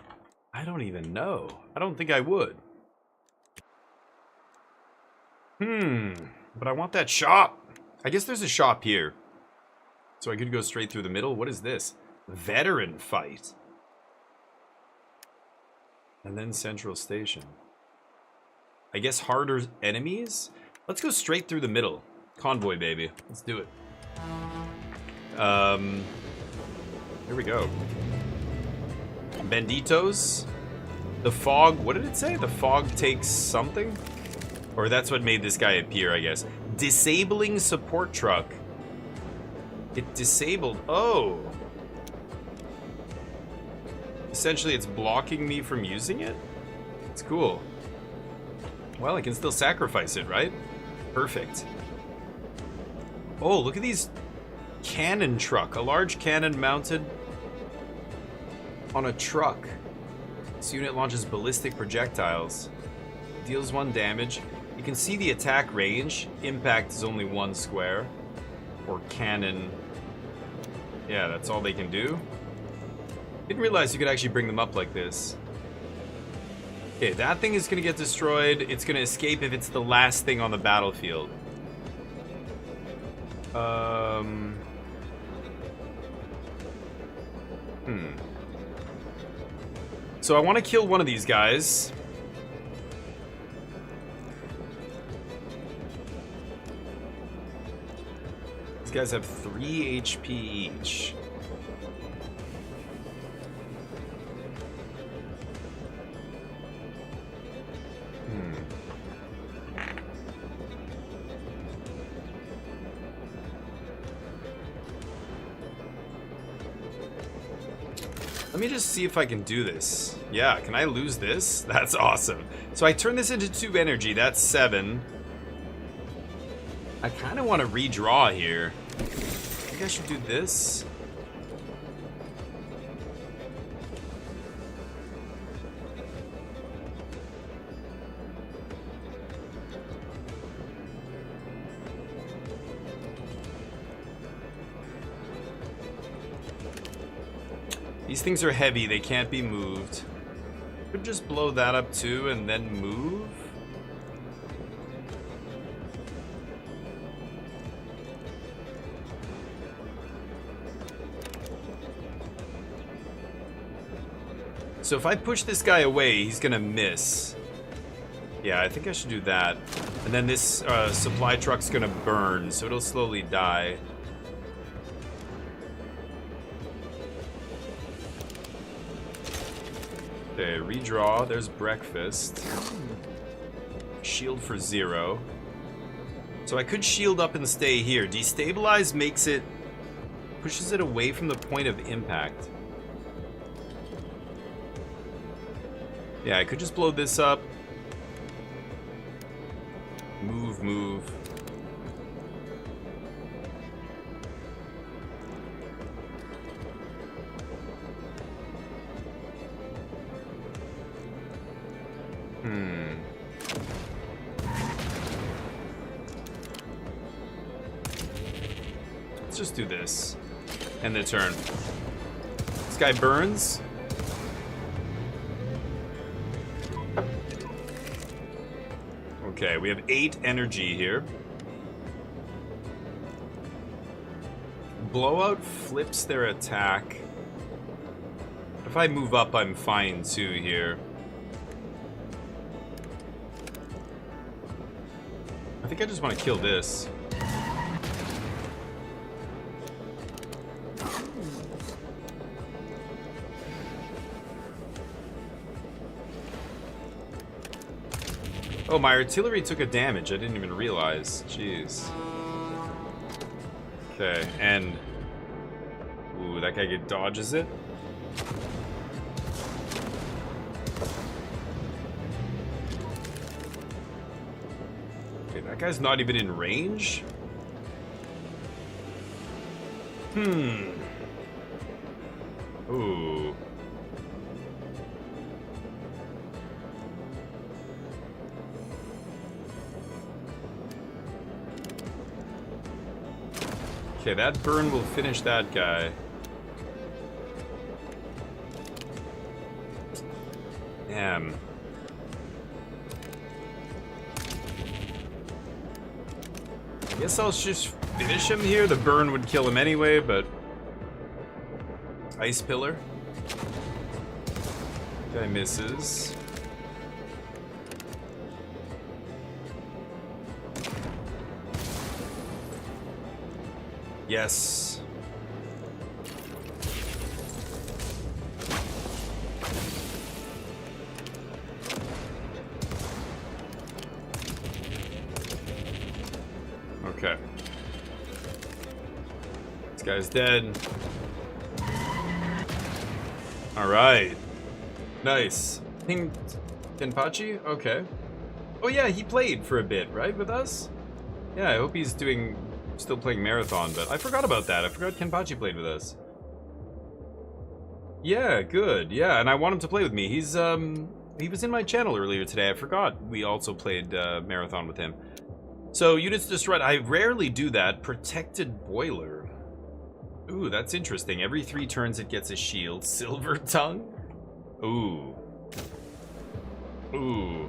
I don't even know. I don't think I would. But I want that shop. I guess there's a shop here. So I could go straight through the middle. What is this? Veteran fight. And then Central Station. I guess harder enemies? Let's go straight through the middle. Convoy, baby. Let's do it. Here we go. Banditos. The fog. What did it say? The fog takes something? Or that's what made this guy appear, I guess. Disabling support truck. It disabled. Oh. Essentially, it's blocking me from using it? It's cool. Well, I can still sacrifice it, right? Perfect. Oh, look at these cannon truck. A large cannon mounted on a truck. This unit launches ballistic projectiles. Deals 1 damage. You can see the attack range. Impact is only 1 square. Or cannon. Yeah, that's all they can do. Didn't realize you could actually bring them up like this. Okay, that thing is gonna get destroyed. It's gonna escape if it's the last thing on the battlefield. So I want to kill one of these guys. These guys have 3 HP each. Let me just see if I can do this. Yeah, can I lose this? That's awesome. So I turn this into 2 energy. That's 7. I kind of want to redraw here. I think I should do this. These things are heavy, they can't be moved. Could just blow that up too and then move. So if I push this guy away, he's gonna miss. Yeah, I think I should do that. And then this supply truck's gonna burn, so it'll slowly die. Okay, redraw. There's breakfast. Shield for 0. So I could shield up and stay here. Destabilize makes it... pushes it away from the point of impact. Yeah, I could just blow this up. Move, move. Let's just do this. End the turn. This guy burns. Okay, we have 8 energy here. Blowout flips their attack. If I move up, I'm fine too here. I think I just want to kill this. Oh, my artillery took a damage. I didn't even realize. Jeez. Okay, and... Ooh, that guy dodges it. Okay, that guy's not even in range? Ooh. Okay, that burn will finish that guy. Damn. I guess I'll just finish him here. The burn would kill him anyway, but... Ice Pillar. Guy misses. Yes. Okay. This guy's dead. Alright. Nice. Tenpachi? Okay. Oh yeah, he played for a bit, right, with us? Yeah, I hope he's still playing Marathon, but I forgot about that. I forgot Kenpachi played with us. Yeah, good. Yeah, and I want him to play with me. He was in my channel earlier today. I forgot we also played Marathon with him. So, units destroyed. I rarely do that. Protected Boiler. Ooh, that's interesting. Every 3 turns it gets a shield. Silver Tongue? Ooh. Ooh.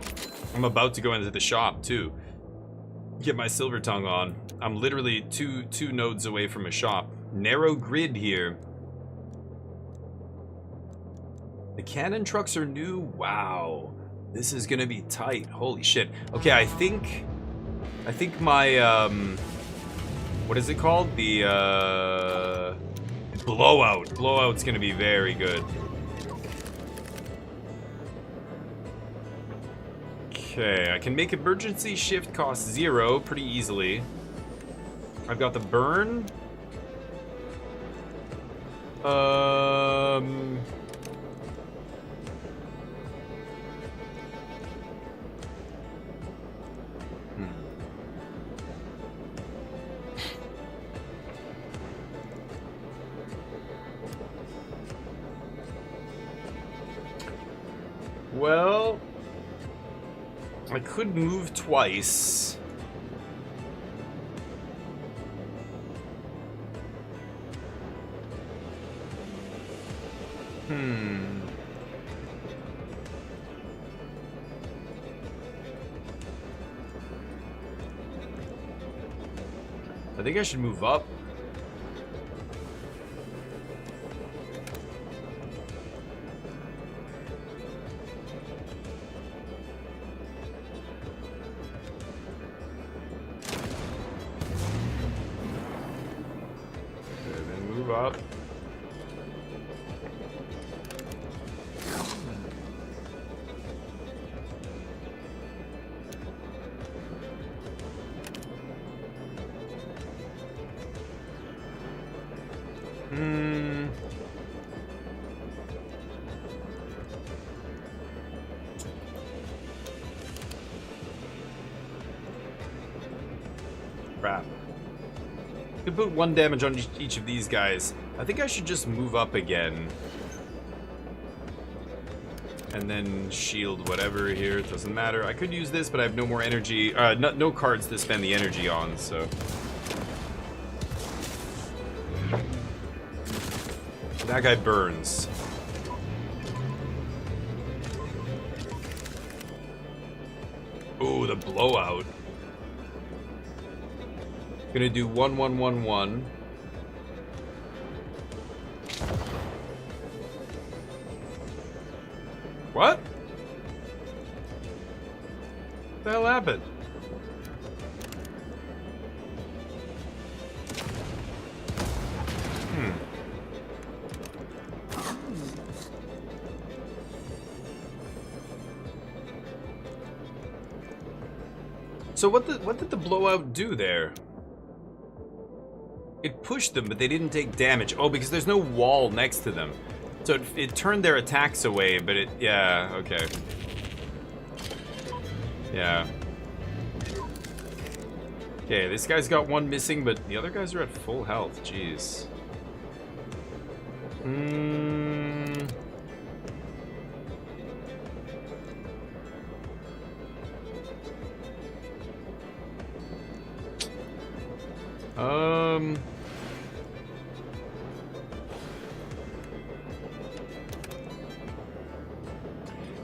I'm about to go into the shop, too. Get my Silver Tongue on. I'm literally two nodes away from a shop. Narrow grid here. The cannon trucks are new. Wow. This is gonna be tight. Holy shit. Okay, I think my what is it called? The blowout. Blowout's gonna be very good. Okay, I can make emergency shift cost 0 pretty easily. I've got the burn. Well, I could move twice. I think I should move up. Okay, then move up. Crap. Could put 1 damage on each of these guys. I think I should just move up again. And then shield whatever here. It doesn't matter. I could use this, but I have no more energy. No cards to spend the energy on, so. That guy burns. Ooh, the blowout. Gonna do 1, 1, 1, 1. What? What the hell happened? So what did the blowout do there? It pushed them, but they didn't take damage. Oh, because there's no wall next to them. So it turned their attacks away, but it... Yeah, okay. Yeah. Okay, this guy's got one missing, but the other guys are at full health. Jeez.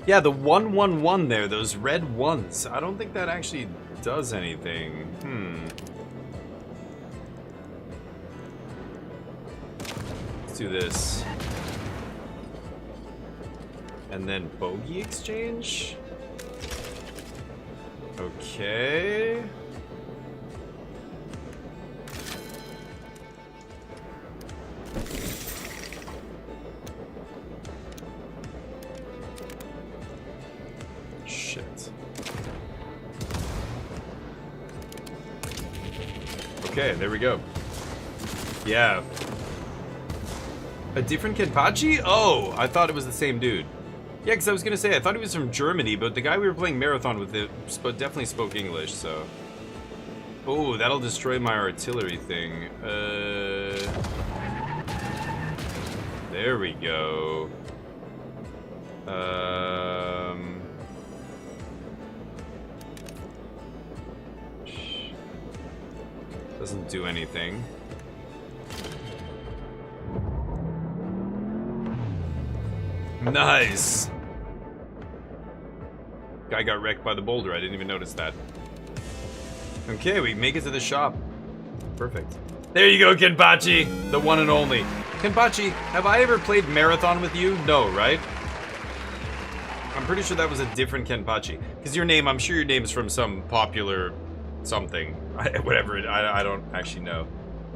Yeah, the 111 there, those red ones. I don't think that actually does anything. Let's do this. And then bogey exchange? Okay. Shit. Okay, there we go. Yeah. A different Kenpachi? Oh, I thought it was the same dude. Yeah, because I was gonna say, I thought he was from Germany, but the guy we were playing Marathon with definitely spoke English, so... Oh, that'll destroy my artillery thing. There we go. Doesn't do anything. Nice! Guy got wrecked by the boulder, I didn't even notice that. Okay, we make it to the shop. Perfect. There you go, Kenpachi! The one and only. Kenpachi, have I ever played Marathon with you? No, right? I'm pretty sure that was a different Kenpachi. Because your name, I'm sure your name is from some popular something. Whatever, I don't actually know.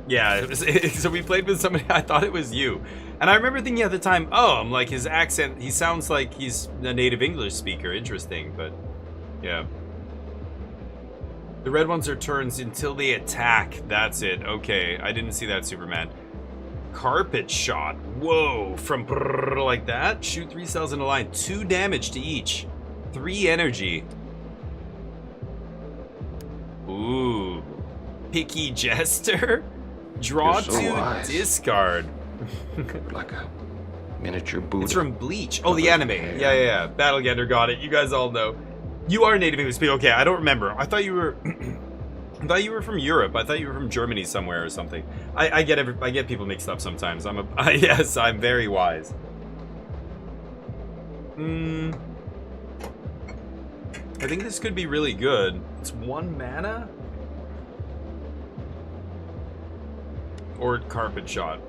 Yeah, it was, so we played with somebody, I thought it was you. And I remember thinking at the time, oh, I'm like, his accent, he sounds like he's a native English speaker. Interesting, but yeah. The red ones are turns until they attack. That's it. Okay, I didn't see that, Superman. Carpet shot. Whoa, from like that. Shoot 3 cells in a line. 2 damage to each. 3 energy. Ooh. Picky Jester. Draw You're so 2, wise. discard. Like a miniature Buddha. It's from Bleach. Oh, the anime. Yeah. Battlegander got it. You guys all know. You are native English speaker. Okay, I don't remember. I thought you were... I thought you were from Europe. I thought you were from Germany somewhere or something. I get people mixed up sometimes. Yes, I'm very wise. I think this could be really good. It's 1 mana? Or carpet shot.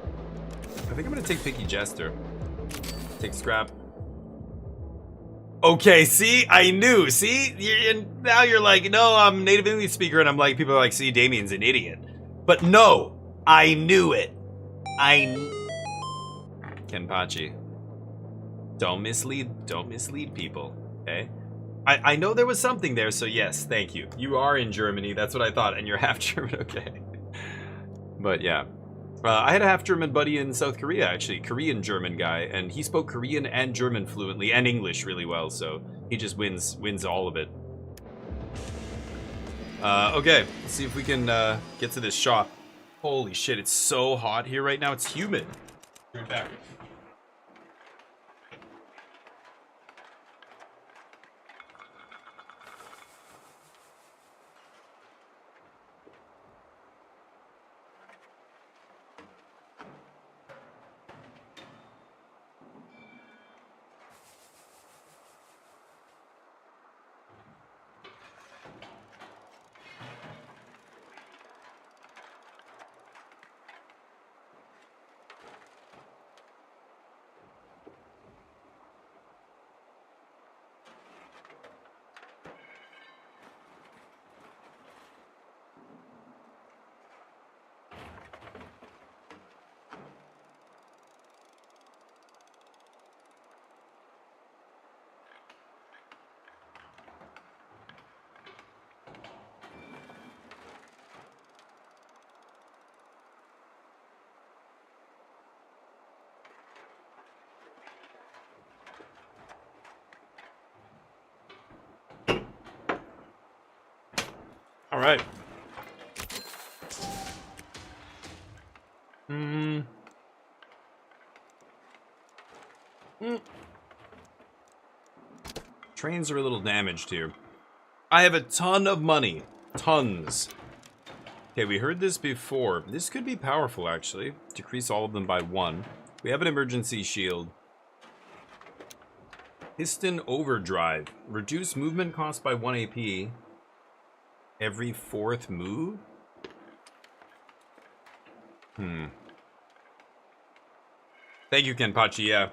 I think I'm gonna take Picky Jester. Take scrap. Okay, see? I knew. See? Now you're like, no, I'm a native English speaker, and I'm like, people are like, see, Damien's an idiot. But no, I knew it. Kenpachi. Don't mislead people, okay? I know there was something there, so yes, thank you. You are in Germany, that's what I thought, and you're half German, okay. But yeah. I had a half-German buddy in South Korea, actually. Korean-German guy, and he spoke Korean and German fluently, and English really well, so he just wins all of it. Okay, let's see if we can get to this shop. Holy shit, it's so hot here right now, it's humid. Be right back. right. Trains are a little damaged here. I have a ton of money. Tons. Okay, we heard this before. This could be powerful, actually. Decrease all of them by 1. We have an emergency shield. Piston overdrive. Reduce movement cost by 1 AP. Every 4th move? Thank you, Kenpachi, yeah.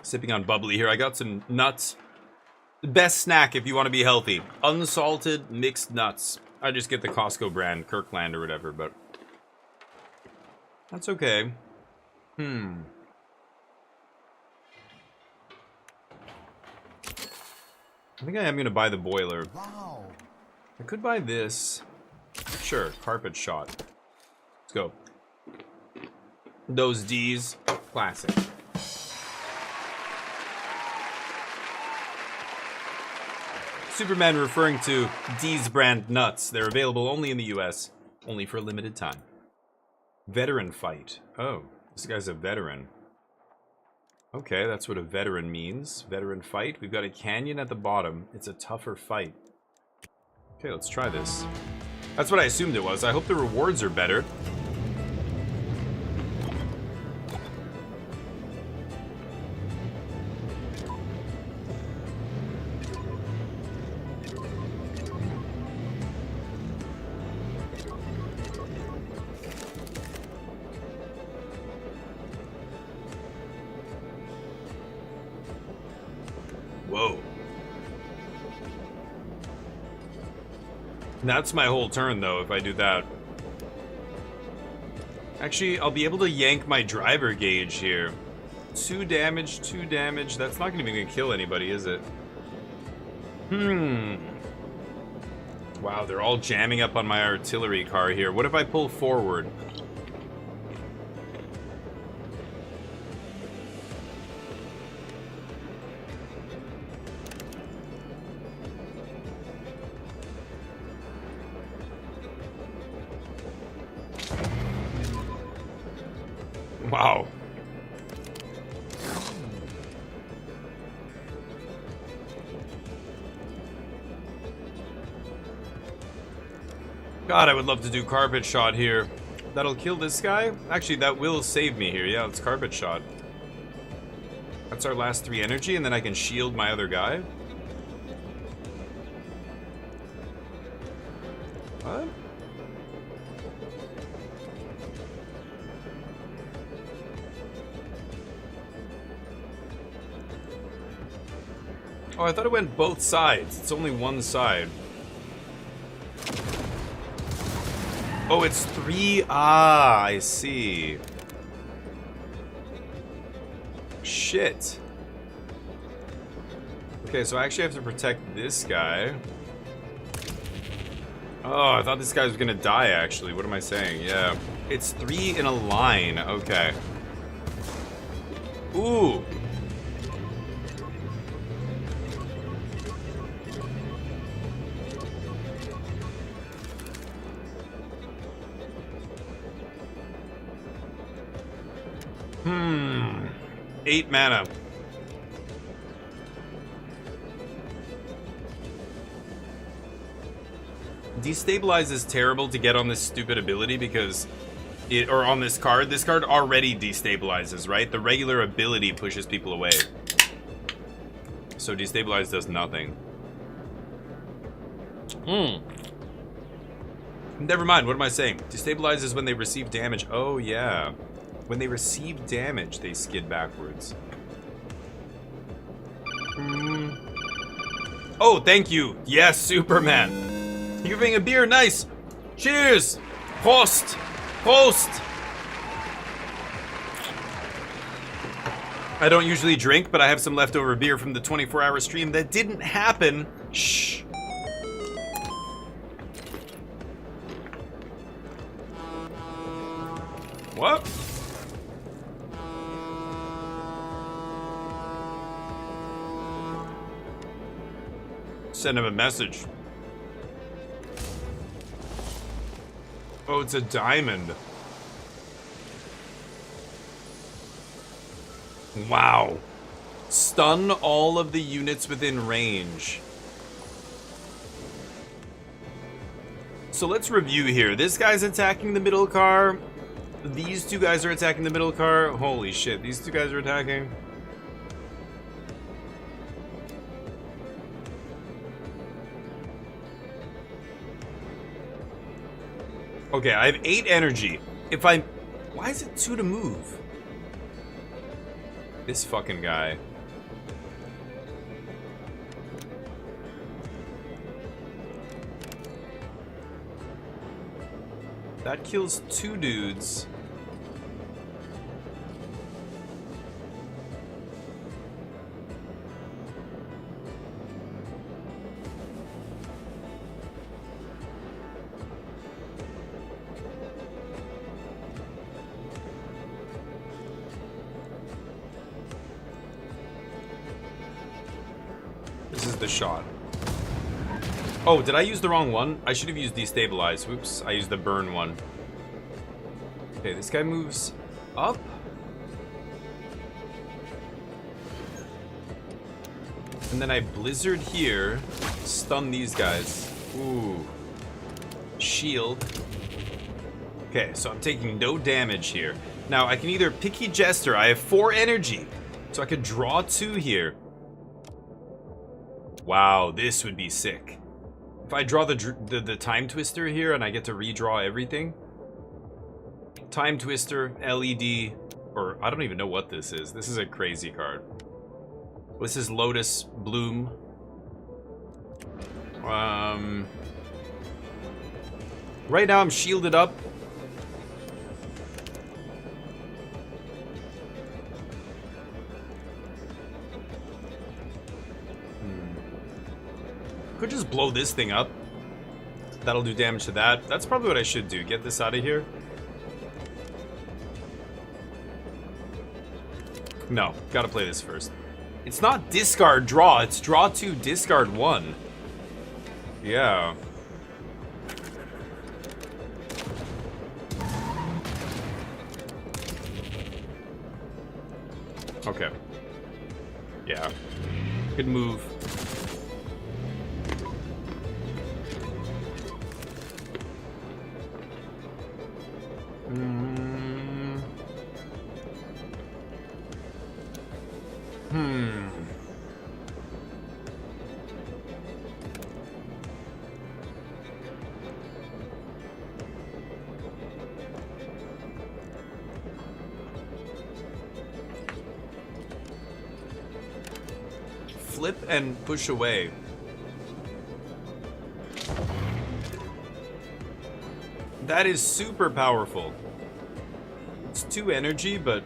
Sipping on bubbly here. I got some nuts. The best snack if you want to be healthy. Unsalted mixed nuts. I just get the Costco brand, Kirkland or whatever, but that's okay. I think I am going to buy the boiler. Wow. I could buy this. Sure, carpet shot. Let's go. Those D's, classic. Superman referring to D's brand nuts. They're available only in the US, only for a limited time. Veteran fight. Oh, this guy's a veteran. Okay, that's what a veteran means. Veteran fight. We've got a canyon at the bottom. It's a tougher fight. Okay, let's try this. That's what I assumed it was. I hope the rewards are better. Whoa. That's my whole turn, though, if I do that. Actually, I'll be able to yank my driver gauge here. 2 damage, 2 damage. That's not even gonna kill anybody, is it? Wow, they're all jamming up on my artillery car here. What if I pull forward? Wow. God, I would love to do carpet shot here. That'll kill this guy? Actually, that will save me here. Yeah, it's carpet shot. That's our last 3 energy, and then I can shield my other guy. What? Oh, I thought it went both sides. It's only one side. Oh, it's 3. Ah, I see. Shit. Okay, so I actually have to protect this guy. Oh, I thought this guy was gonna die, actually. What am I saying? Yeah. It's 3 in a line. Okay. Ooh. Hmm. 8 mana. Destabilize is terrible to get on this stupid ability because it, or on this card already destabilizes, right? The regular ability pushes people away. So destabilize does nothing. Never mind, what am I saying? Destabilize is when they receive damage. Oh, yeah. When they receive damage, they skid backwards. Oh, thank you. Yes, Superman. You're giving a beer. Nice. Cheers. Prost. Prost. I don't usually drink, but I have some leftover beer from the 24-hour stream that didn't happen. Shh. What? Send him a message. Oh, it's a diamond. Wow. Stun all of the units within range. So let's review here. This guy's attacking the middle car. These two guys are attacking the middle car. Holy shit, these two guys are attacking. Okay, I have 8 energy. If I... Why is it 2 to move? This fucking guy. That kills 2 dudes. This is the shot. Oh, did I use the wrong one? I should have used destabilize. Whoops, I used the burn one. Okay, this guy moves up. And then I blizzard here, stun these guys. Ooh. Shield. Okay, so I'm taking no damage here. Now, I can either Picky Jester. I have 4 energy, so I could draw 2 here. Wow, this would be sick. If I draw the Time Twister here and I get to redraw everything. Time Twister, LED, or I don't even know what this is. This is a crazy card. This is Lotus Bloom. Right now I'm shielded up. Could just blow this thing up. That'll do damage to that. That's probably what I should do. Get this out of here. No, gotta play this first. It's not discard draw, it's draw 2, discard 1. Yeah. Okay. Yeah. Good move. Flip and push away. That is super powerful. It's 2 energy, but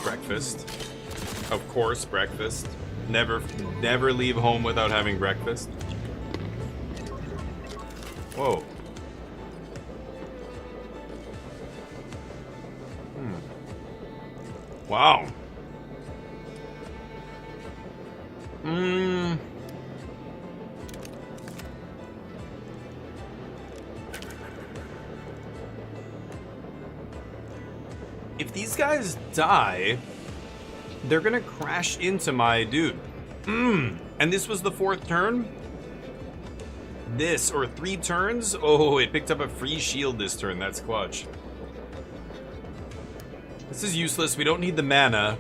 breakfast. Of course, breakfast. Never leave home without having breakfast. Whoa. Wow. If these guys die, they're gonna crash into my dude. And this was the 4th turn? This, or 3 turns? Oh, it picked up a free shield this turn. That's clutch. This is useless. We don't need the mana.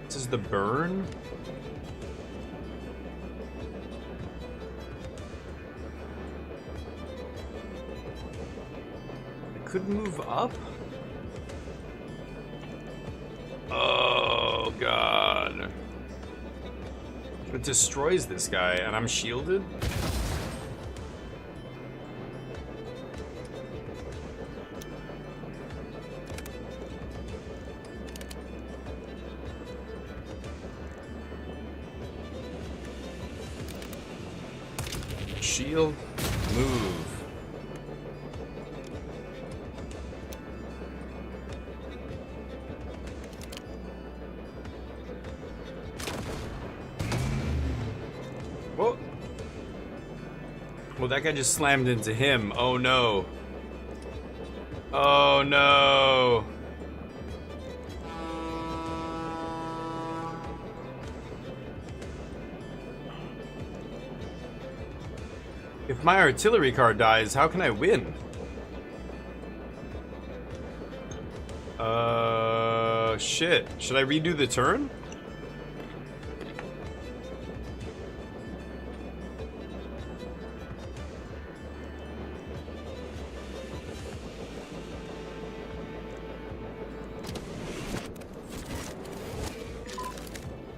This is the burn. I could move up. Oh, God. It destroys this guy, and I'm shielded? shield, move. Whoa. Well, that guy just slammed into him. Oh no. Oh no. If my artillery car dies, how can I win? Shit. Should I redo the turn?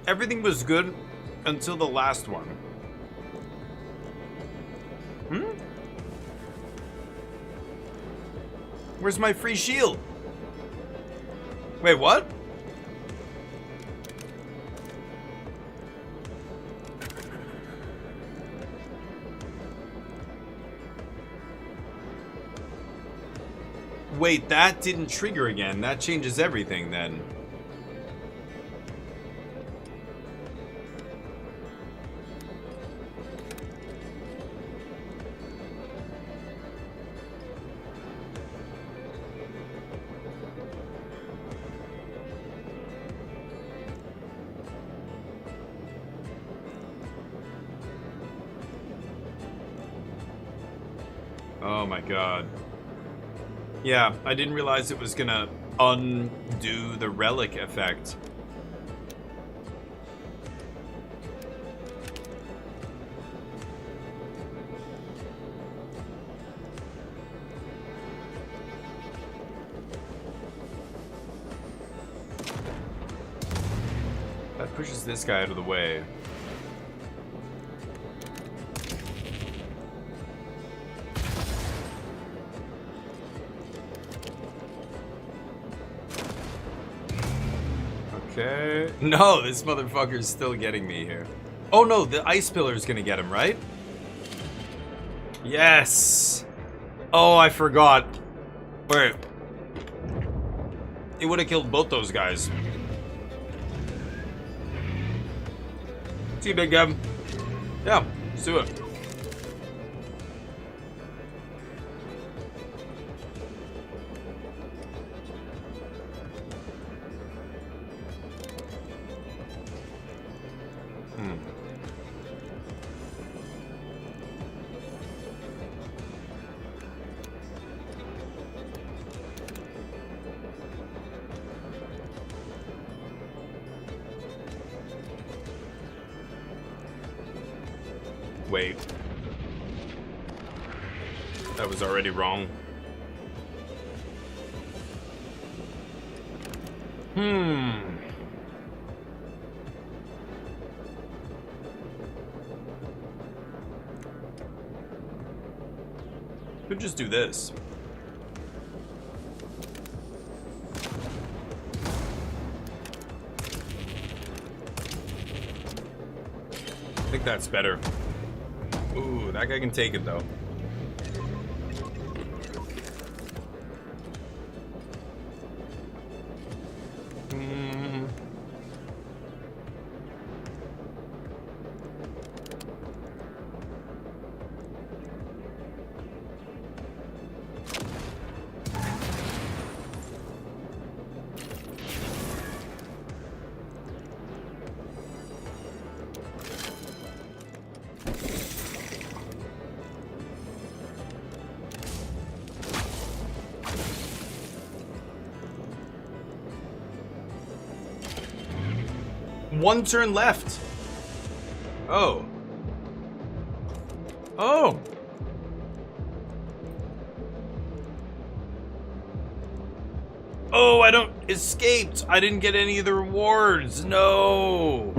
Everything was good until the last one. Where's my free shield? Wait, what? Wait, that didn't trigger again. That changes everything then. Oh my god. Yeah, I didn't realize it was gonna undo the relic effect. That pushes this guy out of the way. Okay. No, this motherfucker's still getting me here. Oh no, the ice pillar's gonna get him, right? Yes! Oh, I forgot. Wait. It would have killed both those guys. See you, Big Gab. Yeah, let's do it. Wait. That was already wrong. Could just do this. I think that's better. Ooh, that guy can take it though. One turn left. Oh. Oh. Oh, I don't escaped. I didn't get any of the rewards. No.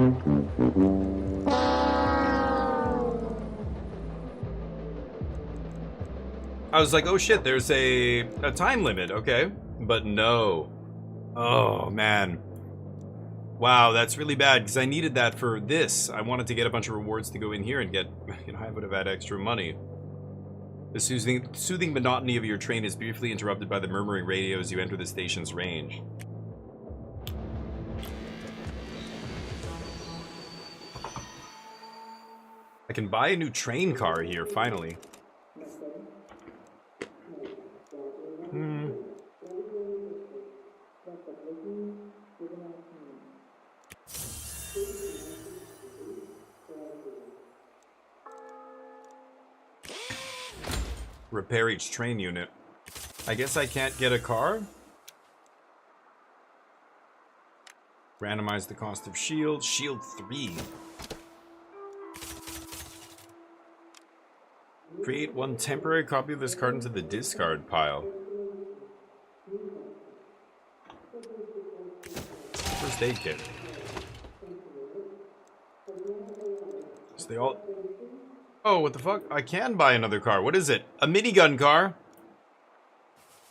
I was like, oh shit, there's a time limit. Okay. But no. Oh, man. Wow, that's really bad, because I needed that for this. I wanted to get a bunch of rewards to go in here and get, you know, I would have had extra money. The soothing monotony of your train is briefly interrupted by the murmuring radio as you enter the station's range. I can buy a new train car here, finally. Repair each train unit. I guess I can't get a car? Randomize the cost of shield. Shield 3. Create one temporary copy of this card into the discard pile. First aid kit. So they all... Oh, what the fuck? I can buy another car. What is it? A minigun car?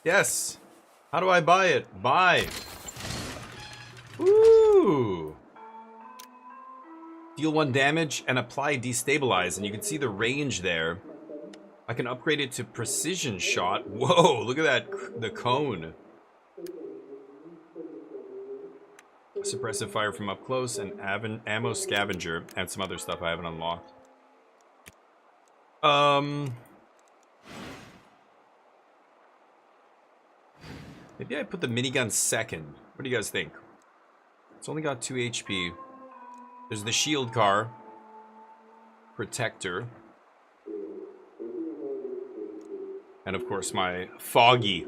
Yes. How do I buy it? Buy. Ooh. Deal 1 damage and apply destabilize. And you can see the range there. I can upgrade it to precision shot. Whoa, look at that. The cone. Suppressive fire from up close and ammo scavenger and some other stuff I haven't unlocked. Maybe I put the minigun second. What do you guys think? It's only got 2 HP. There's the shield car. Protector. And of course my Foggy.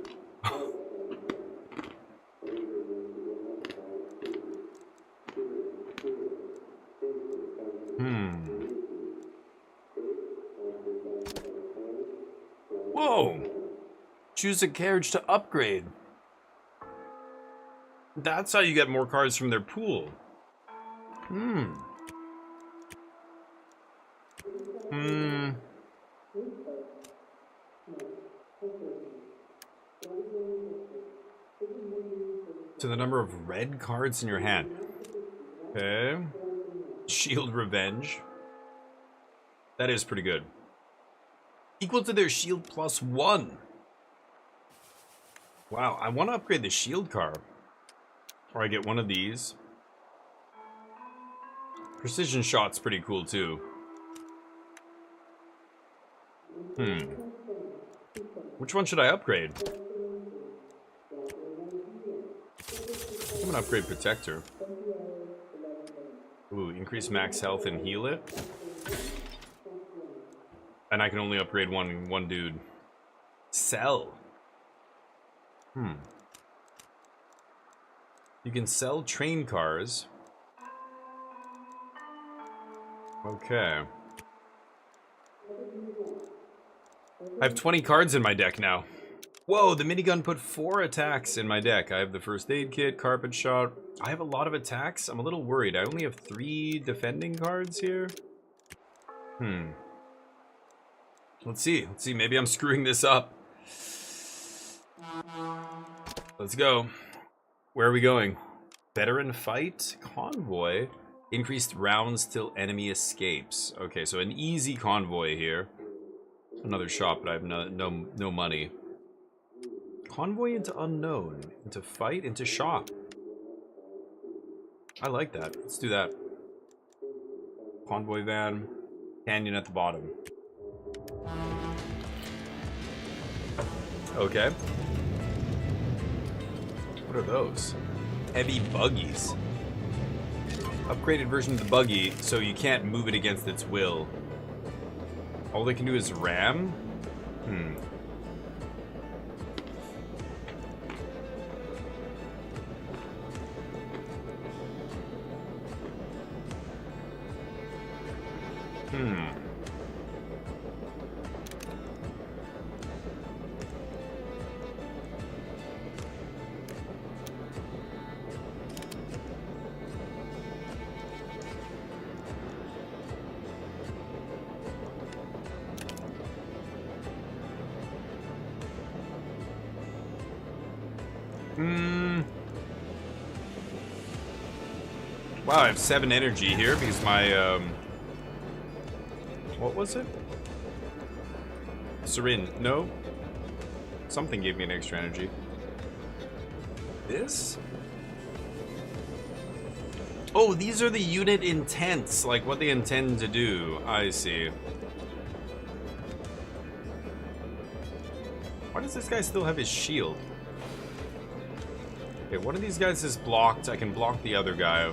Whoa! Choose a carriage to upgrade. That's how you get more cards from their pool. To the number of red cards in your hand. Okay. Shield Revenge. That is pretty good. Equal to their shield +1. Wow, I want to upgrade the shield car. Or I get one of these. Precision shot's pretty cool too. Which one should I upgrade? I'm gonna upgrade Protector. Ooh, increase max health and heal it. And I can only upgrade one dude. Sell. You can sell train cars. Okay. I have 20 cards in my deck now. Whoa, the minigun put 4 attacks in my deck. I have the first aid kit, carpet shot. I have a lot of attacks. I'm a little worried. I only have 3 defending cards here. Let's see. Let's see. Maybe I'm screwing this up. Let's go. Where are we going? Veteran fight? Convoy? Increased rounds till enemy escapes. Okay, so an easy convoy here. Another shop, but I have no money. Convoy into unknown. Into fight, into shop. I like that. Let's do that. Convoy van. Canyon at the bottom. Okay. What are those? Heavy buggies. Upgraded version of the buggy, so you can't move it against its will. All they can do is ram? Wow, I have 7 energy here because my, what was it? Syringe. No. Something gave me an extra energy. This? Oh, these are the unit intents, like what they intend to do. I see. Why does this guy still have his shield? Okay, one of these guys is blocked. I can block the other guy.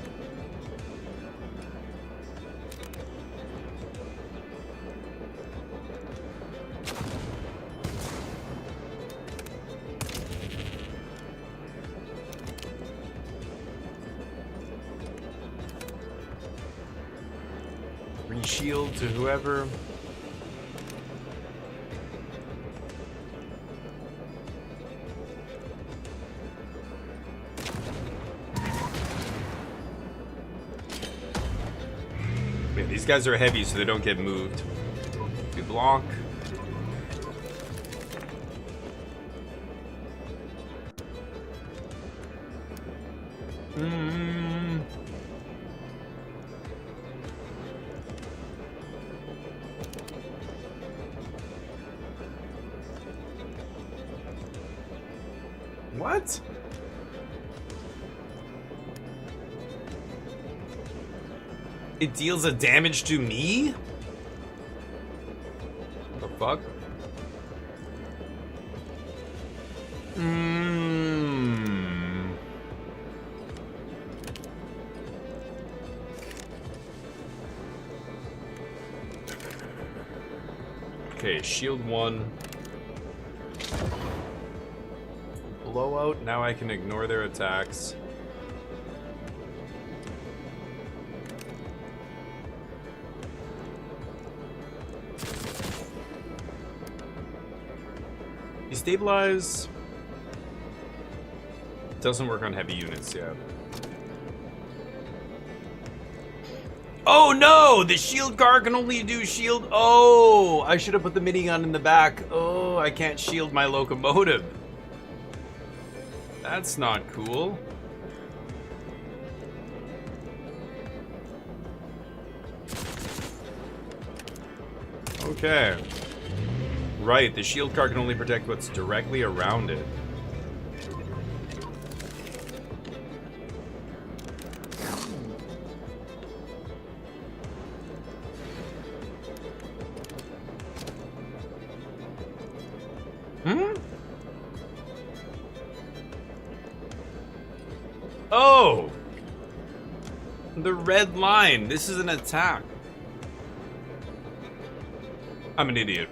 Shield to whoever. Yeah, these guys are heavy, so they don't get moved. We block. What? It deals a damage to me? What the fuck? Okay, shield 1. Blowout, now I can ignore their attacks. Destabilize. Doesn't work on heavy units yet. Oh no! The shield car can only do shield. Oh! I should have put the minigun in the back. Oh, I can't shield my locomotive. That's not cool. Okay. Right, the shield car can only protect what's directly around it. Oh! The red line. This is an attack. I'm an idiot.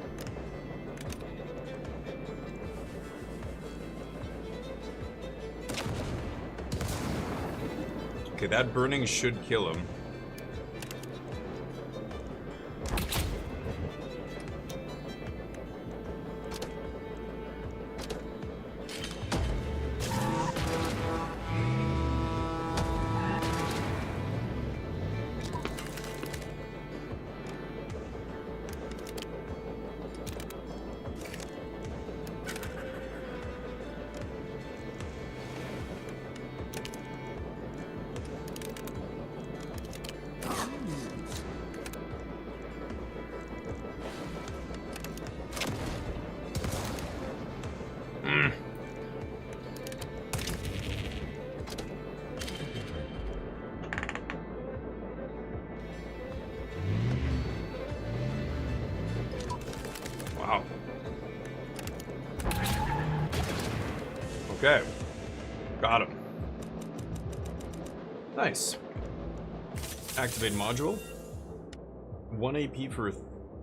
Okay, that burning should kill him. Wow. Okay. Got him. Nice. Activate module. 1 AP for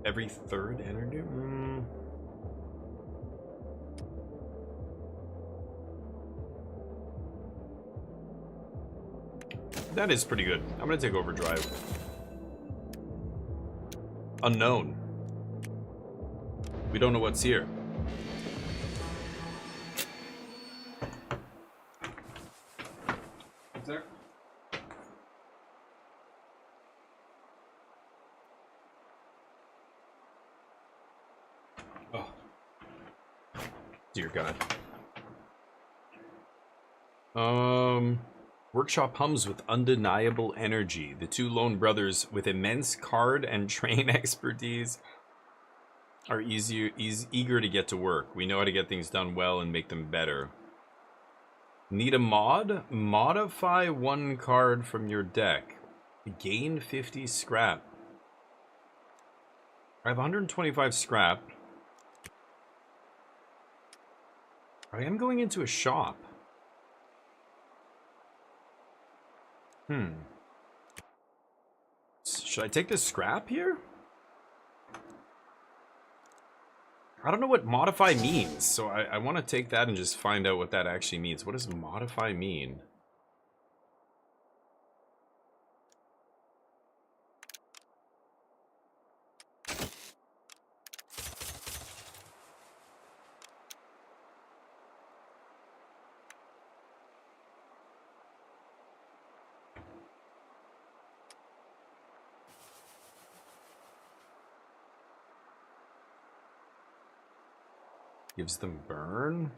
every third energy? That is pretty good. I'm gonna take overdrive. Unknown. We don't know what's here. What's there? Oh. Dear God. Workshop hums with undeniable energy. The two lone brothers with immense card and train expertise are eager to get to work. We know how to get things done well and make them better. Need a mod? Modify one card from your deck. Gain 50 scrap. I have 125 scrap. I am going into a shop. Should I take this scrap here? I don't know what modify means, so I want to take that and just find out what that actually means. What does modify mean? Gives them burn.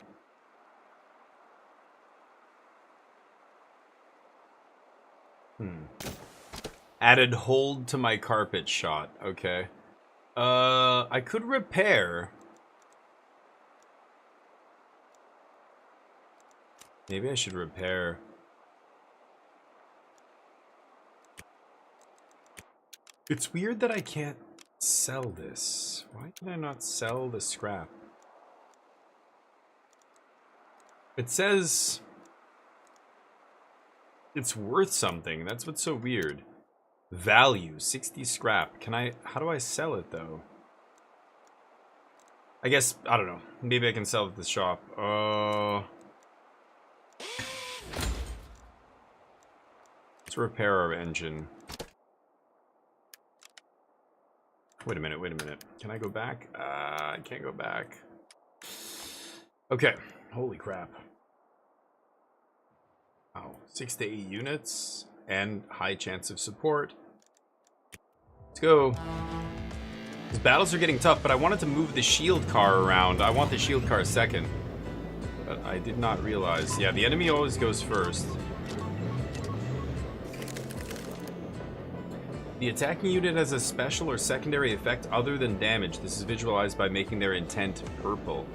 Added hold to my carpet shot. Okay. I could repair. Maybe I should repair. It's weird that I can't sell this. Why can I not sell the scrap? It says it's worth something. That's what's so weird. Value, 60 scrap. Can I, how do I sell it though? I guess, I don't know. Maybe I can sell it at the shop. Let's repair our engine. Wait a minute, wait a minute. Can I go back? I can't go back. Okay, holy crap. Wow, 6 to 8 units and high chance of support. Let's go. These battles are getting tough, but I wanted to move the shield car around. I want the shield car second. But I did not realize. Yeah, the enemy always goes first. The attacking unit has a special or secondary effect other than damage. This is visualized by making their intent purple.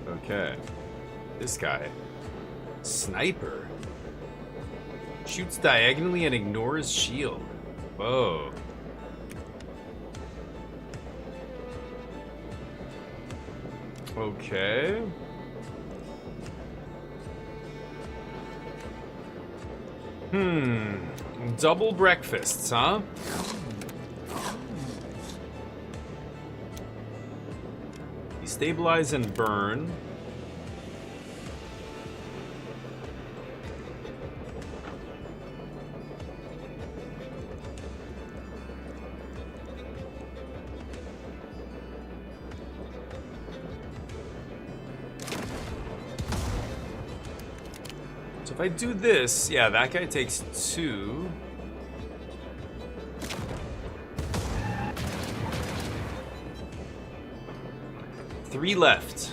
Okay. This guy. Sniper. Shoots diagonally and ignores shield. Whoa. Okay. Double breakfasts, huh? Destabilize and burn. So if I do this, yeah, that guy takes 2. Three left.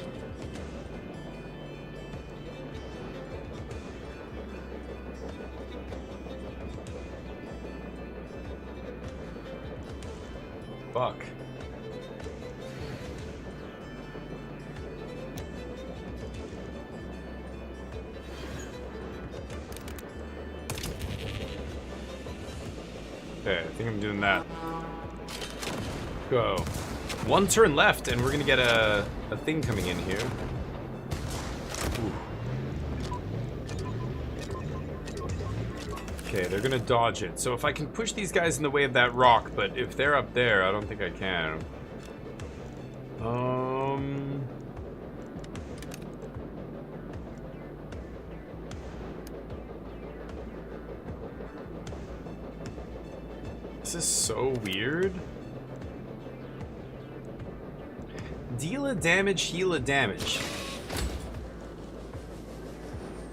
Fuck. Okay, I think I'm doing that. Go. 1 turn left, and we're gonna get a thing coming in here. Ooh. Okay, they're gonna dodge it. So if I can push these guys in the way of that rock, but if they're up there, I don't think I can. This is so weird. Deal a damage, heal a damage.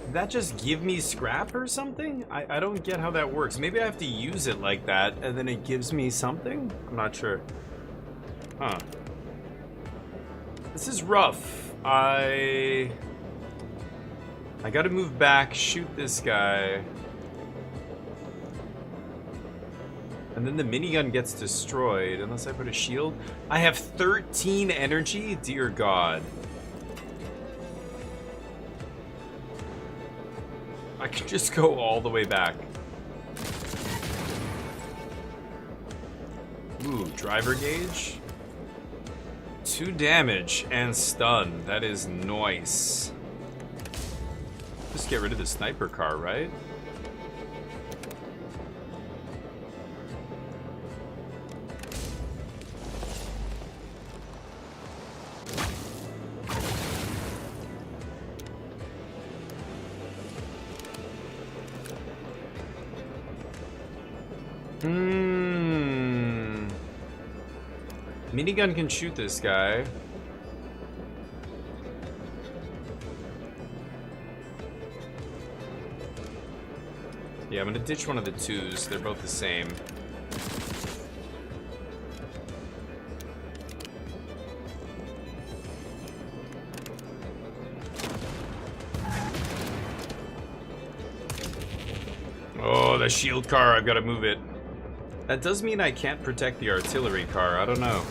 Did that just give me scrap or something? I don't get how that works. Maybe I have to use it like that and then it gives me something? I'm not sure. Huh. This is rough. I gotta move back, shoot this guy. And then the minigun gets destroyed unless I put a shield. I have 13 energy? Dear God. I can just go all the way back. Ooh, driver gauge. 2 damage and stun. That is nice. Just get rid of the sniper car, right? Minigun can shoot this guy. Yeah, I'm gonna ditch one of the 2s. They're both the same. Oh, the shield car, I've gotta move it. That does mean I can't protect the artillery car. I don't know.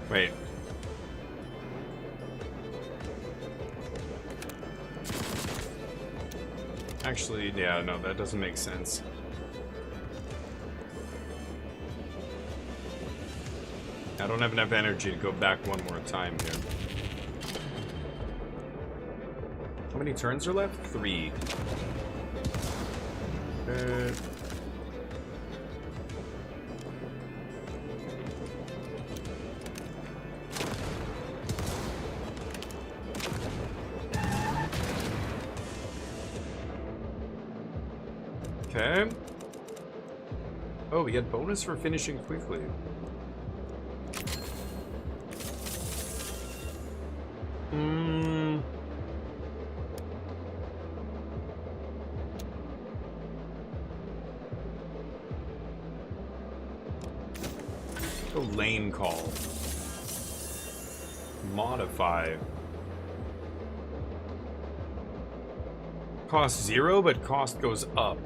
Wait. Actually, yeah, no, that doesn't make sense. I don't have enough energy to go back one more time here. How many turns are left? 3. Okay. Oh, we get bonus for finishing quickly. Oh, lane call. Modify. Cost 0, but cost goes up.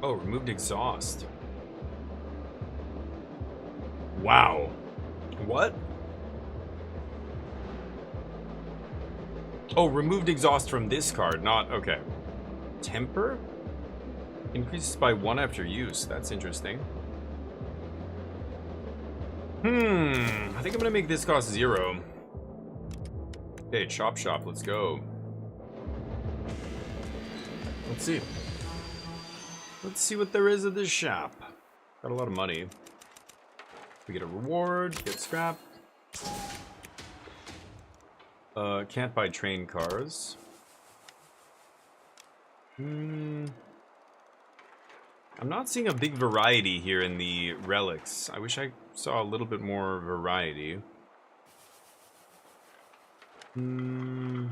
Oh, removed exhaust. Wow. What? Oh, removed exhaust from this card, not... Okay. Temper? Increases by 1 after use. That's interesting. I think I'm gonna make this cost 0. Okay, shop, let's go. Let's see. Let's see what there is at this shop. Got a lot of money. We get a reward, get scrap. Can't buy train cars. I'm not seeing a big variety here in the relics. I wish I saw a little bit more variety. The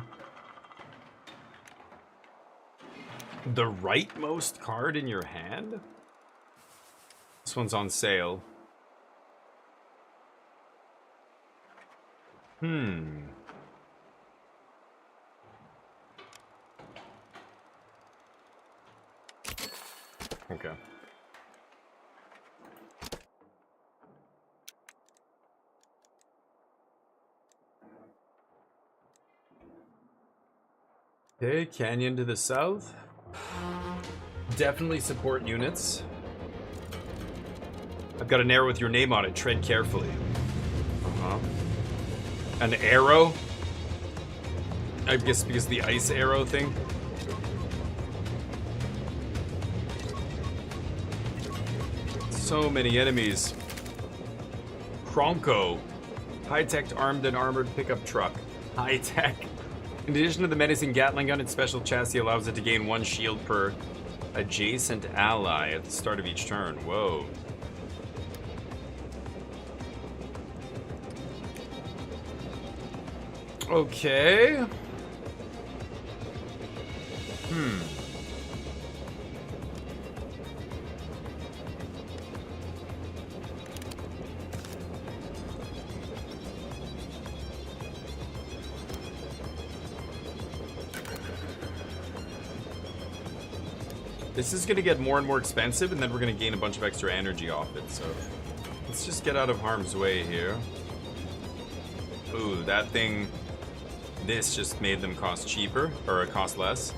rightmost card in your hand? This one's on sale. Okay. Okay, canyon to the south. Definitely support units. I've got an arrow with your name on it. Tread carefully. An arrow? I guess because the ice arrow thing. So many enemies. Kronko. High-tech armed and armored pickup truck. High-tech. In addition to the menacing Gatling gun, its special chassis allows it to gain 1 shield per adjacent ally at the start of each turn. Whoa. Okay. This is going to get more and more expensive, and then we're going to gain a bunch of extra energy off it, so let's just get out of harm's way here. Ooh, that thing, this just made them cost cheaper, or cost less.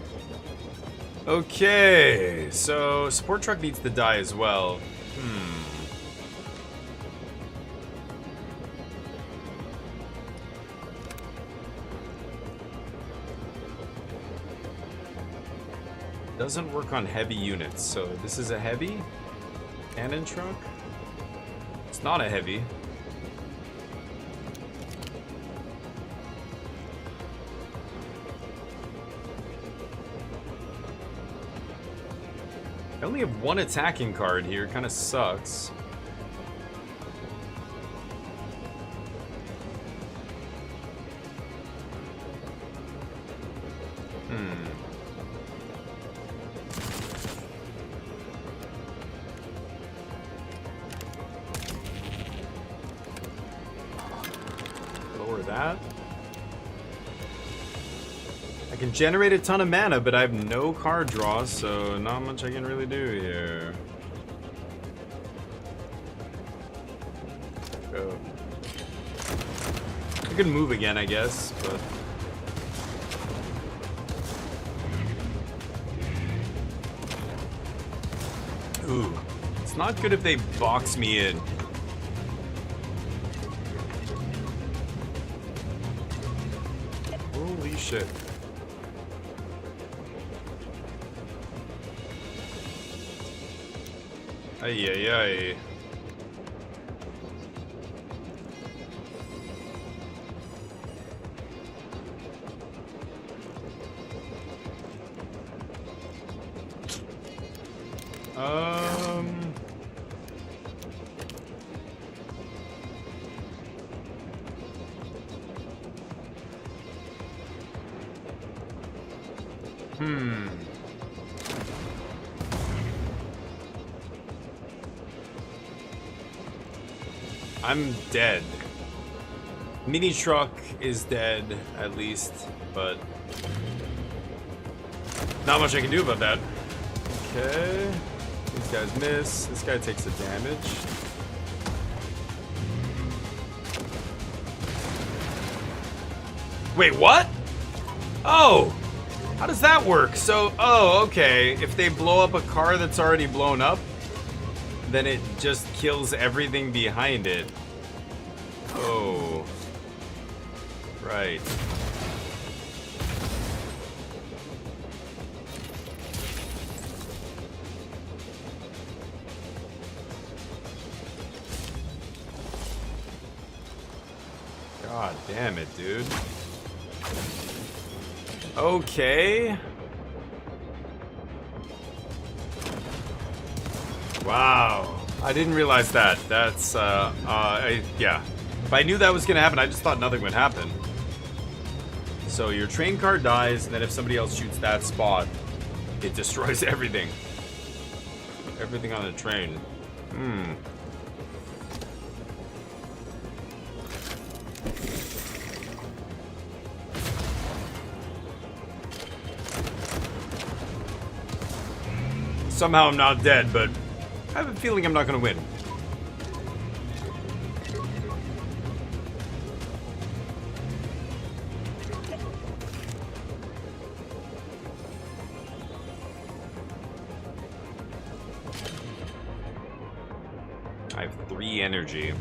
Okay, so support truck needs to die as well. Doesn't work on heavy units, so this is a heavy cannon truck. It's not a heavy. I only have 1 attacking card here, kind of sucks. Lower that. I can generate a ton of mana, but I have no card draw, so not much I can really do here. Go. I can move again, I guess, but... Ooh. It's not good if they box me in. Holy shit. Ay, ay, ay. I'm dead. Mini truck is dead, at least, but not much I can do about that. Okay. These guys miss. This guy takes the damage. Wait, what? Oh! How does that work? So, oh, okay. If they blow up a car that's already blown up, then it just kills everything behind it. Oh. Right. God damn it, dude. Okay. Wow. I didn't realize that. That's, yeah. If I knew that was gonna happen, I just thought nothing would happen. So your train car dies, and then if somebody else shoots that spot, it destroys everything. Everything on the train. Somehow I'm not dead, but I have a feeling I'm not gonna win. I have 3 energy.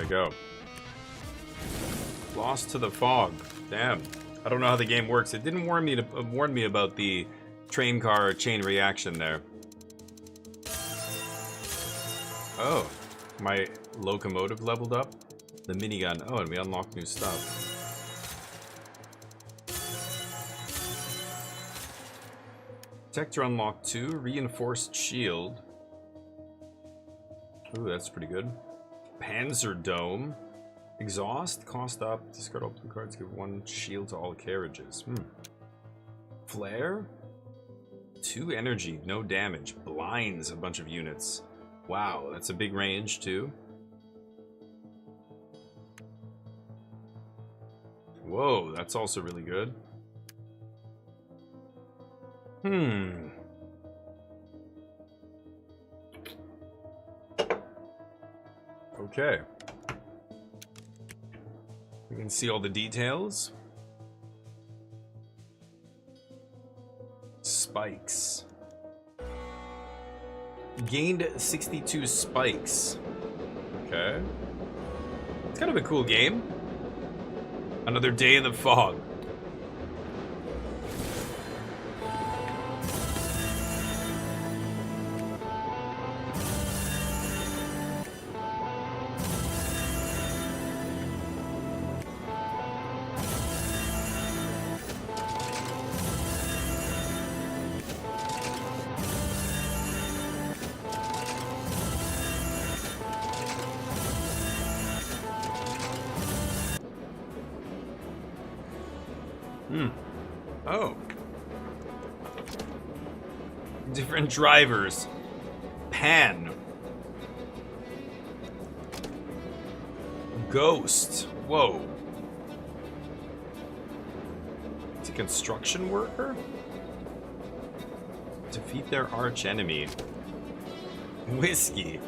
go. Lost to the fog. Damn. I don't know how the game works. It didn't warn me about the train car chain reaction there. Oh, my locomotive leveled up. The minigun. Oh, and we unlocked new stuff. Protector unlocked 2. Reinforced shield. Ooh, that's pretty good. Panzer Dome. Exhaust. Cost up. Discard all blue cards. Give 1 shield to all carriages. Flare. 2 energy. No damage. Blinds a bunch of units. Wow, that's a big range too. Whoa, that's also really good. Okay. We can see all the details. Spikes. Gained 62 spikes. Okay. It's kind of a cool game. Another day in the fog. Oh. Different drivers. Pan. Ghost. Whoa. It's a construction worker? Defeat their arch enemy. Whiskey.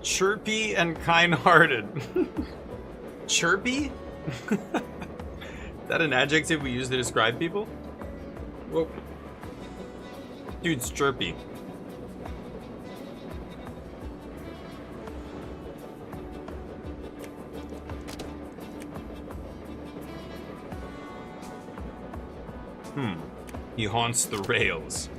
Chirpy and kind-hearted. Chirpy? Is that an adjective we use to describe people? Whoa. Dude's chirpy. He haunts the rails.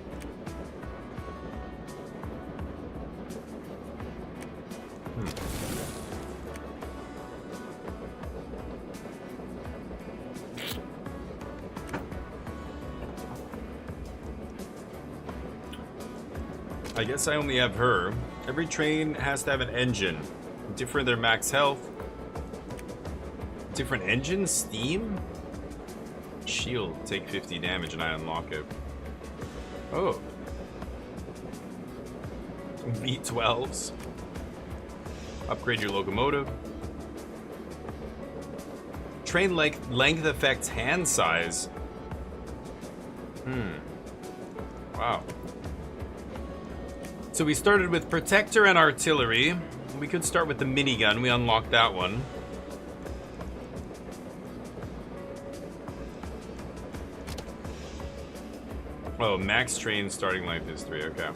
I guess I only have her. Every train has to have an engine. Different their max health. Different engine? Steam? Shield. Take 50 damage and I unlock it. Oh. V12s. Upgrade your locomotive. Train length affects hand size. Wow. So we started with Protector and Artillery. We could start with the minigun. We unlocked that one. Oh, max train starting life is 3. Okay.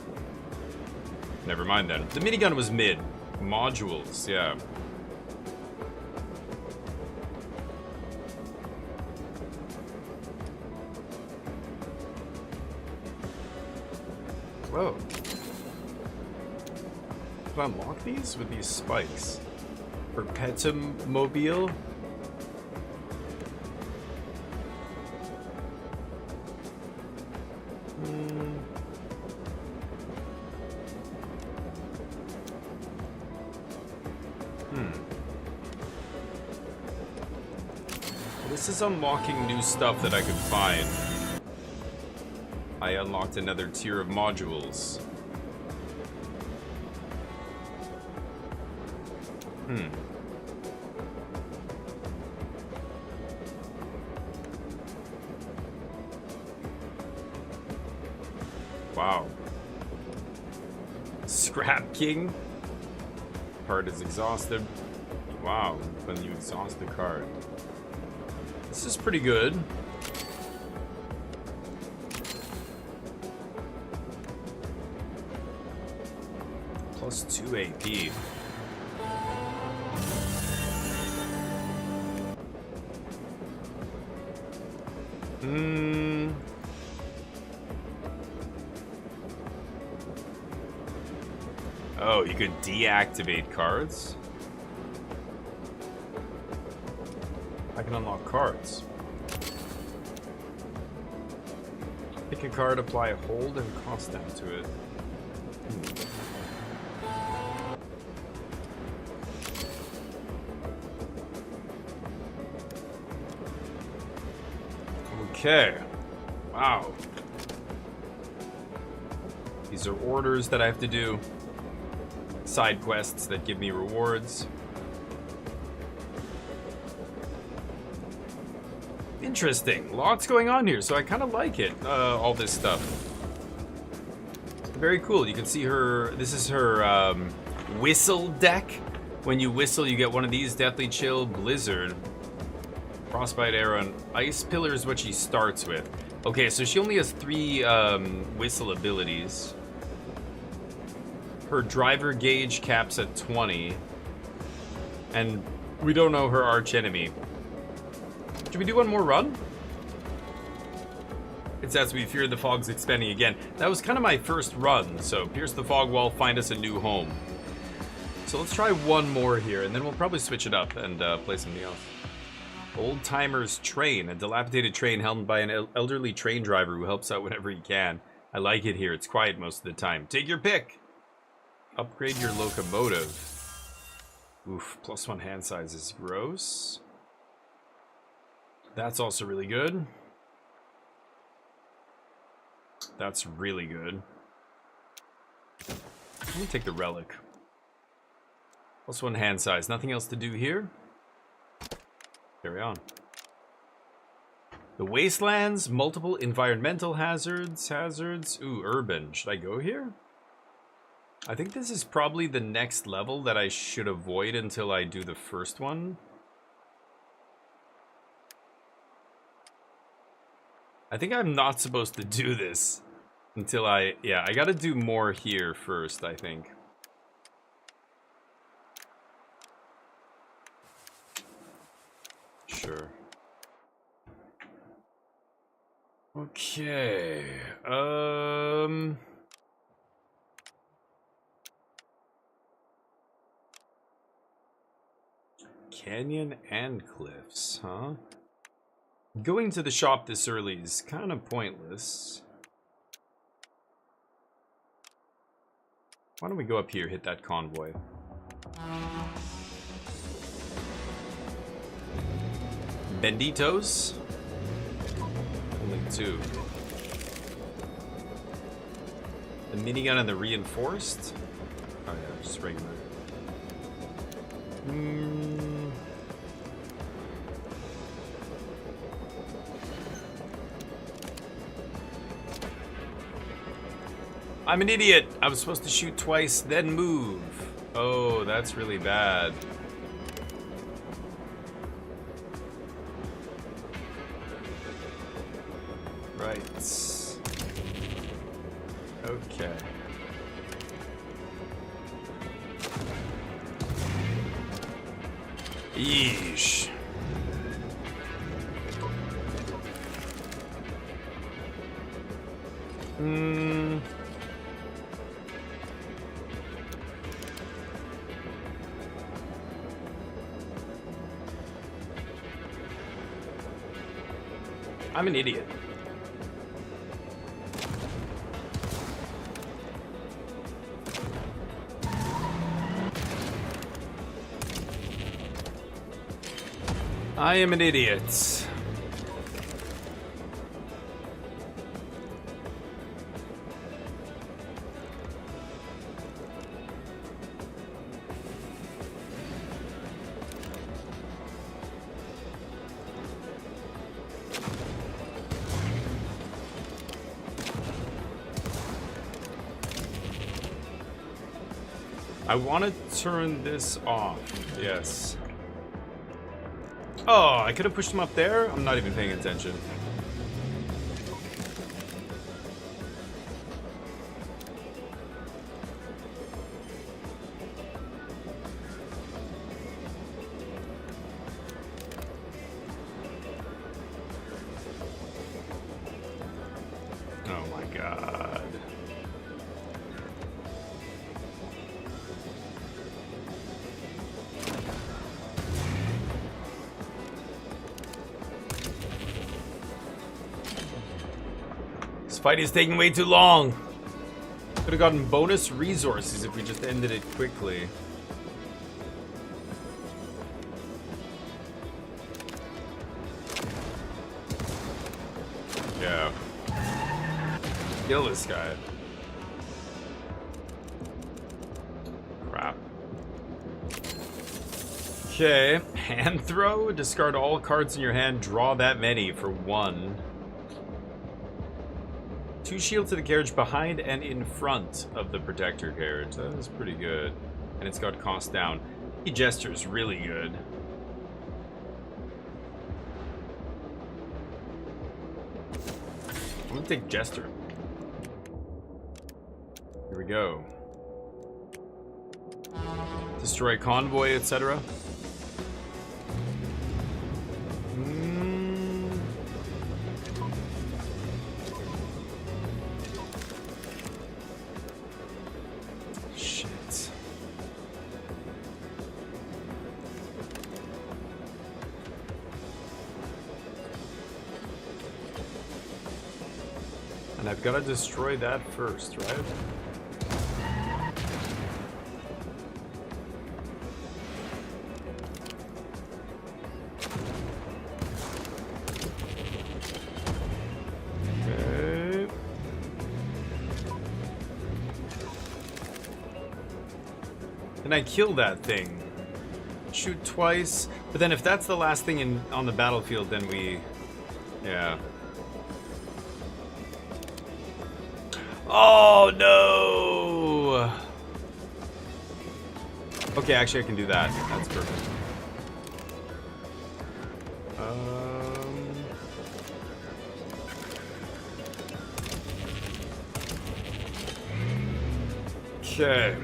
Never mind then. The minigun was mid. Modules, yeah. Whoa. Can I unlock these with these spikes? Perpetuum-mobile? This is unlocking new stuff that I could find. I unlocked another tier of modules. Wow. Scrap King. Card is exhausted. Wow, when you exhaust the card. This is pretty good. Plus 2 AP. Oh, you could deactivate cards? I can unlock cards. Pick a card, apply a hold, and cost down to it. Okay. Wow. These are orders that I have to do. Side quests that give me rewards. Interesting. Lots going on here, so I kind of like it, all this stuff. Very cool. You can see her, this is her whistle deck. When you whistle, you get one of these, Deathly Chill, Blizzard, Frostbite Arrow, and Ice Pillar is what she starts with. Okay, so she only has 3 whistle abilities. Her driver gauge caps at 20. And we don't know her arch enemy. Should we do one more run? It says we fear the fog's expanding again. That was kind of my first run, so pierce the fog wall, find us a new home. So let's try one more here, and then we'll probably switch it up and play something else. Old Timer's Train, a dilapidated train helmed by an elderly train driver who helps out whenever he can. I like it here. It's quiet most of the time. Take your pick. Upgrade your locomotive. Oof, +1 hand size is gross. That's also really good. That's really good. Let me take the relic. +1 hand size. Nothing else to do here. Carry on. The Wastelands, multiple environmental hazards. Ooh, urban. Should I go here? I think this is probably the next level that I should avoid until I do the first one. I think I'm not supposed to do this until I gotta do more here first, I think. Sure. Okay. Canyon and cliffs, huh? Going to the shop this early is kind of pointless. Why don't we go up here, hit that convoy? Benditos? Only 2. The minigun and the reinforced? Oh yeah, just regular. I'm an idiot. I was supposed to shoot twice, then move. Oh, that's really bad. Right. Okay. Yeesh. I'm an idiot. I am an idiot. I want to turn this off. Yes. Oh, I could have pushed him up there? I'm not even paying attention. fight is taking way too long. Could have gotten bonus resources if we just ended it quickly. Yeah. Kill this guy. Crap. Okay, hand throw. Discard all cards in your hand. Draw that many for 1. 2 shield to the carriage behind and in front of the protector carriage. That is pretty good. And it's got cost down. The gesture's really good. I'm gonna take Jester. Here we go. Destroy convoy, etc. Shit. And I've got to destroy that first, right? Okay. Can I kill that thing? Shoot twice, but then if that's the last thing on the battlefield, then we... Yeah. Oh, no! Okay, actually I can do that. That's perfect. Okay.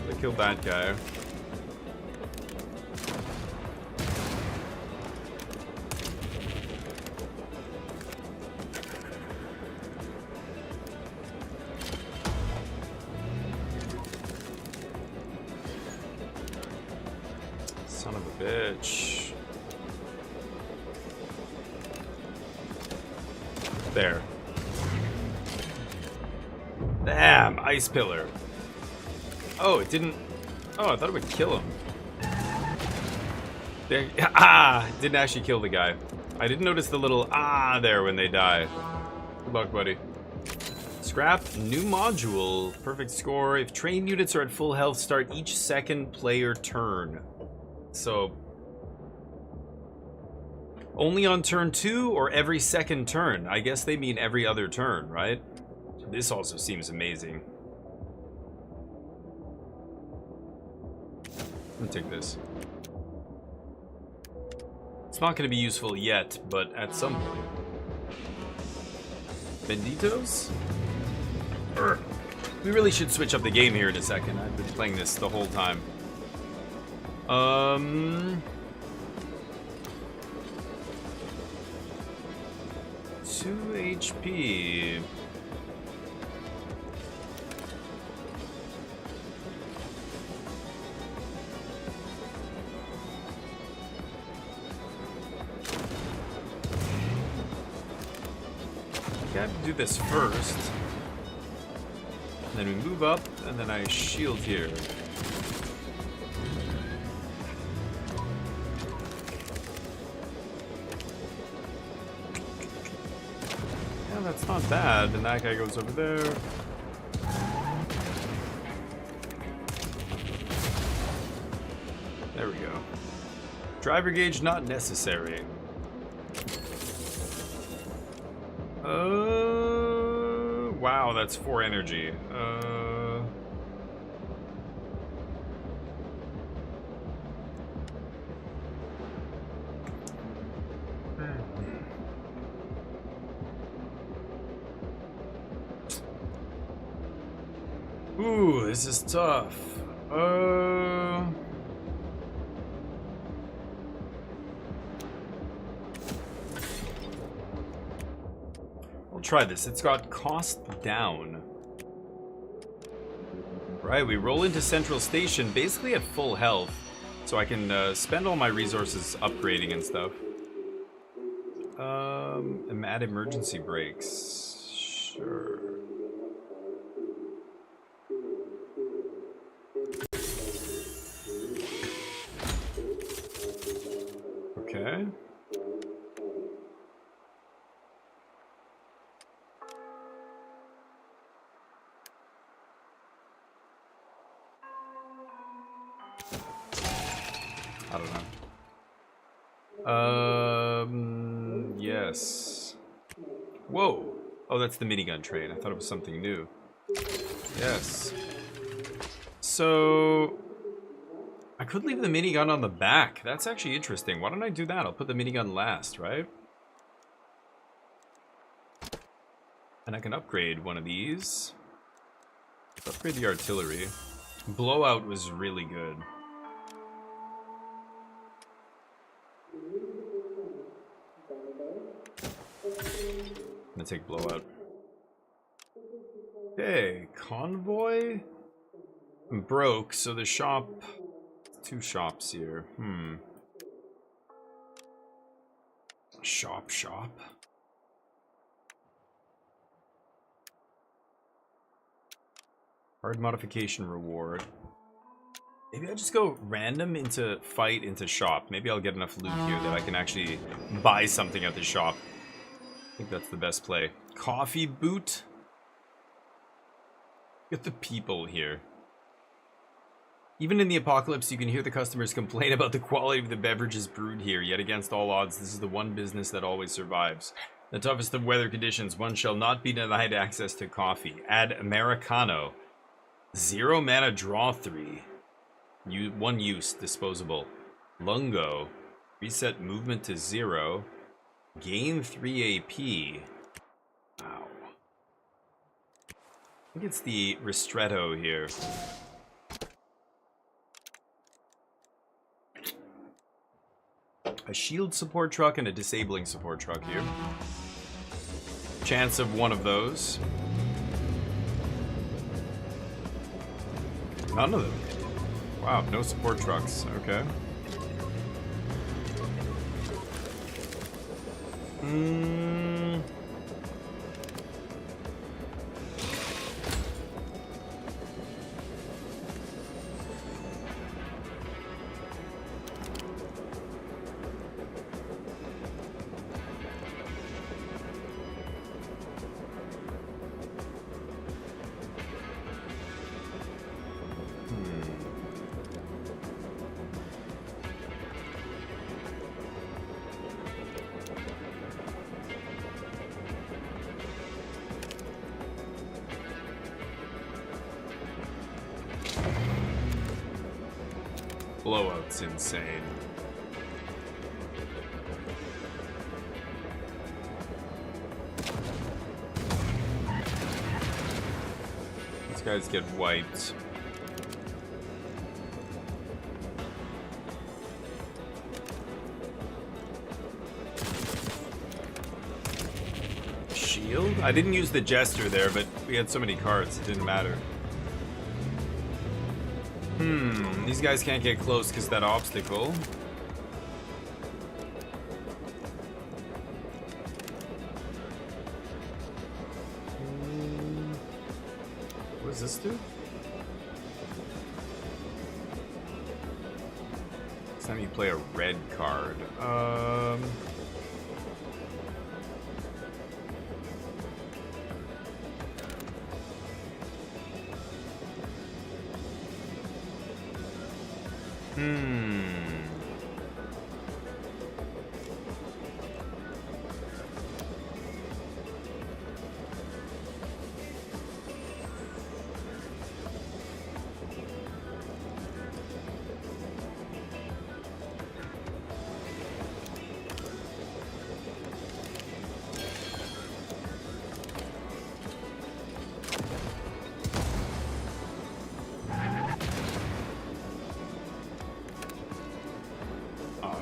I killed that guy. Son of a bitch. There. Damn, ice pillar. Oh, it didn't... Oh, I thought it would kill him. There... Ah! Didn't actually kill the guy. I didn't notice the little ah there when they die. Good luck, buddy. Scrap, new module. Perfect score. If trained units are at full health, start each second player turn. So... Only on turn 2 or every second turn? I guess they mean every other turn, right? This also seems amazing. I'm gonna take this. It's not gonna be useful yet, but at some point. Benditos? We really should switch up the game here in a second. I've been playing this the whole time. 2 HP. I have to do this first. And then we move up, and then I shield here. Yeah, that's not bad. And that guy goes over there. There we go. Driver gauge not necessary. Wow, that's 4 energy. Ooh, this is tough. Try this. It's got cost down. Right, we roll into Central Station basically at full health, so I can spend all my resources upgrading and stuff. Add emergency brakes. Sure. Okay. I don't know. Yes. Whoa. Oh, that's the minigun train. I thought it was something new. Yes. So I could leave the minigun on the back. That's actually interesting. Why don't I do that? I'll put the minigun last, right? And I can upgrade one of these. Upgrade the artillery. Blowout was really good. I'm gonna take blowout. Okay, convoy. I'm broke, so the shop. 2 shops here. Shop. Hard modification reward. Maybe I'll just go random into fight into shop. Maybe I'll get enough loot here that I can actually buy something at the shop. I think that's the best play. Coffee boot. Get the people here. Even in the apocalypse, you can hear the customers complain about the quality of the beverages brewed here. Yet against all odds, this is the one business that always survives. In the toughest of weather conditions, one shall not be denied access to coffee. Add Americano. 0 mana, draw 3. 1 use, disposable. Lungo. Reset movement to 0. Gain 3 AP. Wow. I think it's the Ristretto here. A shield support truck and a disabling support truck here. Chance of one of those. None of them. Wow, no support trucks. Okay. Blowout's insane. These guys get wiped. Shield? I didn't use the Jester there, but we had so many cards, it didn't matter. These guys can't get close because that obstacle. What does this do? Next time you play a red card.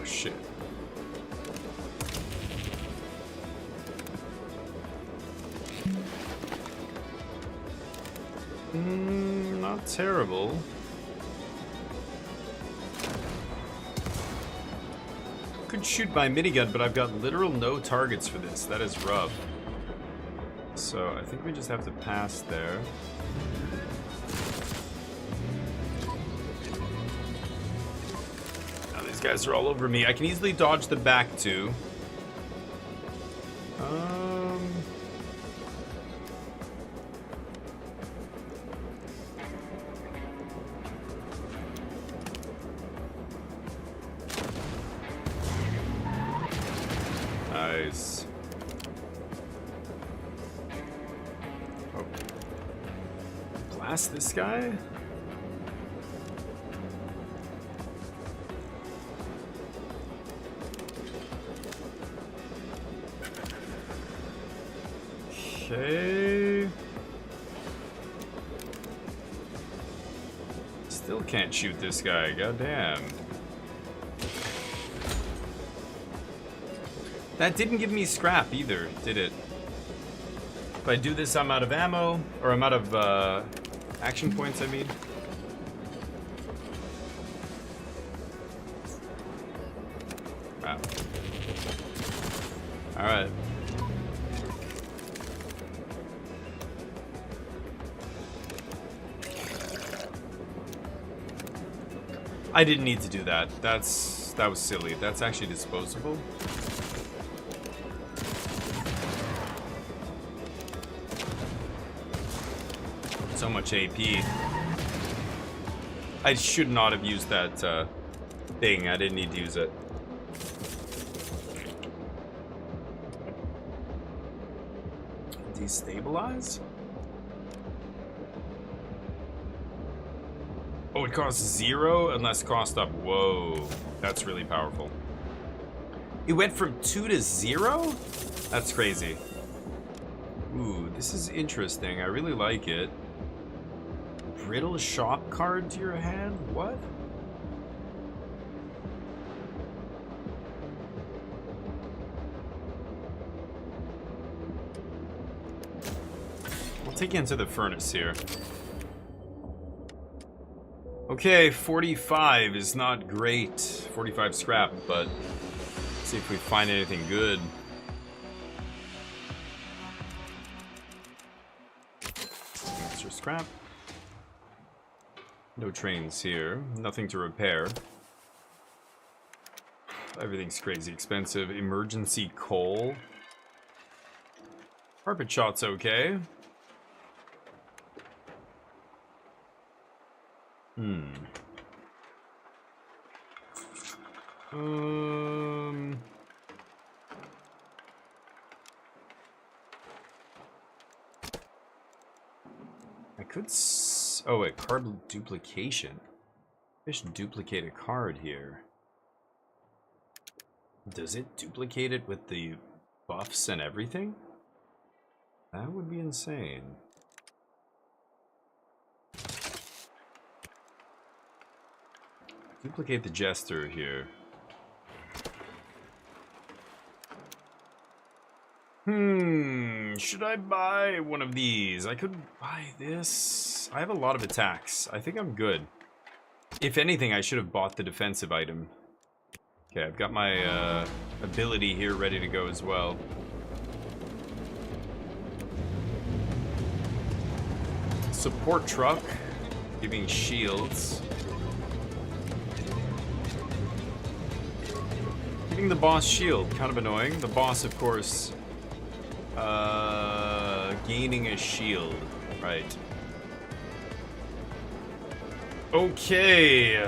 Shit. Not terrible. Could shoot my minigun, but I've got literal no targets for this. That is rough. So I think we just have to pass there. Now these guys are all over me. I can easily dodge the back too. Nice. Oh. Blast this guy? Okay. Still can't shoot this guy, goddamn. That didn't give me scrap either, did it? If I do this, I'm out of ammo, or I'm out of action points, I mean. Wow. Alright. I didn't need to do that. That was silly. That's actually disposable. So much AP. I should not have used that thing. I didn't need to use it. Destabilize? Oh, it costs 0 unless cost up. Whoa, that's really powerful. It went from 2 to 0? That's crazy. Ooh, this is interesting. I really like it. Brittle shop card to your hand? What? I'll take you into the furnace here. Okay, 45 is not great. 45 scrap, but let's see if we find anything good. Extra scrap. No trains here. Nothing to repair. Everything's crazy expensive. Emergency coal. Carpet shot's okay. I could oh wait, card duplication. I should duplicate a card here. Does it duplicate it with the buffs and everything? That would be insane. Duplicate the Jester here. Should I buy one of these? I could buy this. I have a lot of attacks. I think I'm good. If anything, I should have bought the defensive item. Okay, I've got my ability here ready to go as well. Support truck, giving shields. Giving the boss shield, kind of annoying. The boss, of course, gaining a shield, right. Okay,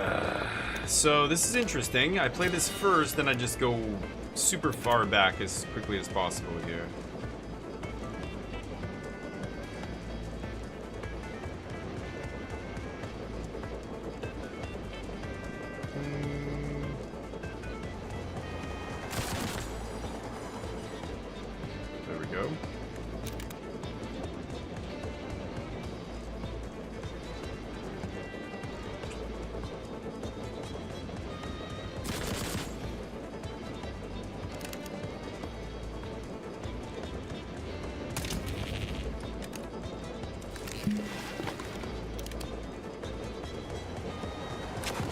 so this is interesting. I play this first, then I just go super far back as quickly as possible here. There we go.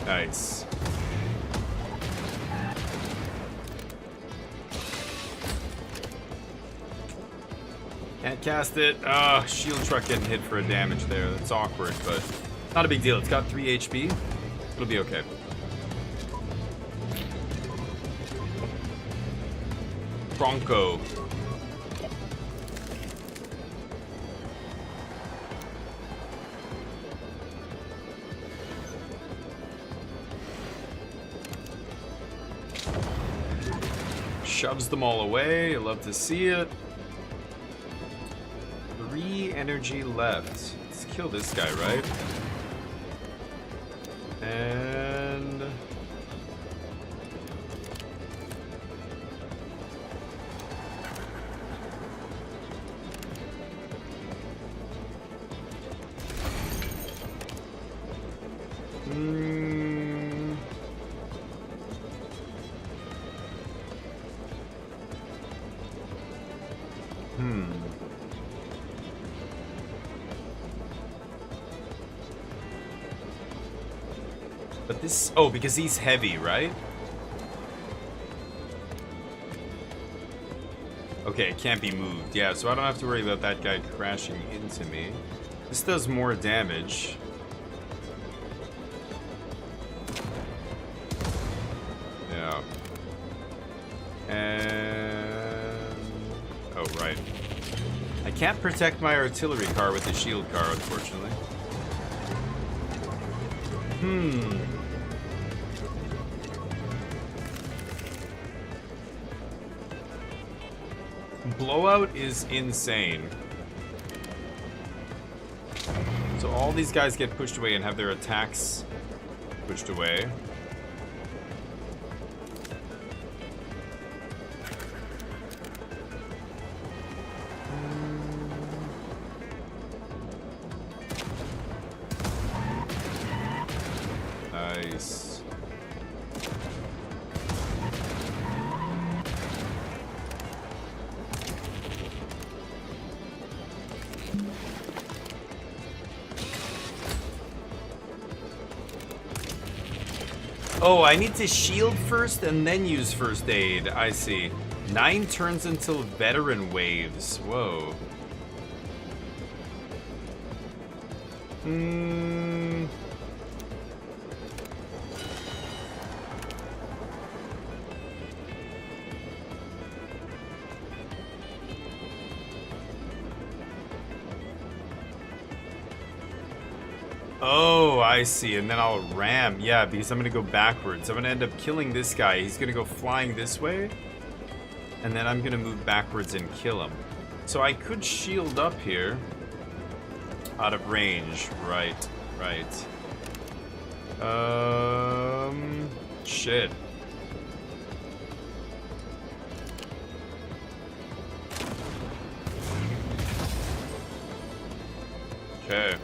Nice. Can't cast it. Ah, shield truck getting hit for a damage there. That's awkward, but not a big deal. It's got 3 HP. It'll be okay. Bronco. Shoves them all away. I love to see it. 3 energy left. Let's kill this guy, right? And... But this... Oh, because he's heavy, right? Okay, it can't be moved. Yeah, so I don't have to worry about that guy crashing into me. This does more damage. Yeah. And... Oh, right. I can't protect my artillery car with the shield car, unfortunately. Blowout is insane. So all these guys get pushed away and have their attacks pushed away. Nice. Oh, I need to shield first and then use first aid. I see. 9 turns until veteran waves. Whoa. Oh, I see. And then I'll ram. Yeah, because I'm going to go backwards. I'm going to end up killing this guy. He's going to go flying this way. And then I'm going to move backwards and kill him. So I could shield up here. Out of range. Right. Right. Shit. Okay.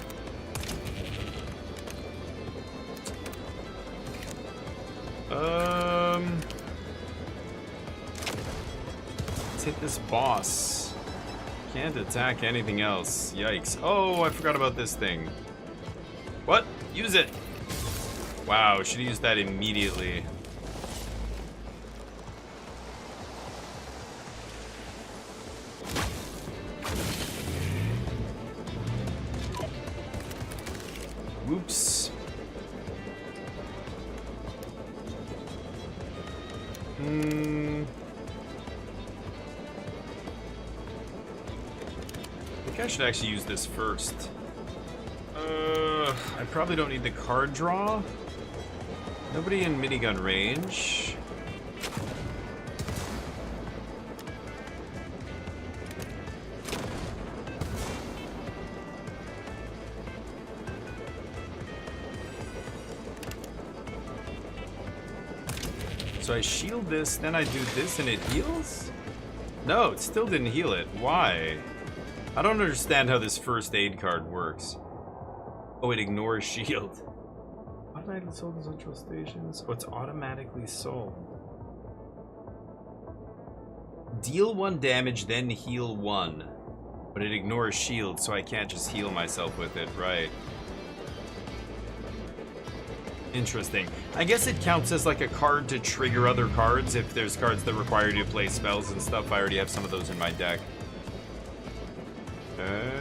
Let's hit this boss. Can't attack anything else. Yikes. Oh, I forgot about this thing. What? Use it! Wow, should have used that immediately. Whoops. I think I should actually use this first. I probably don't need the card draw. Nobody in minigun range. So I shield this, then I do this and it heals? No, it still didn't heal it. Why? I don't understand how this first aid card works. Oh, it ignores shield. Automatically sold in central stations. Oh, it's automatically sold. Deal 1 damage, then heal 1. But it ignores shield, so I can't just heal myself with it, right? Interesting. I guess it counts as like a card to trigger other cards if there's cards that require you to play spells and stuff. I already have some of those in my deck. Okay.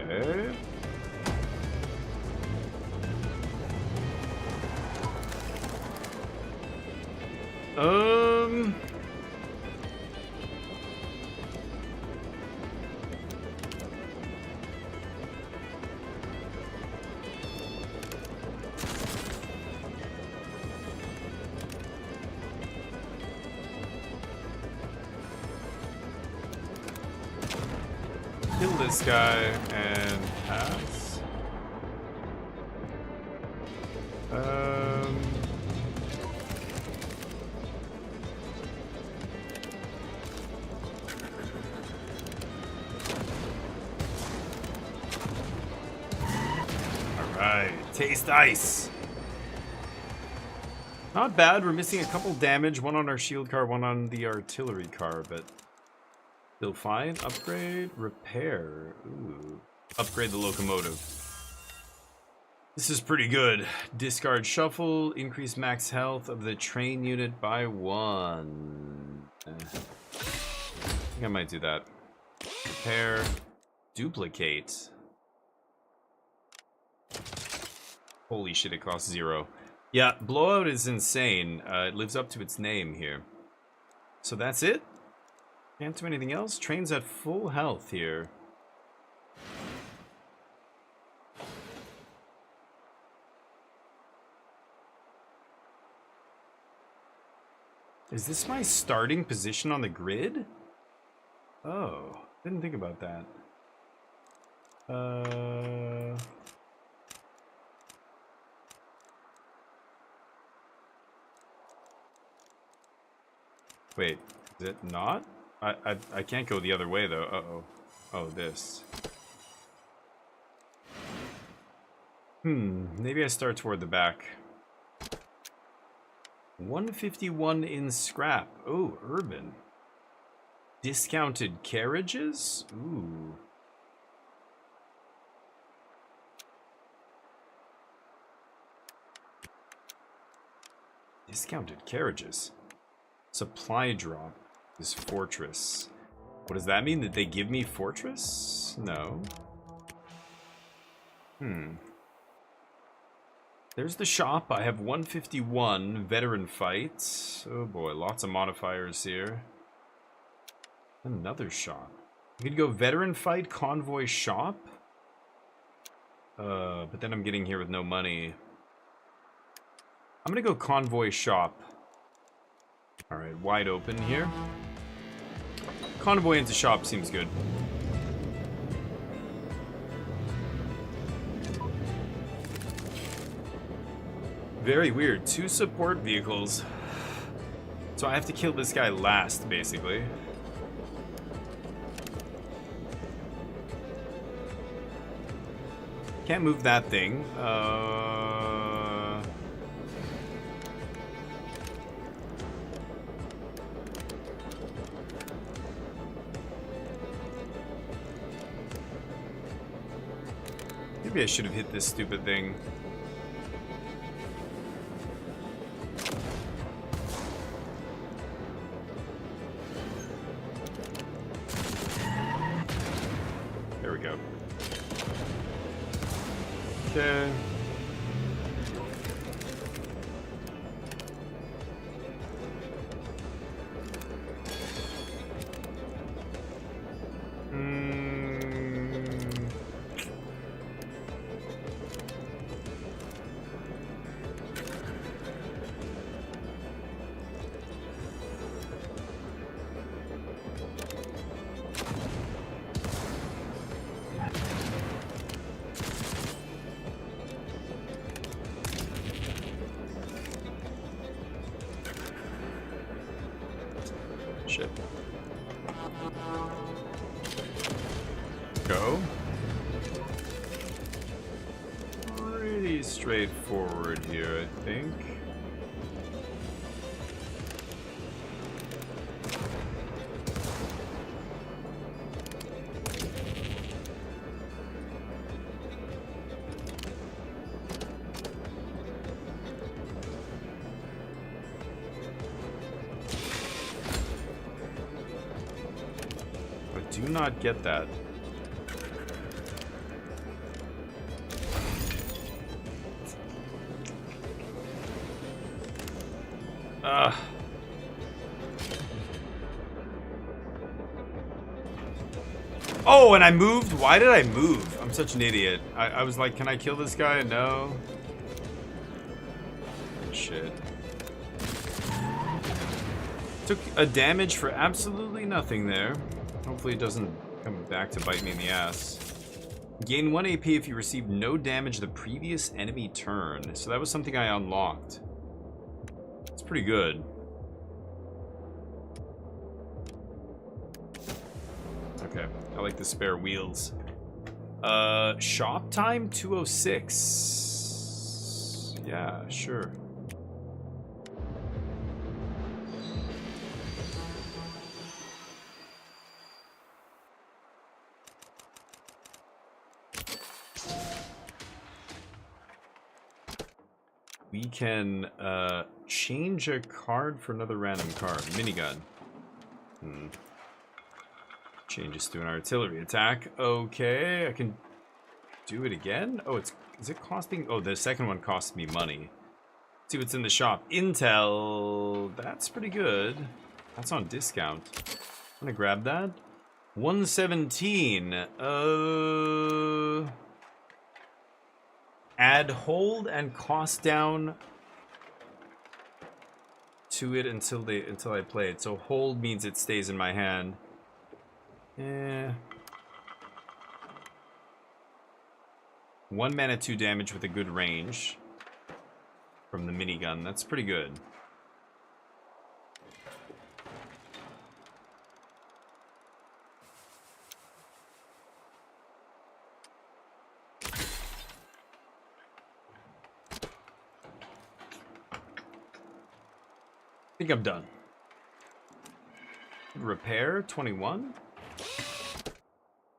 Okay. Um. Kill this guy and pass. Alright, taste ice. Not bad, we're missing a couple damage, one on our shield car, one on the artillery car, but still fine. Upgrade, repair. Ooh. Upgrade the locomotive. This is pretty good. Discard shuffle, increase max health of the train unit by 1. I think I might do that. Repair, duplicate. Holy shit, it costs 0. Yeah, blowout is insane. It lives up to its name here. So that's it? Can't do anything else? Train's at full health here. Is this my starting position on the grid? Oh, didn't think about that. Wait, is it not? I can't go the other way though. Uh-oh. Oh, this. Maybe I start toward the back. 151 in scrap. Oh, urban. Discounted carriages? Ooh. Discounted carriages. Supply drop is fortress. What does that mean? That they give me fortress? No. There's the shop. I have 151 veteran fights. Oh boy, lots of modifiers here. Another shop. You could go veteran fight, convoy shop. But then I'm getting here with no money. I'm gonna go convoy shop. Alright, wide open here. Convoy into shop seems good. Very weird. 2 support vehicles. So I have to kill this guy last, basically. Can't move that thing. Maybe I should have hit this stupid thing. There we go. Okay. Shit. Go. Pretty straightforward here, I think. Do not get that. Oh, and I moved? Why did I move? I'm such an idiot. I was like, can I kill this guy? No. Shit. Took a damage for absolutely nothing there. Hopefully it doesn't come back to bite me in the ass. Gain 1 AP if you received no damage the previous enemy turn. So that was something I unlocked. It's pretty good. Okay, I like the spare wheels. Shop time 206. Yeah, sure. We can change a card for another random card. Minigun. Changes to an artillery attack. Okay, I can do it again. Oh, is it costing? Oh, the second one cost me money. Let's see what's in the shop. Intel. That's pretty good. That's on discount. I'm gonna grab that. 117. Add hold and cost down to it until I play it. So hold means it stays in my hand. Yeah. 1 mana, 2 damage with a good range from the minigun. That's pretty good. I think I'm done. Repair 21.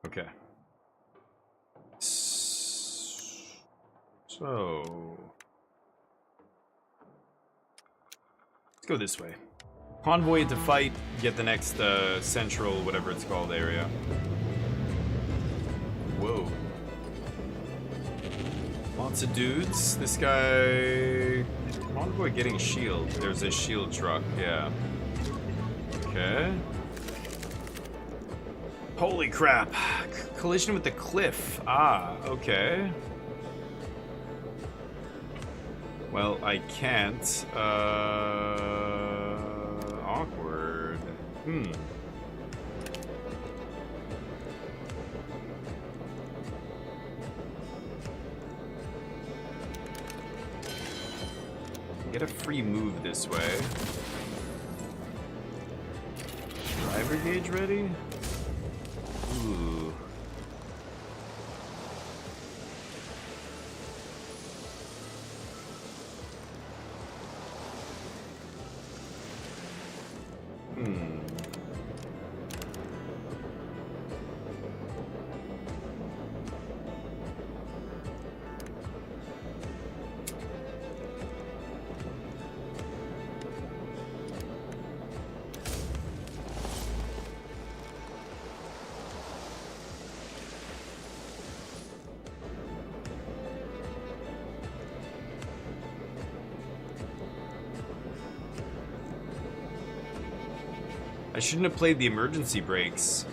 Okay. So let's go this way. Convoy to fight. Get the next central, whatever it's called, area. Whoa. Lots of dudes. This guy. Convoy getting shield. There's a shield truck, yeah. Okay. Holy crap. Collision with the cliff. Ah, okay. Well, I can't. Awkward. Get a free move this way. Driver gauge ready? Ooh. I shouldn't have played the emergency brakes.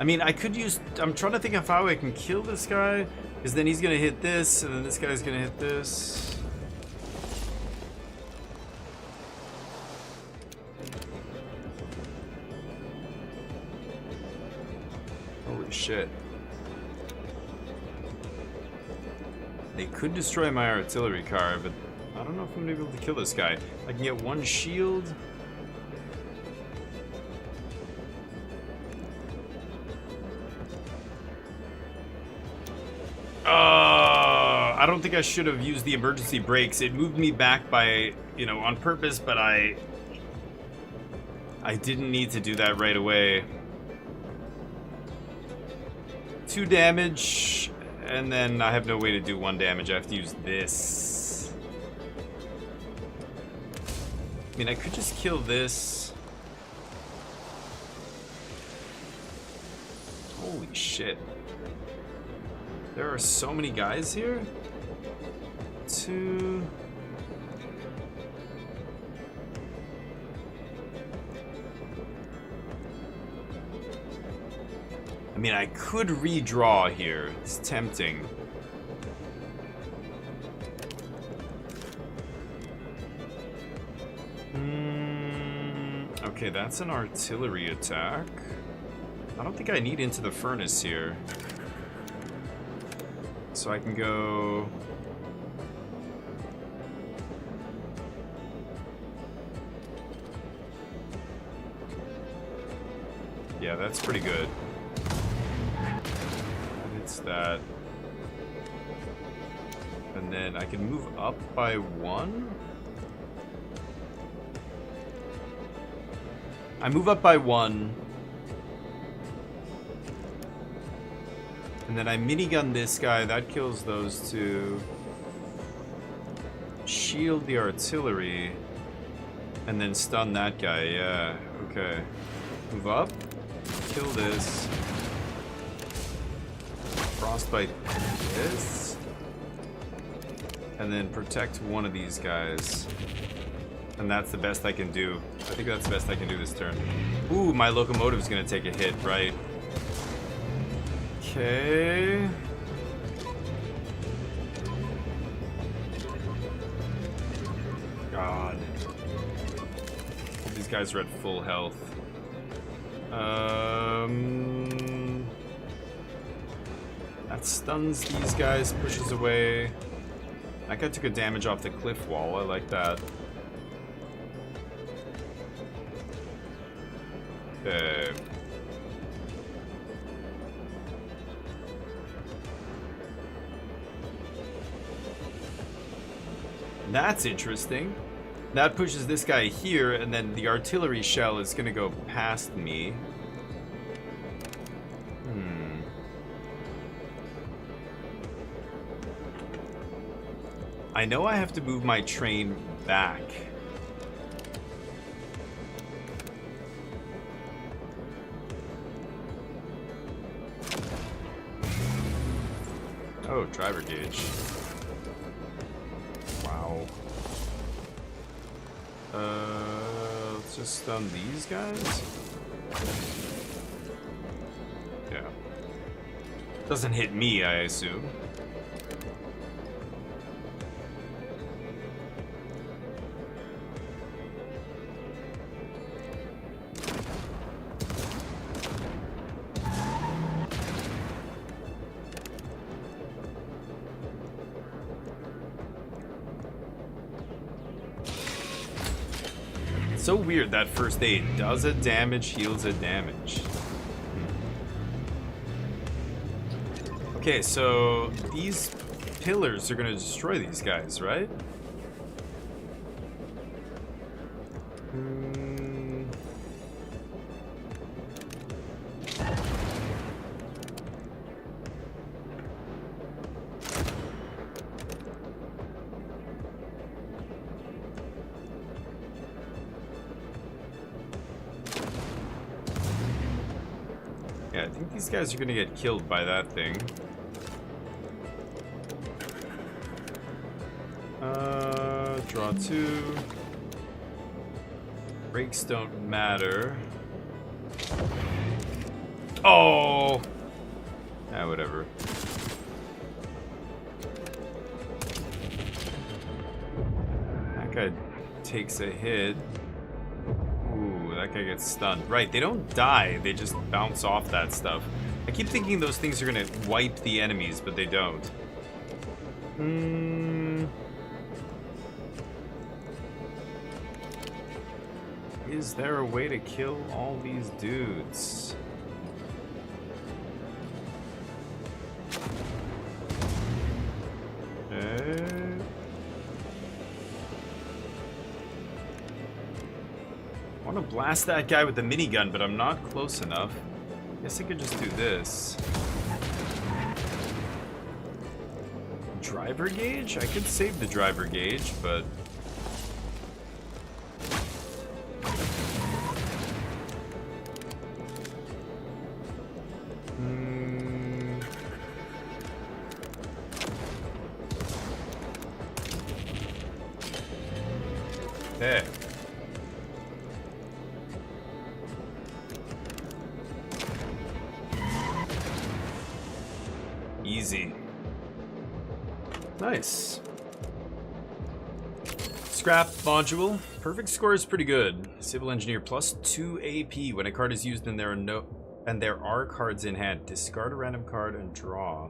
I mean, I could use... I'm trying to think of how I can kill this guy. Because then he's gonna hit this, and then this guy's gonna hit this. Holy shit. They could destroy my artillery car, but I don't know if I'm gonna be able to kill this guy. I can get one shield. I don't think I should have used the emergency brakes. It moved me back by, you know, on purpose, but I didn't need to do that right away. 2 damage, and then I have no way to do 1 damage. I have to use this. I mean, I could just kill this. Holy shit. There are so many guys here. 2. I mean, I could redraw here. It's tempting. Okay, that's an artillery attack. I don't think I need into the furnace here. So I can go... Yeah, that's pretty good. It's that. And then I can move up by 1. I move up by 1. And then I minigun this guy. That kills those 2. Shield the artillery. And then stun that guy. Yeah, okay. Move up. Kill this. Frostbite this. And then protect one of these guys. And that's the best I can do. I think that's the best I can do this turn. Ooh, my locomotive's gonna take a hit, right? Okay. God. These guys are at full health. That stuns these guys, pushes away. That guy took a damage off the cliff wall. I like that. Okay. That's interesting. That pushes this guy here, and then the artillery shell is gonna go past me. I know I have to move my train back. Oh, driver gauge. Wow. Let's just stun these guys. Yeah. Doesn't hit me, I assume. So weird that first aid does a damage, heals a damage. Okay, so these pillars are gonna destroy these guys, right? Yeah, I think these guys are gonna get killed by that thing. Draw 2. Brakes don't matter. Oh! Ah, whatever. guy takes a hit. Ooh, that guy gets stunned. Right, they don't die. They just bounce off that stuff. I keep thinking those things are gonna wipe the enemies, but they don't. Is there a way to kill all these dudes? Okay. I want to blast that guy with the minigun, but I'm not close enough. Guess I could just do this. Driver gauge? I could save the driver gauge, but... Okay. Easy. Nice. Scrap module. Perfect score is pretty good. Civil engineer plus 2 AP when a card is used and there are cards in hand. Discard a random card and draw.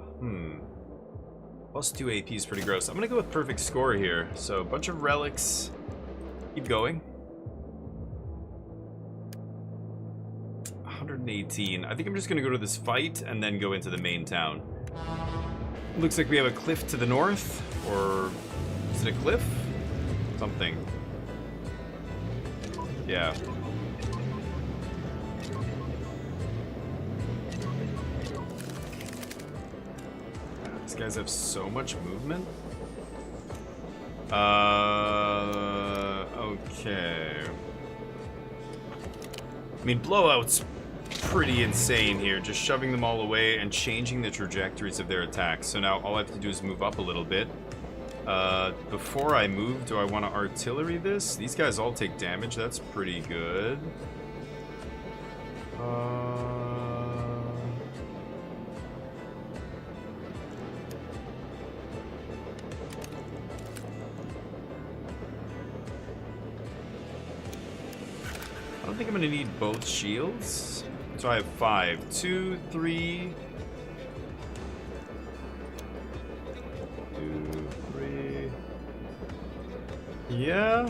Plus 2 AP is pretty gross. I'm gonna go with perfect score here. So a bunch of relics. Keep going. 118. I think I'm just gonna go to this fight and then go into the main town. Looks like we have a cliff to the north, or is it a cliff? Something. Yeah. These guys have so much movement. Okay. I mean, blowout's pretty insane here, just shoving them all away and changing the trajectories of their attacks. So now all I have to do is move up a little bit. Before I move, do I want to artillery this? These guys all take damage, that's pretty good. I don't think I'm going to need both shields. So I have 5. 2, 3. 2, 3. Yeah.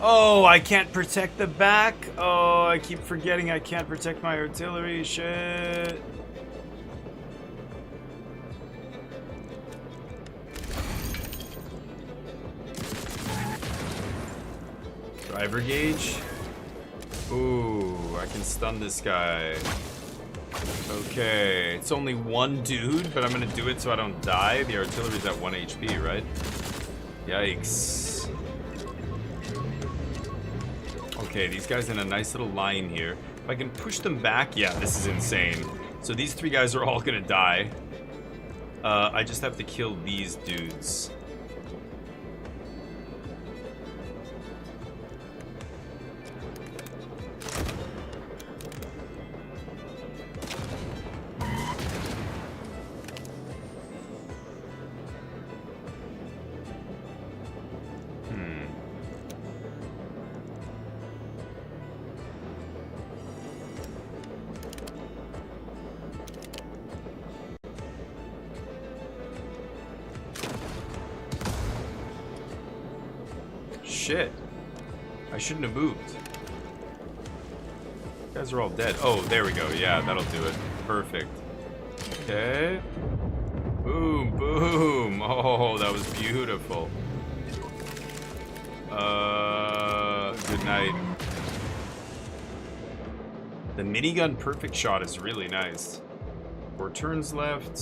Oh, I can't protect the back. Oh, I keep forgetting I can't protect my artillery. Shit. Driver gauge. Ooh, I can stun this guy. Okay, it's only one dude, but I'm gonna do it so I don't die. The artillery's at 1 HP, right? Yikes. Okay, these guys in a nice little line here. If I can push them back, yeah, this is insane. So these 3 guys are all gonna die. I just have to kill these dudes. Shit. I shouldn't have moved. You guys are all dead. Oh, there we go. Yeah, that'll do it. Perfect. Okay. Boom, boom. Oh, that was beautiful. Good night. The minigun perfect shot is really nice. 4 turns left.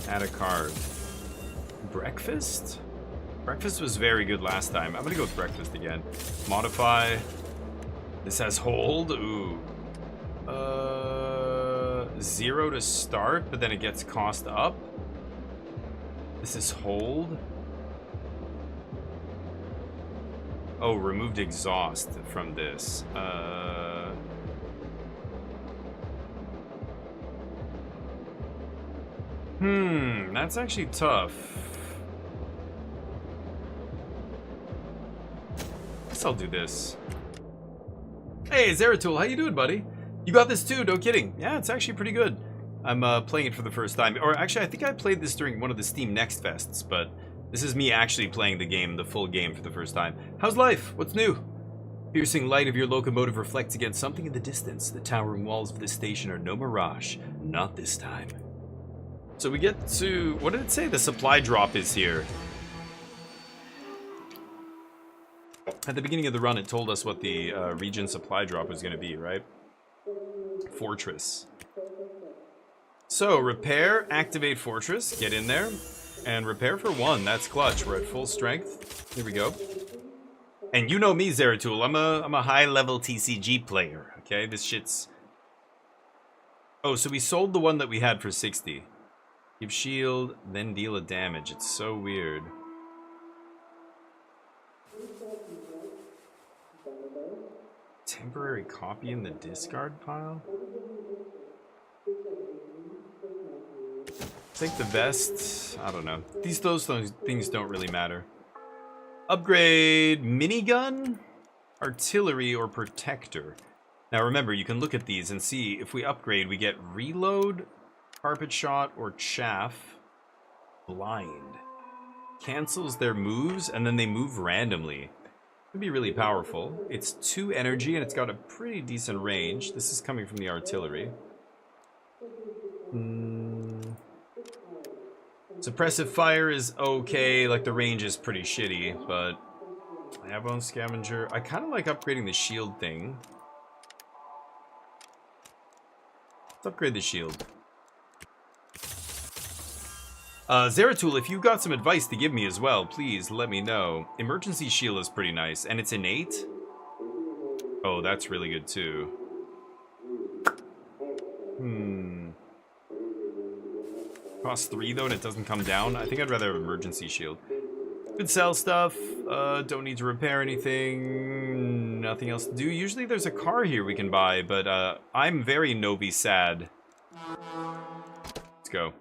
Add a card. Breakfast? Breakfast was very good last time. I'm gonna go with breakfast again. Modify. This has hold. Ooh. 0 to start, but then it gets cost up. This is hold. Oh, removed exhaust from this. That's actually tough. Guess I'll do this. Hey, Zeratul, how you doing, buddy? You got this too, no kidding. Yeah, it's actually pretty good. I'm playing it for the first time. Or actually, I think I played this during one of the Steam Next Fests, but this is me actually playing the game, the full game, for the first time. How's life? What's new? Piercing light of your locomotive reflects against something in the distance. The towering walls of this station are no mirage. Not this time. So we get to... What did it say? The supply drop is here. At the beginning of the run, it told us what the region supply drop was going to be, right? Fortress. So, repair, activate fortress, get in there, and repair for 1. That's clutch. We're at full strength. Here we go. And you know me, Zeratul. I'm a high-level TCG player, okay? This shit's... Oh, so we sold the one that we had for 60. Give shield, then deal a damage. It's so weird. Temporary copy in the discard pile? Take the vest. I don't know. Those things don't really matter. Upgrade minigun, artillery, or protector. Now remember, you can look at these and see if we upgrade, we get reload, carpet shot, or chaff. Blind. Cancels their moves, and then they move randomly. Could be really powerful. It's 2 energy, and it's got a pretty decent range. This is coming from the artillery. Suppressive fire is okay, like the range is pretty shitty, but Airborne Scavenger. I kind of like upgrading the shield thing. Let's upgrade the shield. Zeratul, if you've got some advice to give me as well, please let me know. Emergency shield is pretty nice, and it's innate. Oh, that's really good too. Costs 3 though, and it doesn't come down. I think I'd rather have emergency shield. Could sell stuff. Don't need to repair anything. Nothing else to do. Usually there's a car here we can buy, but I'm very Novi sad. Let's go.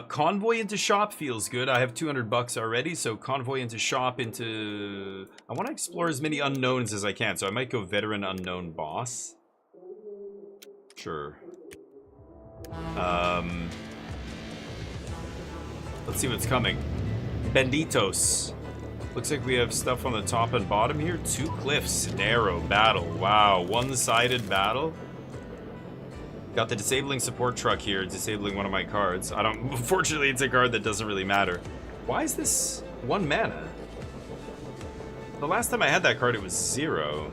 Convoy into shop feels good. I have 200 bucks already, so convoy into shop into... I want to explore as many unknowns as I can, so I might go veteran unknown boss. Sure. Let's see what's coming. Benditos. Looks like we have stuff on the top and bottom here. 2 cliffs. Narrow battle. Wow. One-sided battle. Got the disabling support truck here, disabling one of my cards. Unfortunately, it's a card that doesn't really matter. Why is this 1 mana? The last time I had that card, it was 0.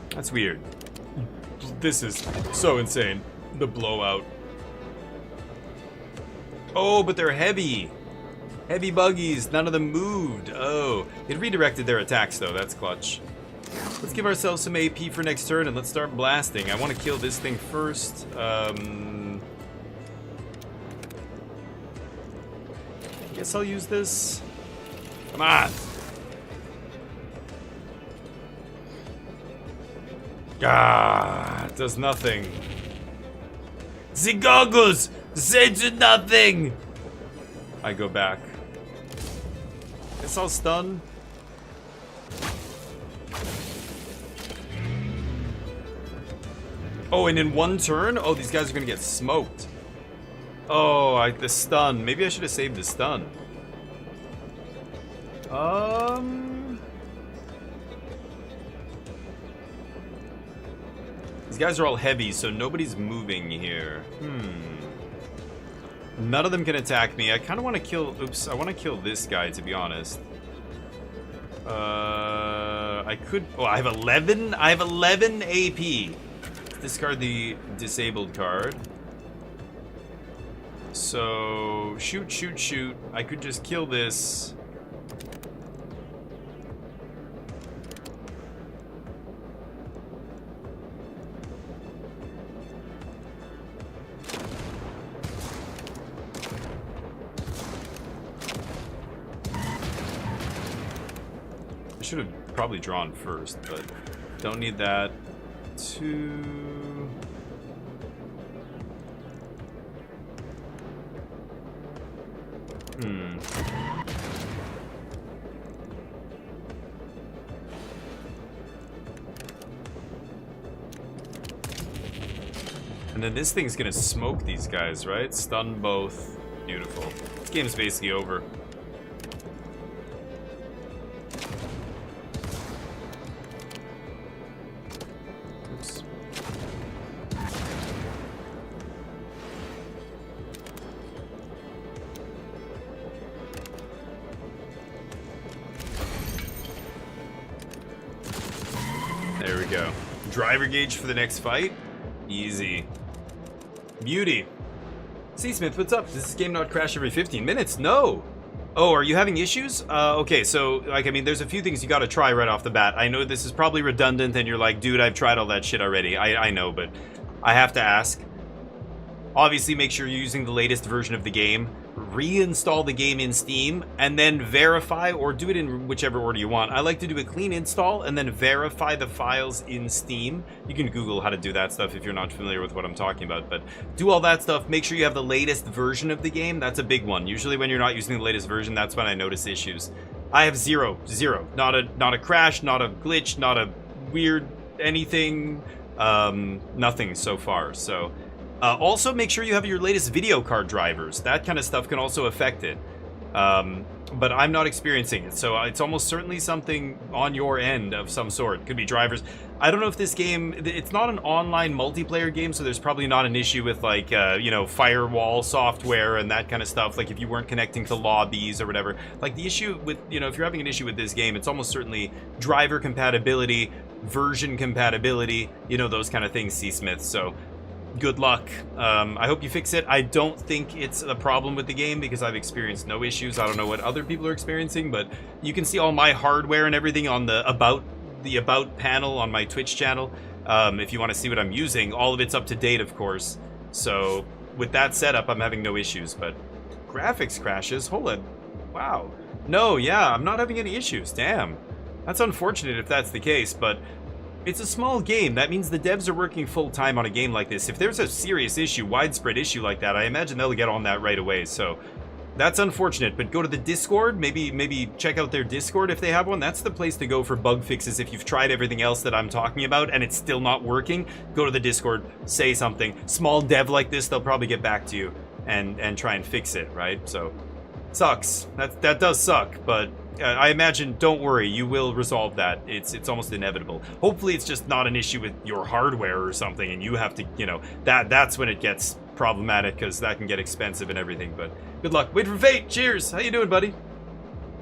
That's weird. This is so insane. The blowout. Oh, but they're heavy. Heavy buggies. None of them moved. Oh. It redirected their attacks, though. That's clutch. Let's give ourselves some AP for next turn, and let's start blasting. I want to kill this thing first. Guess I'll use this. Come on. Ah, it does nothing. The goggles! They do nothing! I go back. Guess I'll stun. Oh, and in 1 turn? Oh, these guys are gonna get smoked. Oh, the stun. Maybe I should have saved the stun. These guys are all heavy, so nobody's moving here. None of them can attack me. I kind of want to kill... Oops, I want to kill this guy, to be honest. I I could... Oh, I have 11? I have 11 AP. Discard the disabled card. So, shoot, shoot, shoot. I could just kill this. I should have probably drawn first, but don't need that. 2... And then this thing's gonna smoke these guys, right? Stun both. Beautiful. This game's basically over. Oops. There we go. Driver gauge for the next fight. Easy. Beauty. C-Smith, what's up? Does this game not crash every 15 minutes? No. Oh, are you having issues? Okay, so, like, I mean, there's a few things you gotta try right off the bat. I know this is probably redundant, and you're like, dude, I've tried all that shit already. I know, but I have to ask. Obviously, make sure you're using the latest version of the game. Reinstall the game in Steam, and then verify, or do it in whichever order you want. I like to do a clean install, and then verify the files in Steam. You can Google how to do that stuff if you're not familiar with what I'm talking about, but do all that stuff. Make sure you have the latest version of the game. That's a big one. Usually when you're not using the latest version, that's when I notice issues. I have zero. Not a crash, not a glitch, not a weird anything, nothing so far, so... also, make sure you have your latest video card drivers. That kind of stuff can also affect it. But I'm not experiencing it, so it's almost certainly something on your end of some sort. Could be drivers. I don't know if this game... It's not an online multiplayer game, so there's probably not an issue with, like, you know, firewall software and that kind of stuff. Like, if you weren't connecting to lobbies or whatever. Like, the issue with... You know, if you're having an issue with this game, it's almost certainly driver compatibility, version compatibility, you know, those kind of things, C-Smith, so... Good luck. I hope you fix it. I don't think it's a problem with the game because I've experienced no issues. I don't know what other people are experiencing, but you can see all my hardware and everything on the about panel on my Twitch channel. If you want to see what I'm using, all of it's up to date, of course. So with that setup, I'm having no issues, but graphics crashes. Hold on. Wow. No, yeah, I'm not having any issues. Damn. That's unfortunate if that's the case, but it's a small game. That means the devs are working full-time on a game like this. If there's a serious issue, widespread issue like that, I imagine they'll get on that right away. So that's unfortunate, but go to the Discord. Maybe check out their Discord if they have one. That's the place to go for bug fixes. If you've tried everything else that I'm talking about and it's still not working, go to the Discord, say something. Small dev like this, they'll probably get back to you and try and fix it, right? So sucks. That does suck, but I imagine, don't worry, you will resolve that. It's almost inevitable. Hopefully it's just not an issue with your hardware or something and you have to, you know, that's when it gets problematic because that can get expensive and everything, but good luck. Wait for fate! Cheers! How you doing, buddy?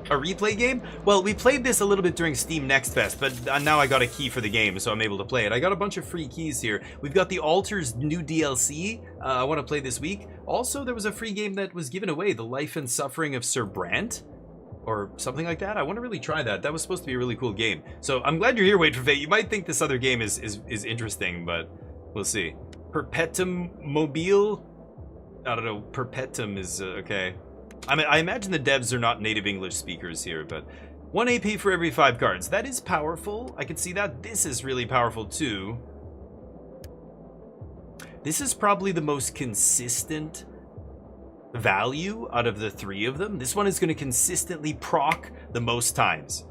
A replay game? Well, we played this a little bit during Steam Next Fest, but now I got a key for the game, so I'm able to play it. I got a bunch of free keys here. We've got the Alters new DLC I want to play this week. Also, there was a free game that was given away, The Life and Suffering of Sir Brant, or something like that. I want to really try that. That was supposed to be a really cool game. So I'm glad you're here, Wait for Fate. You might think this other game is interesting, but we'll see. Perpetuum Mobile? I don't know. Perpetuum is okay. I imagine the devs are not native English speakers here, but 1 AP for every 5 cards. That is powerful. I can see that. This is really powerful too. This is probably the most consistent value out of the 3 of them. This one is going to consistently proc the most times,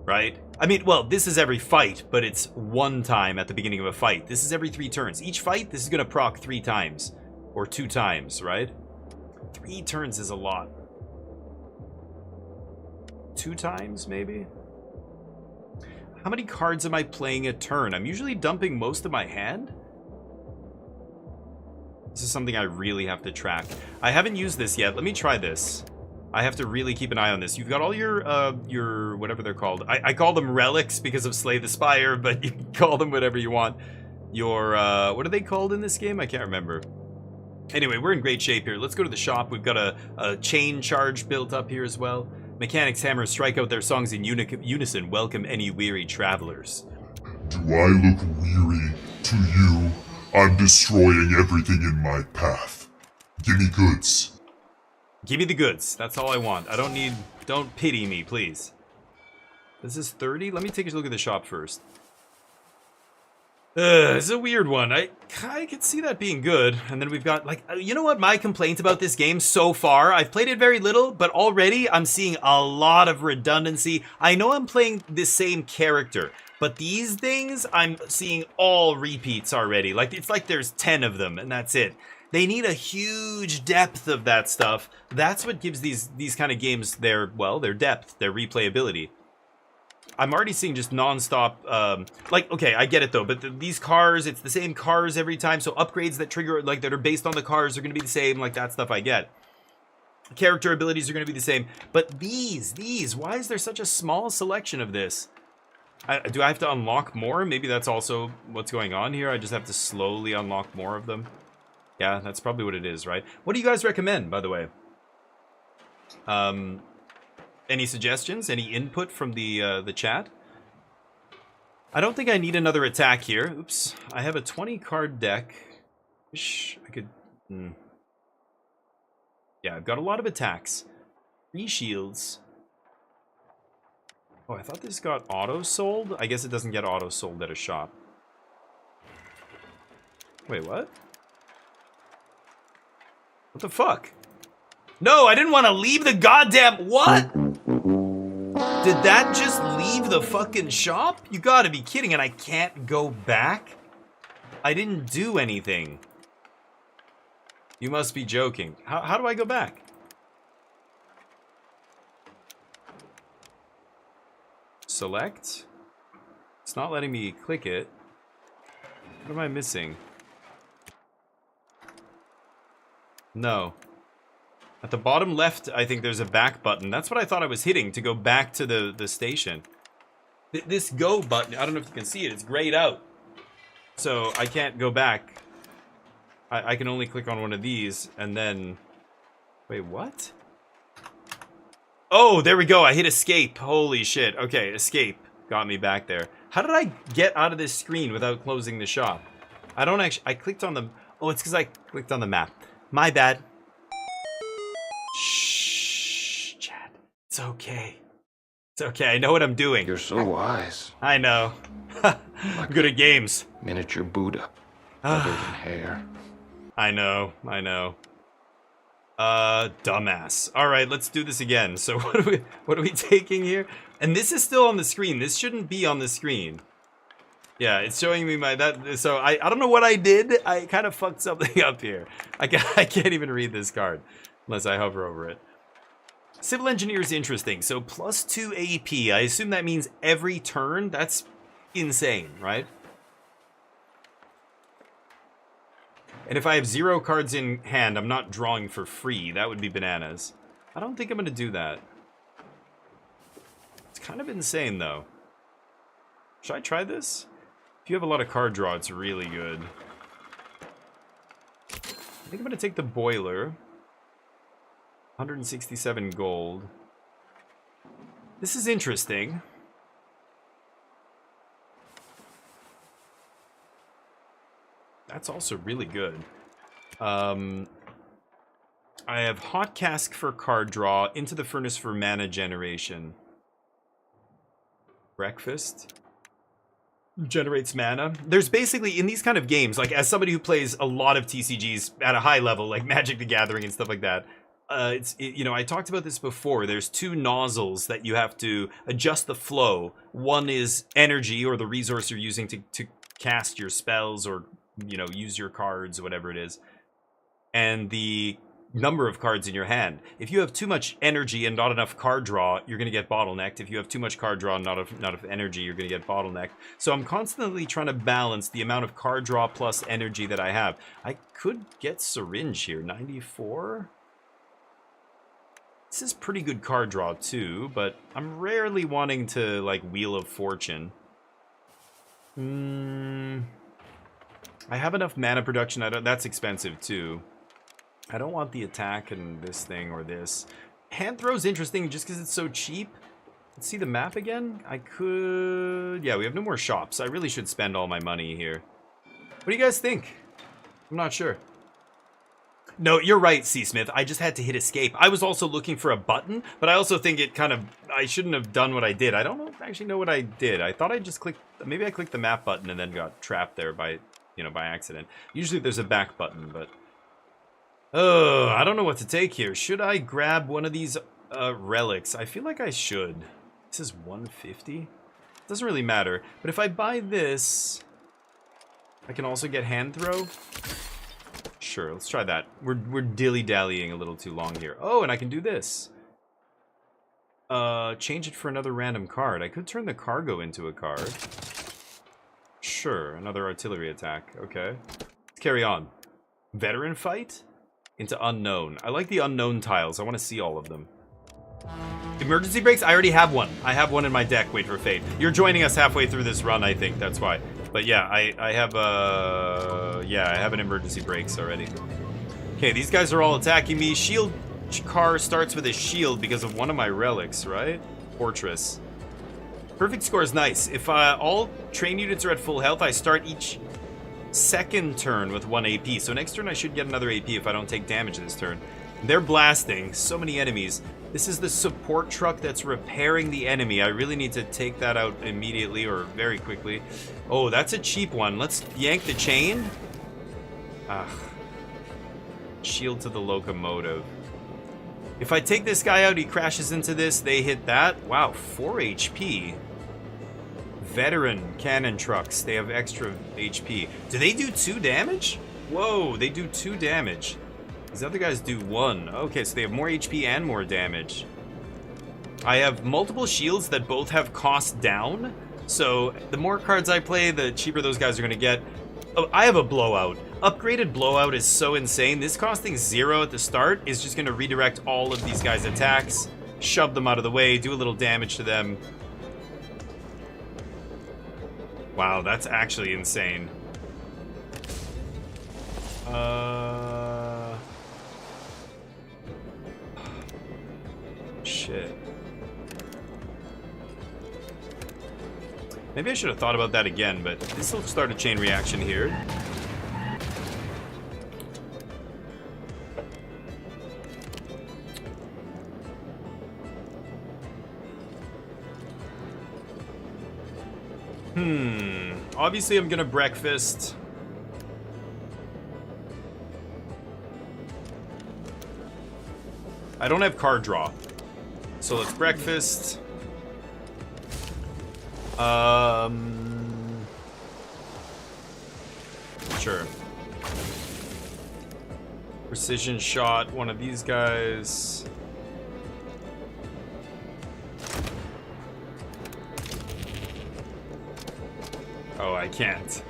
right? I mean, well, this is every fight, but it's 1 time at the beginning of a fight. This is every 3 turns. Each fight, this is going to proc 3 times or 2 times, right? 3 turns is a lot. 2 times, maybe? How many cards am I playing a turn? I'm usually dumping most of my hand. This is something I really have to track. I haven't used this yet. Let me try this. I have to really keep an eye on this. You've got all your whatever they're called. I call them relics because of Slay the Spire, but you can call them whatever you want. Your, what are they called in this game? I can't remember. Anyway, we're in great shape here. Let's go to the shop. We've got a chain charge built up here as well. Mechanics' hammers strike out their songs in unison. Welcome any weary travelers. Do I look weary to you? I'm destroying everything in my path. Give me goods. Give me the goods. That's all I want. I don't need... Don't pity me, please. This is 30? Let me take a look at the shop first. This is a weird one. I could see that being good. And then we've got, like... You know what my complaint about this game so far? I've played it very little, but already I'm seeing a lot of redundancy. I know I'm playing the same character, but these things, I'm seeing all repeats already. Like, it's like there's 10 of them, and that's it. They need a huge depth of that stuff. That's what gives these kind of games their depth, their replayability. I'm already seeing just non-stop, like, okay, I get it though, but these cars, it's the same cars every time, so upgrades that trigger, like, that are based on the cars are going to be the same, like, that stuff I get. Character abilities are going to be the same, but these, why is there such a small selection of this? Do I have to unlock more? Maybe that's also what's going on here. I just have to slowly unlock more of them. Yeah, that's probably what it is, right? What do you guys recommend, by the way? Any suggestions? Any input from the chat? I don't think I need another attack here. Oops. I have a 20 card deck. Wish I could... Yeah, I've got a lot of attacks. 3 shields. Oh, I thought this got auto-sold? I guess it doesn't get auto-sold at a shop. Wait, what? What the fuck? No, I didn't want to leave the goddamn... What? Did that just leave the fucking shop? You gotta be kidding, and I can't go back? I didn't do anything. You must be joking. How do I go back? Select? It's not letting me click it. What am I missing? No. At the bottom left, I think there's a back button. That's what I thought I was hitting to go back to the station. This go button, I don't know if you can see it, it's grayed out. So I can't go back. I can only click on one of these and then... Wait, what? Oh, there we go. I hit escape. Holy shit. Okay, escape got me back there. How did I get out of this screen without closing the shop? I don't actually... I clicked on the... Oh, it's because I clicked on the map. My bad. Shh, Chad. It's okay. It's okay. I know what I'm doing. You're so wise. I know. I'm good at games. Miniature Buddha. Covered in hair. I know. I know. Dumbass. All right, let's do this again. So what are we taking here? And this is still on the screen. This shouldn't be on the screen. Yeah, it's showing me so I don't know what I did. I kind of fucked something up here. I can't even read this card unless I hover over it. Civil Engineer is interesting. So +2 AP. I assume that means every turn. That's insane, right? And if I have 0 cards in hand, I'm not drawing for free. That would be bananas. I don't think I'm going to do that. It's kind of insane, though. Should I try this? If you have a lot of card draw, it's really good. I think I'm going to take the boiler. 167 gold. This is interesting. That's also really good. I have Hot Cask for card draw, Into the Furnace for mana generation. Breakfast generates mana. There's basically, in these kind of games, like as somebody who plays a lot of TCGs at a high level, like Magic the Gathering and stuff like that, you know, I talked about this before. There's 2 nozzles that you have to adjust the flow. One is energy, or the resource you're using to cast your spells or, you know, use your cards, whatever it is, and the number of cards in your hand. If you have too much energy and not enough card draw, you're going to get bottlenecked. If you have too much card draw and not enough energy, you're going to get bottlenecked. So I'm constantly trying to balance the amount of card draw plus energy that I have. I could get Syringe here. 94? This is pretty good card draw too, but I'm rarely wanting to like Wheel of Fortune. I have enough mana production. That's expensive too. I don't want the attack and this thing or this. Hand throw's interesting just because it's so cheap. Let's see the map again. I could... Yeah, we have no more shops. I really should spend all my money here. What do you guys think? I'm not sure. No, you're right, C. Smith. I just had to hit escape. I was also looking for a button, but I also think it kind of... I shouldn't have done what I did. I don't actually know what I did. I thought I just clicked... Maybe I clicked the map button and then got trapped there by, you know, by accident. Usually there's a back button, but... Oh, I don't know what to take here. Should I grab one of these relics? I feel like I should. This is 150? Doesn't really matter. But if I buy this, I can also get hand throw. Sure, let's try that. We're dilly-dallying a little too long here. Oh, and I can do this. Change it for another random card. I could turn the cargo into a card. Sure, another artillery attack. Okay. Let's carry on. Veteran fight? Into unknown. I like the unknown tiles. I want to see all of them. Emergency brakes? I already have one. I have one in my deck. Wait for fate. You're joining us halfway through this run, I think. That's why. But yeah, I have yeah, I have an emergency brakes already. Okay, these guys are all attacking me. Shield car starts with a shield because of one of my relics, right? Fortress. Perfect score is nice. If all train units are at full health, I start each second turn with 1 AP. So next turn I should get another AP if I don't take damage this turn. They're blasting. So many enemies. This is the support truck that's repairing the enemy. I really need to take that out immediately or very quickly. Oh, that's a cheap one. Let's yank the chain. Ah. Shield to the locomotive. If I take this guy out, he crashes into this. They hit that. Wow, 4 HP. Veteran cannon trucks. They have extra HP. Do they do 2 damage? Whoa, they do 2 damage. These other guys do 1. Okay, so they have more HP and more damage. I have multiple shields that both have cost down. So the more cards I play, the cheaper those guys are going to get. Oh, I have a blowout. Upgraded blowout is so insane. This costing 0 at the start is just going to redirect all of these guys' attacks, shove them out of the way, do a little damage to them. Wow, that's actually insane. Shit. Maybe I should have thought about that again, but this will start a chain reaction here. Obviously, I'm gonna breakfast. I don't have card draw. So let's breakfast. Sure. Precision shot, one of these guys. Oh, I can't.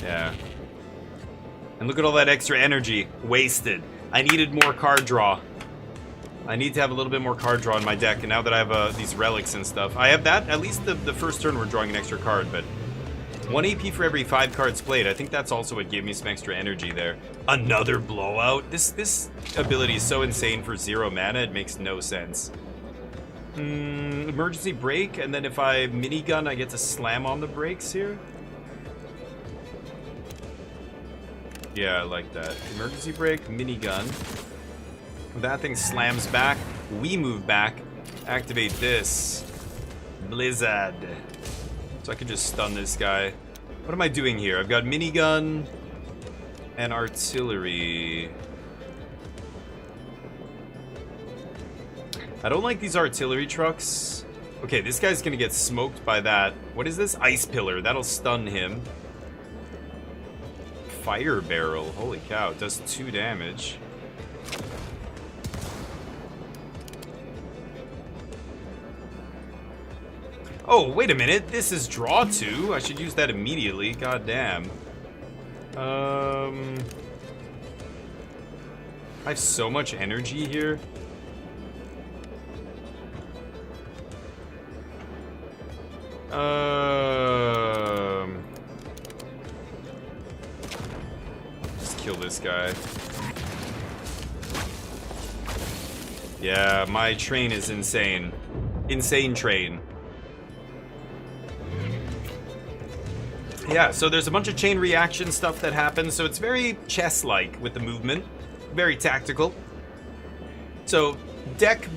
Yeah. And look at all that extra energy wasted. I needed more card draw. I need to have a little bit more card draw in my deck, and now that I have these relics and stuff, I have that. At least the first turn we're drawing an extra card, but 1 AP for every 5 cards played. I think that's also what gave me some extra energy there. Another blowout. This ability is so insane for 0 mana, it makes no sense. Emergency brake, and then if I minigun, I get to slam on the brakes here. Yeah, I like that. Emergency brake, minigun. That thing slams back. We move back. Activate this. Blizzard. So I could just stun this guy. What am I doing here? I've got minigun and artillery. I don't like these artillery trucks. Okay, this guy's gonna get smoked by that. What is this? Ice pillar. That'll stun him. Fire barrel. Holy cow. It does 2 damage. Oh, wait a minute. This is draw 2. I should use that immediately. God damn. I have so much energy here. Just kill this guy. Yeah, my train is insane. Insane train. Yeah, so there's a bunch of chain reaction stuff that happens, so it's very chess-like with the movement. Very tactical. So, deck,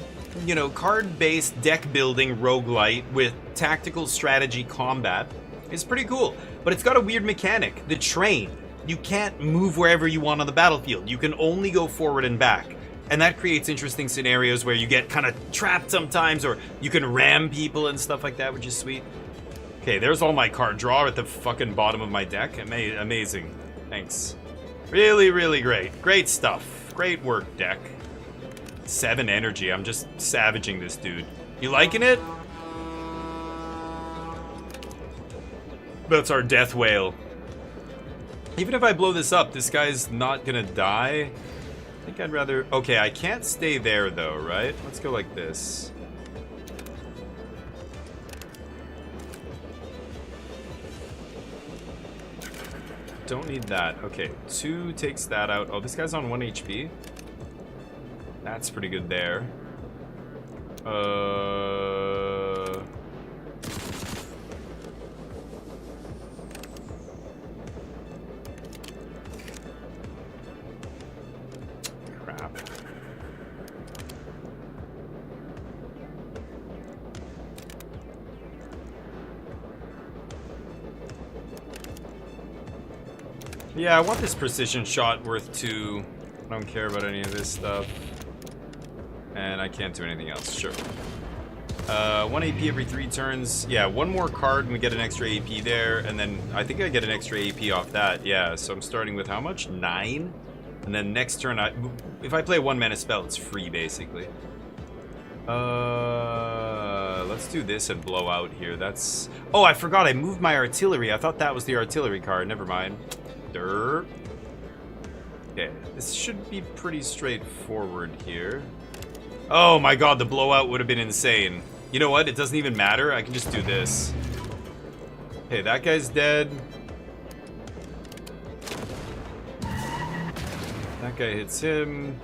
you know, card-based deck building roguelite with tactical strategy combat is pretty cool. But it's got a weird mechanic. The train. You can't move wherever you want on the battlefield. You can only go forward and back. And that creates interesting scenarios where you get kind of trapped sometimes, or you can ram people and stuff like that, which is sweet. Okay, there's all my card draw at the fucking bottom of my deck. Amazing. Thanks. Really, really great. Great stuff. Great work, deck. 7 energy. I'm just savaging this dude. You liking it? That's our death whale. Even if I blow this up, this guy's not gonna die. I think I'd rather... Okay, I can't stay there though, right? Let's go like this. Don't need that. Okay, 2 takes that out. Oh, this guy's on 1 HP. That's pretty good there. Crap. Yeah, I want this precision shot worth 2. I don't care about any of this stuff. And I can't do anything else, sure. 1 AP every 3 turns. Yeah, 1 more card and we get an extra AP there. And then I think I get an extra AP off that. Yeah, so I'm starting with how much? 9? And then next turn, if I play 1 mana spell, it's free, basically. Let's do this and blow out here. That's... Oh, I forgot I moved my artillery. I thought that was the artillery card. Never mind. Derp. Okay, this should be pretty straightforward here. Oh my god, the blowout would have been insane. You know what? It doesn't even matter. I can just do this. Okay, that guy's dead. That guy hits him.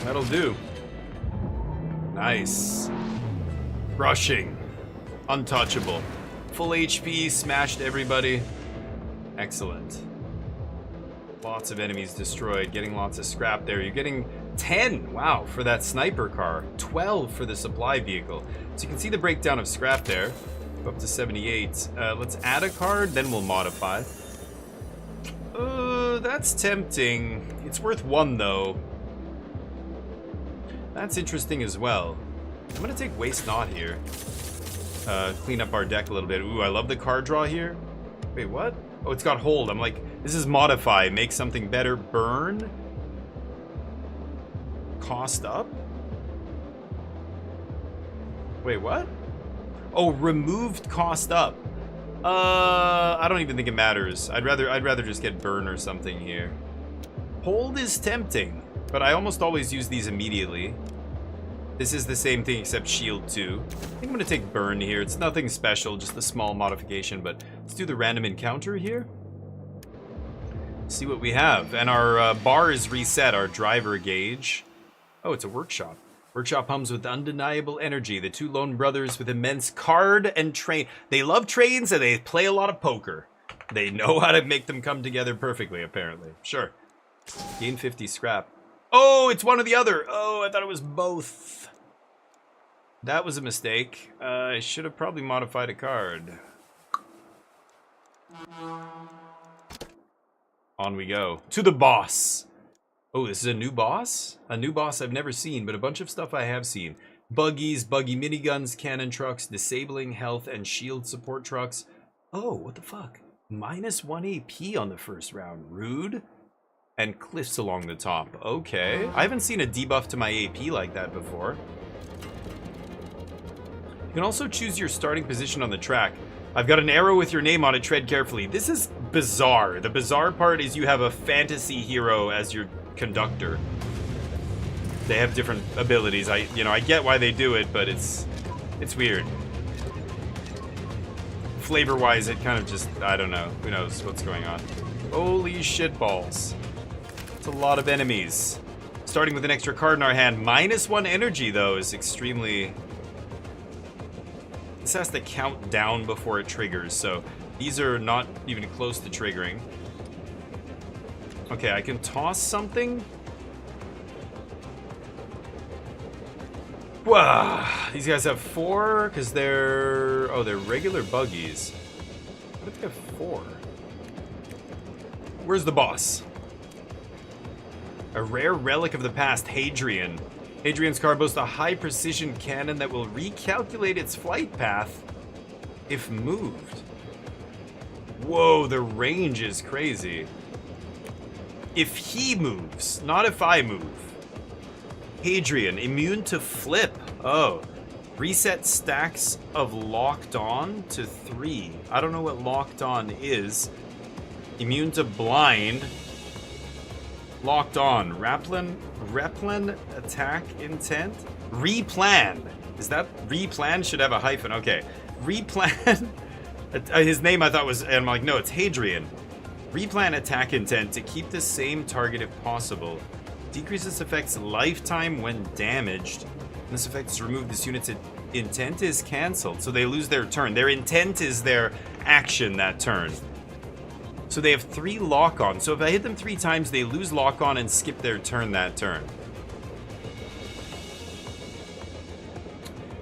That'll do. Nice. Rushing. Untouchable. Full HP, smashed everybody. Excellent. Lots of enemies destroyed, getting lots of scrap there. You're getting 10, wow, for that sniper car. 12 for the supply vehicle. So you can see the breakdown of scrap there. Up to 78. Let's add a card, then we'll modify. That's tempting. It's worth 1 though. That's interesting as well. I'm gonna take Waste Not here. Clean up our deck a little bit. Ooh, I love the card draw here. Wait, what? Oh, it's got Hold. I'm like, this is Modify. Make something better. Burn. Cost up. Wait, what? Oh, removed cost up. I don't even think it matters. I'd rather just get Burn or something here. Hold is tempting, but I almost always use these immediately. This is the same thing except shield too. I think I'm gonna take Burn here. It's nothing special, just a small modification, but let's do the random encounter here. See what we have. And our bar is reset, our driver gauge. Oh, it's a workshop. Workshop hums with undeniable energy. The 2 lone brothers with immense card and train. They love trains and they play a lot of poker. They know how to make them come together perfectly, apparently. Sure. Gain 50 scrap. Oh, it's one or the other. Oh, I thought it was both. That was a mistake. I should have probably modified a card. On we go. To the boss. Oh, this is a new boss? A new boss I've never seen, but a bunch of stuff I have seen. Buggies, buggy miniguns, cannon trucks, disabling health and shield support trucks. Oh, what the fuck? -1 AP on the first round. Rude. And cliffs along the top. Okay. I haven't seen a debuff to my AP like that before. can also choose your starting position on the track. I've got an arrow with your name on it, tread carefully. This is bizarre. The bizarre part is you have a fantasy hero as your conductor. They have different abilities. I get why they do it, but it's weird. Flavor-wise, it kind of just, I don't know. Who knows what's going on. Holy shitballs. It's a lot of enemies. Starting with an extra card in our hand. -1 energy, though, is extremely... This has to count down before it triggers, so these are not even close to triggering. Okay, I can toss something. Wow, these guys have 4 because they're... Oh, they're regular buggies. What if they have 4? Where's the boss? A rare relic of the past, Hadrian. Hadrian's car boasts a high-precision cannon that will recalculate its flight path if moved. Whoa, the range is crazy. If he moves, not if I move. Hadrian, immune to flip. Oh. Reset stacks of locked on to 3. I don't know what locked on is. Immune to blind. Locked on. Replan attack intent? Replan. Is that replan? Should have a hyphen. Okay. Replan. His name I thought was, and I'm like, no, it's Hadrian. Replan attack intent to keep the same target if possible. Decreases effect's lifetime when damaged. This effect is removed. This unit's intent is cancelled, so they lose their turn. Their intent is their action that turn. So they have 3 lock-on. So if I hit them 3 times, they lose lock-on and skip their turn that turn.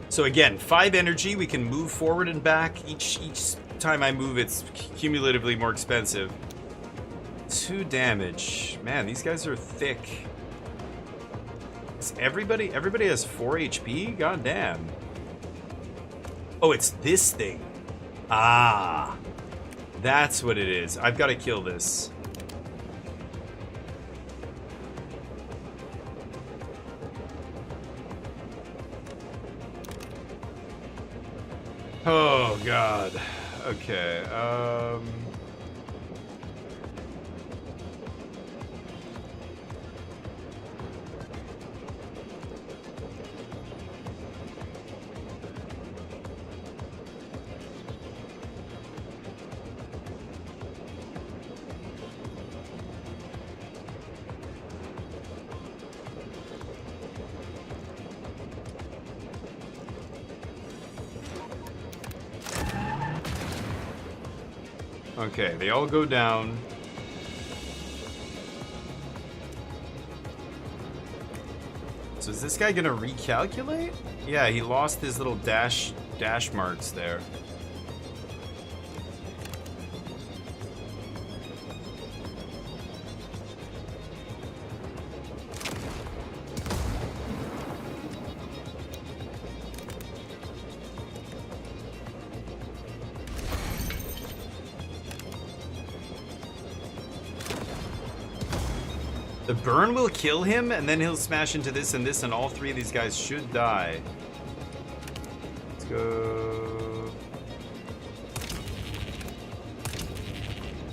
So again, 5 energy. We can move forward and back. Each time I move, it's cumulatively more expensive. 2 damage. Man, these guys are thick. Is everybody has 4 HP? God damn. Oh, it's this thing. Ah. That's what it is. I've got to kill this. Oh, God. Okay, okay, they all go down. So is this guy gonna recalculate? Yeah, he lost his little dash marks there. The burn will kill him, and then he'll smash into this, and all 3 of these guys should die. Let's go.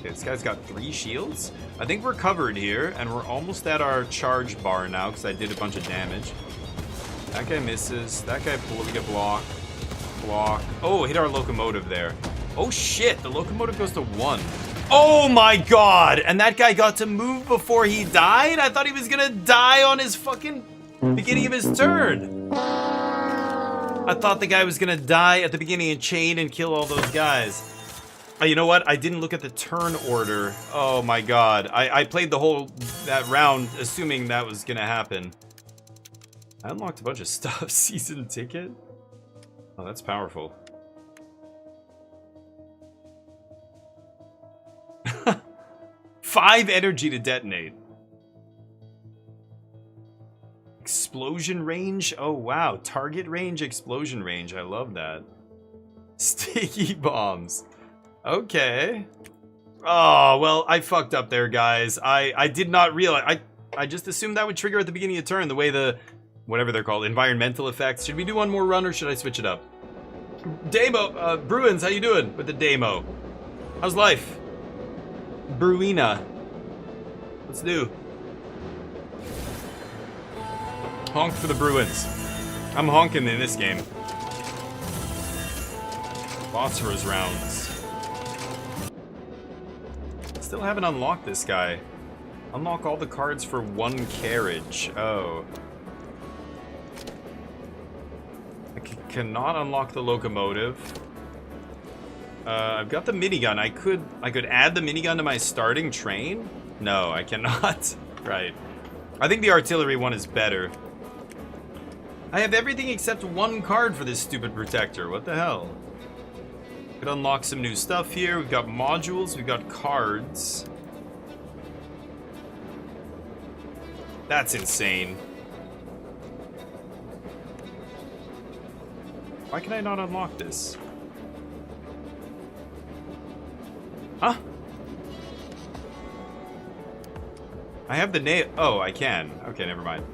Okay, this guy's got 3 shields. I think we're covered here, and we're almost at our charge bar now, because I did a bunch of damage. That guy misses. That guy, we get block. Block. Oh, hit our locomotive there. Oh shit, the locomotive goes to 1. Oh my god! And that guy got to move before he died? I thought he was gonna die on his fucking beginning of his turn. I thought the guy was gonna die at the beginning and chain and kill all those guys. You know what? I didn't look at the turn order. Oh my god. I played that round assuming that was gonna happen. I unlocked a bunch of stuff. Season ticket? Oh, that's powerful. 5 energy to detonate. Explosion range? Oh wow, target range, explosion range. I love that. Sticky bombs. Okay. Oh, well, I fucked up there, guys. I did not realize. I just assumed that would trigger at the beginning of turn, the way the, whatever they're called, environmental effects. Should we do one more run or should I switch it up? Damo, Bruins, how you doing with the Damo? How's life? Bruina. Let's do. Honk for the Bruins. I'm honking in this game. Phosphorus rounds. Still haven't unlocked this guy. Unlock all the cards for one carriage. Oh. I cannot unlock the locomotive. I've got the minigun. I could add the minigun to my starting train? No, I cannot. Right. I think the artillery one is better. I have everything except one card for this stupid protector. What the hell? Could unlock some new stuff here. We've got modules. We've got cards. That's insane. Why can I not unlock this? Huh? I have the name. Oh, I can. Okay, never mind.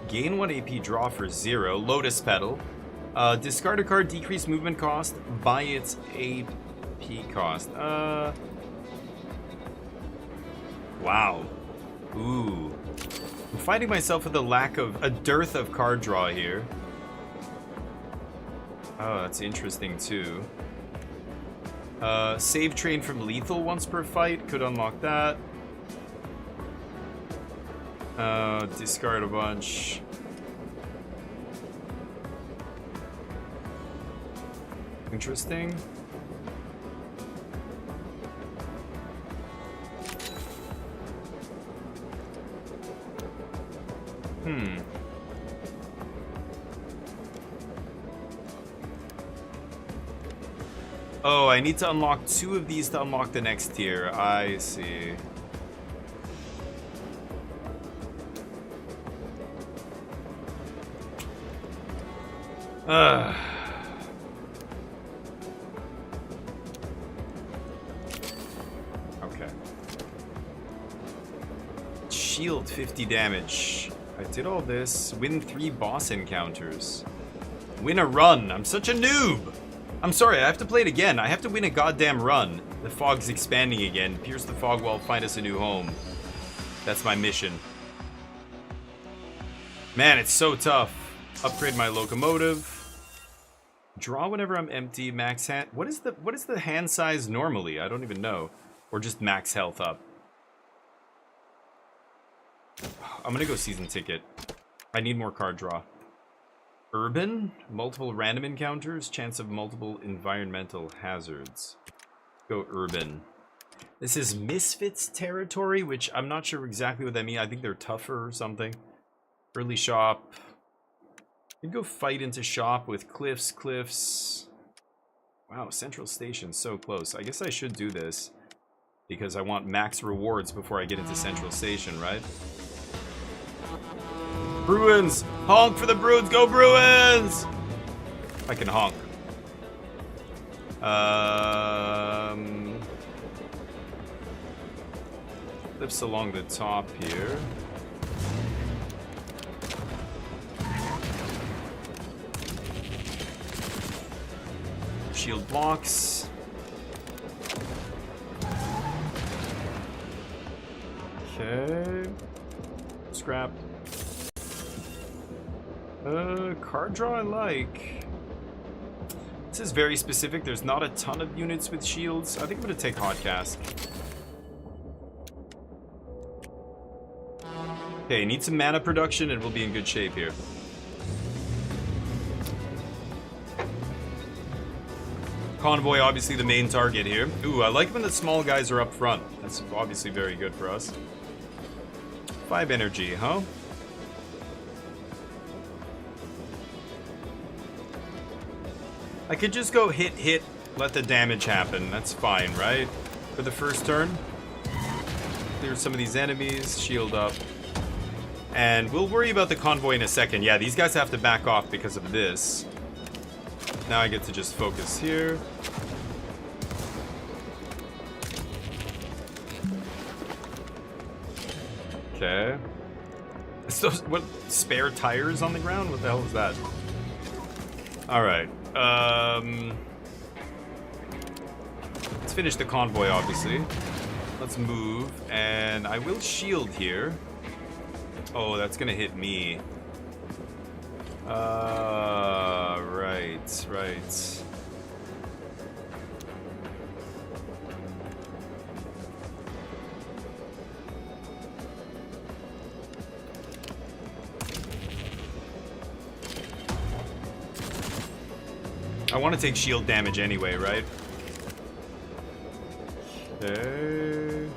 Gain 1 AP, draw for 0. Lotus Petal. Discard a card, decrease movement cost by its AP cost. Wow. Ooh. I'm fighting myself with a dearth of card draw here. Oh, that's interesting too. Save train from lethal once per fight. Could unlock that. Discard a bunch. Interesting. Oh, I need to unlock 2 of these to unlock the next tier. I see. Okay. Shield 50 damage. I did all this. Win 3 boss encounters. Win a run. I'm such a noob. I'm sorry, I have to play it again. I have to win a goddamn run. The fog's expanding again. Pierce the fog wall, find us a new home. That's my mission. Man, it's so tough. Upgrade my locomotive. Draw whenever I'm empty. Max hand. What is the hand size normally? I don't even know. Or just max health up. I'm gonna go season ticket. I need more card draw. Urban, multiple random encounters, chance of multiple environmental hazards. Go urban. This is Misfits territory, which I'm not sure exactly what that means. I think they're tougher or something. Early shop. You go fight into shop with cliffs. Wow, Central Station, so close. I guess I should do this because I want max rewards before I get into Central Station, right? Bruins! Honk for the Bruins! Go Bruins! I can honk. Lifts along the top here. Shield blocks. Okay. Scrap. Card draw I like. This is very specific. There's not a ton of units with shields. I think I'm gonna take Hotcast. Okay, need some mana production and we'll be in good shape here. Convoy, obviously the main target here. Ooh, I like when the small guys are up front. That's obviously very good for us. 5 energy, huh? I could just go hit, let the damage happen. That's fine, right? For the first turn. Clear some of these enemies, shield up. And we'll worry about the convoy in a second. Yeah, these guys have to back off because of this. Now I get to just focus here. Okay. So, what, spare tires on the ground? What the hell is that? Alright. Let's finish the convoy, obviously. Let's move, and I will shield here. Oh, that's gonna hit me. Right. I want to take shield damage anyway, right? Okay.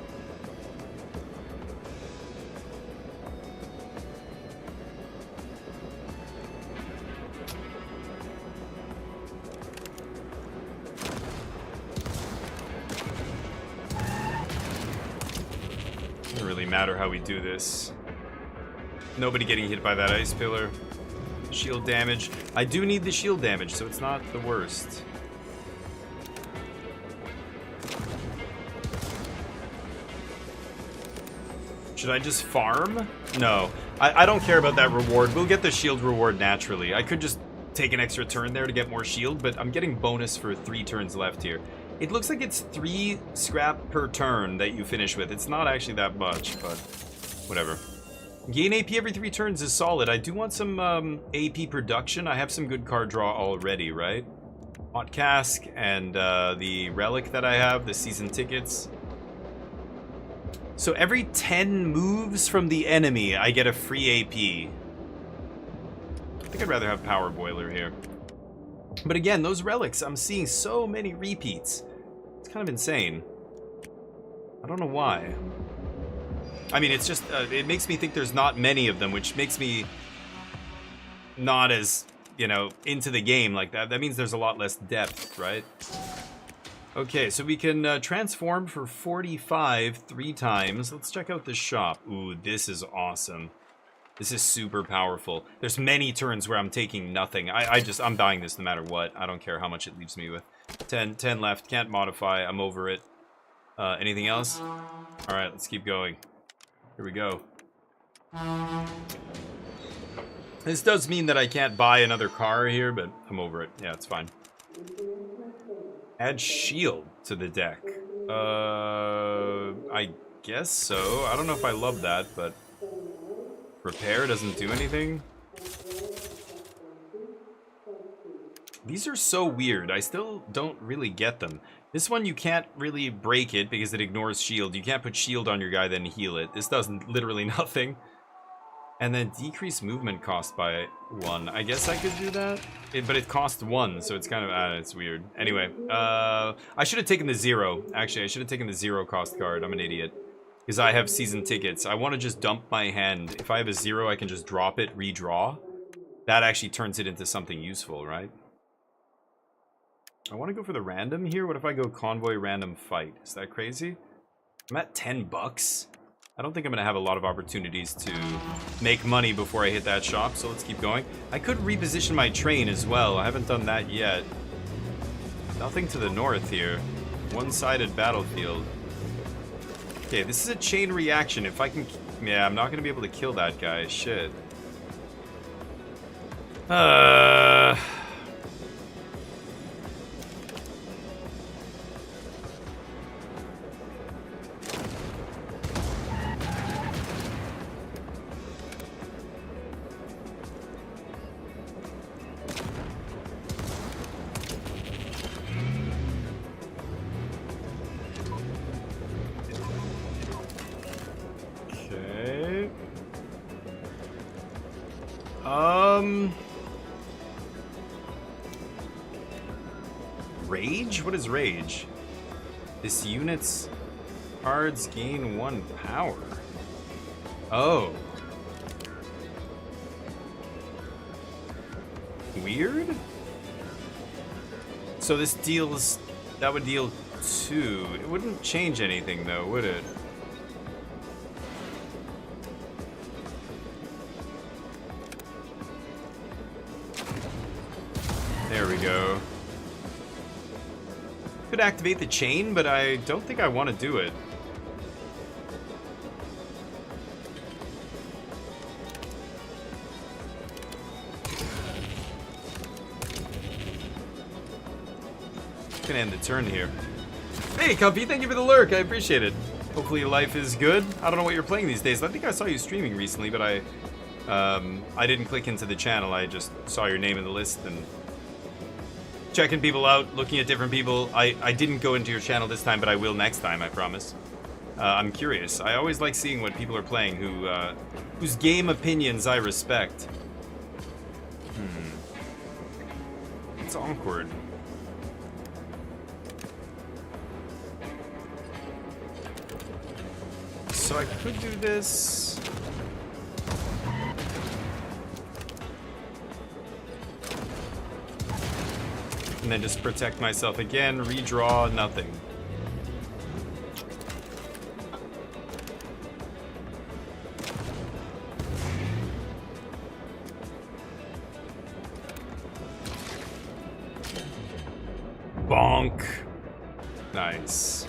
Doesn't really matter how we do this. Nobody getting hit by that ice pillar. Shield damage. I do need the shield damage, so it's not the worst. Should I just farm? No. I don't care about that reward. We'll get the shield reward naturally. I could just take an extra turn there to get more shield, but I'm getting bonus for 3 turns left here. It looks like it's 3 scrap per turn that you finish with. It's not actually that much, but whatever. Gain AP every 3 turns is solid. I do want some AP production. I have some good card draw already, right? Hot Cask and the Relic that I have, the season tickets. So every 10 moves from the enemy, I get a free AP. I think I'd rather have Power Boiler here. But again, those relics, I'm seeing so many repeats. It's kind of insane. I don't know why. I mean, it's just, it makes me think there's not many of them, which makes me not as, you know, into the game like that. That means there's a lot less depth, right? Okay, so we can transform for 45 3 times. Let's check out this shop. Ooh, this is awesome. This is super powerful. There's many turns where I'm taking nothing. I'm buying this no matter what. I don't care how much it leaves me with. 10 left, can't modify, I'm over it. Anything else? Alright, let's keep going. Here we go. This does mean that I can't buy another car here, but I'm over it. Yeah, it's fine. Add shield to the deck. I guess so. I don't know if I love that, but repair doesn't do anything. These are so weird. I still don't really get them. This one, you can't really break it because it ignores shield. You can't put shield on your guy, then heal it. This does literally nothing. And then decrease movement cost by 1. I guess I could do that. But it costs 1, so it's kind of, it's weird. Anyway, I should have taken the 0. Actually, I should have taken the 0 cost card. I'm an idiot. Because I have season tickets. I want to just dump my hand. If I have a 0, I can just drop it, redraw. That actually turns it into something useful, right? I want to go for the random here. What if I go convoy random fight? Is that crazy? I'm at 10 bucks. I don't think I'm going to have a lot of opportunities to make money before I hit that shop, so let's keep going. I could reposition my train as well. I haven't done that yet. Nothing to the north here. One-sided battlefield. Okay, this is a chain reaction. If I can... Yeah, I'm not going to be able to kill that guy. Shit. Rage? What is rage? This unit's cards gain 1 power. Oh. Weird? So this deals... That would deal 2. It wouldn't change anything though, would it? There we go. Could activate the chain, but I don't think I want to do it. Gonna end the turn here. Hey, Comfy, thank you for the lurk. I appreciate it. Hopefully life is good. I don't know what you're playing these days. I think I saw you streaming recently, but I didn't click into the channel. I just saw your name in the list and checking people out, looking at different people. I didn't go into your channel this time, but I will next time, I promise. I'm curious. I always like seeing what people are playing whose game opinions I respect. It's awkward. So I could do this. And then just protect myself again, redraw, nothing. Bonk. Nice.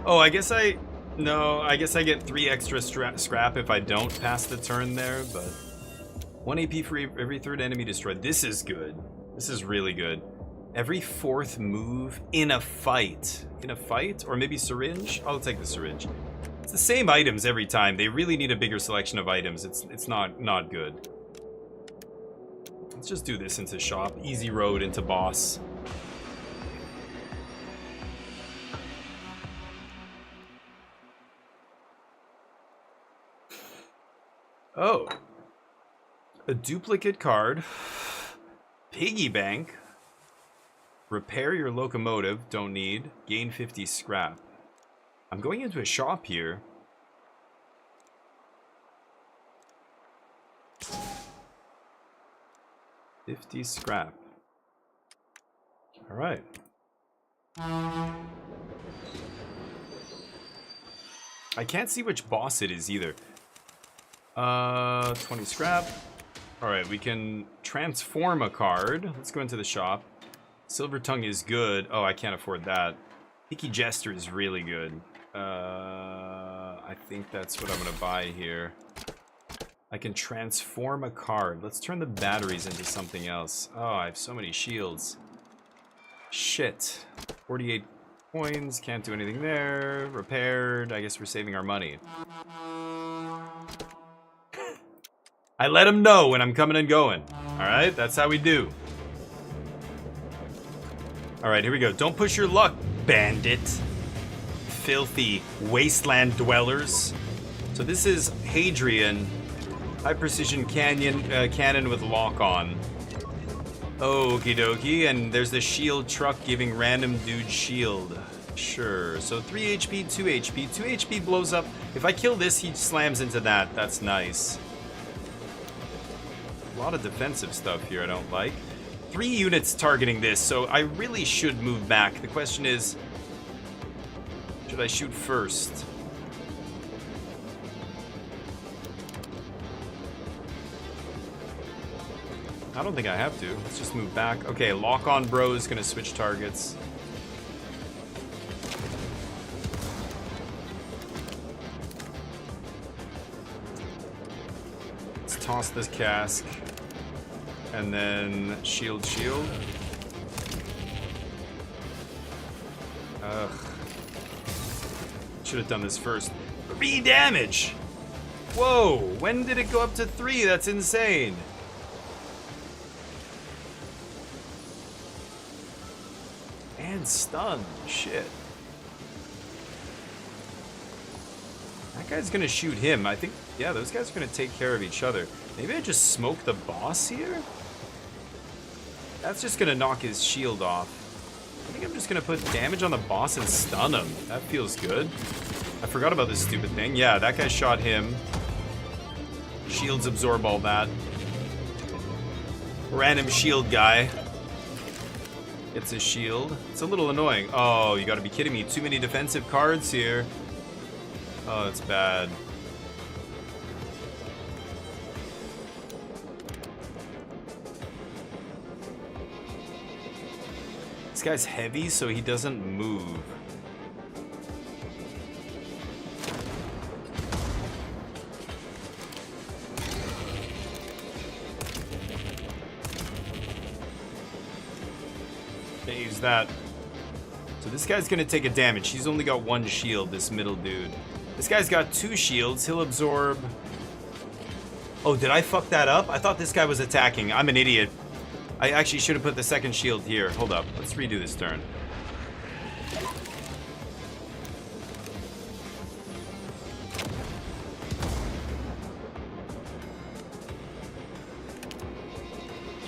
Oh, I guess I get 3 extra scrap if I don't pass the turn there, but 1 AP for every 3rd enemy destroyed. This is good. This is really good. Every 4th move in a fight. In a fight? Or maybe syringe? I'll take the syringe. It's the same items every time. They really need a bigger selection of items. It's not good. Let's just do this into shop. Easy road into boss. Oh. A duplicate card. Piggy bank. Repair your locomotive. Don't need. Gain 50 scrap. I'm going into a shop here. $50 scrap. Alright. I can't see which boss it is either. 20 scrap. Alright, we can transform a card. Let's go into the shop. Silver Tongue is good. Oh, I can't afford that. Picky Jester is really good. I think that's what I'm gonna buy here. I can transform a card. Let's turn the batteries into something else. Oh, I have so many shields. Shit. 48 coins. Can't do anything there. Repaired. I guess we're saving our money. I let him know when I'm coming and going. Alright, that's how we do. Alright, here we go. Don't push your luck, bandit. Filthy wasteland dwellers. So this is Hadrian. High precision cannon with lock on. Okie dokie. And there's the shield truck giving random dude shield. Sure. So 3 HP, 2 HP. 2 HP blows up. If I kill this, he slams into that. That's nice. A lot of defensive stuff here I don't like. 3 units targeting this, so I really should move back. The question is, should I shoot first? I don't think I have to. Let's just move back. Okay, lock on bro is gonna switch targets. Let's toss this cask. And then shield. Ugh. Should have done this first. 3 damage! Whoa, when did it go up to 3? That's insane. And stun, shit. That guy's gonna shoot him. I think, yeah, those guys are gonna take care of each other. Maybe I just smoke the boss here? That's just gonna knock his shield off. I think I'm just gonna put damage on the boss and stun him. That feels good. I forgot about this stupid thing. Yeah, that guy shot him. Shields absorb all that. Random shield guy gets his shield. It's a little annoying. Oh, you gotta be kidding me. Too many defensive cards here. Oh, that's bad. This guy's heavy, so he doesn't move. The that. So this guy's gonna take a damage. He's only got 1 shield, this middle dude. This guy's got 2 shields. He'll absorb... Oh, did I fuck that up? I thought this guy was attacking. I'm an idiot. I actually should have put the second shield here. Hold up. Let's redo this turn.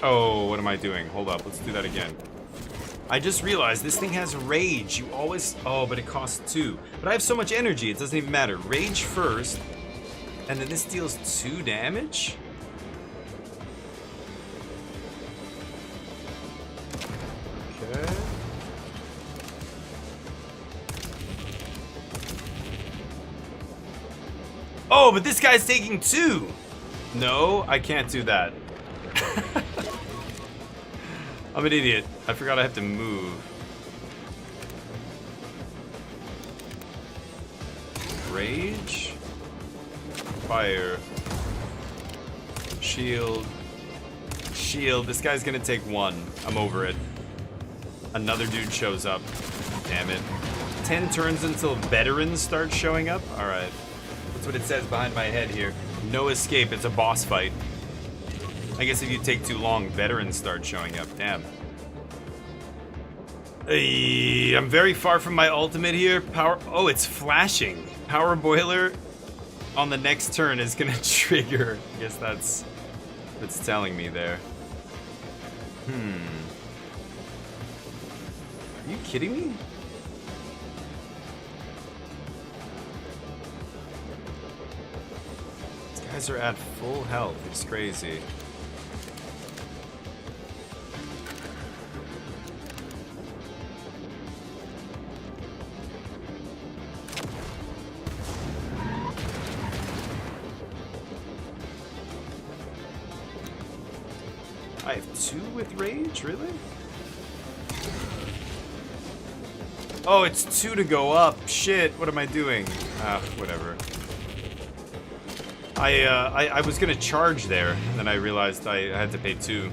Oh, what am I doing? Hold up. Let's do that again. I just realized this thing has rage. You always... Oh, but it costs 2. But I have so much energy, it doesn't even matter. Rage first. And then this deals 2 damage? Okay. Oh, but this guy's taking 2! No, I can't do that. I'm an idiot. I forgot I have to move. Rage. Fire. Shield. Shield. This guy's gonna take 1. I'm over it. Another dude shows up. Damn it. 10 turns until veterans start showing up? Alright. That's what it says behind my head here. No escape. It's a boss fight. I guess if you take too long, veterans start showing up. Damn. I'm very far from my ultimate here. Power... Oh, it's flashing. Power boiler on the next turn is gonna trigger. I guess that's telling me there. Are you kidding me? These guys are at full health. It's crazy. I have 2 with rage, really? Oh, it's 2 to go up. Shit, what am I doing? Whatever. I was gonna charge there, and then I realized I had to pay 2.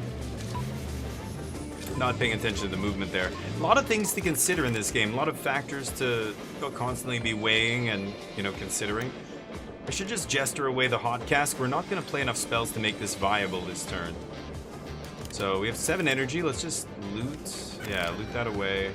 Not paying attention to the movement there. A lot of things to consider in this game. A lot of factors to constantly be weighing and, you know, considering. I should just gesture away the hot cask. We're not gonna play enough spells to make this viable this turn. So we have 7 energy. Let's just loot. Yeah, loot that away.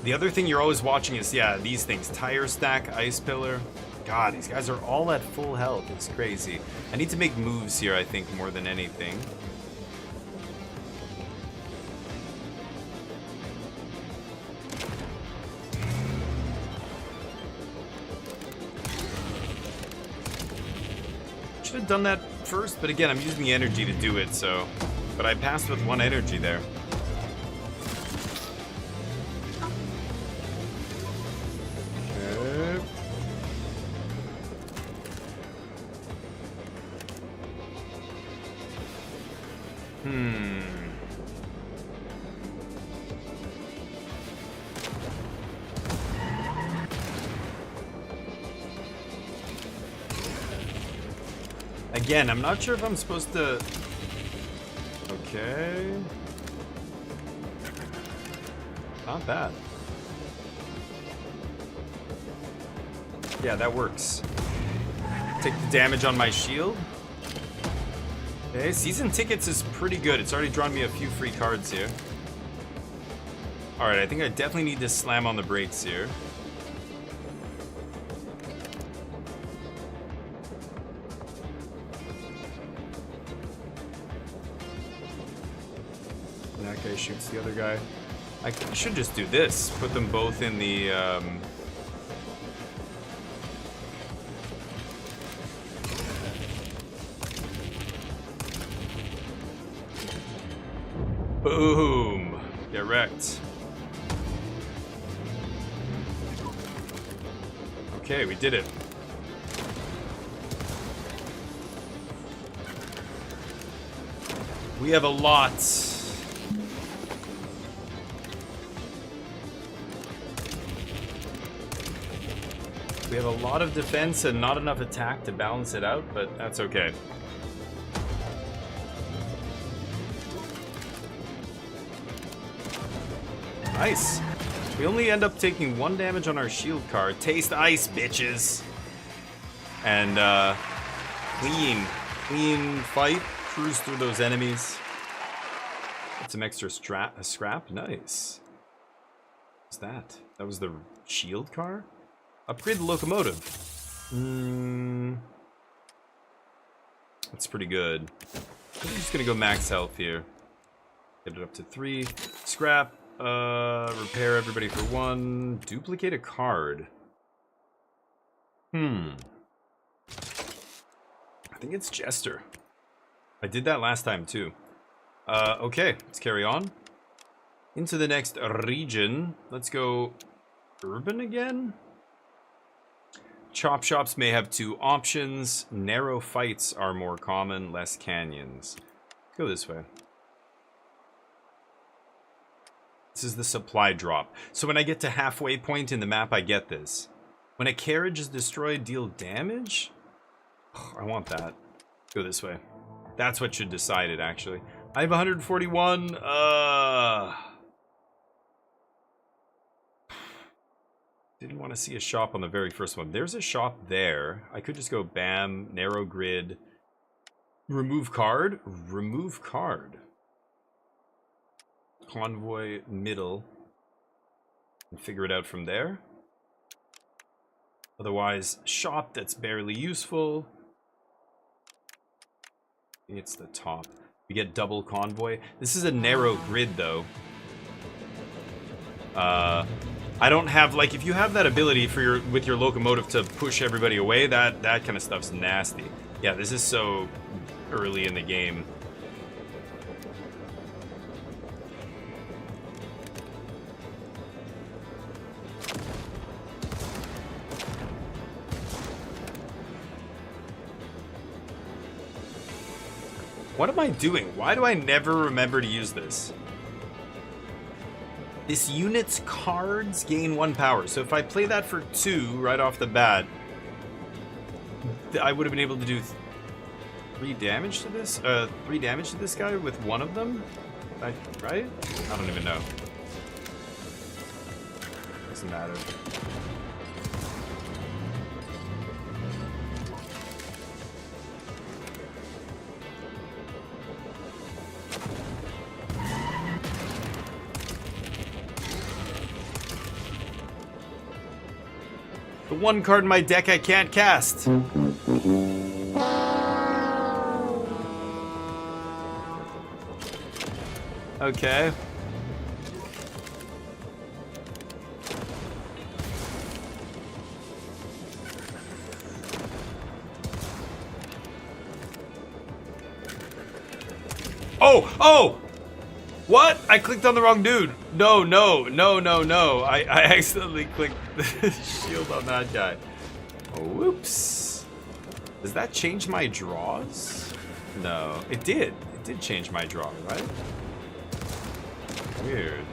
The other thing you're always watching is, yeah, these things. Tire stack, ice pillar. God, these guys are all at full health. It's crazy. I need to make moves here, I think, more than anything. Should have done that first, but again, I'm using the energy to do it, so... But I passed with 1 energy there. Okay. Again, I'm not sure if I'm supposed to... Okay... Not bad. Yeah, that works. Take the damage on my shield. Okay, season tickets is pretty good. It's already drawn me a few free cards here. Alright, I think I definitely need to slam on the brakes here. That guy shoots the other guy. I should just do this. Put them both in the, Boom! Get wrecked. Okay, we did it. We have a lot. We have a lot of defense and not enough attack to balance it out, but that's okay. Nice. We only end up taking 1 damage on our shield card. Taste ice, bitches. And clean fight. Cruise through those enemies. Get some extra scrap. Nice. What's that? That was the shield car? Upgrade the locomotive. That's pretty good. I'm just gonna go max health here. Get it up to 3. Scrap. Repair everybody for 1. Duplicate a card. I think it's Jester. I did that last time too. Okay, let's carry on. Into the next region. Let's go urban again. Chop shops may have 2 options. Narrow fights are more common, less canyons. Let's go this way. This is the supply drop. So when I get to halfway point in the map, I get this. When a carriage is destroyed, deal damage? Oh, I want that. Go this way. That's what should decide it, actually. I have 141. Didn't want to see a shop on the very first one. There's a shop there. I could just go bam, narrow grid. Remove card. Remove card. Convoy middle. And figure it out from there. Otherwise, shop that's barely useful. It's the top. We get double convoy. This is a narrow grid, though. I don't have, like, if you have that ability for with your locomotive to push everybody away, that kind of stuff's nasty. Yeah, this is so early in the game. What am I doing? Why do I never remember to use this? This unit's cards gain 1 power. So if I play that for 2 right off the bat, I would have been able to do 3 damage to this? 3 damage to this guy with 1 of them? Right? I don't even know. Doesn't matter. The 1 card in my deck I can't cast. Okay. Oh! What? I clicked on the wrong dude. No. I accidentally clicked the shield on that guy. Whoops. Does that change my draws? No. It did. It did change my draw, right? Weird.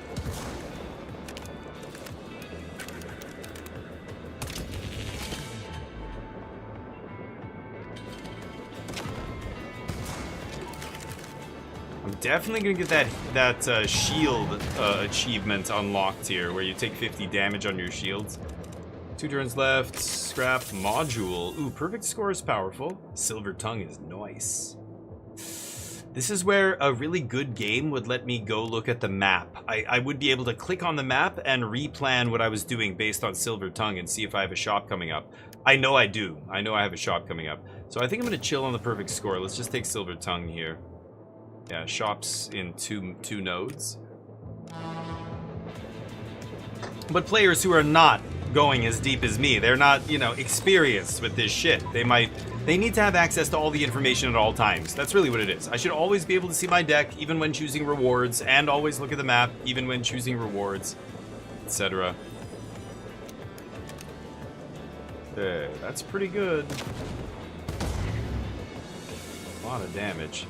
I'm definitely gonna get that shield achievement unlocked here, where you take 50 damage on your shields. 2 turns left. Scrap module. Ooh, perfect score is powerful. Silver tongue is nice. This is where a really good game would let me go look at the map. I would be able to click on the map and replan what I was doing based on Silver Tongue and see if I have a shop coming up. I know I do. I know I have a shop coming up. So I think I'm going to chill on the perfect score. Let's just take Silver Tongue here. Yeah, shops in two nodes. But players who are not going as deep as me, they're not, you know, experienced with this shit. They need to have access to all the information at all times. That's really what it is. I should always be able to see my deck, even when choosing rewards, and always look at the map, even when choosing rewards, etc. There, that's pretty good. A lot of damage.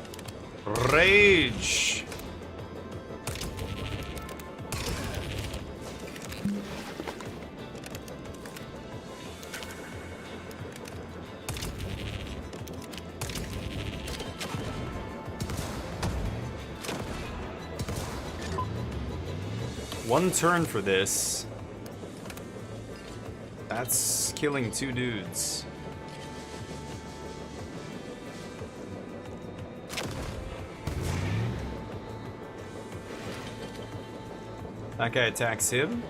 Rage! One turn for this. That's killing 2 dudes. That guy attacks him.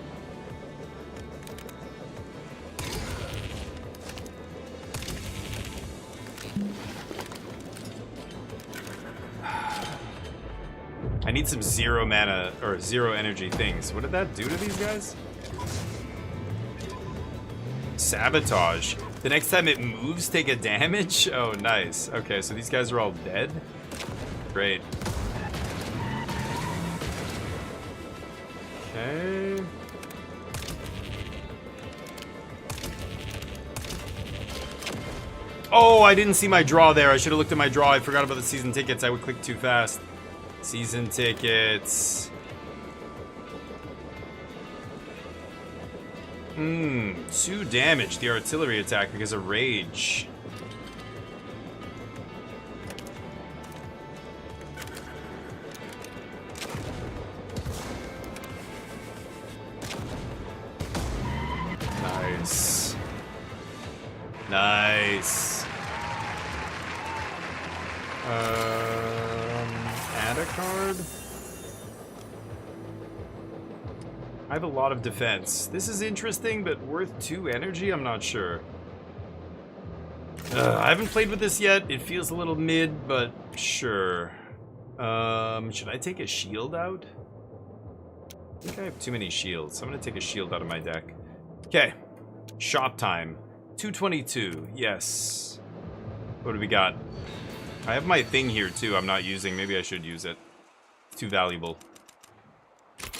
I need some 0 mana or 0 energy things. What did that do to these guys? Sabotage. The next time it moves, take a damage? Oh, nice. Okay, so these guys are all dead? Great. Okay. Oh, I didn't see my draw there. I should have looked at my draw. I forgot about the season tickets. I would click too fast. Season tickets. 2 damage. The artillery attack because of rage. Nice. Nice. Add a card. I have a lot of defense. This is interesting, but worth 2 energy? I'm not sure. I haven't played with this yet. It feels a little mid, but sure. Should I take a shield out? I think I have too many shields. I'm gonna take a shield out of my deck. Okay. Shop time. 222. Yes. What do we got? I have my thing here too. I'm not using. Maybe I should use it. It's too valuable.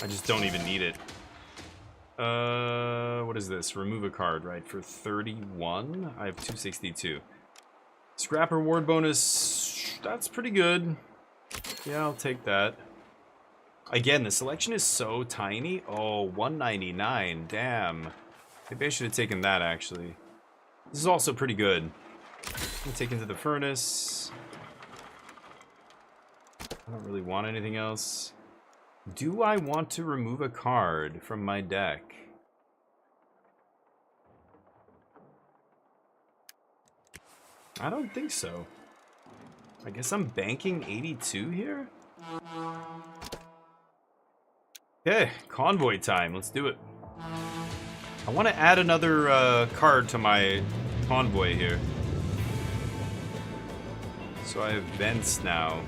I just don't even need it. What is this? Remove a card, right? For 31? I have 262. Scrap reward bonus. That's pretty good. Yeah, I'll take that. Again, the selection is so tiny. Oh, 199. Damn. Maybe I should have taken that, actually. This is also pretty good. I'll take into the furnace. I don't really want anything else. Do I want to remove a card from my deck? I don't think so. I guess I'm banking 82 here? Okay, convoy time. Let's do it. I want to add another card to my convoy here. So I have vents now.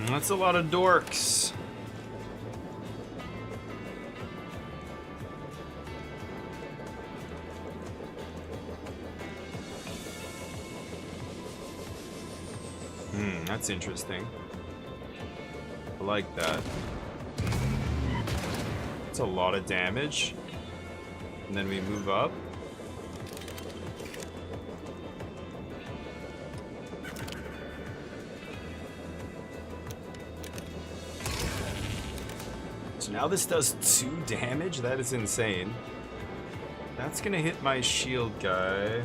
That's a lot of dorks. That's interesting. I like that. That's a lot of damage. And then we move up. So now this does 2 damage? That is insane. That's gonna hit my shield guy.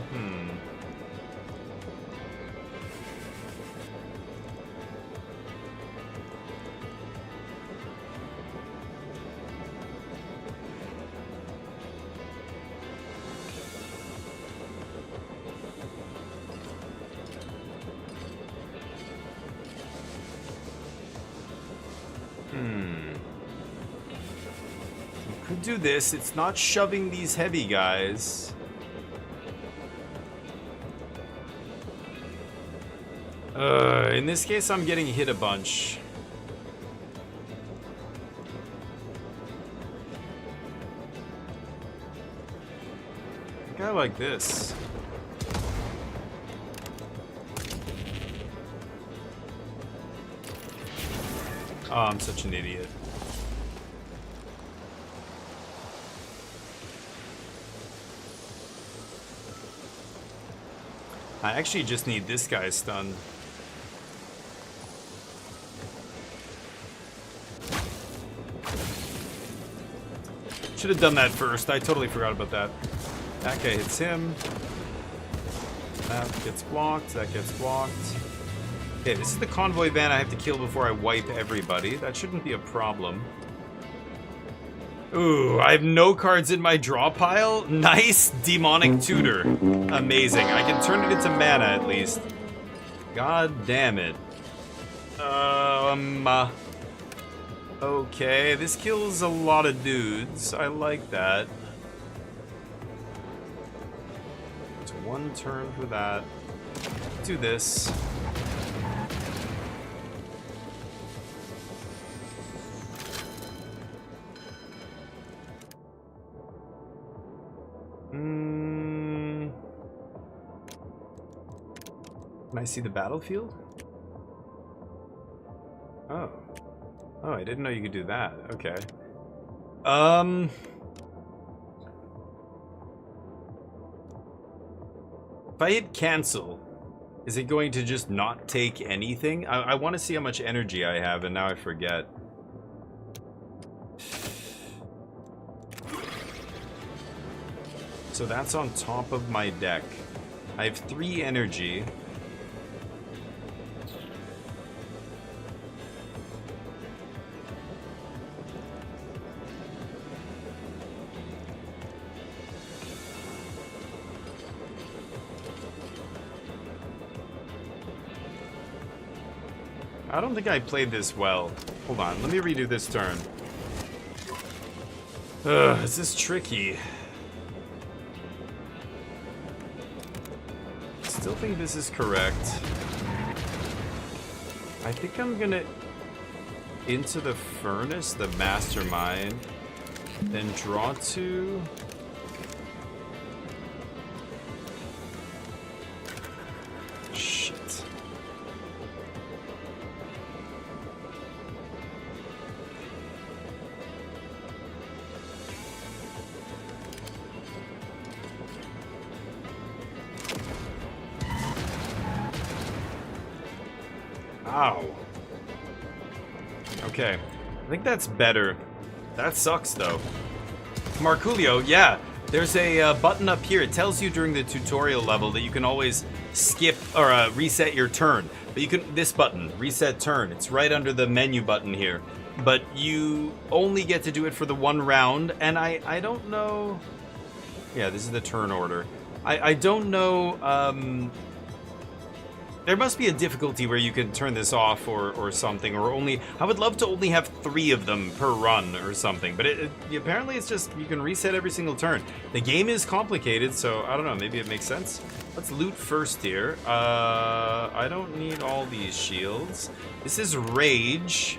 Could do this. It's not shoving these heavy guys. In this case, I'm getting hit a bunch. I think I like this. Oh, I'm such an idiot. I actually just need this guy stunned. Should have done that first. I totally forgot about that. That guy hits him. That gets blocked, that gets blocked. Okay, this is the convoy van I have to kill before I wipe everybody. That shouldn't be a problem. Ooh, I have no cards in my draw pile. Nice demonic tutor. Amazing. I can turn it into mana at least. God damn it. Okay, this kills a lot of dudes. I like that. It's one turn for that. Do this. Can I see the battlefield? Oh. Oh, I didn't know you could do that. Okay. If I hit cancel, is it going to just not take anything? I want to see how much energy I have, and now I forget. So that's on top of my deck. I have 3 energy. I don't think I played this well. Hold on, let me redo this turn. Ugh, this is tricky. Still think this is correct. I think I'm gonna into the furnace, the mastermind, then draw 2. Shit. Ow. Okay. I think that's better. That sucks, though. Marculio, yeah. There's a button up here. It tells you during the tutorial level that you can always skip or reset your turn. But you can, this button, reset turn. It's right under the menu button here. But you only get to do it for the 1 round. And I don't know. Yeah, this is the turn order. I don't know. There must be a difficulty where you can turn this off or something, or only... I would love to only have 3 of them per run or something, but apparently it's just you can reset every single turn. The game is complicated, so I don't know, maybe it makes sense. Let's loot first here. I don't need all these shields. This is Rage.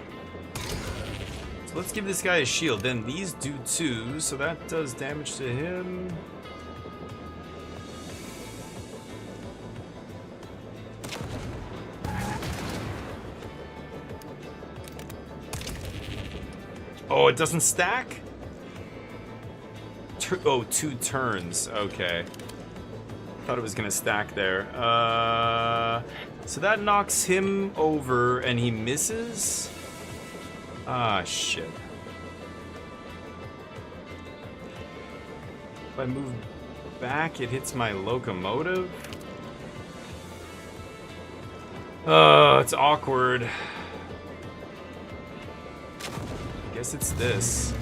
So let's give this guy a shield. Then these do 2, so that does damage to him. Oh, it doesn't stack? Oh, 2 turns. Okay. Thought it was gonna stack there. So that knocks him over and he misses? Ah, shit. If I move back, it hits my locomotive. Oh, it's awkward. Guess it's this.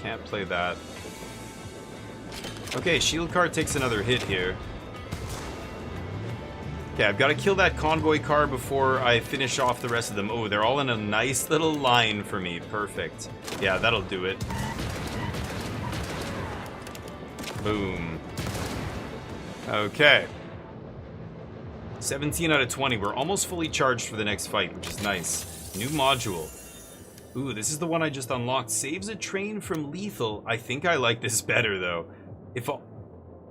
Can't play that. Okay, shield card takes another hit here. Okay, I've got to kill that convoy car before I finish off the rest of them. Oh, they're all in a nice little line for me. Perfect. Yeah, that'll do it. Boom. Okay. 17 out of 20. We're almost fully charged for the next fight, which is nice. New module. Ooh, this is the one I just unlocked. Saves a train from lethal. I think I like this better, though. If I'll...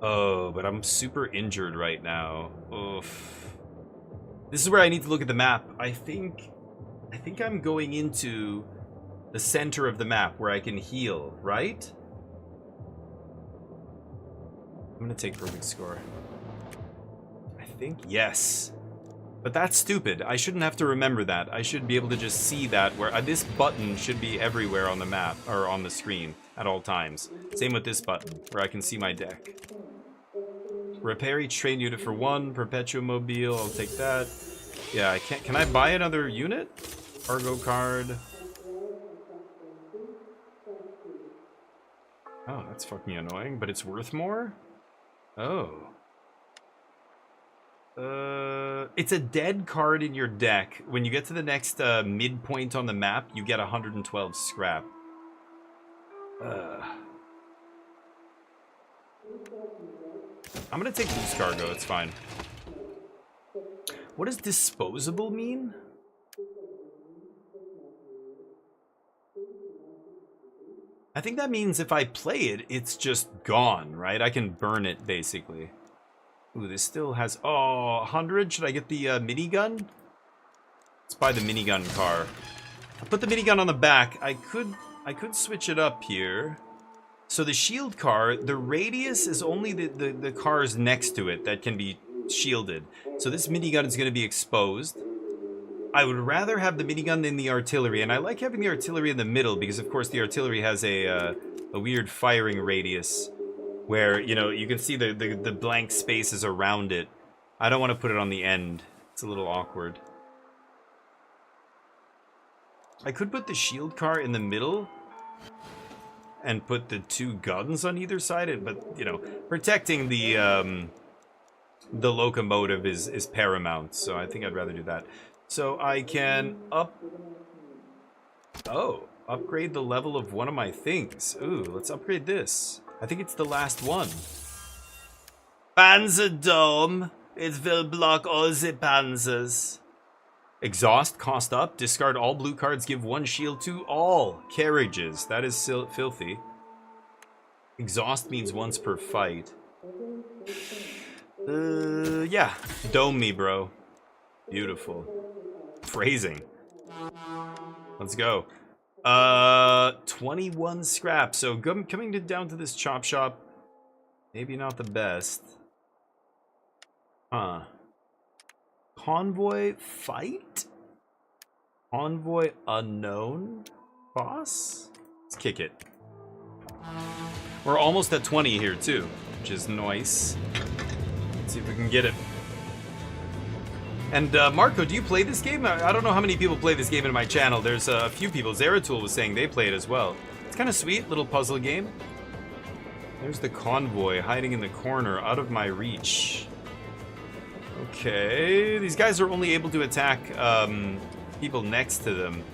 Oh, but I'm super injured right now. Oof. This is where I need to look at the map. I think I'm going into the center of the map where I can heal, right? I'm gonna take perfect score. I think yes. But that's stupid. I shouldn't have to remember that. I should be able to just see that where this button should be everywhere on the map or on the screen at all times. Same with this button where I can see my deck. Repair each train unit for 1. Perpetual mobile, I'll take that. Yeah, I can't. Can I buy another unit? Cargo card. Oh, that's fucking annoying, but it's worth more? Oh. It's a dead card in your deck. When you get to the next midpoint on the map, you get 112 scrap. I'm gonna take loose cargo, it's fine. What does disposable mean? I think that means if I play it, it's just gone, right? I can burn it, basically. Ooh, this still has... Oh, 100? Should I get the minigun? Let's buy the minigun car. I'll put the minigun on the back. I could switch it up here. So the shield car, the radius is only the cars next to it that can be shielded. So this minigun is going to be exposed. I would rather have the minigun than the artillery, and I like having the artillery in the middle because, of course, the artillery has a weird firing radius where, you know, you can see the blank spaces around it. I don't want to put it on the end. It's a little awkward. I could put the shield car in the middle and put the 2 guns on either side, but, you know, protecting the locomotive is paramount, so I think I'd rather do that. So I can upgrade the level of one of my things. Ooh, let's upgrade this. I think it's the last one. Panzer Dome. It will block all the panzers. Exhaust, cost up. Discard all blue cards. Give 1 shield to all carriages. That is filthy. Exhaust means once per fight. Yeah. Dome me, bro. Beautiful. Phrasing. Let's go. 21 scrap. So coming down to this chop shop. Maybe not the best. Huh. Convoy fight? Convoy unknown? Boss? Let's kick it. We're almost at 20 here too, which is nice. Let's see if we can get it. And Marco, do you play this game? I don't know how many people play this game in my channel. There's a few people. Zeratul was saying they play it as well. It's kind of sweet, little puzzle game. There's the convoy hiding in the corner, out of my reach. Okay, these guys are only able to attack people next to them.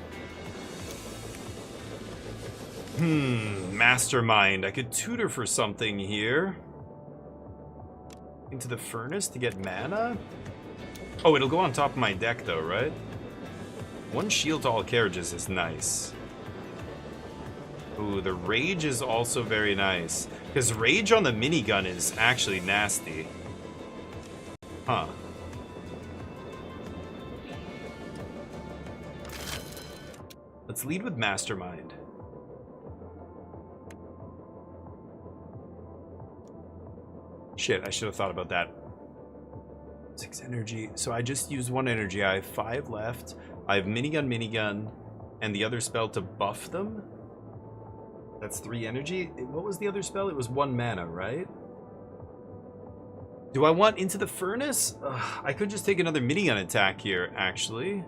Mastermind. I could tutor for something here. Into the furnace to get mana? Oh, it'll go on top of my deck though, right? 1 shield to all carriages is nice. Ooh, the rage is also very nice. Because rage on the minigun is actually nasty. Huh. Let's lead with Mastermind. Shit, I should have thought about that. 6 energy. So I just used 1 energy. I have 5 left. I have minigun, and the other spell to buff them. That's 3 energy. What was the other spell? It was 1 mana, right? Do I want into the furnace? I could just take another minigun attack here, actually.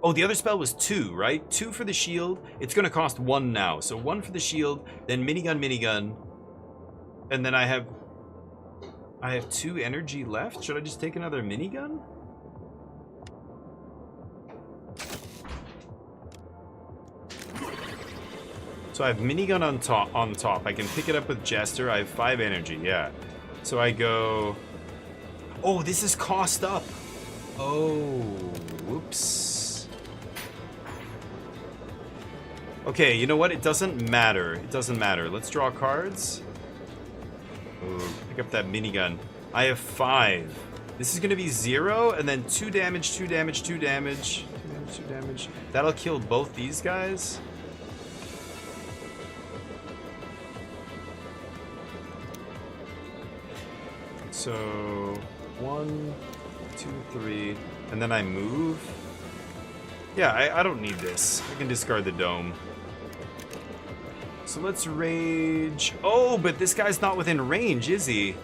Oh, the other spell was 2, right? 2 for the shield. It's going to cost 1 now. So 1 for the shield, then minigun. And then I have 2 energy left. Should I just take another minigun? So I have minigun on top. I can pick it up with Jester. I have 5 energy, yeah. So I go... Oh, this is cost up. Oh, whoops. Okay, you know what? It doesn't matter. It doesn't matter. Let's draw cards. Ooh, pick up that minigun. I have 5. This is going to be 0, and then 2 damage, 2 damage, 2 damage. 2 damage, 2 damage. That'll kill both these guys. So, 1, 2, 3, and then I move. Yeah, I don't need this. I can discard the dome. So let's rage. Oh, but this guy's not within range, is he?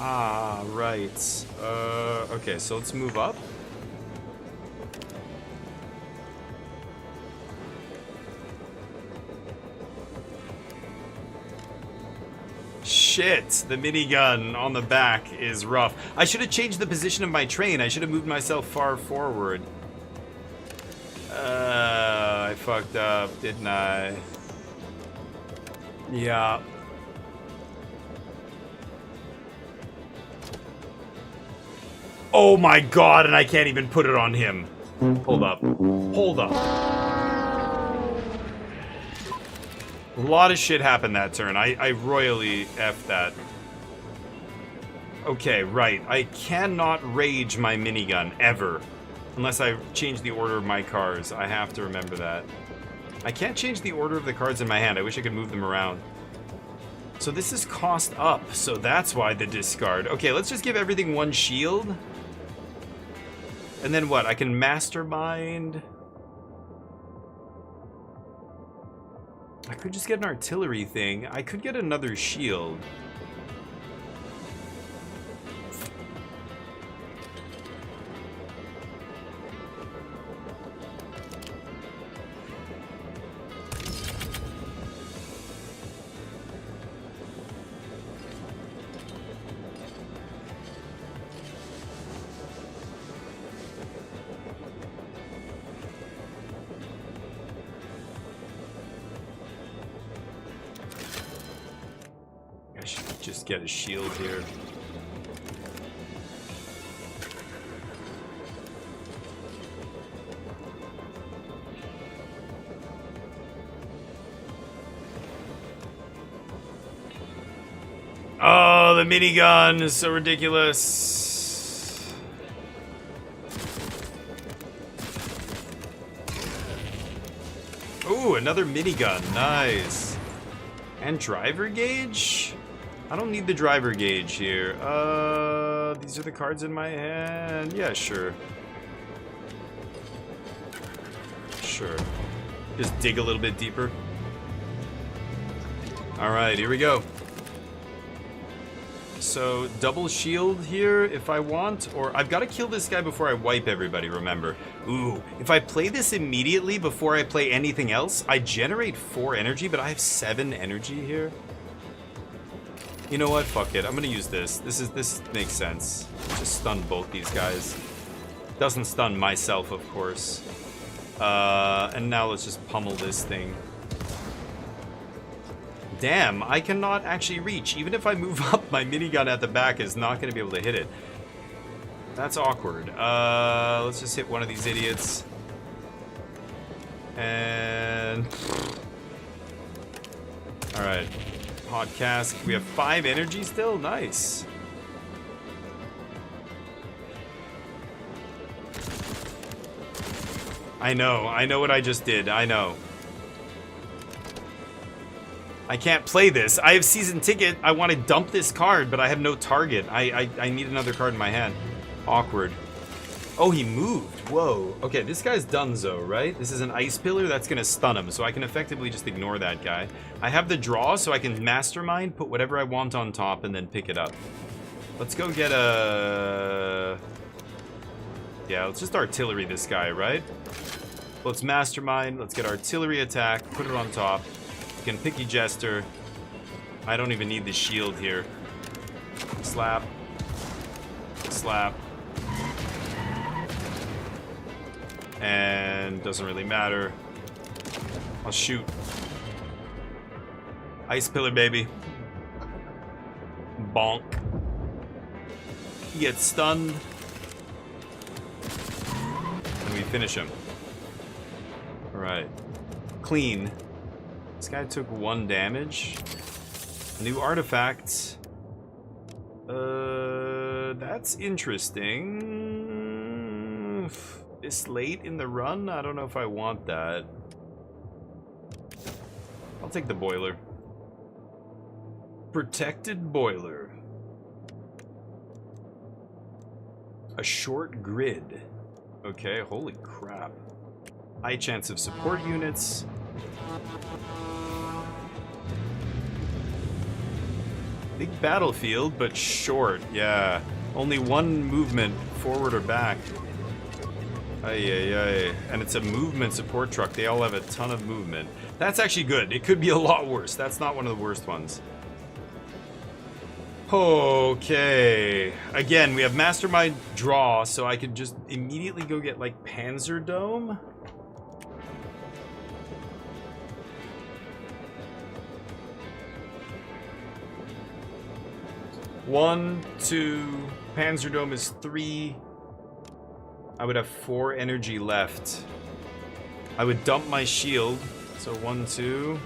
Ah, right. Okay, so let's move up. Shit, the minigun on the back is rough. I should have changed the position of my train. I should have moved myself far forward. I fucked up, didn't I? Yeah. Oh my god, and I can't even put it on him. Hold up. Hold up. A lot of shit happened that turn. I royally F'd that. Okay, right. I cannot rage my minigun, ever. Unless I change the order of my cars. I have to remember that. I can't change the order of the cards in my hand. I wish I could move them around. So this is cost up, so that's why the discard. Okay, let's just give everything one shield. And then what? I can mastermind. I could just get an artillery thing. I could get another shield. I should just get a shield here. Oh, the minigun is so ridiculous. Ooh, another minigun. Nice. And driver gauge? I don't need the driver gauge here. These are the cards in my hand. Yeah, sure. Sure. Just dig a little bit deeper. Alright, here we go. So, double shield here if I want, or I've got to kill this guy before I wipe everybody, remember. Ooh, if I play this immediately before I play anything else, I generate 4 energy, but I have 7 energy here. You know what? Fuck it. I'm gonna use this. This makes sense. Just stun both these guys. Doesn't stun myself, of course. And now let's just pummel this thing. Damn, I cannot actually reach. Even if I move up, my minigun at the back is not gonna be able to hit it. That's awkward. Let's just hit one of these idiots. And... Alright. Hot cask. We have 5 energy still? Nice. I know what I just did. I know. I can't play this. I have season ticket. I want to dump this card, but I have no target. I need another card in my hand. Awkward. Oh, he moved. Whoa. Okay, this guy's donezo, right? This is an ice pillar that's gonna stun him, so I can effectively just ignore that guy. I have the draw, so I can mastermind, put whatever I want on top, and then pick it up. Let's go get a... Yeah, let's just artillery this guy, right? Let's mastermind. Let's get artillery attack. Put it on top. You can picky jester. I don't even need the shield here. Slap. Slap. And doesn't really matter. I'll shoot. Ice pillar, baby. Bonk. He gets stunned. And we finish him. Alright. Clean. This guy took 1 damage. New artifact. That's interesting. This late in the run? I don't know if I want that. I'll take the boiler. Protected boiler. A short grid. Okay, holy crap. High chance of support units. Big battlefield, but short. Yeah. Only one movement, forward or back. Ay. And it's a movement support truck. They all have a ton of movement. That's actually good. It could be a lot worse. That's not one of the worst ones. Okay. Again, we have Mastermind draw, so I could just immediately go get, like, Panzer Dome. One, two, Panzer Dome is 3. I would have 4 energy left. I would dump my shield. So 1, 2.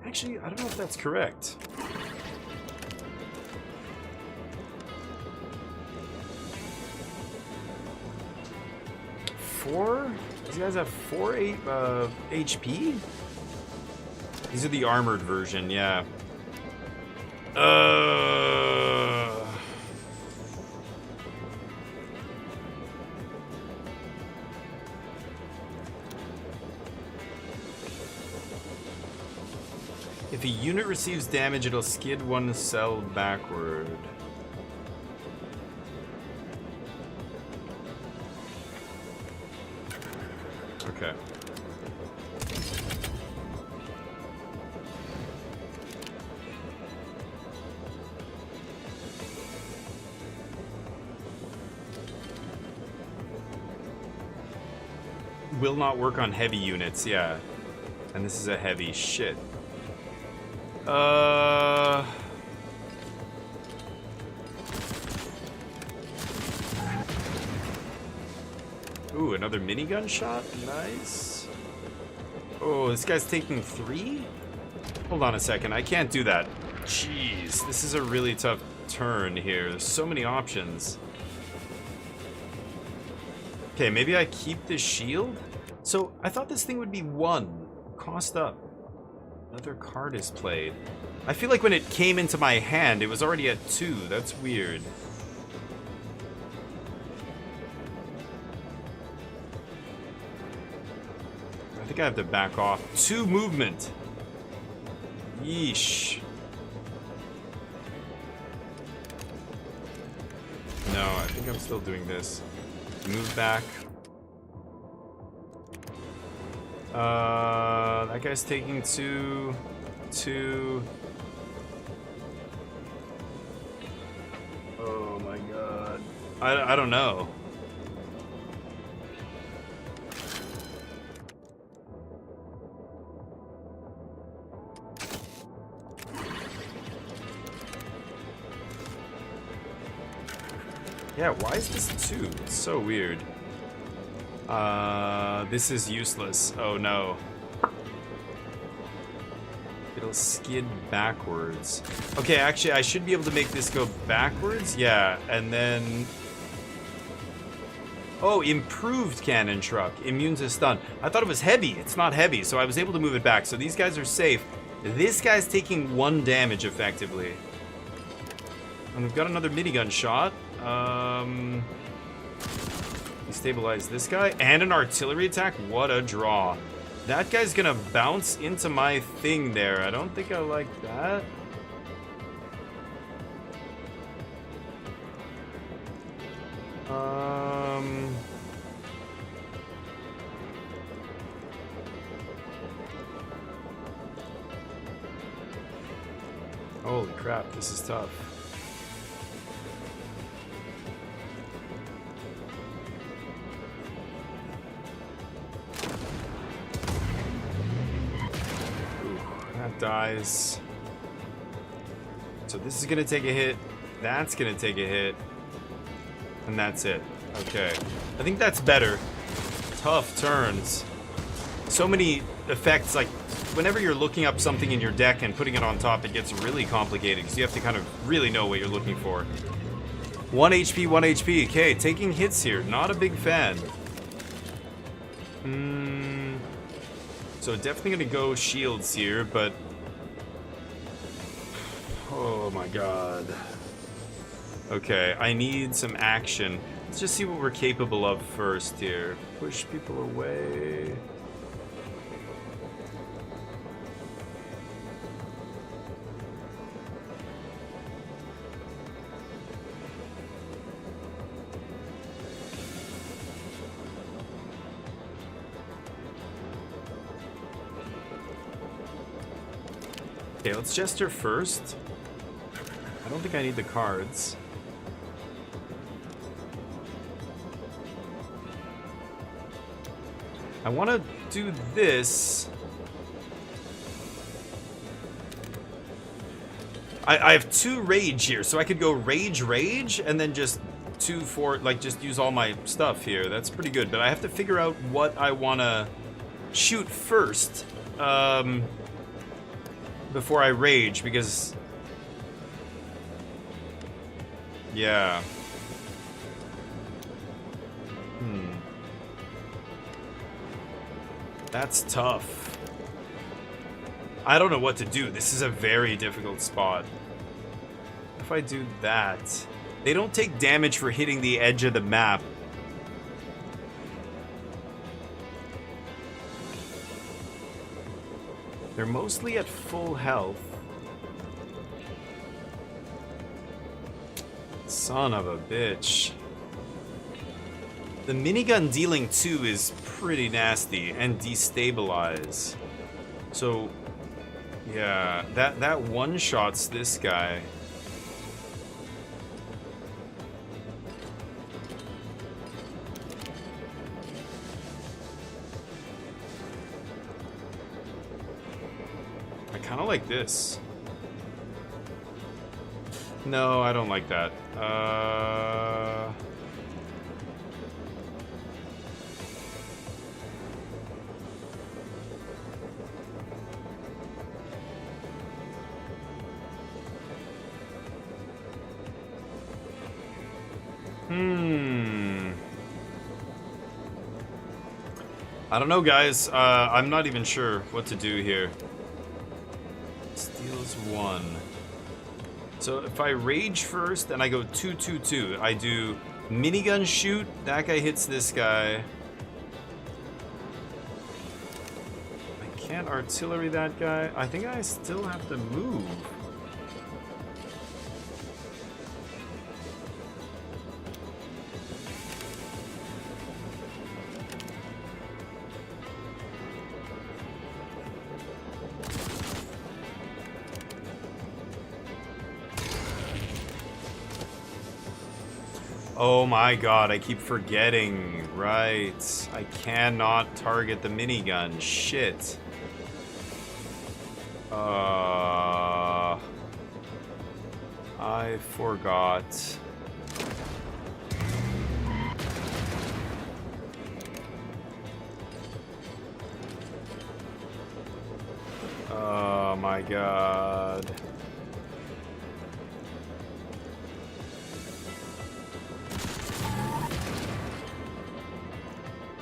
Actually, I don't know if that's correct. These guys have 4 HP? These are the armored version, yeah. If a unit receives damage, it'll skid 1 cell backward. Okay. Will not work on heavy units, yeah. And this is a heavy shit. Ooh, another minigun shot? Nice. Oh, this guy's taking 3? Hold on a second, I can't do that. Jeez, this is a really tough turn here. There's so many options. Okay, maybe I keep this shield? So, I thought this thing would be 1. Cost up. Another card is played. I feel like when it came into my hand, it was already at 2. That's weird. I think I have to back off. 2 movement. Yeesh. No, I think I'm still doing this. Move back. That guy's taking 2. Oh my god. I don't know. Yeah, why is this 2? It's so weird. This is useless. Oh no. It'll skid backwards. Okay, actually, I should be able to make this go backwards. Yeah, and then... Oh, improved cannon truck. Immune to stun. I thought it was heavy. It's not heavy, so I was able to move it back. So these guys are safe. This guy's taking 1 damage, effectively. And we've got another minigun shot. Stabilize this guy. And an artillery attack. What a draw. That guy's gonna bounce into my thing there. I don't think I like that. Holy crap, this is tough. Dies. So this is gonna take a hit. That's gonna take a hit. And that's it. Okay. I think that's better. Tough turns. So many effects, like whenever you're looking up something in your deck and putting it on top, it gets really complicated because you have to kind of really know what you're looking for. 1 HP, 1 HP. Okay, taking hits here. Not a big fan. So definitely gonna go shields here, but oh my god. Okay, I need some action. Let's just see what we're capable of first here. Push people away. Okay, let's gesture first. I don't think I need the cards. I want to do this. I have 2 rage here, so I could go rage, and then just 2 for, like, just use all my stuff here. That's pretty good, but I have to figure out what I want to shoot first, before I rage, because... Yeah. That's tough. I don't know what to do. This is a very difficult spot. If I do that... They don't take damage for hitting the edge of the map. They're mostly at full health. Son of a bitch. The minigun dealing 2 is pretty nasty, and destabilize. So, yeah, that one-shots this guy. I kind of like this. No, I don't like that. I don't know, guys. I'm not even sure what to do here. Steals 1. So if I rage first and I go 2-2-2, I do minigun shoot. That guy hits this guy. I can't artillery that guy. I think I still have to move. Oh my god, I keep forgetting. Right. I cannot target the minigun. Shit. I forgot. Oh my god.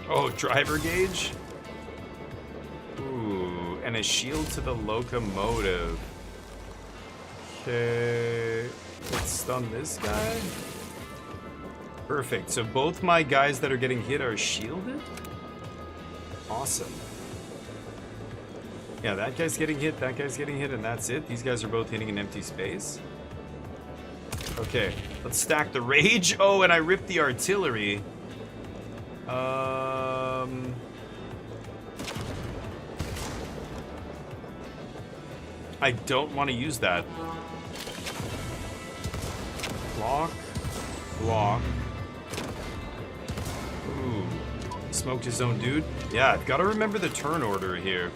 Oh, driver gauge? Ooh, and a shield to the locomotive. Okay, let's stun this guy. Perfect, so both my guys that are getting hit are shielded? Awesome. Yeah, that guy's getting hit, and that's it. These guys are both hitting an empty space. Okay, let's stack the rage. Oh, and I ripped the artillery. I don't want to use that. Block. Block. Ooh. Smoked his own dude. Yeah, I've got to remember the turn order here.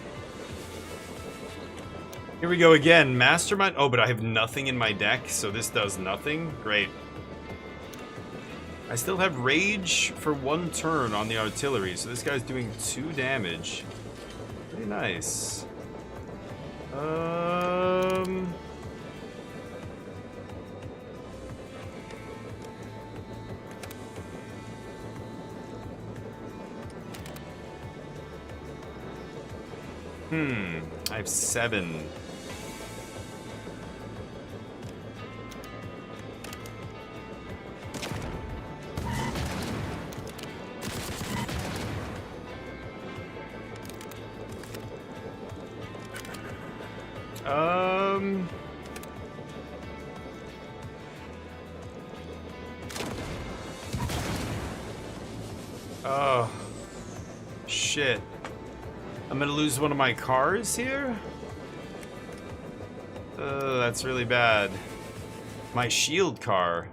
Here we go again. Mastermind. Oh, but I have nothing in my deck, so this does nothing. Great. I still have rage for 1 turn on the artillery, so this guy's doing 2 damage. Pretty nice. I have 7. Oh. Shit. I'm gonna lose one of my cars here? That's really bad. My shield car.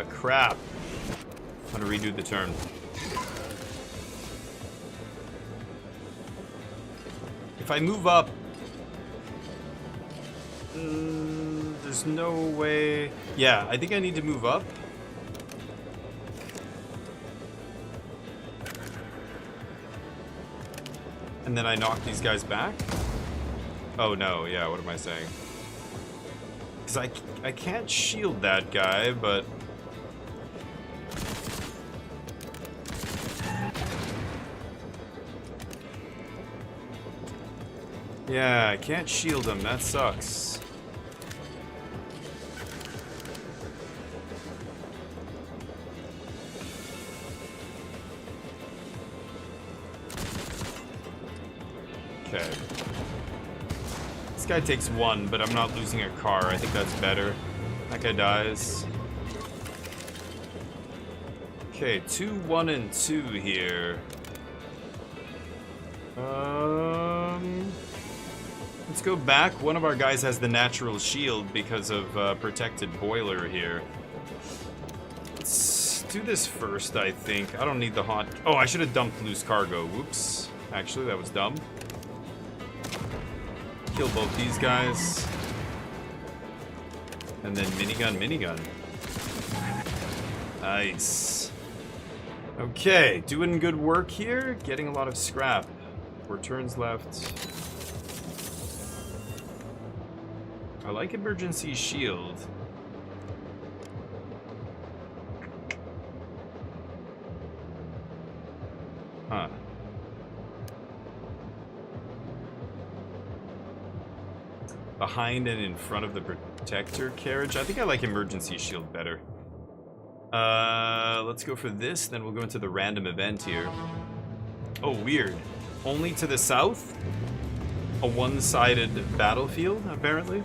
Crap. I'm gonna redo the turn. If I move up, there's no way. Yeah, I think I need to move up. And then I knock these guys back? Oh no, yeah, what am I saying? Because I can't shield that guy, but... Yeah, I can't shield him, that sucks. Okay. This guy takes one, but I'm not losing a car. I think that's better. That guy dies. Okay, 2, 1, and 2 here. Let's go back. One of our guys has the natural shield because of protected boiler here. Let's do this first, I think. I don't need the hot... Oh, I should have dumped loose cargo. Whoops. Actually, that was dumb. Kill both these guys. And then minigun. Nice. Okay, doing good work here. Getting a lot of scrap. 4 turns left. I like emergency shield. Huh. Behind and in front of the protector carriage. I think I like emergency shield better. Let's go for this, then we'll go into the random event here. Oh, weird. Only to the south? A one-sided battlefield, apparently.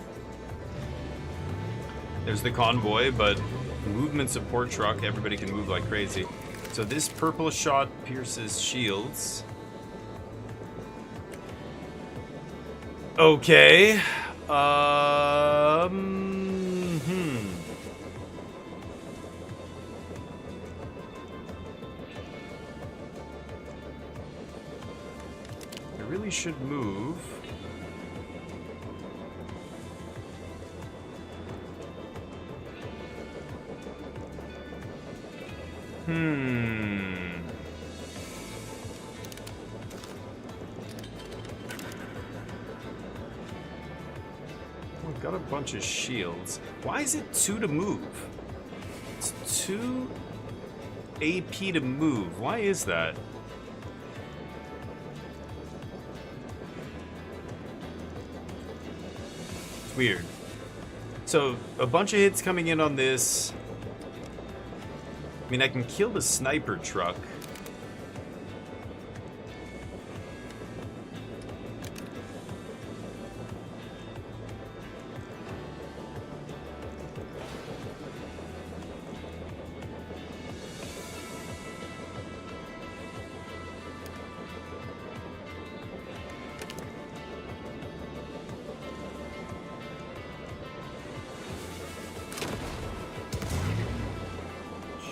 There's the convoy, but movement support truck, everybody can move like crazy. So this purple shot pierces shields. Okay. I really should move. We've got a bunch of shields. Why is it 2 to move? It's 2 AP to move. Why is that? It's weird. So, a bunch of hits coming in on this. I mean, I can kill the sniper truck.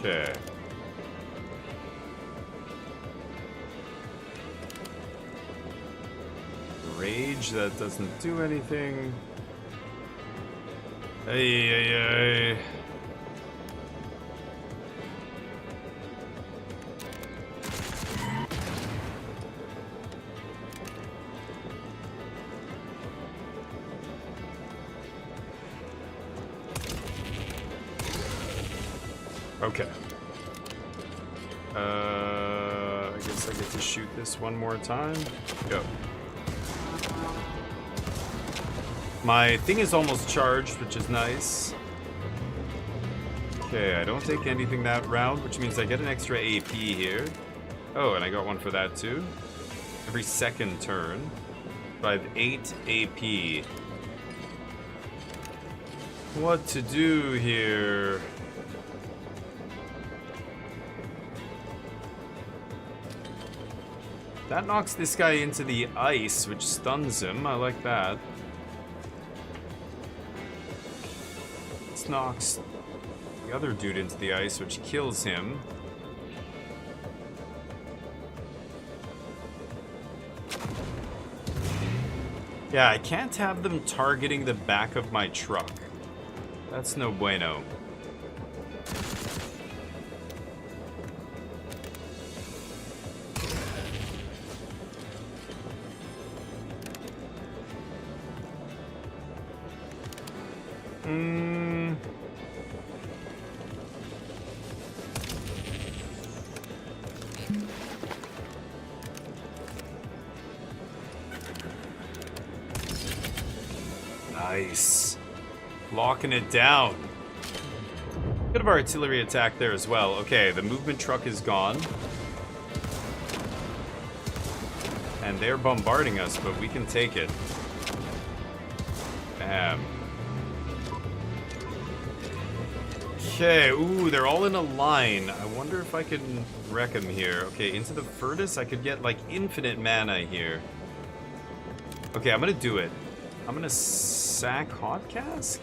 Okay. Rage, that doesn't do anything. Hey. Okay. I guess I get to shoot this one more time. Go. My thing is almost charged, which is nice. Okay, I don't take anything that round, which means I get an extra AP here. Oh, and I got one for that too. every second turn. So I have 8 AP. What to do here? That knocks this guy into the ice, which stuns him. I like that. This knocks the other dude into the ice, which kills him. Yeah, I can't have them targeting the back of my truck. That's no bueno. Nice. Locking it down. Bit of artillery attack there as well. Okay, the movement truck is gone. And they're bombarding us, but we can take it. Bam. Okay, ooh, they're all in a line. I wonder if I can wreck them here. Okay, into the furnace, I could get like infinite mana here. Okay, I'm gonna do it. I'm gonna sack Hot Cask?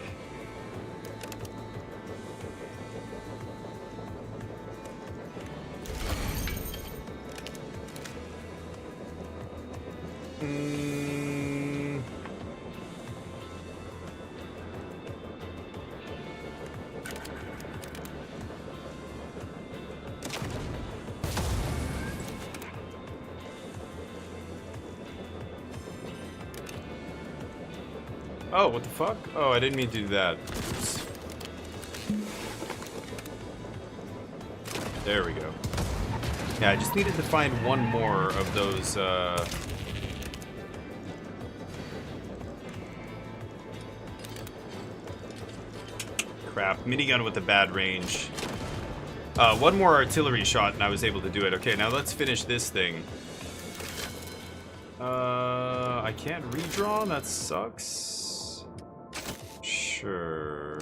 Oh, what the fuck? Oh, I didn't mean to do that. Oops. There we go. Yeah, I just needed to find one more of those, crap. Minigun with a bad range. One more artillery shot and I was able to do it. Okay, now let's finish this thing. I can't redraw? That sucks. Sure.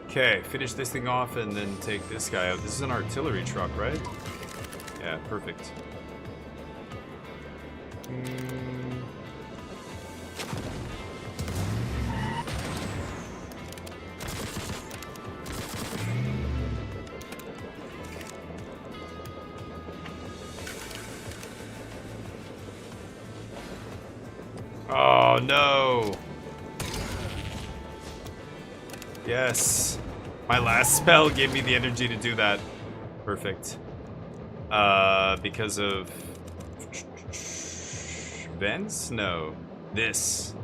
Okay, finish this thing off and then take this guy out. This is an artillery truck, right? Yeah, perfect. Oh no! Yes. My last spell gave me the energy to do that. Perfect. Because of... Vents? No. This.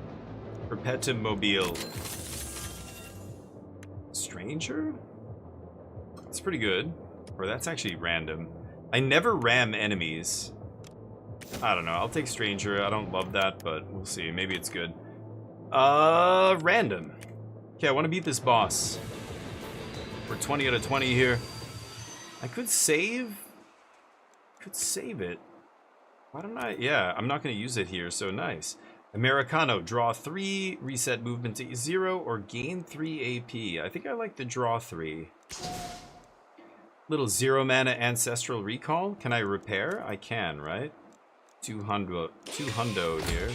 Perpetuum mobile. Stranger? That's pretty good. Or that's actually random. I never ram enemies. I don't know. I'll take Stranger. I don't love that, but we'll see. Maybe it's good. Random. Okay, I want to beat this boss. We're 20 out of 20 here. I could save. Could save it. Why don't I? Yeah, I'm not going to use it here, so nice. Americano, draw 3, reset movement to 0, or gain 3 AP. I think I like the draw 3. Little 0 mana ancestral recall. Can I repair? I can, right? 200 here.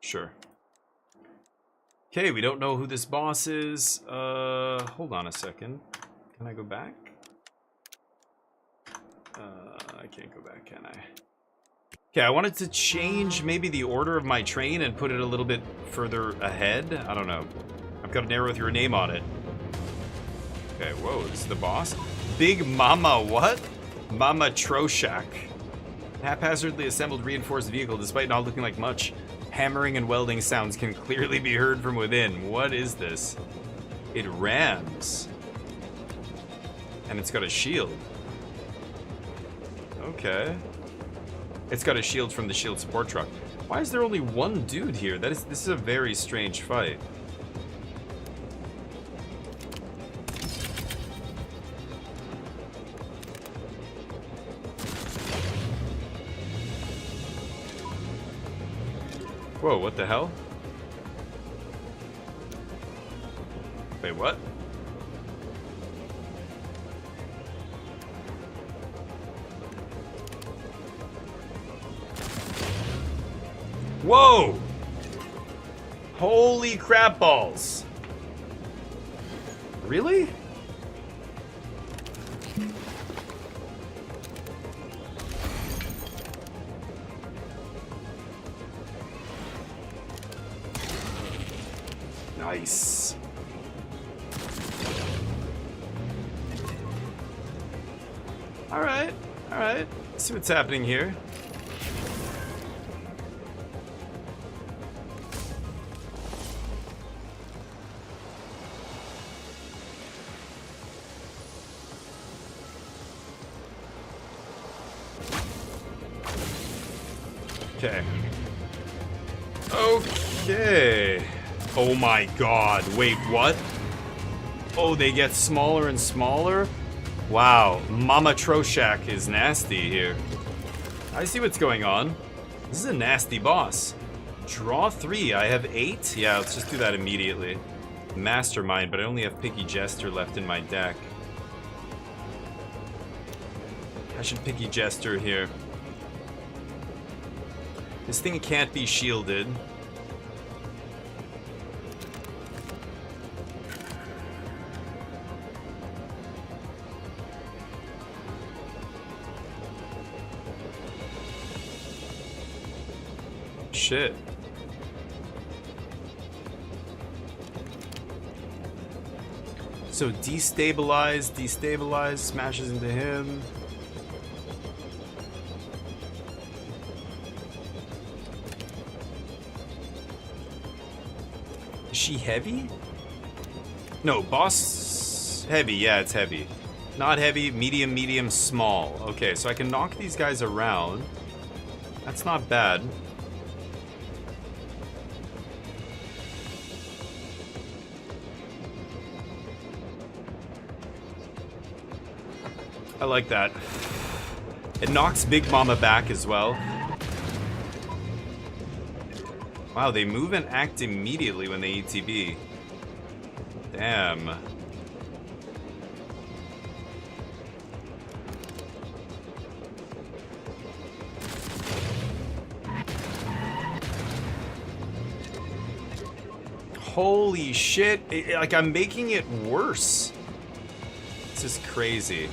Sure. Okay, we don't know who this boss is. Hold on a second. Can I go back? I can't go back, can I? Okay, I wanted to change maybe the order of my train and put it a little bit further ahead. I don't know. I've got an arrow with your name on it. Okay, whoa, this is the boss? Big Mama what? Mama Troshak. Haphazardly assembled reinforced vehicle despite not looking like much. Hammering and welding sounds can clearly be heard from within. What is this? It rams. And it's got a shield. Okay. It's got a shield from the shield support truck. Why is there only one dude here? This is a very strange fight. Whoa, what the hell? Wait, what? Whoa! Holy crap balls. Really? Nice. Alright, alright. Let's see what's happening here. Okay. Okay. Oh my god. Wait, what? Oh, they get smaller and smaller? Wow. Mama Troshak is nasty here. I see what's going on. This is a nasty boss. Draw 3. I have 8? Yeah, let's just do that immediately. Mastermind, but I only have Picky Jester left in my deck. I should Picky Jester here. This thing can't be shielded. Shit. So destabilize, smashes into him. Is she heavy? No, boss heavy. Yeah, it's heavy. Not heavy, medium, medium, small. Okay, so I can knock these guys around. That's not bad. I like that. It knocks Big Mama back as well. Wow, they move and act immediately when they ETB. Damn. Holy shit. Like, I'm making it worse. This is crazy.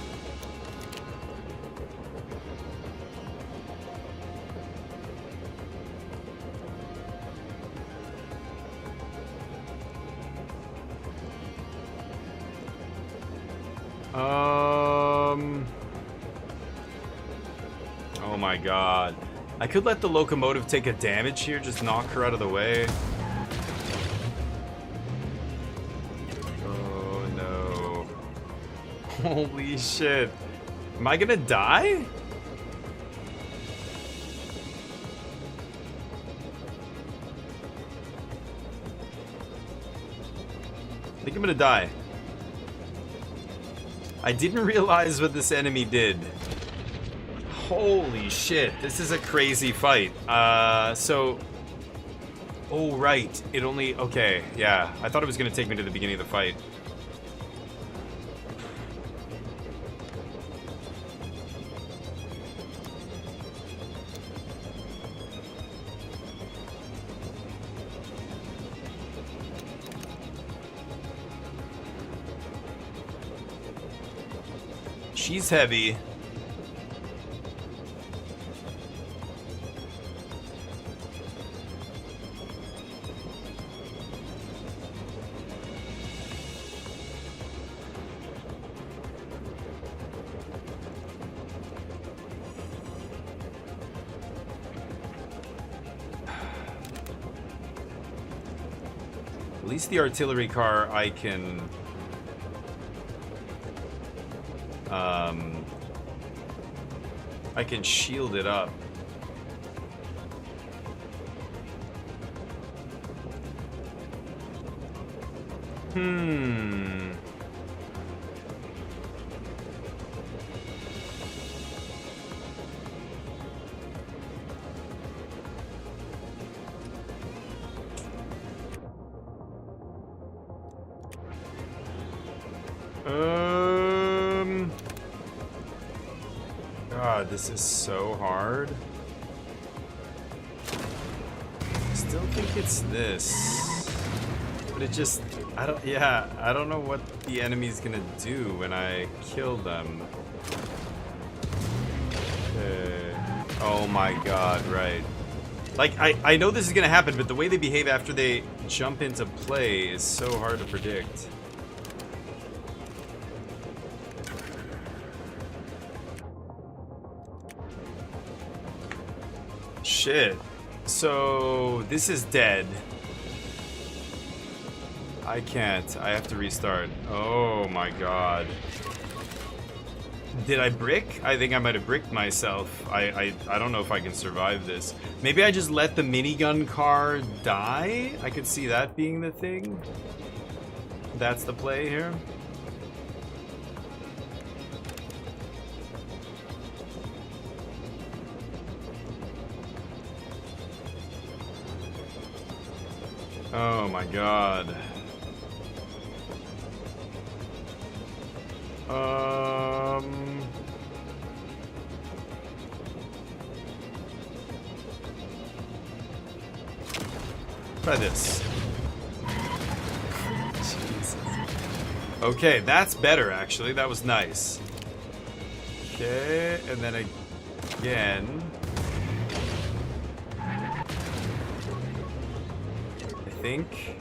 Oh my god. I could let the locomotive take a damage here, just knock her out of the way. Oh no. Holy shit. Am I gonna die? I think I'm gonna die. I didn't realize what this enemy did. Holy shit, this is a crazy fight. So... Oh, right. It only... Okay, yeah. I thought it was going to take me to the beginning of the fight. She's heavy. At least the artillery car I can... I can shield it up. God, this is so hard. I still think it's this. But it just, I don't know what the enemy's gonna do when I kill them. Okay. Oh my god, right. Like, I know this is gonna happen, but the way they behave after they jump into play is so hard to predict. Shit. So, this is dead. I can't. I have to restart. Oh my god. Did I brick? I think I might have bricked myself. I don't know if I can survive this. Maybe I just let the minigun car die? I could see that being the thing. That's the play here. Oh my god. Try this. Jesus. Okay, that's better actually. That was nice. Okay, and then again. I think.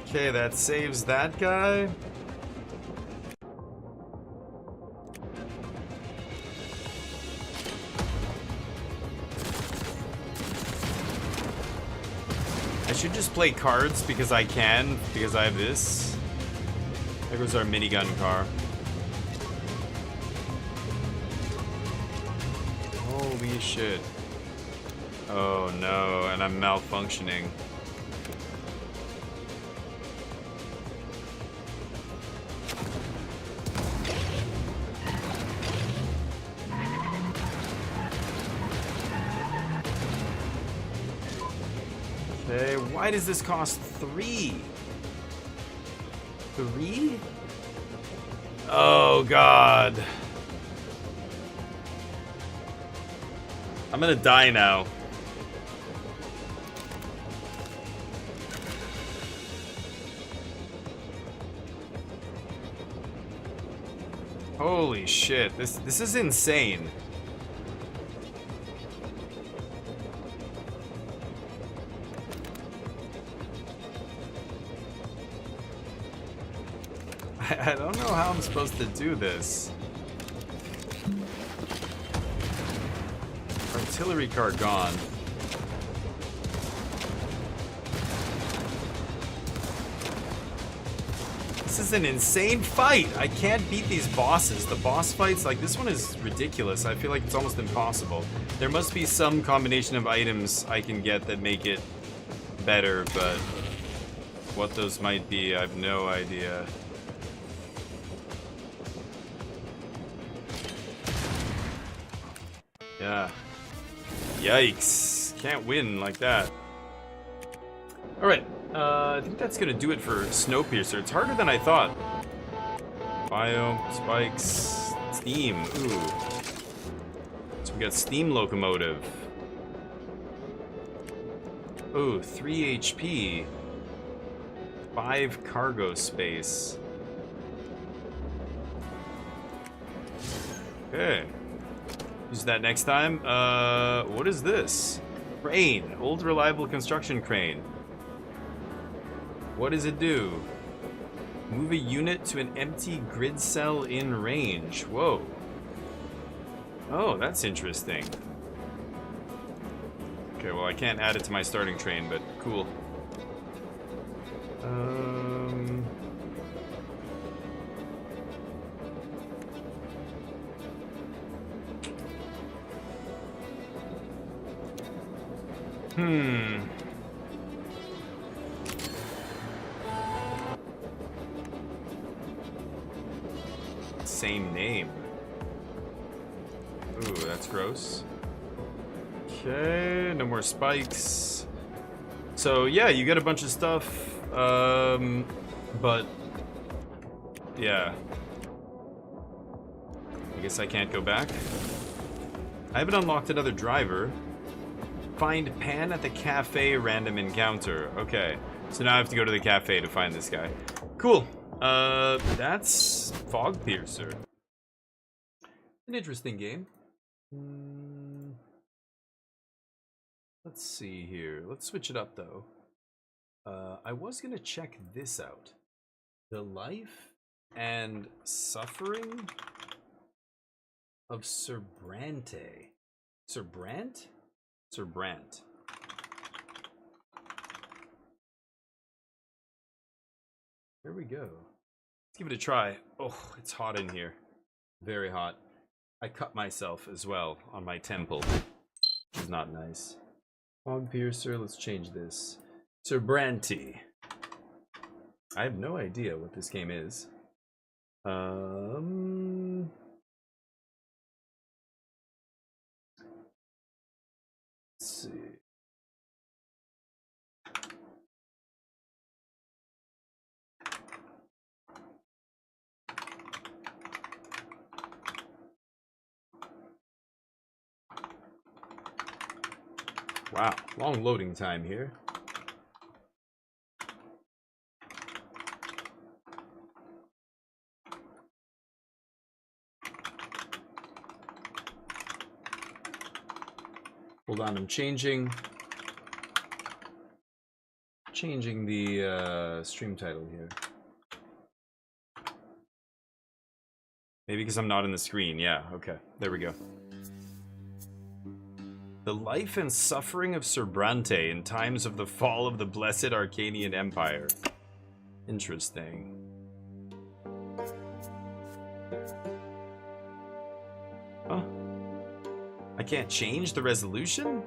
Okay, that saves that guy. I should just play cards because I can, because I have this. There goes our minigun car. Holy shit. Oh no, and I'm malfunctioning. Okay, why does this cost 3? 3? Oh god. I'm gonna die now. Holy shit, this is insane. I don't know how I'm supposed to do this. Artillery car gone. This is an insane fight. I can't beat these bosses. The boss fights, like this one is ridiculous. I feel like it's almost impossible. There must be some combination of items I can get that make it better, but what those might be, I have no idea. Yeah. Yikes. Can't win like that. Alright. I think that's gonna do it for Snowpiercer. It's harder than I thought. Bio, spikes, steam. Ooh. So we got steam locomotive. Ooh, 3 HP. 5 cargo space. Okay. Use that next time. What is this? Crane. Old reliable construction crane. What does it do? Move a unit to an empty grid cell in range. Whoa. Oh, that's interesting. Okay, well, I can't add it to my starting train, but cool. Same name. Ooh, that's gross. Okay, no more spikes. So yeah, you get a bunch of stuff, but yeah. I guess I can't go back. I haven't unlocked another driver. Find Pan at the cafe, random encounter. Okay, so now I have to go to the cafe to find this guy. Cool. That's Fogpiercer. An interesting game. Let's see here. Let's switch it up though. I was gonna check this out. The life and suffering of Surbrante. Surbrant? Surbrant. There we go. Let's give it a try. Oh, it's hot in here. Very hot. I cut myself as well on my temple, which is not nice. Fogpiercer, let's change this. Surbrante. I have no idea what this game is. Let's see. Wow, long loading time here. Hold on, I'm changing the stream title here. Maybe because I'm not in the screen. Yeah, okay. There we go. The life and suffering of Surbrante in times of the fall of the blessed Arcanian Empire. Interesting. Huh? I can't change the resolution?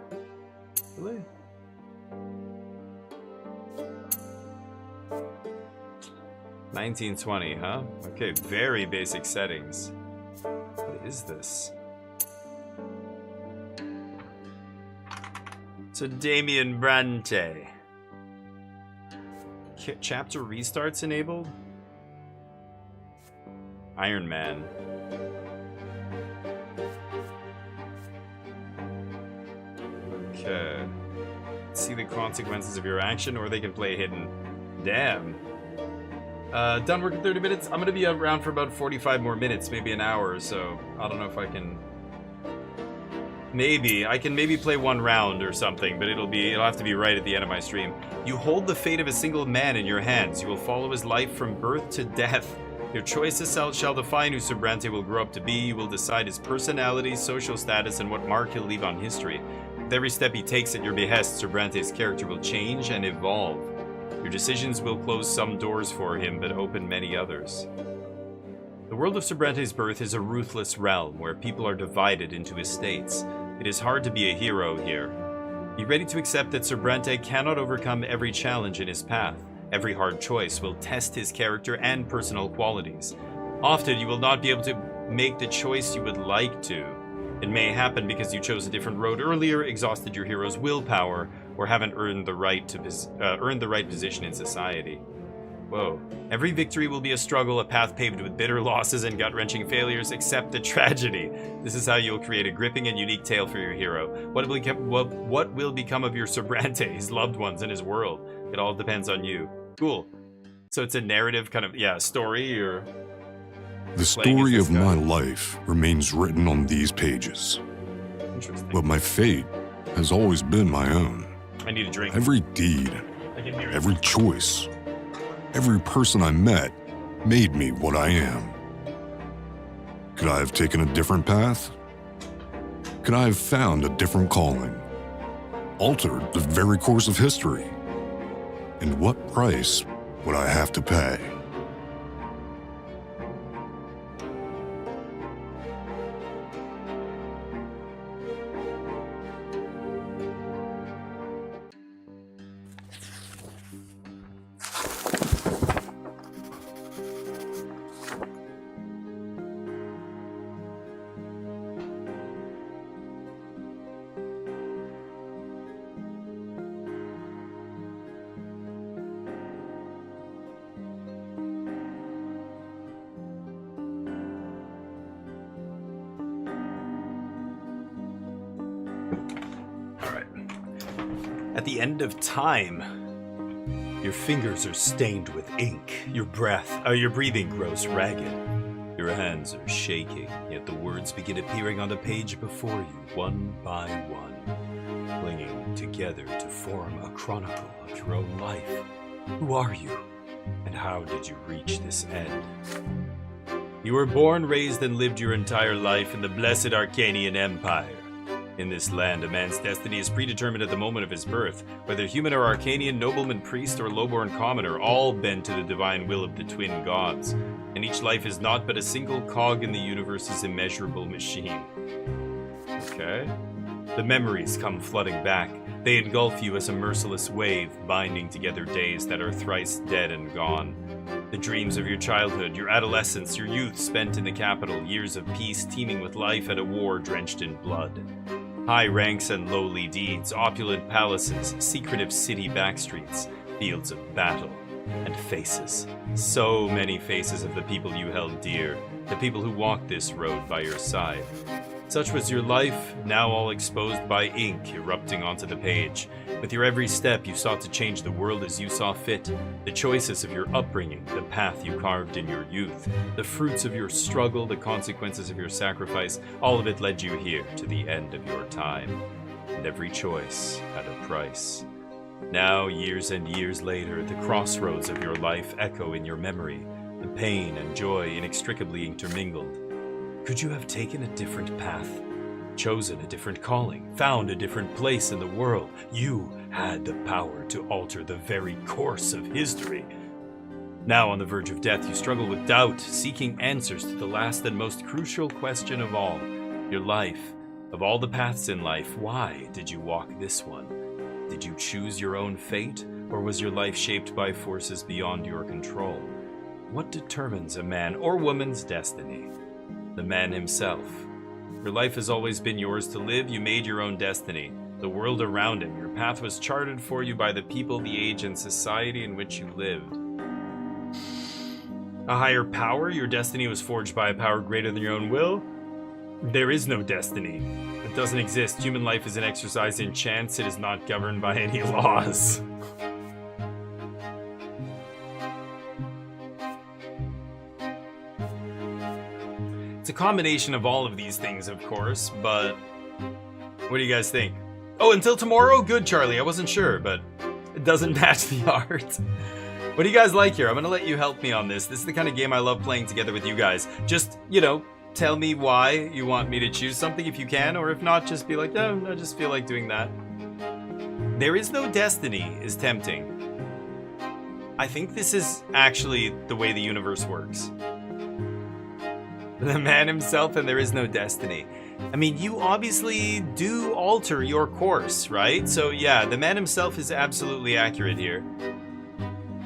Really? $1920, huh? Okay, very basic settings. What is this? So Damien Brante. Chapter restarts enabled? Iron Man. Okay. See the consequences of your action, or they can play hidden. Damn. Done working 30 minutes. I'm gonna be around for about 45 more minutes, maybe an hour or so. I don't know if I can. Maybe I can play one round or something, but it'll have to be right at the end of my stream. You hold the fate of a single man in your hands. You will follow his life from birth to death. Your choices shall define who Surbrante will grow up to be. You will decide his personality, social status, and what mark he'll leave on history. With every step he takes at your behest, Surbrante's character will change and evolve. Your decisions will close some doors for him, but open many others. The world of Surbrante's birth is a ruthless realm where people are divided into estates. It is hard to be a hero here. Be ready to accept that Surbrante cannot overcome every challenge in his path. Every hard choice will test his character and personal qualities. Often you will not be able to make the choice you would like to. It may happen because you chose a different road earlier, exhausted your hero's willpower, or haven't earned the right position in society. Whoa. Every victory will be a struggle, a path paved with bitter losses and gut-wrenching failures. Accept the tragedy. This is how you'll create a gripping and unique tale for your hero. What will become of your Surbrante, his loved ones, and his world? It all depends on you. Cool. So it's a narrative kind of, story, or... The story of my life remains written on these pages. Interesting. But my fate has always been my own. I need a drink. Every deed, every choice, every person I met made me what I am. Could I have taken a different path? Could I have found a different calling? altered the very course of history? And what price would I have to pay? At the end of time, your fingers are stained with ink. Your breathing grows ragged. Your hands are shaking, yet the words begin appearing on the page before you, one by one, clinging together to form a chronicle of your own life. Who are you, and how did you reach this end? You were born, raised, and lived your entire life in the blessed Arcanian Empire. In this land, a man's destiny is predetermined at the moment of his birth. Whether human or Arcanian, nobleman, priest, or low-born commoner, all bend to the divine will of the twin gods. And each life is naught but a single cog in the universe's immeasurable machine. Okay. The memories come flooding back. They engulf you as a merciless wave, binding together days that are thrice dead and gone. The dreams of your childhood, your adolescence, your youth spent in the capital, years of peace teeming with life and a war drenched in blood. High ranks and lowly deeds, opulent palaces, secretive city backstreets, fields of battle, and faces. So many faces of the people you held dear, the people who walked this road by your side. Such was your life, now all exposed by ink erupting onto the page. With your every step, you sought to change the world as you saw fit. The choices of your upbringing, the path you carved in your youth, the fruits of your struggle, the consequences of your sacrifice, all of it led you here to the end of your time. And every choice had a price. Now, years and years later, the crossroads of your life echo in your memory, the pain and joy inextricably intermingled. Could you have taken a different path, chosen a different calling, found a different place in the world? You had the power to alter the very course of history. Now on the verge of death, you struggle with doubt, seeking answers to the last and most crucial question of all. Your life. Of all the paths in life, why did you walk this one? Did you choose your own fate, or was your life shaped by forces beyond your control? What determines a man or woman's destiny? The man himself. Your life has always been yours to live. You made your own destiny. The world around him. Your path was charted for you by the people, the age, and society in which you lived. A higher power? Your destiny was forged by a power greater than your own will? There is no destiny. It doesn't exist. Human life is an exercise in chance. It is not governed by any laws. It's a combination of all of these things, of course, but what do you guys think? Oh, until tomorrow? Good, Charlie. I wasn't sure, but it doesn't match the art. What do you guys like here? I'm going to let you help me on this. This is the kind of game I love playing together with you guys. Just, you know, tell me why you want me to choose something if you can, or if not, just be like, no, I just feel like doing that. There is no destiny is tempting. I think this is actually the way the universe works. The man himself and there is no destiny. I mean, you obviously do alter your course, right? So yeah, the man himself is absolutely accurate here.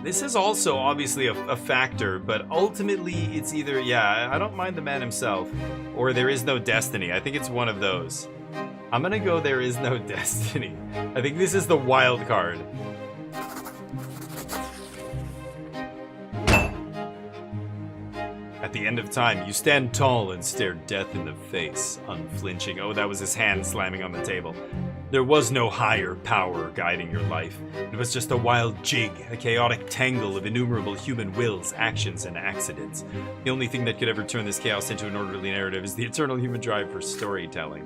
This is also obviously a factor, but ultimately it's either, yeah, I don't mind the man himself, or there is no destiny. I think it's one of those. I'm gonna go there is no destiny. I think this is the wild card. At the end of time, you stand tall and stare death in the face, unflinching. Oh, that was his hand slamming on the table. There was no higher power guiding your life. It was just a wild jig, a chaotic tangle of innumerable human wills, actions, and accidents. The only thing that could ever turn this chaos into an orderly narrative is the eternal human drive for storytelling.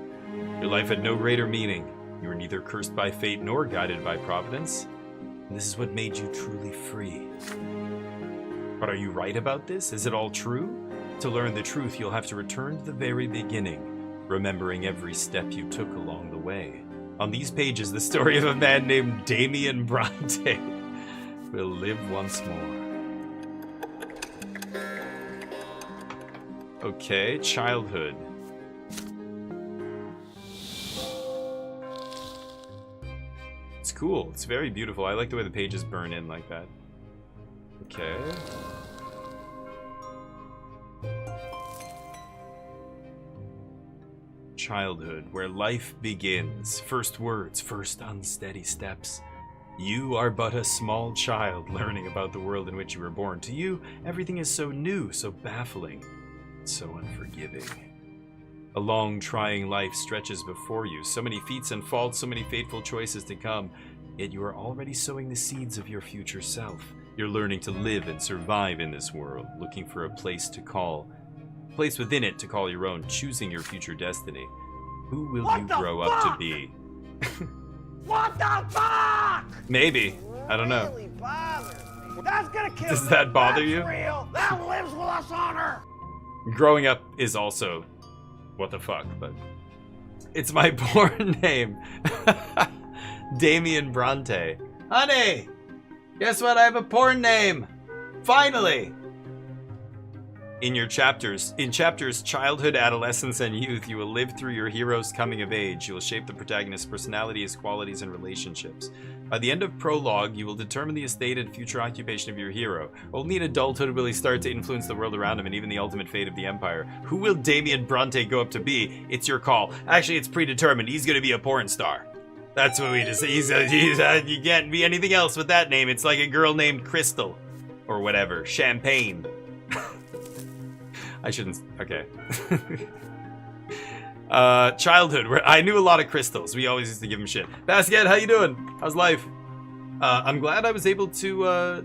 Your life had no greater meaning. You were neither cursed by fate nor guided by providence. And this is what made you truly free. But are you right about this? Is it all true? To learn the truth, you'll have to return to the very beginning, remembering every step you took along the way. On these pages, the story of a man named Damien Bronte will live once more. Okay, childhood. It's cool. It's very beautiful. I like the way the pages burn in like that. Okay. Childhood, where life begins. First words, first unsteady steps. You are but a small child learning about the world in which you were born. To you, everything is so new, so baffling, so unforgiving. A long, trying life stretches before you. So many feats and faults, so many fateful choices to come. Yet you are already sowing the seeds of your future self. You're learning to live and survive in this world, looking for a place within it to call your own, choosing your future destiny. Who will you grow up to be? What the fuck? Maybe. I don't know. Really bothers me. That's gonna kill Does me. that bother That's you? Real. That lives with us on Earth. Growing up is also what the fuck, but it's my porn name. Damien Bronte. Honey, guess what? I have a porn name. Finally. In chapters childhood, adolescence, and youth, you will live through your hero's coming of age. You will shape the protagonist's personality, his qualities, and relationships. By the end of prologue, you will determine the estate and future occupation of your hero. Only in adulthood will he start to influence the world around him and even the ultimate fate of the Empire. Who will Damien Bronte go up to be? It's your call. Actually, it's predetermined. He's going to be a porn star. That's what we just say. You can't be anything else with that name. It's like a girl named Crystal. Or whatever. Champagne. I shouldn't. Okay. Childhood. Where I knew a lot of crystals. We always used to give him shit. Basket, how you doing? How's life? I'm glad I was able to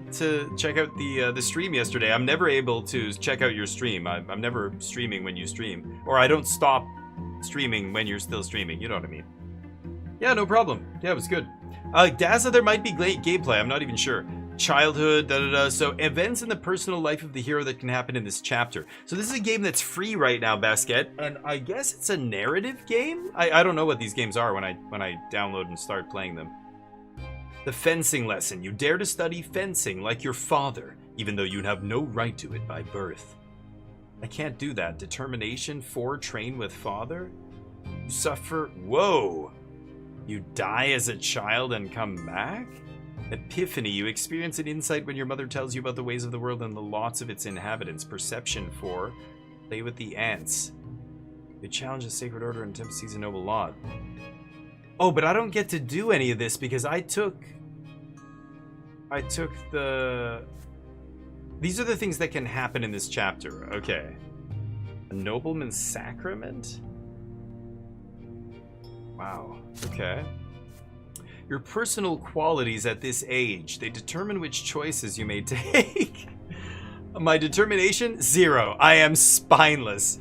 check out the stream yesterday. I'm never able to check out your stream. I'm never streaming when you stream, or I don't stop streaming when you're still streaming. You know what I mean? Yeah, no problem. Yeah, it was good. Daza, there might be gameplay. I'm not even sure. Childhood, So events in the personal life of the hero that can happen in this chapter. So this is a game that's free right now, Basket, and I guess it's a narrative game. I don't know what these games are when I download and start playing them. The fencing lesson. You dare to study fencing like your father, even though you have no right to it by birth. I can't do that. Determination 4, train with father. You suffer. Whoa. You die as a child and come back? Epiphany. You experience an insight when your mother tells you about the ways of the world and the lots of its inhabitants. Perception 4. Play with the ants. You challenge the sacred order and attempt to seize a noble lot. Oh, but I don't get to do any of this because I took the... These are the things that can happen in this chapter. Okay. A nobleman's sacrament? Wow. Okay. Your personal qualities at this age, they determine which choices you may take. My determination? 0. I am spineless.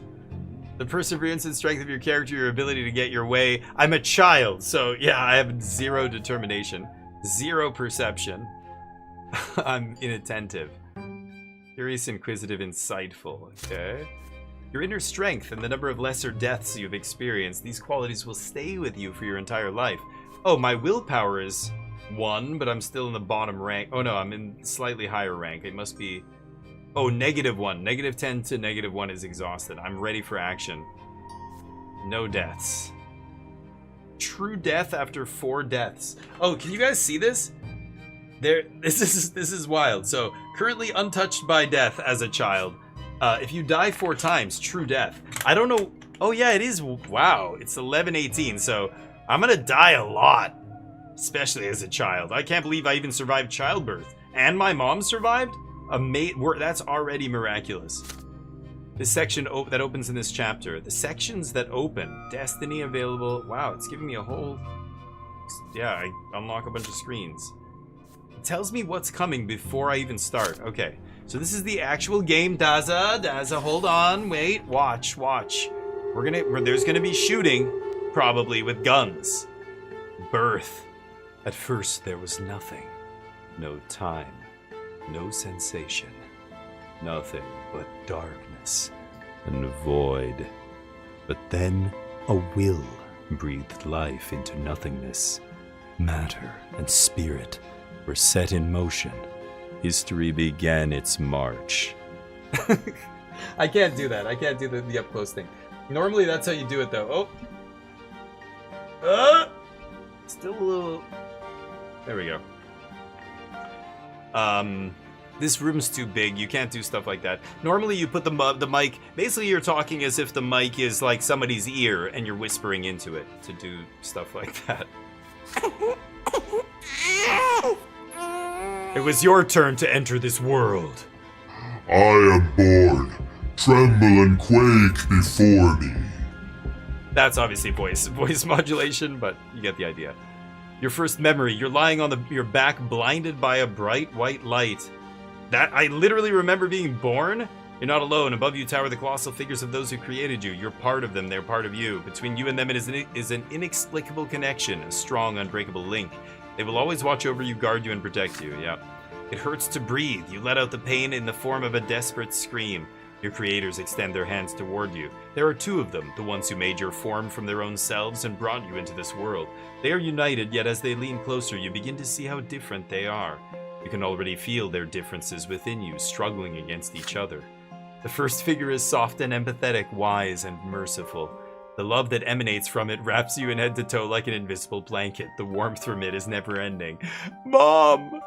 The perseverance and strength of your character, your ability to get your way. I'm a child, so yeah, I have 0 determination. 0 perception. I'm inattentive. Curious, inquisitive, insightful. Okay. Your inner strength and the number of lesser deaths you've experienced, these qualities will stay with you for your entire life. Oh, my willpower is 1, but I'm still in the bottom rank. Oh no, I'm in slightly higher rank. It must be... Oh, -1. -10 to -1 is exhausted. I'm ready for action. No deaths. True death after 4 deaths. Oh, can you guys see this? This is wild. So, currently untouched by death as a child. If you die 4 times, true death. I don't know. Oh yeah, it is. Wow, it's 11:18. So I'm gonna die a lot, especially as a child. I can't believe I even survived childbirth, and my mom survived. That's already miraculous. This section that opens in this chapter. The sections that open. Destiny available. Wow, it's giving me a whole. Yeah, I unlock a bunch of screens. It tells me what's coming before I even start. Okay. So this is the actual game, Daza, hold on, wait, watch. There's gonna be shooting, probably with guns. Birth. At first there was nothing. No time. No sensation. Nothing but darkness and void. But then a will breathed life into nothingness. Matter and spirit were set in motion. History began its march. I can't do that. I can't do the up close thing. Normally that's how you do it though. Oh! Still a little... There we go. This room's too big. You can't do stuff like that. Normally you put the mic... Basically you're talking as if the mic is like somebody's ear and you're whispering into it to do stuff like that. It was your turn to enter this world. I am born. Tremble and quake before me. That's obviously voice modulation, but you get the idea. Your first memory, you're lying on your back blinded by a bright white light. That I literally remember being born. You're not alone. Above you tower the colossal figures of those who created you. You're part of them, they're part of you. Between you and them it is an inexplicable connection, a strong, unbreakable link. They will always watch over you, guard you, and protect you, yeah. It hurts to breathe. You let out the pain in the form of a desperate scream. Your creators extend their hands toward you. There are two of them, the ones who made your form from their own selves and brought you into this world. They are united, yet as they lean closer, you begin to see how different they are. You can already feel their differences within you, struggling against each other. The first figure is soft and empathetic, wise and merciful. The love that emanates from it wraps you in head to toe like an invisible blanket. The warmth from it is never ending. Mom!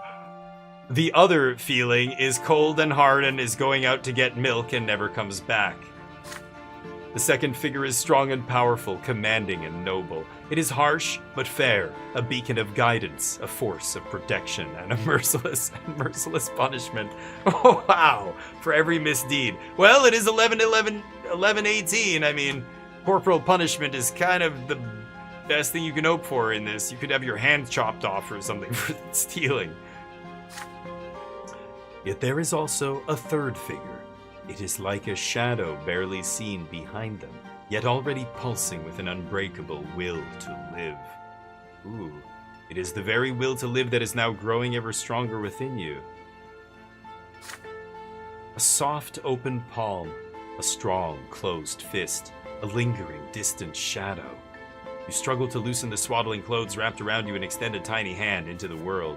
The other feeling is cold and hard and is going out to get milk and never comes back. The second figure is strong and powerful, commanding and noble. It is harsh but fair, a beacon of guidance, a force of protection, and a merciless punishment. Oh wow! For every misdeed. Well, it is 11/11/11/18. I mean, corporal punishment is kind of the best thing you can hope for in this. You could have your hand chopped off or something for stealing. Yet there is also a third figure. It is like a shadow barely seen behind them, yet already pulsing with an unbreakable will to live. Ooh, it is the very will to live that is now growing ever stronger within you. A soft, open palm, a strong, closed fist, a lingering, distant shadow. You struggle to loosen the swaddling clothes wrapped around you and extend a tiny hand into the world.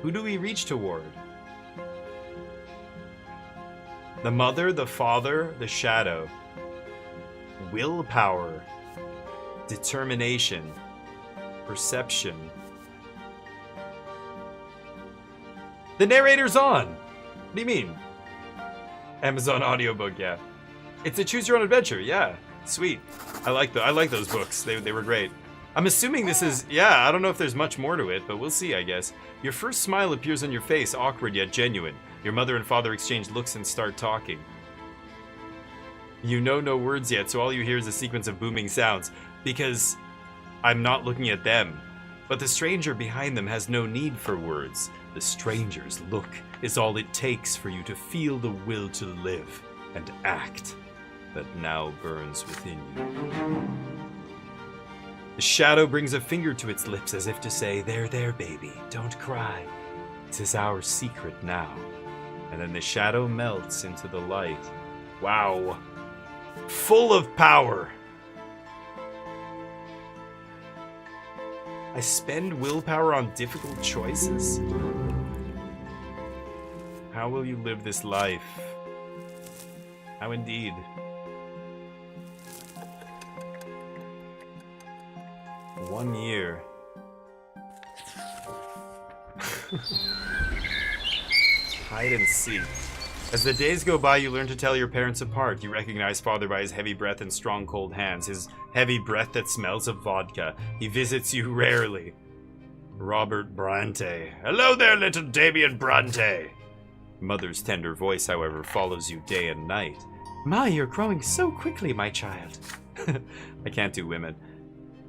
Who do we reach toward? The mother, the father, the shadow. Willpower. Determination. Perception. The narrator's on! What do you mean? Amazon audiobook, yeah. It's a choose your own adventure, yeah. Sweet. I like those books. They were great. I'm assuming this is, yeah, I don't know if there's much more to it, but we'll see, I guess. Your first smile appears on your face, awkward yet genuine. Your mother and father exchange looks and start talking. You know no words yet, so all you hear is a sequence of booming sounds, because I'm not looking at them. But the stranger behind them has no need for words. The stranger's look is all it takes for you to feel the will to live and act that now burns within you. The shadow brings a finger to its lips as if to say, there, baby, don't cry. This is our secret now. And then the shadow melts into the light. Wow. Full of power. I spend willpower on difficult choices? How will you live this life? How indeed? One year. Hide and seek. As the days go by, you learn to tell your parents apart. You recognize father by his heavy breath and strong cold hands, his heavy breath that smells of vodka. He visits you rarely. Robert Bronte. Hello there, little Damien Bronte. Mother's tender voice, however, follows you day and night. My, you're growing so quickly, my child. I can't do women.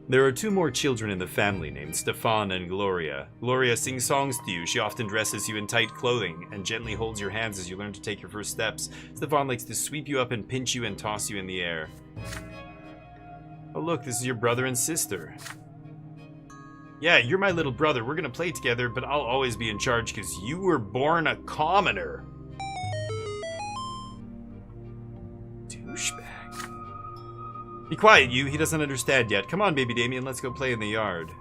There are two more children in the family named Stefan and Gloria. Gloria sings songs to you. She often dresses you in tight clothing and gently holds your hands as you learn to take your first steps. Stefan likes to sweep you up and pinch you and toss you in the air. Oh look, this is your brother and sister. Yeah, you're my little brother. We're gonna play together, but I'll always be in charge because you were born a commoner. Douchebag. Be quiet, you. He doesn't understand yet. Come on, baby Damien, let's go play in the yard.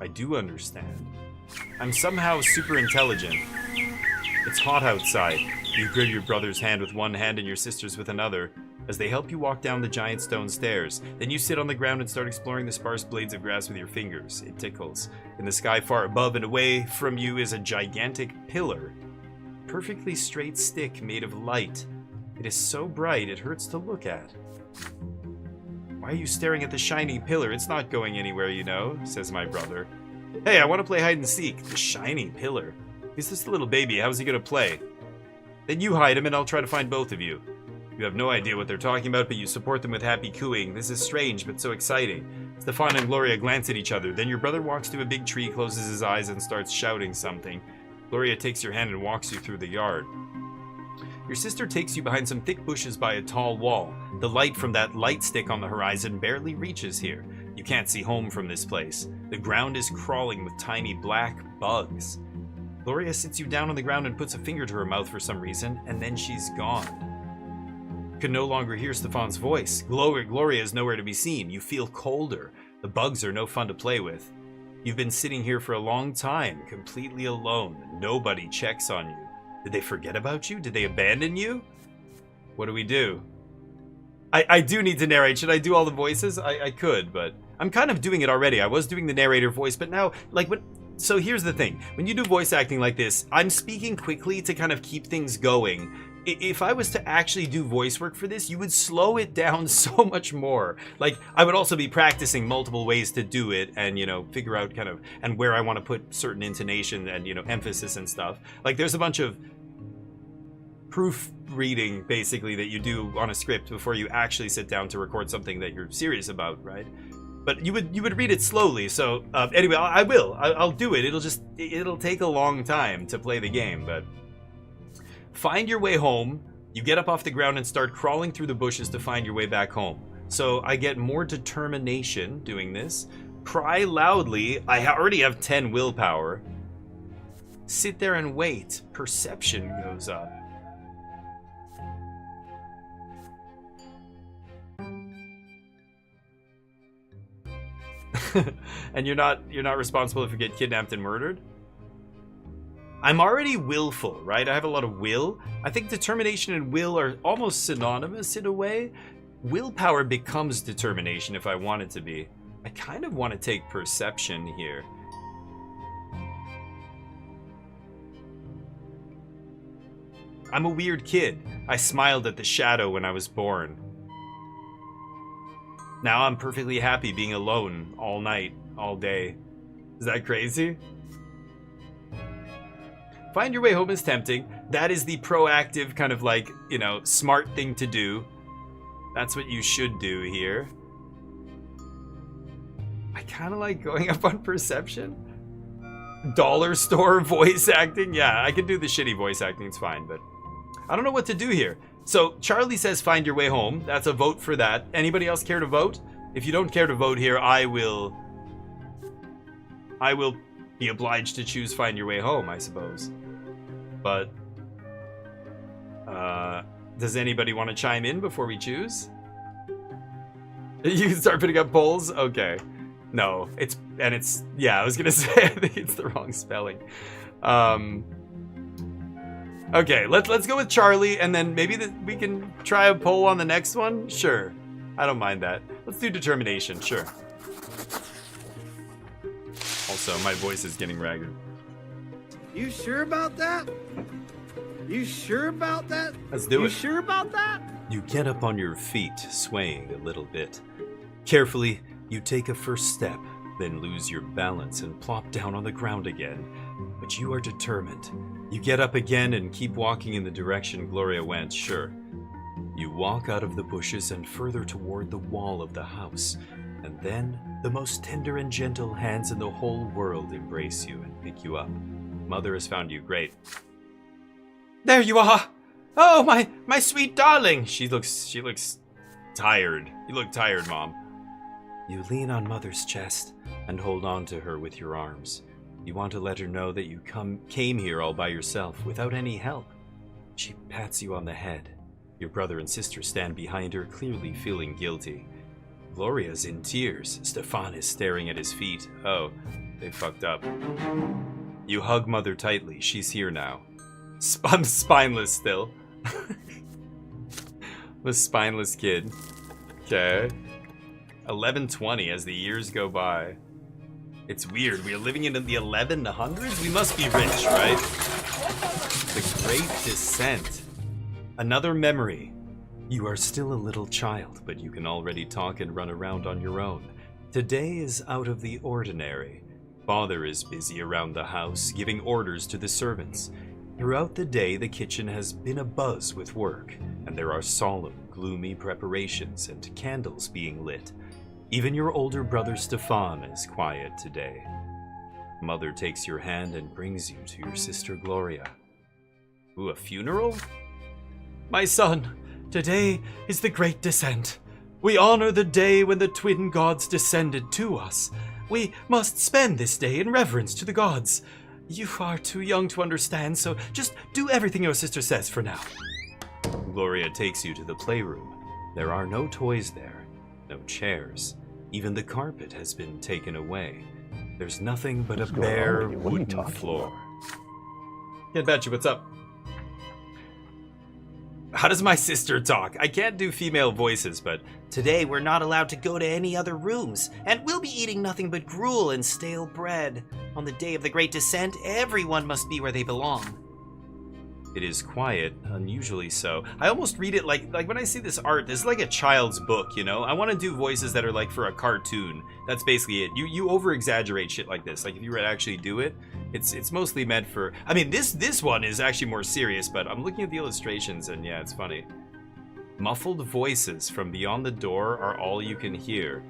I do understand. I'm somehow super intelligent. It's hot outside. You grip your brother's hand with one hand and your sister's with another, as they help you walk down the giant stone stairs. Then you sit on the ground and start exploring the sparse blades of grass with your fingers. It tickles. In the sky far above and away from you is a gigantic pillar. Perfectly straight stick made of light. It is so bright it hurts to look at. Why are you staring at the shiny pillar? It's not going anywhere, you know, says my brother. Hey, I want to play hide and seek. The shiny pillar. He's just a little baby. How's he going to play? Then you hide him and I'll try to find both of you. You have no idea what they're talking about, but you support them with happy cooing. This is strange, but so exciting. Stefan and Gloria glance at each other. Then your brother walks to a big tree, closes his eyes, and starts shouting something. Gloria takes your hand and walks you through the yard. Your sister takes you behind some thick bushes by a tall wall. The light from that light stick on the horizon barely reaches here. You can't see home from this place. The ground is crawling with tiny black bugs. Gloria sits you down on the ground and puts a finger to her mouth for some reason, and then she's gone. You can no longer hear Stefan's voice. Gloria is nowhere to be seen. You feel colder. The bugs are no fun to play with. You've been sitting here for a long time, completely alone. Nobody checks on you. Did they forget about you? Did they abandon you? What do we do? I do need to narrate. Should I do all the voices? I could, but I'm kind of doing it already. I was doing the narrator voice, but now, like, so here's the thing. When you do voice acting like this, I'm speaking quickly to kind of keep things going. If I was to actually do voice work for this, you would slow it down so much more. Like, I would also be practicing multiple ways to do it and, you know, figure out kind of, and where I want to put certain intonation and, you know, emphasis and stuff. Like, there's a bunch of proofreading, basically, that you do on a script before you actually sit down to record something that you're serious about, right? But you would read it slowly. So anyway, I'll do it. It'll take a long time to play the game, but find your way home. You get up off the ground and start crawling through the bushes to find your way back home. So I get more determination doing this. Cry loudly. I already have 10 willpower. Sit there and wait. Perception goes up. And you're not responsible if you get kidnapped and murdered? I'm already willful, right? I have a lot of will. I think determination and will are almost synonymous in a way. Willpower becomes determination if I want it to be. I kind of want to take perception here. I'm a weird kid. I smiled at the shadow when I was born. Now I'm perfectly happy being alone all night, all day. Is that crazy? Find your way home is tempting. That is the proactive kind of like, you know, smart thing to do. That's what you should do here. I kind of like going up on perception. Dollar store voice acting. Yeah, I can do the shitty voice acting. It's fine, but I don't know what to do here. So Charlie says find your way home. That's a vote for that. Anybody else care to vote? If you don't care to vote here, I will be obliged to choose find your way home, I suppose. But does anybody want to chime in before we choose? You can start putting up polls? Okay. No, yeah, I was gonna say I think it's the wrong spelling. Okay, let's go with Charlie, and then maybe we can try a poll on the next one? Sure. I don't mind that. Let's do determination, sure. Also, my voice is getting ragged. You sure about that? You sure about that? Let's do it. You sure about that? You get up on your feet, swaying a little bit. Carefully, you take a first step, then lose your balance and plop down on the ground again. But you are determined. You get up again and keep walking in the direction Gloria went, sure. You walk out of the bushes and further toward the wall of the house. And then, the most tender and gentle hands in the whole world embrace you and pick you up. Mother has found you. Great. There you are! Oh, my sweet darling! She looks tired. You look tired, Mom. You lean on Mother's chest and hold on to her with your arms. You want to let her know that you came here all by yourself, without any help. She pats you on the head. Your brother and sister stand behind her, clearly feeling guilty. Gloria's in tears. Stefan is staring at his feet. Oh, they fucked up. You hug Mother tightly. She's here now. I'm spineless still. The spineless kid. Okay. 1120 as the years go by. It's weird. We are living in the 1100s? We must be rich, right? The Great Descent. Another memory. You are still a little child, but you can already talk and run around on your own. Today is out of the ordinary. Father is busy around the house, giving orders to the servants. Throughout the day, the kitchen has been abuzz with work, and there are solemn, gloomy preparations and candles being lit. Even your older brother Stefan is quiet today. Mother takes your hand and brings you to your sister Gloria. Ooh, a funeral? My son, today is the Great Descent. We honor the day when the twin gods descended to us. We must spend this day in reverence to the gods. You are too young to understand, so just do everything your sister says for now. Gloria takes you to the playroom. There are no toys there, no chairs. Even the carpet has been taken away. There's nothing but a bare wooden floor. Can't bet you, what's up? How does my sister talk? I can't do female voices, but today we're not allowed to go to any other rooms, and we'll be eating nothing but gruel and stale bread. On the day of the Great Descent, everyone must be where they belong. it is quiet, unusually so. I almost read it like when I see this art, this is like a child's book, you know? I want to do voices that are like for a cartoon. That's basically it. You over-exaggerate shit like this. Like if you were to actually do it, it's mostly meant for... I mean, this one is actually more serious, but I'm looking at the illustrations and yeah, it's funny. Muffled voices from beyond the door are all you can hear.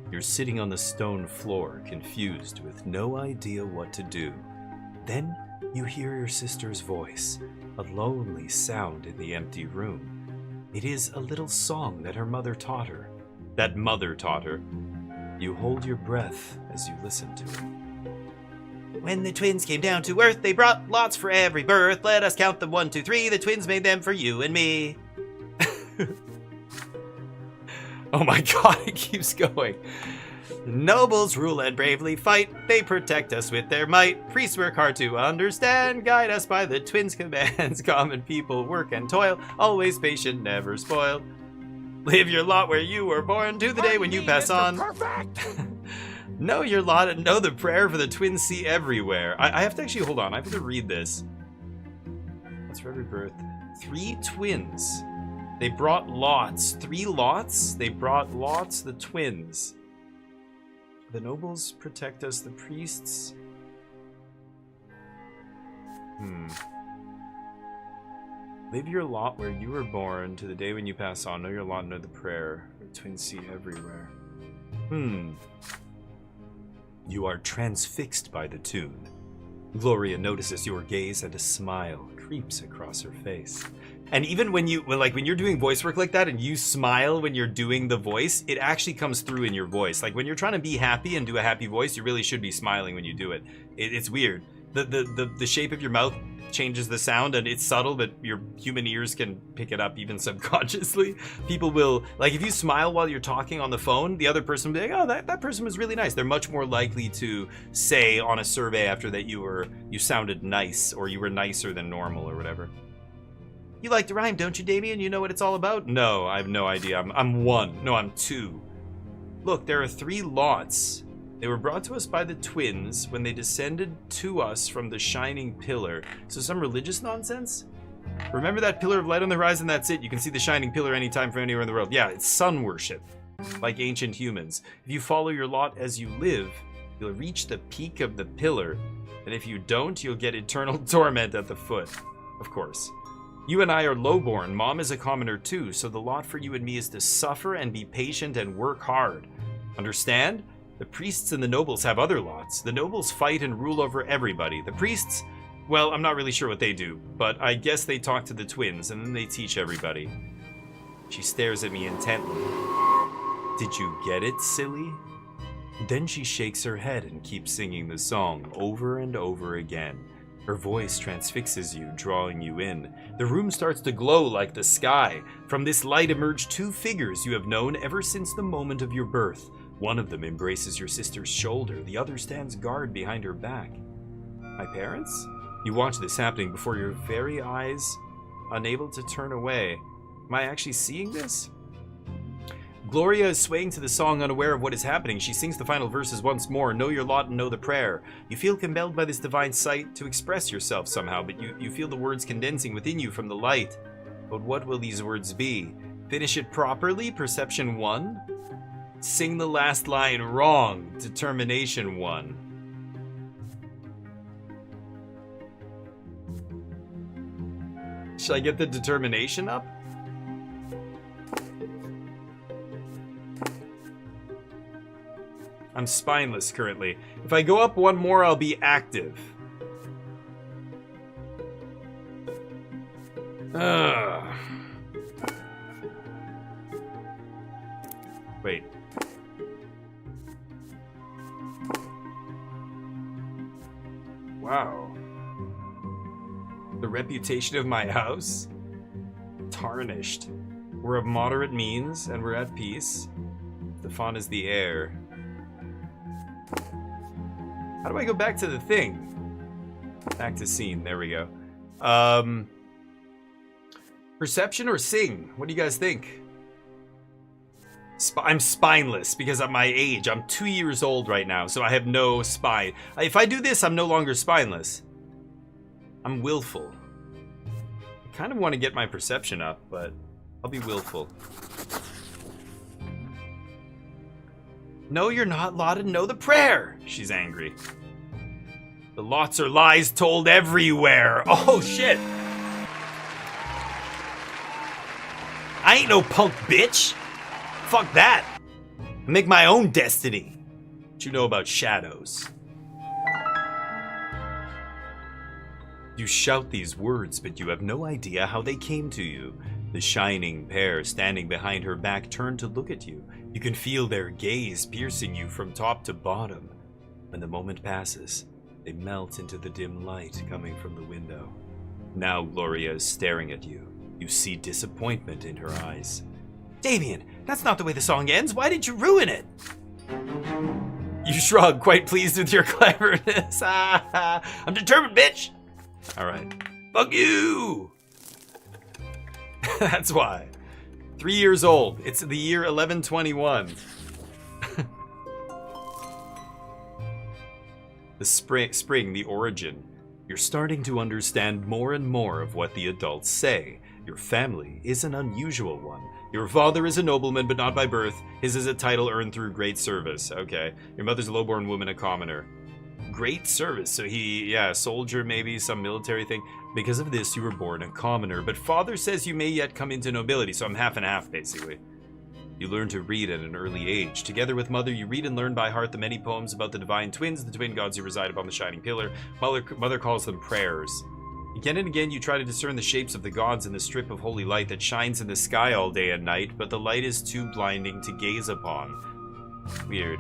You're sitting on the stone floor, confused with no idea what to do. Then you hear your sister's voice, a lonely sound in the empty room. It is a little song that her mother taught her. That mother taught her. You hold your breath as you listen to it. When the twins came down to earth, they brought lots for every birth. Let us count them 1, 2, 3. The twins made them for you and me. Oh my god, it keeps going. Nobles rule and bravely fight. They protect us with their might. Priests work hard to understand. Guide us by the twins' commands. Common people work and toil. Always patient, never spoiled. Live your lot where you were born to the day when you pass on. Perfect. Know your lot and know the prayer for the twins see everywhere. I have to actually, hold on, I have to read this. What's for every birth? 3 twins. They brought lots. 3 lots? They brought lots, the twins. The nobles protect us, the priests... Live your lot where you were born to the day when you pass on. Know your lot, know the prayer. The twins see everywhere. You are transfixed by the tune. Gloria notices your gaze and a smile creeps across her face. And even when you're doing voice work like that and you smile when you're doing the voice, it actually comes through in your voice. Like when you're trying to be happy and do a happy voice, you really should be smiling when you do it. It's weird. The shape of your mouth changes the sound, and it's subtle, but your human ears can pick it up even subconsciously. People will, like if you smile while you're talking on the phone, the other person will be like, oh, that person was really nice. They're much more likely to say on a survey after that you sounded nice, or you were nicer than normal or whatever. You like to rhyme, don't you, Damien? You know what it's all about? No, I have no idea. I'm 1. No, I'm 2. Look, there are 3 lots. They were brought to us by the twins when they descended to us from the shining pillar. So some religious nonsense? Remember that pillar of light on the horizon? That's it. You can see the shining pillar anytime from anywhere in the world. Yeah, it's sun worship, like ancient humans. If you follow your lot as you live, you'll reach the peak of the pillar. And if you don't, you'll get eternal torment at the foot. Of course. You and I are lowborn. Mom is a commoner too, so the lot for you and me is to suffer and be patient and work hard. Understand? The priests and the nobles have other lots. The nobles fight and rule over everybody. The priests, well, I'm not really sure what they do, but I guess they talk to the twins and then they teach everybody. She stares at me intently. Did you get it, silly? Then she shakes her head and keeps singing the song over and over again. Her voice transfixes you, drawing you in. The room starts to glow like the sky. From this light emerge two figures you have known ever since the moment of your birth. One of them embraces your sister's shoulder, the other stands guard behind her back. My parents? You watch this happening before your very eyes, unable to turn away. Am I actually seeing this? Gloria is swaying to the song, unaware of what is happening. She sings the final verses once more. Know your lot and know the prayer. You feel compelled by this divine sight to express yourself somehow, but you feel the words condensing within you from the light. But what will these words be? Finish it properly, perception 1. Sing the last line wrong, determination 1. Should I get the determination up? I'm spineless currently. If I go up one more, I'll be active. Wait. Wow. The reputation of my house? Tarnished. We're of moderate means, and we're at peace. Stefan is the heir. How do I go back to the thing? Back to scene. There we go. Perception or sing? What do you guys think? I'm spineless because of my age. I'm 2 years old right now, so I have no spine. If I do this, I'm no longer spineless. I'm willful. I kind of want to get my perception up, but I'll be willful. No, you're not, Lotta. Know the prayer. She's angry. The lots are lies told everywhere. Oh, shit. I ain't no punk bitch. Fuck that. I make my own destiny. What you know about shadows? You shout these words, but you have no idea how they came to you. The shining pair standing behind her back turn to look at you. You can feel their gaze piercing you from top to bottom. When the moment passes, they melt into the dim light coming from the window. Now Gloria is staring at you. You see disappointment in her eyes. Damien, that's not the way the song ends. Why did you ruin it? You shrug, quite pleased with your cleverness. I'm determined, bitch. All right. Fuck you. That's why. 3 years old. It's the year 1121. The spring, the origin. You're starting to understand more and more of what the adults say. Your family is an unusual one. Your father is a nobleman, but not by birth. His is a title earned through great service. Okay. Your mother's a low-born woman, a commoner. Great service. So soldier maybe, some military thing. Because of this, you were born a commoner, but father says you may yet come into nobility, so I'm half and half, basically. You learn to read at an early age. Together with mother, you read and learn by heart the many poems about the divine twins, the twin gods who reside upon the shining pillar. Mother calls them prayers. Again and again, you try to discern the shapes of the gods in the strip of holy light that shines in the sky all day and night, but the light is too blinding to gaze upon. Weird.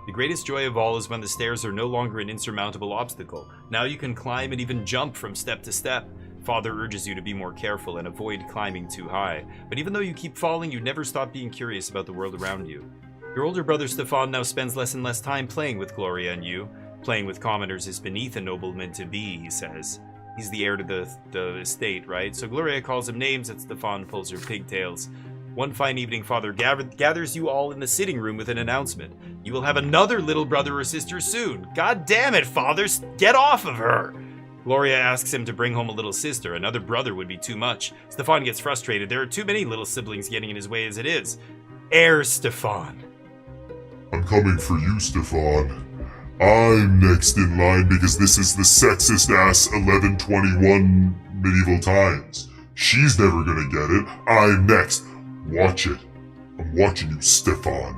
The greatest joy of all is when the stairs are no longer an insurmountable obstacle. Now you can climb and even jump from step to step. Father urges you to be more careful and avoid climbing too high. But even though you keep falling, you never stop being curious about the world around you. Your older brother Stefan now spends less and less time playing with Gloria and you. Playing with commoners is beneath a nobleman to be, he says. He's the heir to the estate, right? So Gloria calls him names and Stefan pulls her pigtails. One fine evening, Father gathers you all in the sitting room with an announcement. You will have another little brother or sister soon. God damn it, Father, get off of her! Gloria asks him to bring home a little sister. Another brother would be too much. Stefan gets frustrated. There are too many little siblings getting in his way as it is. Heir Stefan. I'm coming for you, Stefan. I'm next in line because this is the sexist-ass 1121 medieval times. She's never gonna get it. I'm next. Watch it. I'm watching you, Stefan.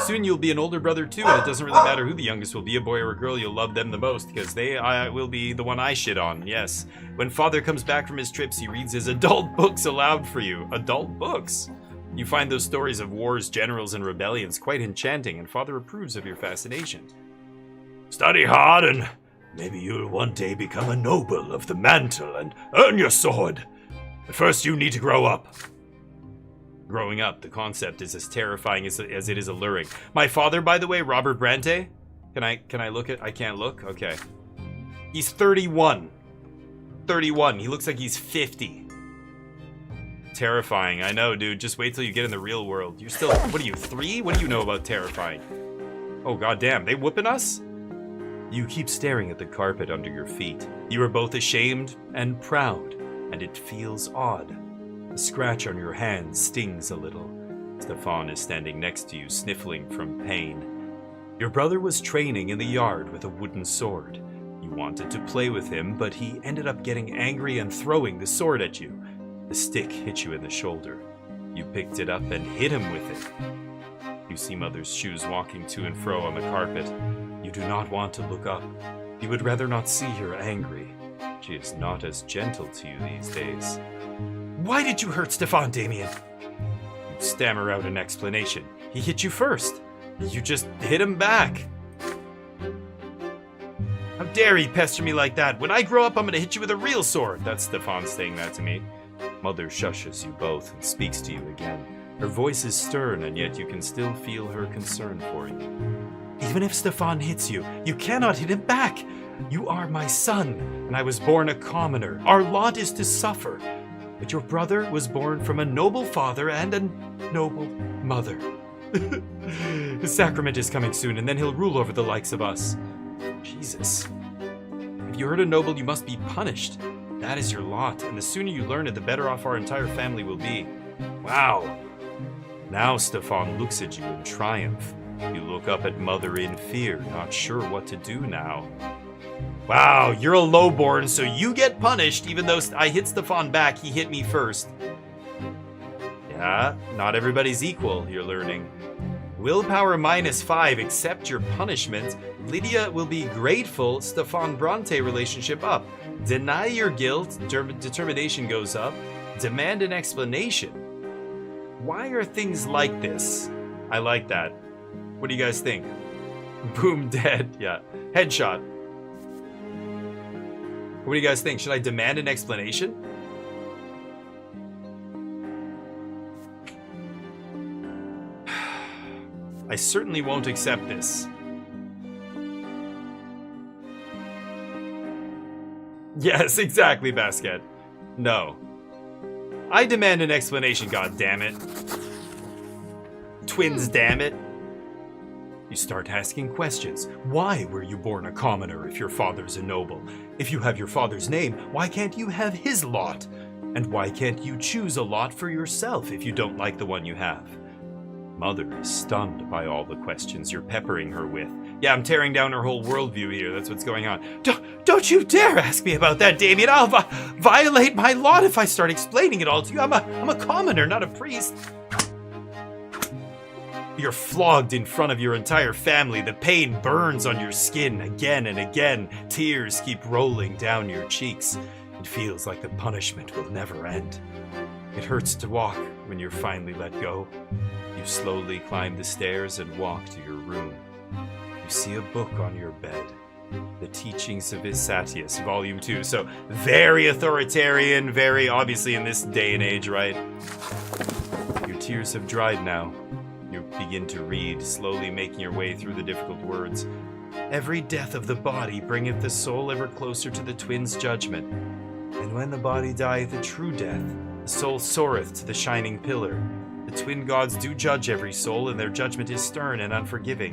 Soon you'll be an older brother too, and it doesn't really matter who the youngest will be, a boy or a girl, you'll love them the most, because they will be the one I shit on, yes. When Father comes back from his trips, he reads his adult books aloud for you. Adult books? You find those stories of wars, generals, and rebellions quite enchanting, and Father approves of your fascination. Study hard and Maybe you'll one day become a noble of the mantle and earn your sword. But first you need to grow up. Growing up, the concept is as terrifying as it is alluring. My father, by the way, Robert Bronte. Can I look at? I can't look. Okay. He's 31. 31. He looks like he's 50. Terrifying. I know, dude. Just wait till you get in the real world. You're still, what are you, 3? What do you know about terrifying? Oh, goddamn. They whooping us? You keep staring at the carpet under your feet. You are both ashamed and proud, and it feels odd. The scratch on your hand stings a little. Stefan is standing next to you, sniffling from pain. Your brother was training in the yard with a wooden sword. You wanted to play with him, but he ended up getting angry and throwing the sword at you. The stick hit you in the shoulder. You picked it up and hit him with it. You see Mother's shoes walking to and fro on the carpet. You do not want to look up. You would rather not see her angry. She is not as gentle to you these days. Why did you hurt Stefan, Damien? You stammer out an explanation. He hit you first. You just hit him back. How dare he pester me like that? When I grow up, I'm gonna hit you with a real sword. That's Stefan saying that to me. Mother shushes you both and speaks to you again. Her voice is stern, and yet you can still feel her concern for you. Even if Stefan hits you, you cannot hit him back. You are my son, and I was born a commoner. Our lot is to suffer. But your brother was born from a noble father and a noble mother. The sacrament is coming soon, and then he'll rule over the likes of us. Jesus. If you hurt a noble, you must be punished. That is your lot, and the sooner you learn it, the better off our entire family will be. Wow. Now Stefan looks at you in triumph. You look up at Mother in fear, not sure what to do now. Wow, you're a lowborn, so you get punished, even though I hit Stefan back, he hit me first. Yeah, not everybody's equal, you're learning. Willpower -5, accept your punishment. Lydia will be grateful, Stefan Bronte relationship up. Deny your guilt, determination goes up. Demand an explanation. Why are things like this? I like that. What do you guys think? Boom, dead. Yeah. Headshot. What do you guys think? Should I demand an explanation? I certainly won't accept this. Yes, exactly, Basket. No. I demand an explanation, goddammit. Twins, damn it. You start asking questions. Why were you born a commoner if your father's a noble? If you have your father's name, why can't you have his lot? And why can't you choose a lot for yourself if you don't like the one you have? Mother is stunned by all the questions you're peppering her with. Yeah, I'm tearing down her whole worldview here. That's what's going on. Don't you dare ask me about that, Damien. I'll violate my lot if I start explaining it all to you. I'm a commoner, not a priest. You're flogged in front of your entire family. The pain burns on your skin again and again. Tears keep rolling down your cheeks. It feels like the punishment will never end. It hurts to walk when you're finally let go. You slowly climb the stairs and walk to your room. You see a book on your bed. The Teachings of Isatius, Volume 2. So, very authoritarian, very obviously in this day and age, right? Your tears have dried now. You begin to read, slowly making your way through the difficult words. Every death of the body bringeth the soul ever closer to the twins' judgment. And when the body dieth a true death, the soul soareth to the shining pillar. The twin gods do judge every soul, and their judgment is stern and unforgiving.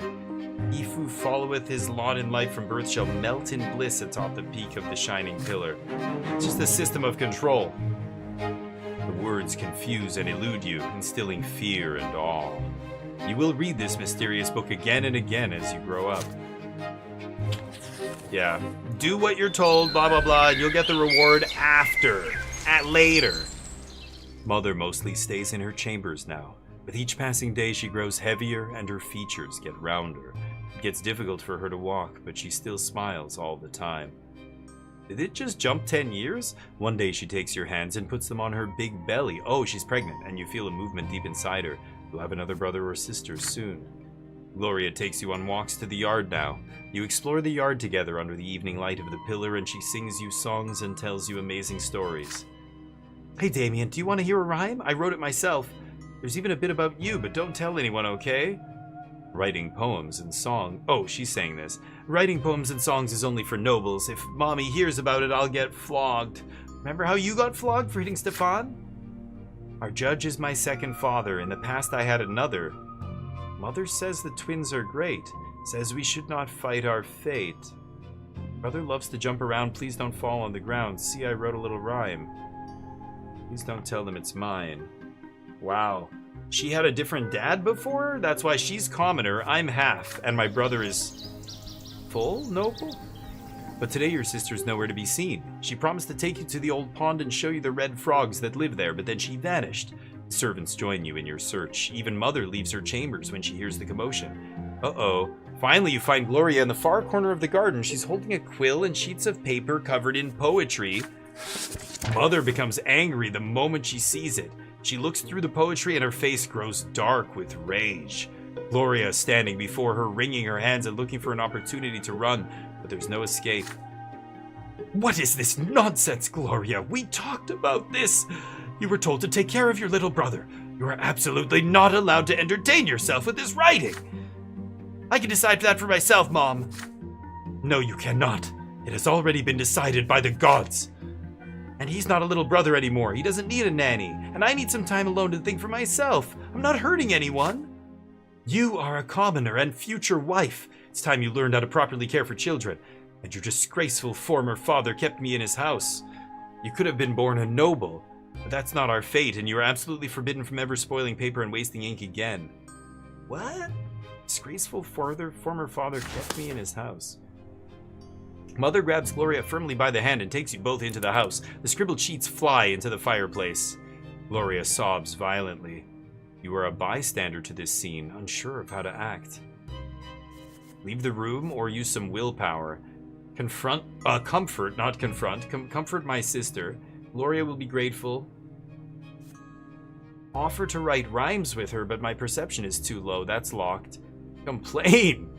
He who followeth his lot in life from birth shall melt in bliss atop the peak of the shining pillar. It's just a system of control. The words confuse and elude you, instilling fear and awe. You will read this mysterious book again and again as you grow up. Yeah. Do what you're told, blah, blah, blah, and you'll get the reward later. Mother mostly stays in her chambers now. With each passing day, she grows heavier and her features get rounder. It gets difficult for her to walk, but she still smiles all the time. Did it just jump 10 years? One day she takes your hands and puts them on her big belly. Oh, she's pregnant, and you feel a movement deep inside her. You'll have another brother or sister soon. Gloria takes you on walks to the yard now. You explore the yard together under the evening light of the pillar, and she sings you songs and tells you amazing stories. Hey Damien, do you want to hear a rhyme? I wrote it myself. There's even a bit about you, but don't tell anyone, okay? Writing poems and song. Oh, she's saying this. Writing poems and songs is only for nobles. If Mommy hears about it, I'll get flogged. Remember how you got flogged for hitting Stefan? Our judge is my second father. In the past I had another. Mother says the twins are great. Says we should not fight our fate. Brother loves to jump around. Please don't fall on the ground. See, I wrote a little rhyme. Please don't tell them it's mine. Wow. She had a different dad before? That's why she's commoner, I'm half, and my brother is full noble? But today your sister's nowhere to be seen. She promised to take you to the old pond and show you the red frogs that live there, but then she vanished. Servants join you in your search. Even Mother leaves her chambers when she hears the commotion. Uh-oh. Finally, you find Gloria in the far corner of the garden. She's holding a quill and sheets of paper covered in poetry. Mother becomes angry the moment she sees it. She looks through the poetry and her face grows dark with rage. Gloria is standing before her, wringing her hands and looking for an opportunity to run, but there's no escape. What is this nonsense, Gloria? We talked about this. You were told to take care of your little brother. You are absolutely not allowed to entertain yourself with this writing. I can decide that for myself, Mom. No, you cannot. It has already been decided by the gods. And he's not a little brother anymore. He doesn't need a nanny. And I need some time alone to think for myself. I'm not hurting anyone. You are a commoner and future wife. It's time you learned how to properly care for children. And your disgraceful former father kept me in his house. You could have been born a noble. But that's not our fate, and you are absolutely forbidden from ever spoiling paper and wasting ink again. What? Disgraceful former father kept me in his house. Mother grabs Gloria firmly by the hand and takes you both into the house. The scribbled sheets fly into the fireplace. Gloria sobs violently. You are a bystander to this scene, unsure of how to act. Leave the room or use some willpower. Comfort, not confront. Comfort my sister. Gloria will be grateful. Offer to write rhymes with her, but my perception is too low. That's locked. Complain!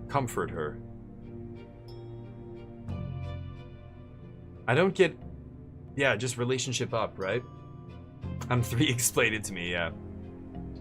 Comfort her. I don't get... Yeah, just relationship up, right? I'm 3, explain it to me, yeah.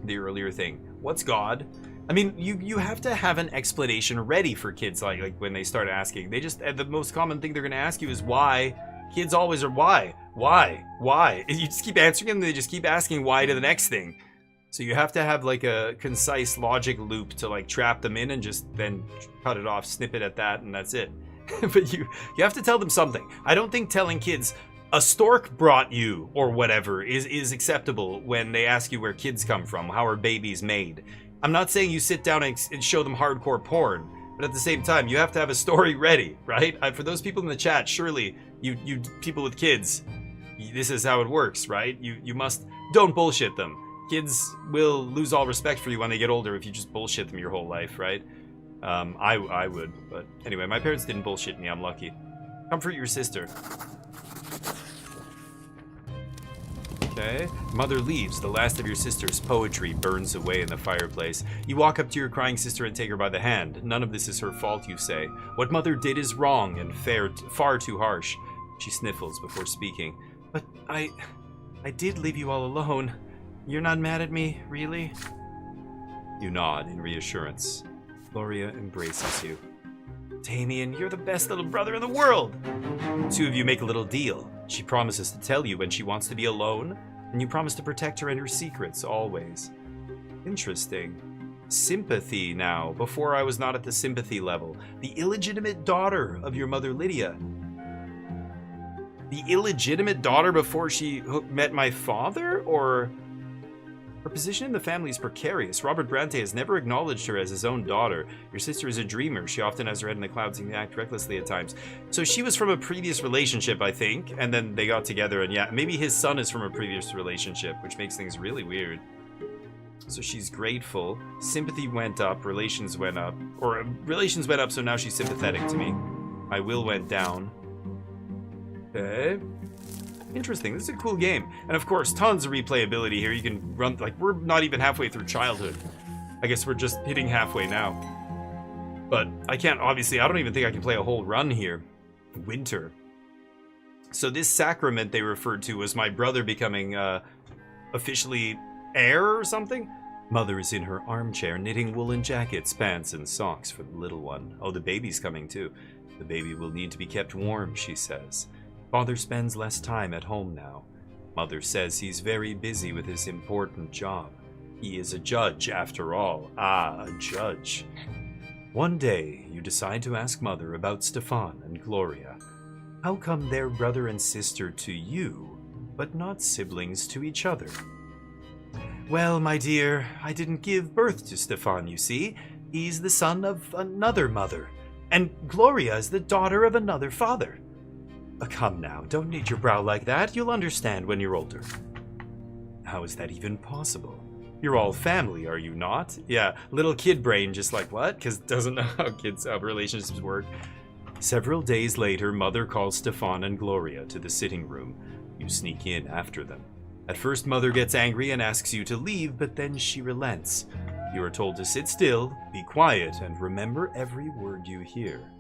The earlier thing. What's God? I mean, you have to have an explanation ready for kids, like when they start asking. They just, the most common thing they're going to ask you is why. Kids always are why. Why? You just keep answering them, they just keep asking why to the next thing. So you have to have like a concise logic loop to like trap them in and just then cut it off, snip it at that, and that's it. But you have to tell them something. I don't think telling kids a stork brought you or whatever is acceptable when they ask you where kids come from, how are babies made. I'm not saying you sit down and show them hardcore porn, but at the same time, you have to have a story ready, right? For those people in the chat, surely you people with kids, this is how it works, right? You must, don't bullshit them. Kids will lose all respect for you when they get older if you just bullshit them your whole life, right? I would, but anyway, my parents didn't bullshit me, I'm lucky. Comfort your sister. Okay. Mother leaves. The last of your sister's poetry burns away in the fireplace. You walk up to your crying sister and take her by the hand. None of this is her fault, you say. What Mother did is wrong and far too harsh. She sniffles before speaking. But I did leave you all alone. You're not mad at me, really? You nod in reassurance. Gloria embraces you. Damien, you're the best little brother in the world! The two of you make a little deal. She promises to tell you when she wants to be alone, and you promise to protect her and her secrets, always. Interesting. Sympathy now. Before I was not at the sympathy level. The illegitimate daughter of your mother, Lydia. The illegitimate daughter before she met my father? Or... Her position in the family is precarious. Robert Bronte has never acknowledged her as his own daughter. Your sister is a dreamer. She often has her head in the clouds and can act recklessly at times. So she was from a previous relationship, I think, and then they got together, and yeah, maybe his son is from a previous relationship, which makes things really weird. So she's grateful. Sympathy went up, relations went up. Or relations went up, so now she's sympathetic to me. My will went down. Okay. Interesting. This is a cool game. And of course, tons of replayability here. You can run, like, we're not even halfway through childhood. I guess we're just hitting halfway now. But I can't, obviously, I don't even think I can play a whole run here. Winter. So this sacrament they referred to was my brother becoming officially heir or something? Mother is in her armchair knitting woolen jackets, pants, and socks for the little one. Oh, the baby's coming too. The baby will need to be kept warm, she says. Father spends less time at home now. Mother says he's very busy with his important job. He is a judge, after all. Ah, a judge. One day, you decide to ask Mother about Stefan and Gloria. How come they're brother and sister to you, but not siblings to each other? Well, my dear, I didn't give birth to Stefan, you see. He's the son of another mother, and Gloria is the daughter of another father. Come now, don't knit your brow like that. You'll understand when you're older. How is that even possible? You're all family, are you not? Yeah, little kid brain just like, what? Because doesn't know how relationships work. Several days later, Mother calls Stefan and Gloria to the sitting room. You sneak in after them. At first, Mother gets angry and asks you to leave, but then she relents. You are told to sit still, be quiet, and remember every word you hear.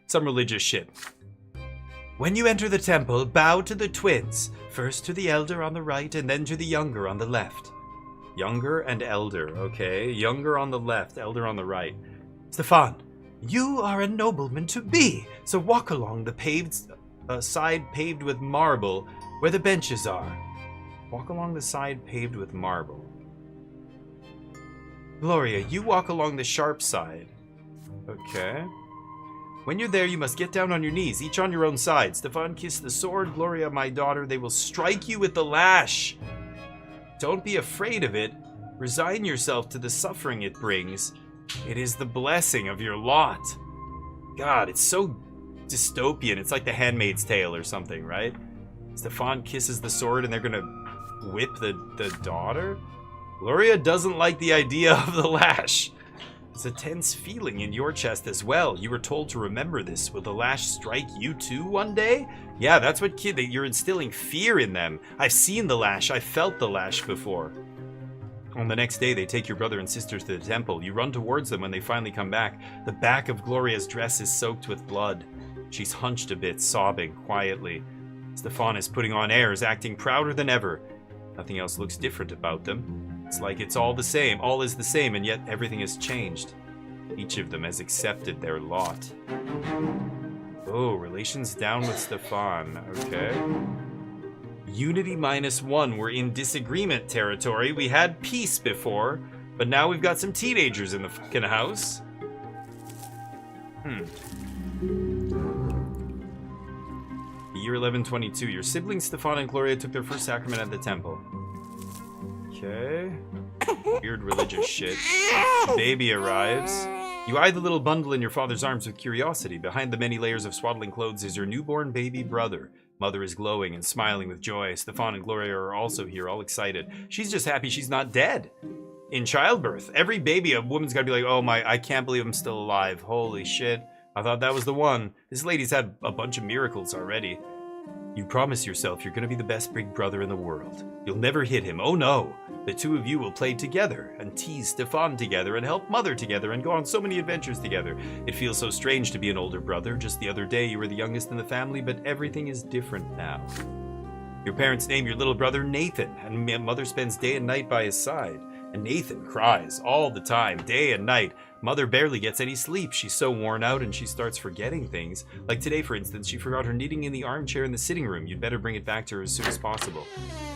Some religious shit. When you enter the temple, bow to the twins, first to the elder on the right and then to the younger on the left. Younger and elder, okay. Younger on the left, elder on the right. Stefan, you are a nobleman to be, so walk along the paved side paved with marble where the benches are. Walk along the side paved with marble. Gloria, you walk along the sharp side. Okay. When you're there, you must get down on your knees, each on your own side. Stefan, kiss the sword. Gloria, my daughter, they will strike you with the lash. Don't be afraid of it. Resign yourself to the suffering it brings. It is the blessing of your lot. God, it's so dystopian. It's like The Handmaid's Tale or something, right? Stefan kisses the sword and they're gonna whip the daughter? Gloria doesn't like the idea of the lash. It's a tense feeling in your chest as well. You were told to remember this. Will the lash strike you too one day? Yeah, that's what you're instilling fear in them. I've seen the lash. I felt the lash before. On the next day, they take your brother and sisters to the temple. You run towards them when they finally come back. The back of Gloria's dress is soaked with blood. She's hunched a bit, sobbing quietly. Stefan is putting on airs, acting prouder than ever. Nothing else looks different about them. It's like it's all the same, all is the same, and yet everything has changed. Each of them has accepted their lot. Oh, relations down with Stefan. Okay. Unity -1. We're in disagreement territory. We had peace before, but now we've got some teenagers in the fucking house. Year 1122. Your siblings Stefan and Gloria took their first sacrament at the temple. Okay. Weird religious shit. Baby arrives. You eye the little bundle in your father's arms with curiosity. Behind the many layers of swaddling clothes is your newborn baby brother. Mother is glowing and smiling with joy. Stefan and Gloria are also here, all excited. She's just happy she's not dead. In childbirth, every baby, a woman's gotta be like, oh my, I can't believe I'm still alive. Holy shit. I thought that was the one. This lady's had a bunch of miracles already. You promise yourself you're gonna be the best big brother in the world. You'll never hit him. Oh no. The two of you will play together and tease Stefan together and help Mother together and go on so many adventures together. It feels so strange to be an older brother. Just the other day you were the youngest in the family, but everything is different now. Your parents name your little brother Nathan, and Mother spends day and night by his side. And Nathan cries all the time, day and night. Mother barely gets any sleep. She's so worn out and she starts forgetting things. Like today, for instance, she forgot her knitting in the armchair in the sitting room. You'd better bring it back to her as soon as possible.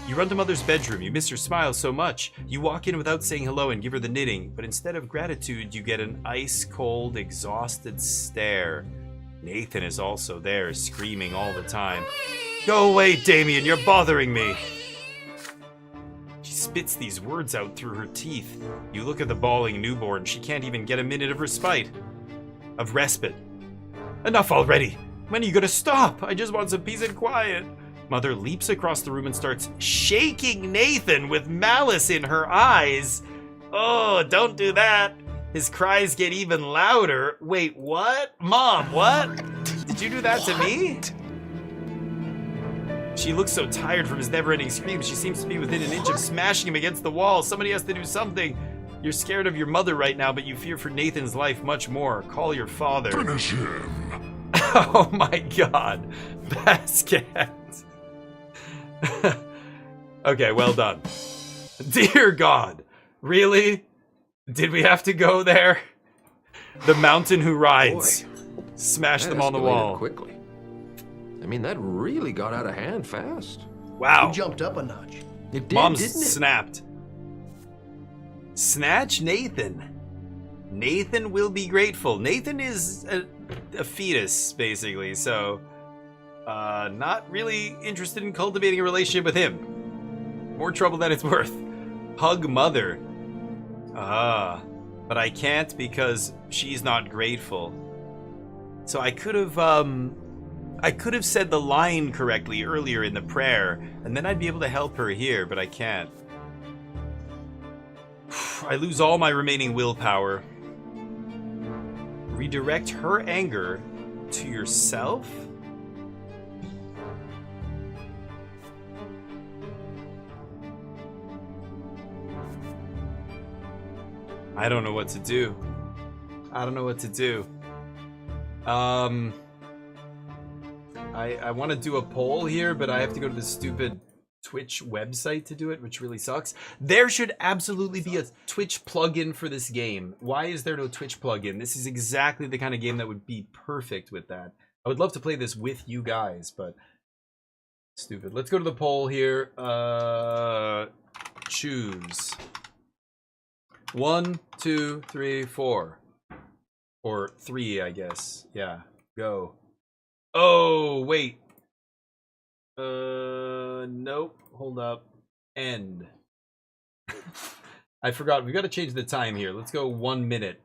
You run to Mother's bedroom. You miss her smile so much. You walk in without saying hello and give her the knitting, but instead of gratitude, you get an ice-cold, exhausted stare. Nathan is also there, screaming all the time. Go away, Damien, you're bothering me. She spits these words out through her teeth. You look at the bawling newborn. She can't even get a minute of respite. Of respite. Enough already. When are you gonna stop? I just want some peace and quiet. Mother leaps across the room and starts shaking Nathan with malice in her eyes. Oh, don't do that. His cries get even louder. Wait, what? Mom, what? Did you do that to me? She looks so tired from his never-ending screams. She seems to be within an inch of smashing him against the wall. Somebody has to do something. You're scared of your mother right now, but you fear for Nathan's life much more. Call your father. Finish him. Oh my god. Basket. Okay, well done. Dear God. Really? Did we have to go there? The mountain who rides. Boy, Smash that them on the escalated wall. quickly. I mean, that really got out of hand fast. Wow. It jumped up a notch. It did, Mom's didn't it? snapped. Snatch Nathan. Nathan will be grateful. Nathan is a fetus, basically, so not really interested in cultivating a relationship with him. More trouble than it's worth. Hug mother. But I can't because she's not grateful. So I could have said the line correctly earlier in the prayer, and then I'd be able to help her here, but I can't. I lose all my remaining willpower. Redirect her anger to yourself? I don't know what to do. I don't know what to do. I want to do a poll here, but I have to go to the stupid Twitch website to do it, which really sucks. There should absolutely be a Twitch plugin for this game. Why is there no Twitch plugin? This is exactly the kind of game that would be perfect with that. I would love to play this with you guys, but stupid. Let's go to the poll here. Choose. 1, 2, 3, 4. Or 3, I guess. Yeah. Go. Oh, wait. Nope. Hold up. End. I forgot. We got to change the time here. Let's go 1 minute.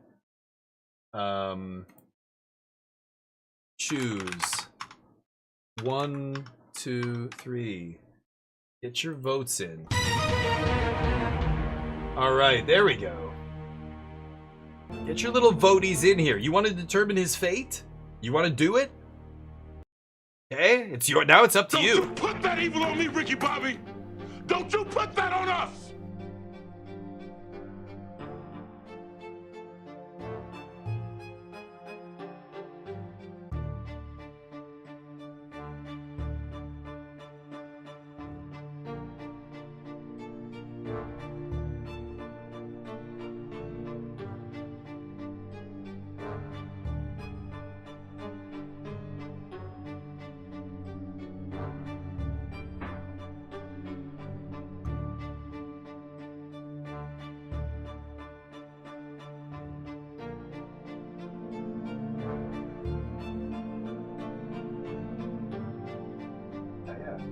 Choose. 1, 2, 3. Get your votes in. All right, there we go. Get your little voties in here. You want to determine his fate? You want to do it? Okay, it's your. Now it's up to you. Don't you put that evil on me, Ricky Bobby! Don't you put that on us!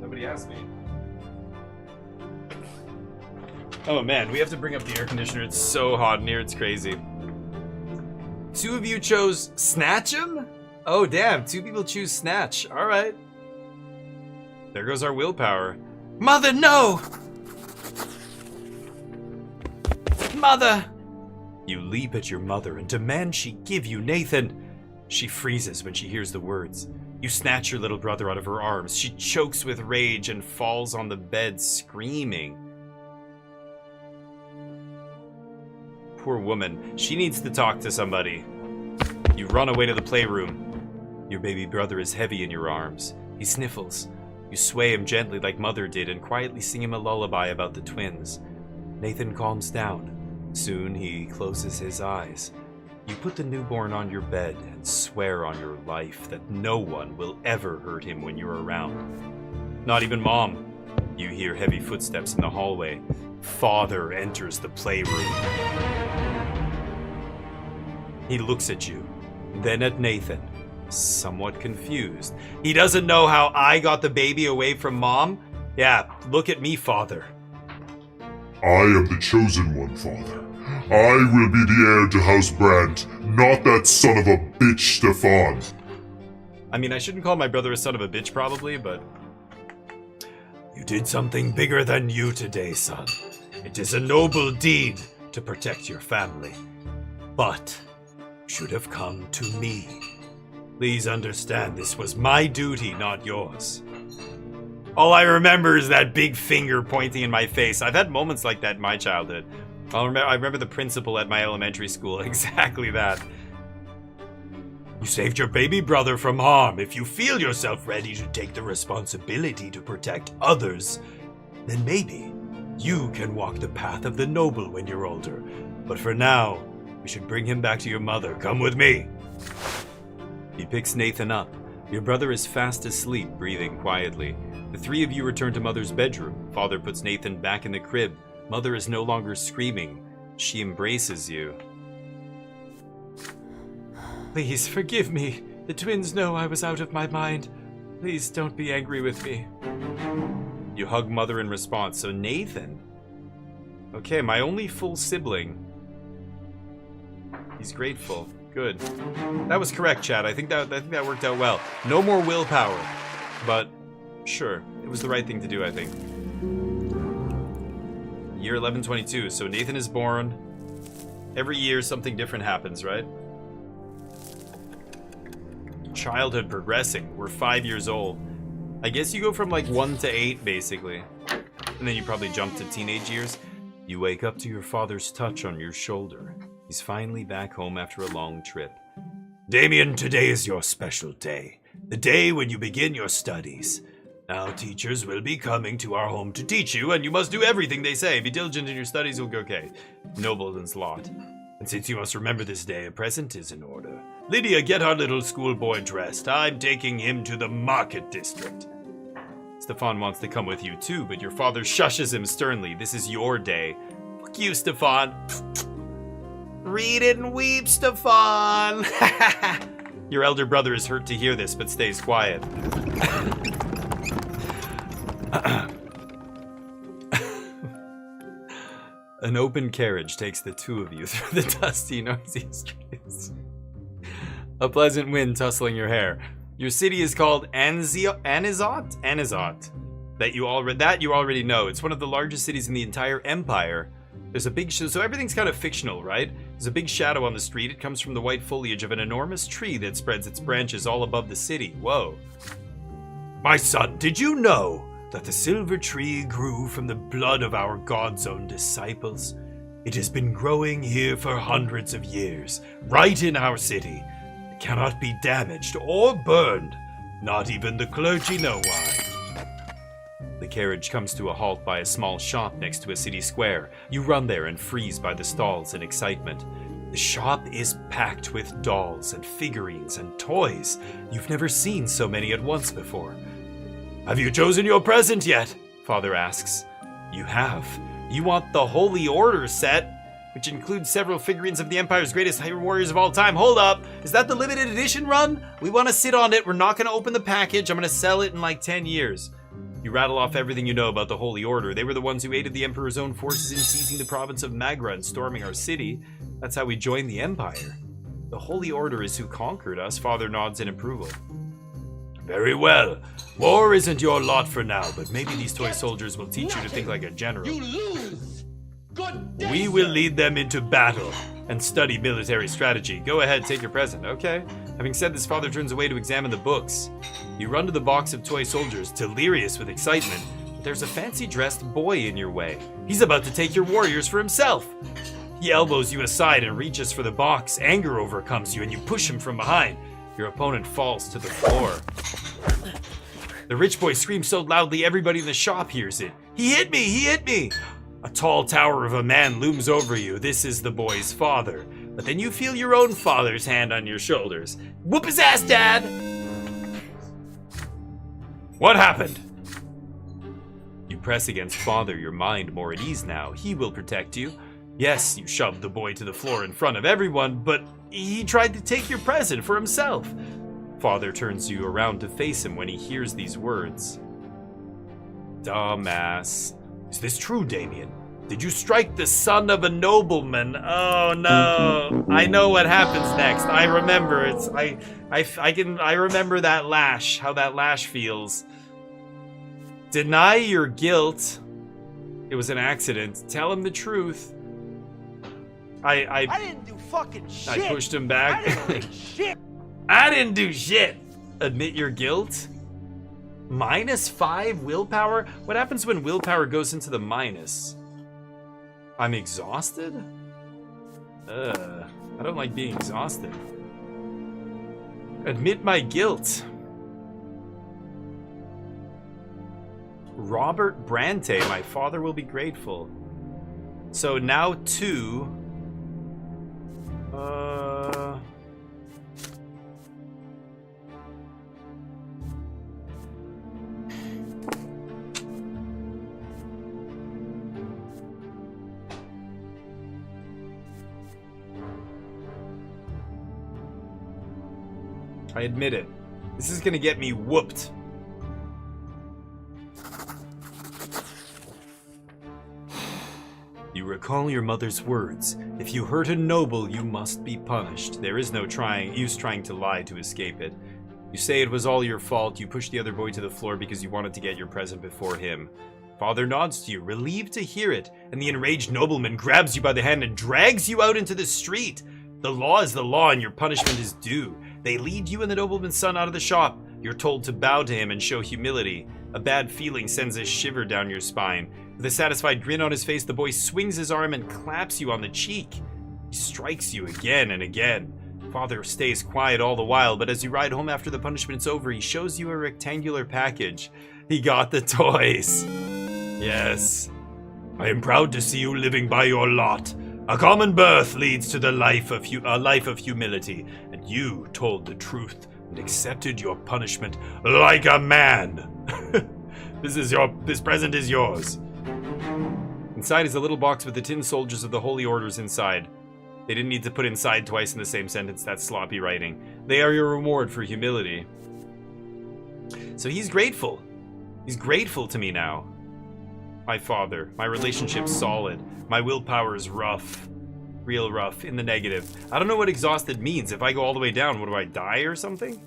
Nobody asked me. Oh man, we have to bring up the air conditioner. It's so hot in here, it's crazy. 2 of you chose Snatch him? Oh damn, 2 people choose Snatch. Alright. There goes our willpower. Mother, no! Mother! You leap at your mother and demand she give you Nathan. She freezes when she hears the words. You snatch your little brother out of her arms. She chokes with rage and falls on the bed screaming. Poor woman. She needs to talk to somebody. You run away to the playroom. Your baby brother is heavy in your arms. He sniffles. You sway him gently like Mother did and quietly sing him a lullaby about the twins. Nathan calms down. Soon he closes his eyes. You put the newborn on your bed and swear on your life that no one will ever hurt him when you're around. Not even Mom. You hear heavy footsteps in the hallway. Father enters the playroom. He looks at you, then at Nathan, somewhat confused. He doesn't know how I got the baby away from Mom. Yeah, look at me, Father. I am the chosen one, Father. I will be the heir to House Brandt, not that son of a bitch, Stefan. I mean, I shouldn't call my brother a son of a bitch, probably, but... You did something bigger than you today, son. It is a noble deed to protect your family. But you should have come to me. Please understand, this was my duty, not yours. All I remember is that big finger pointing in my face. I've had moments like that in my childhood. I remember the principal at my elementary school. Exactly that. You saved your baby brother from harm. If you feel yourself ready to take the responsibility to protect others, then maybe you can walk the path of the noble when you're older. But for now, we should bring him back to your mother. Come with me. He picks Nathan up. Your brother is fast asleep, breathing quietly. The three of you return to Mother's bedroom. Father puts Nathan back in the crib. Mother is no longer screaming. She embraces you. Please forgive me. The twins know I was out of my mind. Please don't be angry with me. You hug Mother in response. So Nathan. Okay, my only full sibling. He's grateful. Good. That was correct, Chad. I think that worked out well. No more willpower. But sure, it was the right thing to do, I think. Year 1122. So Nathan is born. Every year something different happens, right? Childhood progressing. We're 5 years old. I guess you go from like 1 to 8, basically. And then you probably jump to teenage years. You wake up to your father's touch on your shoulder. He's finally back home after a long trip. Damien, today is your special day. The day when you begin your studies. Now teachers will be coming to our home to teach you, and you must do everything they say. Be diligent in your studies, you'll go okay. Nobleman's lot. And since you must remember this day, a present is in order. Lydia, get our little schoolboy dressed. I'm taking him to the market district. Stefan wants to come with you too, but your father shushes him sternly. This is your day. Fuck you, Stefan. Read it and weep, Stefan. Your elder brother is hurt to hear this, but stays quiet. An open carriage takes the two of you through the dusty, noisy streets. A pleasant wind tussling your hair. Your city is called Anizot? That you already know. It's one of the largest cities in the entire empire. There's a big so everything's kind of fictional, right? There's a big shadow on the street. It comes from the white foliage of an enormous tree that spreads its branches all above the city. Whoa. My son, did you know that the silver tree grew from the blood of our God's own disciples? It has been growing here for hundreds of years, right in our city. It cannot be damaged or burned. Not even the clergy know why. The carriage comes to a halt by a small shop next to a city square. You run there and freeze by the stalls in excitement. The shop is packed with dolls and figurines and toys. You've never seen so many at once before. Have you chosen your present yet? Father asks. You have. You want the Holy Order set, which includes several figurines of the Empire's greatest hero warriors of all time. Hold up. Is that the limited edition run? We want to sit on it. We're not going to open the package. I'm going to sell it in like 10 years. You rattle off everything you know about the Holy Order. They were the ones who aided the Emperor's own forces in seizing the province of Magra and storming our city. That's how we joined the Empire. The Holy Order is who conquered us. Father nods in approval. Very well. War isn't your lot for now, but maybe these toy soldiers will teach you to think like a general. You lose. Good day, We will lead them into battle. And study military strategy. Go ahead, take your present. Okay. Having said this, Father turns away to examine the books. You run to the box of toy soldiers, delirious with excitement. But there's a fancy-dressed boy in your way. He's about to take your warriors for himself. He elbows you aside and reaches for the box. Anger overcomes you, and you push him from behind. Your opponent falls to the floor. The rich boy screams so loudly everybody in the shop hears it. He hit me! He hit me! A tall tower of a man looms over you. This is the boy's father. But then you feel your own father's hand on your shoulders. Whoop his ass, Dad! What happened? You press against Father, your mind more at ease now. He will protect you. Yes, you shoved the boy to the floor in front of everyone, but he tried to take your present for himself. Father turns you around to face him when he hears these words. Dumbass. Is this true, Damien? Did you strike the son of a nobleman? Oh no! I know what happens next. I remember. I remember that lash. How that lash feels. Deny your guilt. It was an accident. Tell him the truth. I didn't do fucking shit. I pushed him back. I didn't do shit. I didn't do shit. Admit your guilt. -5 willpower? What happens when willpower goes into the minus? I'm exhausted? I don't like being exhausted. Admit my guilt. Robert Brante, my father will be grateful. So now 2. I admit it. This is gonna get me whooped. You recall your mother's words. If you hurt a noble, you must be punished. There is no use trying to lie to escape it. You say it was all your fault. You push the other boy to the floor because you wanted to get your present before him. Father nods to you, relieved to hear it, and the enraged nobleman grabs you by the hand and drags you out into the street. The law is the law, and your punishment is due. They lead you and the nobleman's son out of the shop. You're told to bow to him and show humility. A bad feeling sends a shiver down your spine. With a satisfied grin on his face, the boy swings his arm and claps you on the cheek. He strikes you again and again. Father stays quiet all the while, but as you ride home after the punishment's over, he shows you a rectangular package. He got the toys. Yes. I am proud to see you living by your lot. A common birth leads to the life of humility, and you told the truth and accepted your punishment like a man. This present is yours. Inside is a little box with the tin soldiers of the holy orders inside. They didn't need to put inside twice in the same sentence. That's sloppy writing. They are your reward for humility. So he's grateful. He's grateful to me now. My father. My relationship's solid. My willpower is rough. Real rough. In the negative. I don't know what exhausted means. If I go all the way down, what do I die or something?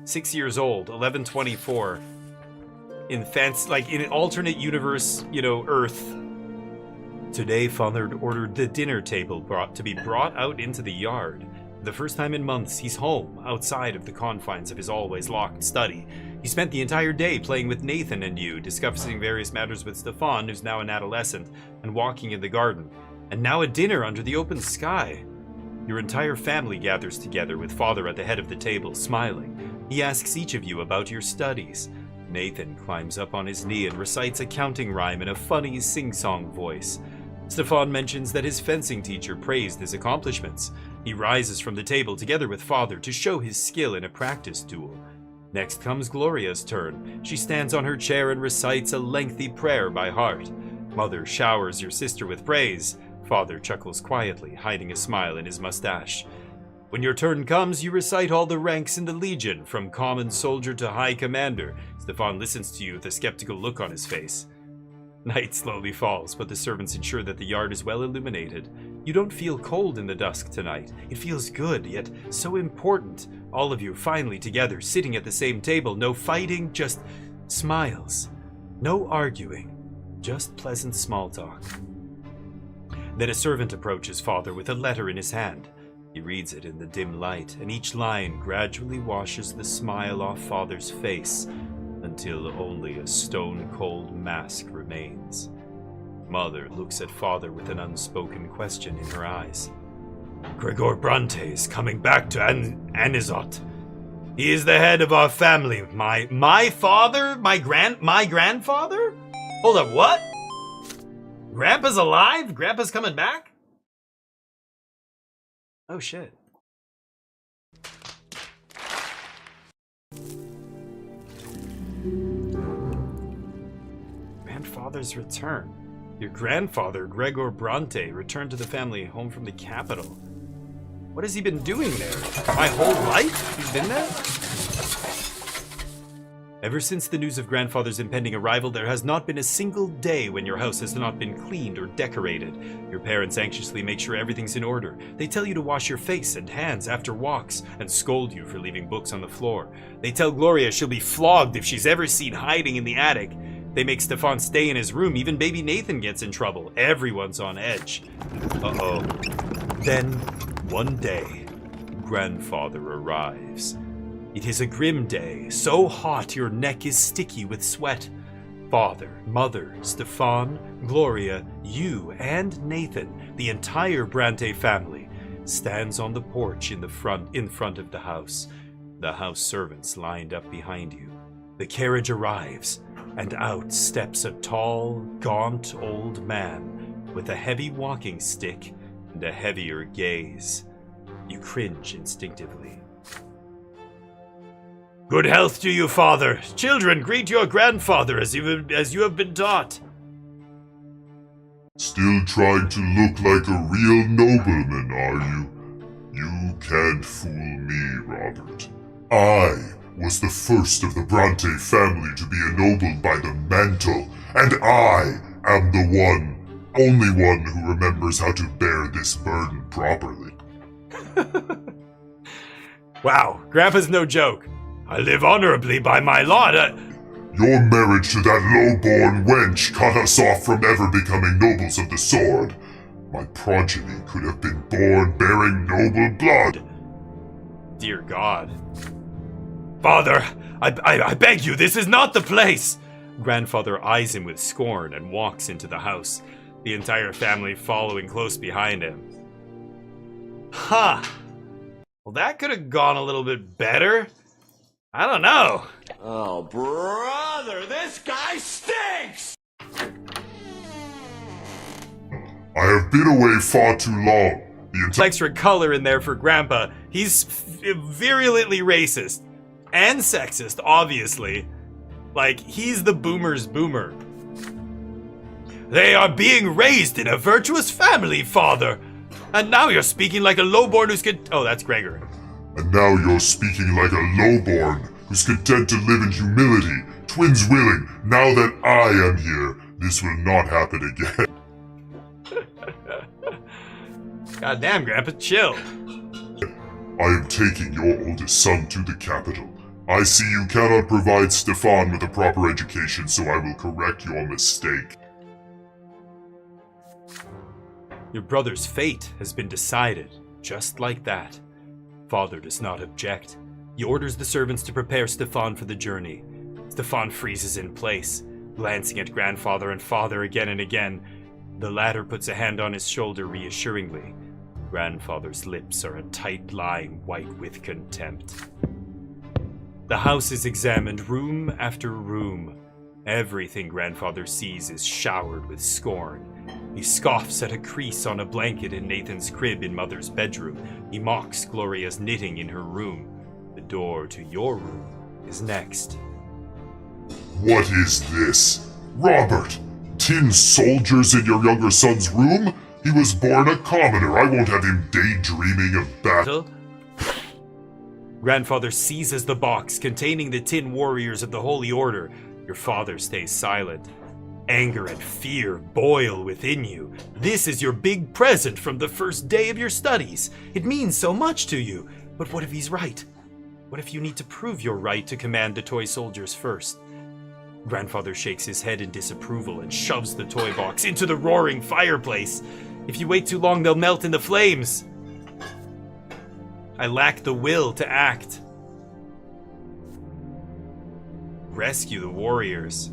6 years old. 1124. In an alternate universe, Earth. Today, Father ordered the dinner table to be brought out into the yard. For the first time in months, he's home, outside of the confines of his always locked study. He spent the entire day playing with Nathan and you, discussing various matters with Stefan, who's now an adolescent, and walking in the garden. And now a dinner under the open sky. Your entire family gathers together, with Father at the head of the table, smiling. He asks each of you about your studies. Nathan climbs up on his knee and recites a counting rhyme in a funny sing-song voice. Stefan mentions that his fencing teacher praised his accomplishments. He rises from the table together with Father to show his skill in a practice duel. Next comes Gloria's turn. She stands on her chair and recites a lengthy prayer by heart. Mother showers your sister with praise. Father chuckles quietly, hiding a smile in his mustache. When your turn comes, you recite all the ranks in the Legion, from common soldier to high commander. Stefan listens to you with a skeptical look on his face. Night slowly falls, but the servants ensure that the yard is well illuminated. You don't feel cold in the dusk tonight. It feels good, yet so important. All of you finally together, sitting at the same table. No fighting, just smiles. No arguing, just pleasant small talk. Then a servant approaches Father with a letter in his hand. He reads it in the dim light, and each line gradually washes the smile off Father's face, until only a stone-cold mask remains. Mother looks at Father with an unspoken question in her eyes. Gregor Bronte is coming back to Anizot. He is the head of our family. My father? My grandfather? Hold up, what? Grandpa's alive? Grandpa's coming back? Oh shit. Grandfather's return. Your grandfather, Gregor Bronte, returned to the family home from the capital. What has he been doing there? My whole life? He's been there? Ever since the news of grandfather's impending arrival, there has not been a single day when your house has not been cleaned or decorated. Your parents anxiously make sure everything's in order. They tell you to wash your face and hands after walks, and scold you for leaving books on the floor. They tell Gloria she'll be flogged if she's ever seen hiding in the attic. They make Stefan stay in his room. Even baby Nathan gets in trouble. Everyone's on edge. Uh-oh. Then, one day, grandfather arrives. It is a grim day, so hot your neck is sticky with sweat. Father, Mother, Stefan, Gloria, you, and Nathan, the entire Bronte family, stands on the porch in front of the house. The house servants lined up behind you. The carriage arrives, and out steps a tall, gaunt old man with a heavy walking stick and a heavier gaze. You cringe instinctively. Good health to you, father. Children, greet your grandfather as you have been taught. Still trying to look like a real nobleman, are you? You can't fool me, Robert. I was the first of the Bronte family to be ennobled by the mantle, and I am the only one who remembers how to bear this burden properly. Wow, Grandpa's no joke. I live honorably by my law. Your marriage to that low-born wench cut us off from ever becoming nobles of the sword. My progeny could have been born bearing noble blood. Dear God. Father, I beg you, this is not the place! Grandfather eyes him with scorn and walks into the house, the entire family following close behind him. Huh. Well, that could have gone a little bit better. I don't know. Oh, brother, this guy stinks! I have been away far too long. Extra color in there for Grandpa. He's virulently racist. And sexist, obviously. Like, he's the boomer's boomer. They are being raised in a virtuous family, father. And now you're speaking like a lowborn who's oh, that's Gregor. And now you're speaking like a lowborn who's content to live in humility, twins willing. Now that I am here, this will not happen again. Goddamn, Grandpa, chill. I am taking your oldest son to the capital. I see you cannot provide Stefan with a proper education, so I will correct your mistake. Your brother's fate has been decided, just like that. Father does not object. He orders the servants to prepare Stefan for the journey. Stefan freezes in place, glancing at grandfather and father again and again. The latter puts a hand on his shoulder reassuringly. Grandfather's lips are a tight line white with contempt. The house is examined room after room. Everything grandfather sees is showered with scorn. He scoffs at a crease on a blanket in Nathan's crib in Mother's bedroom. He mocks Gloria's knitting in her room. The door to your room is next. What is this? Robert! Tin soldiers in your younger son's room? He was born a commoner. I won't have him daydreaming of battle. Grandfather seizes the box containing the tin warriors of the Holy Order. Your father stays silent. Anger and fear boil within you. This is your big present from the first day of your studies. It means so much to you. But what if he's right? What if you need to prove you're right to command the toy soldiers first? Grandfather shakes his head in disapproval and shoves the toy box into the roaring fireplace. If you wait too long, they'll melt in the flames. I lack the will to act. Rescue the warriors.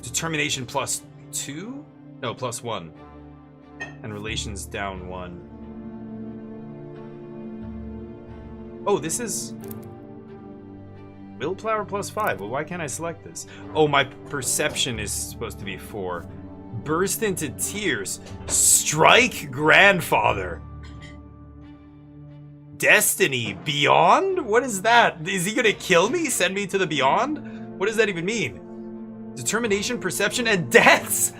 Determination +2? No, +1. And relations down 1. Oh, this is willpower +5. Well, why can't I select this? Oh, my perception is supposed to be 4. Burst into tears. Strike grandfather. Destiny beyond? What is that? Is he gonna kill me? Send me to the beyond? What does that even mean? Determination, perception, and deaths.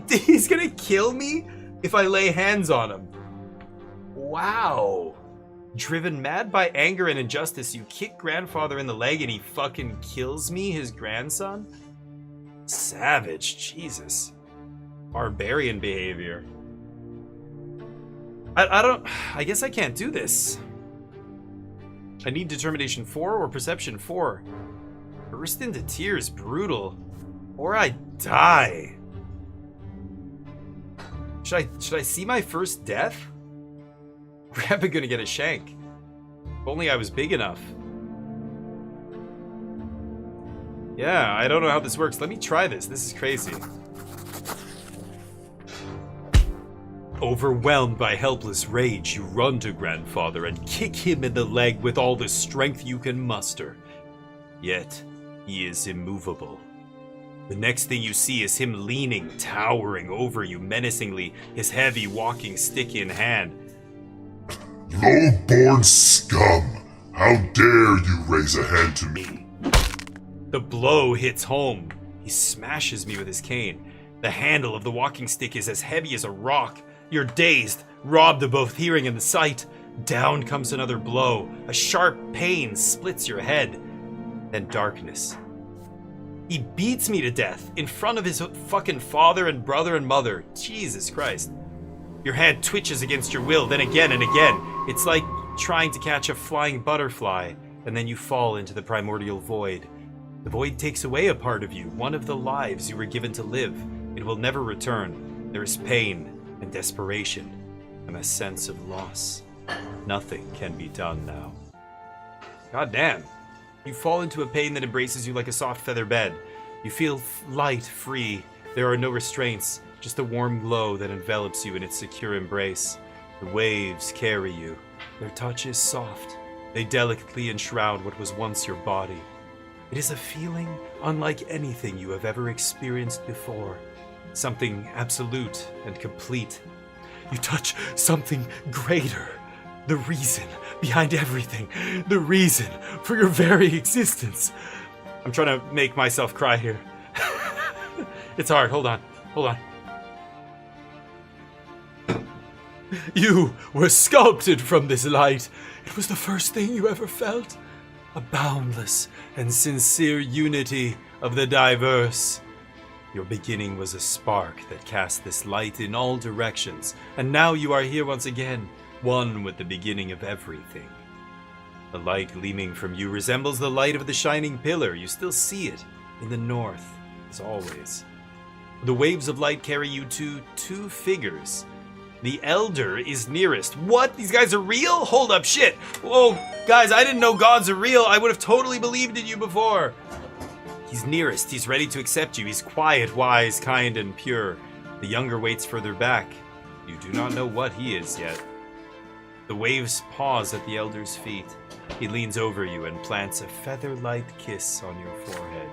He's gonna kill me if I lay hands on him. Wow. Driven mad by anger and injustice, you kick grandfather in the leg and he fucking kills me, his grandson? Savage, Jesus. Barbarian behavior. I guess I can't do this. I need determination 4 or perception 4. Burst into tears, brutal. Or I die. Should I see my first death? Grandpa gonna get a shank. If only I was big enough. Yeah, I don't know how this works. Let me try this. This is crazy. Overwhelmed by helpless rage, you run to Grandfather and kick him in the leg with all the strength you can muster. Yet, he is immovable. The next thing you see is him leaning, towering over you menacingly, his heavy walking stick in hand. Low-born scum! How dare you raise a hand to me? The blow hits home. He smashes me with his cane. The handle of the walking stick is as heavy as a rock. You're dazed, robbed of both hearing and sight. Down comes another blow. A sharp pain splits your head. Then darkness. He beats me to death in front of his fucking father and brother and mother. Jesus Christ. Your hand twitches against your will, then again and again. It's like trying to catch a flying butterfly, and then you fall into the primordial void. The void takes away a part of you, one of the lives you were given to live. It will never return. There is pain and desperation and a sense of loss. Nothing can be done now. God damn. You fall into a pain that embraces you like a soft feather bed. You feel light, free. There are no restraints, just a warm glow that envelops you in its secure embrace. The waves carry you. Their touch is soft. They delicately enshroud what was once your body. It is a feeling unlike anything you have ever experienced before. Something absolute and complete. You touch something greater. The reason behind everything. The reason for your very existence. I'm trying to make myself cry here. It's hard. Hold on. Hold on. You were sculpted from this light. It was the first thing you ever felt. A boundless and sincere unity of the diverse. Your beginning was a spark that cast this light in all directions, and now you are here once again, one with the beginning of everything. The light gleaming from you resembles the light of the shining pillar. You still see it in the north, as always. The waves of light carry you to two figures. The Elder is nearest. What? These guys are real? Hold up, shit. Whoa, guys, I didn't know gods are real. I would have totally believed in you before. He's nearest. He's ready to accept you. He's quiet, wise, kind, and pure. The younger waits further back. You do not know what he is yet. The waves pause at the Elder's feet. He leans over you and plants a feather-light kiss on your forehead.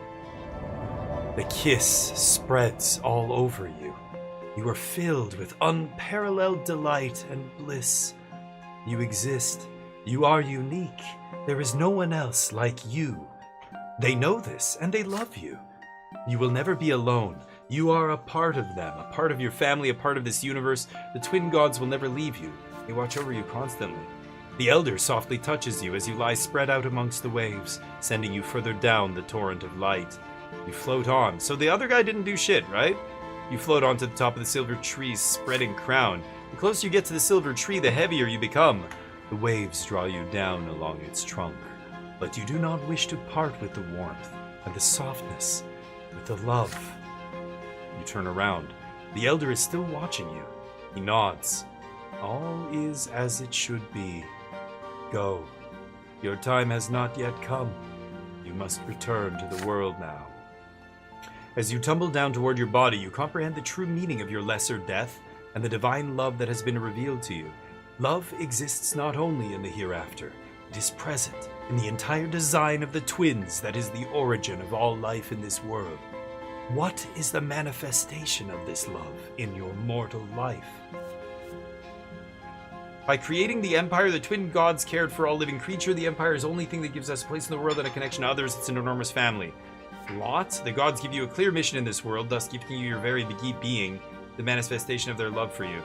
The kiss spreads all over you. You are filled with unparalleled delight and bliss. You exist. You are unique. There is no one else like you. They know this, and they love you. You will never be alone. You are a part of them, a part of your family, a part of this universe. The twin gods will never leave you. They watch over you constantly. The Elder softly touches you as you lie spread out amongst the waves, sending you further down the torrent of light. You float on. So the other guy didn't do shit, right? You float onto the top of the silver tree's spreading crown. The closer you get to the silver tree, the heavier you become. The waves draw you down along its trunk. But you do not wish to part with the warmth and the softness, with the love. You turn around. The Elder is still watching you. He nods. All is as it should be. Go. Your time has not yet come. You must return to the world now. As you tumble down toward your body, you comprehend the true meaning of your lesser death and the divine love that has been revealed to you. Love exists not only in the hereafter, it is present in the entire design of the twins that is the origin of all life in this world. What is the manifestation of this love in your mortal life? By creating the Empire, the twin gods cared for all living creature. The Empire is the only thing that gives us a place in the world and a connection to others. It's an enormous family. Lot, the gods give you a clear mission in this world, thus giving you your very being, the manifestation of their love for you.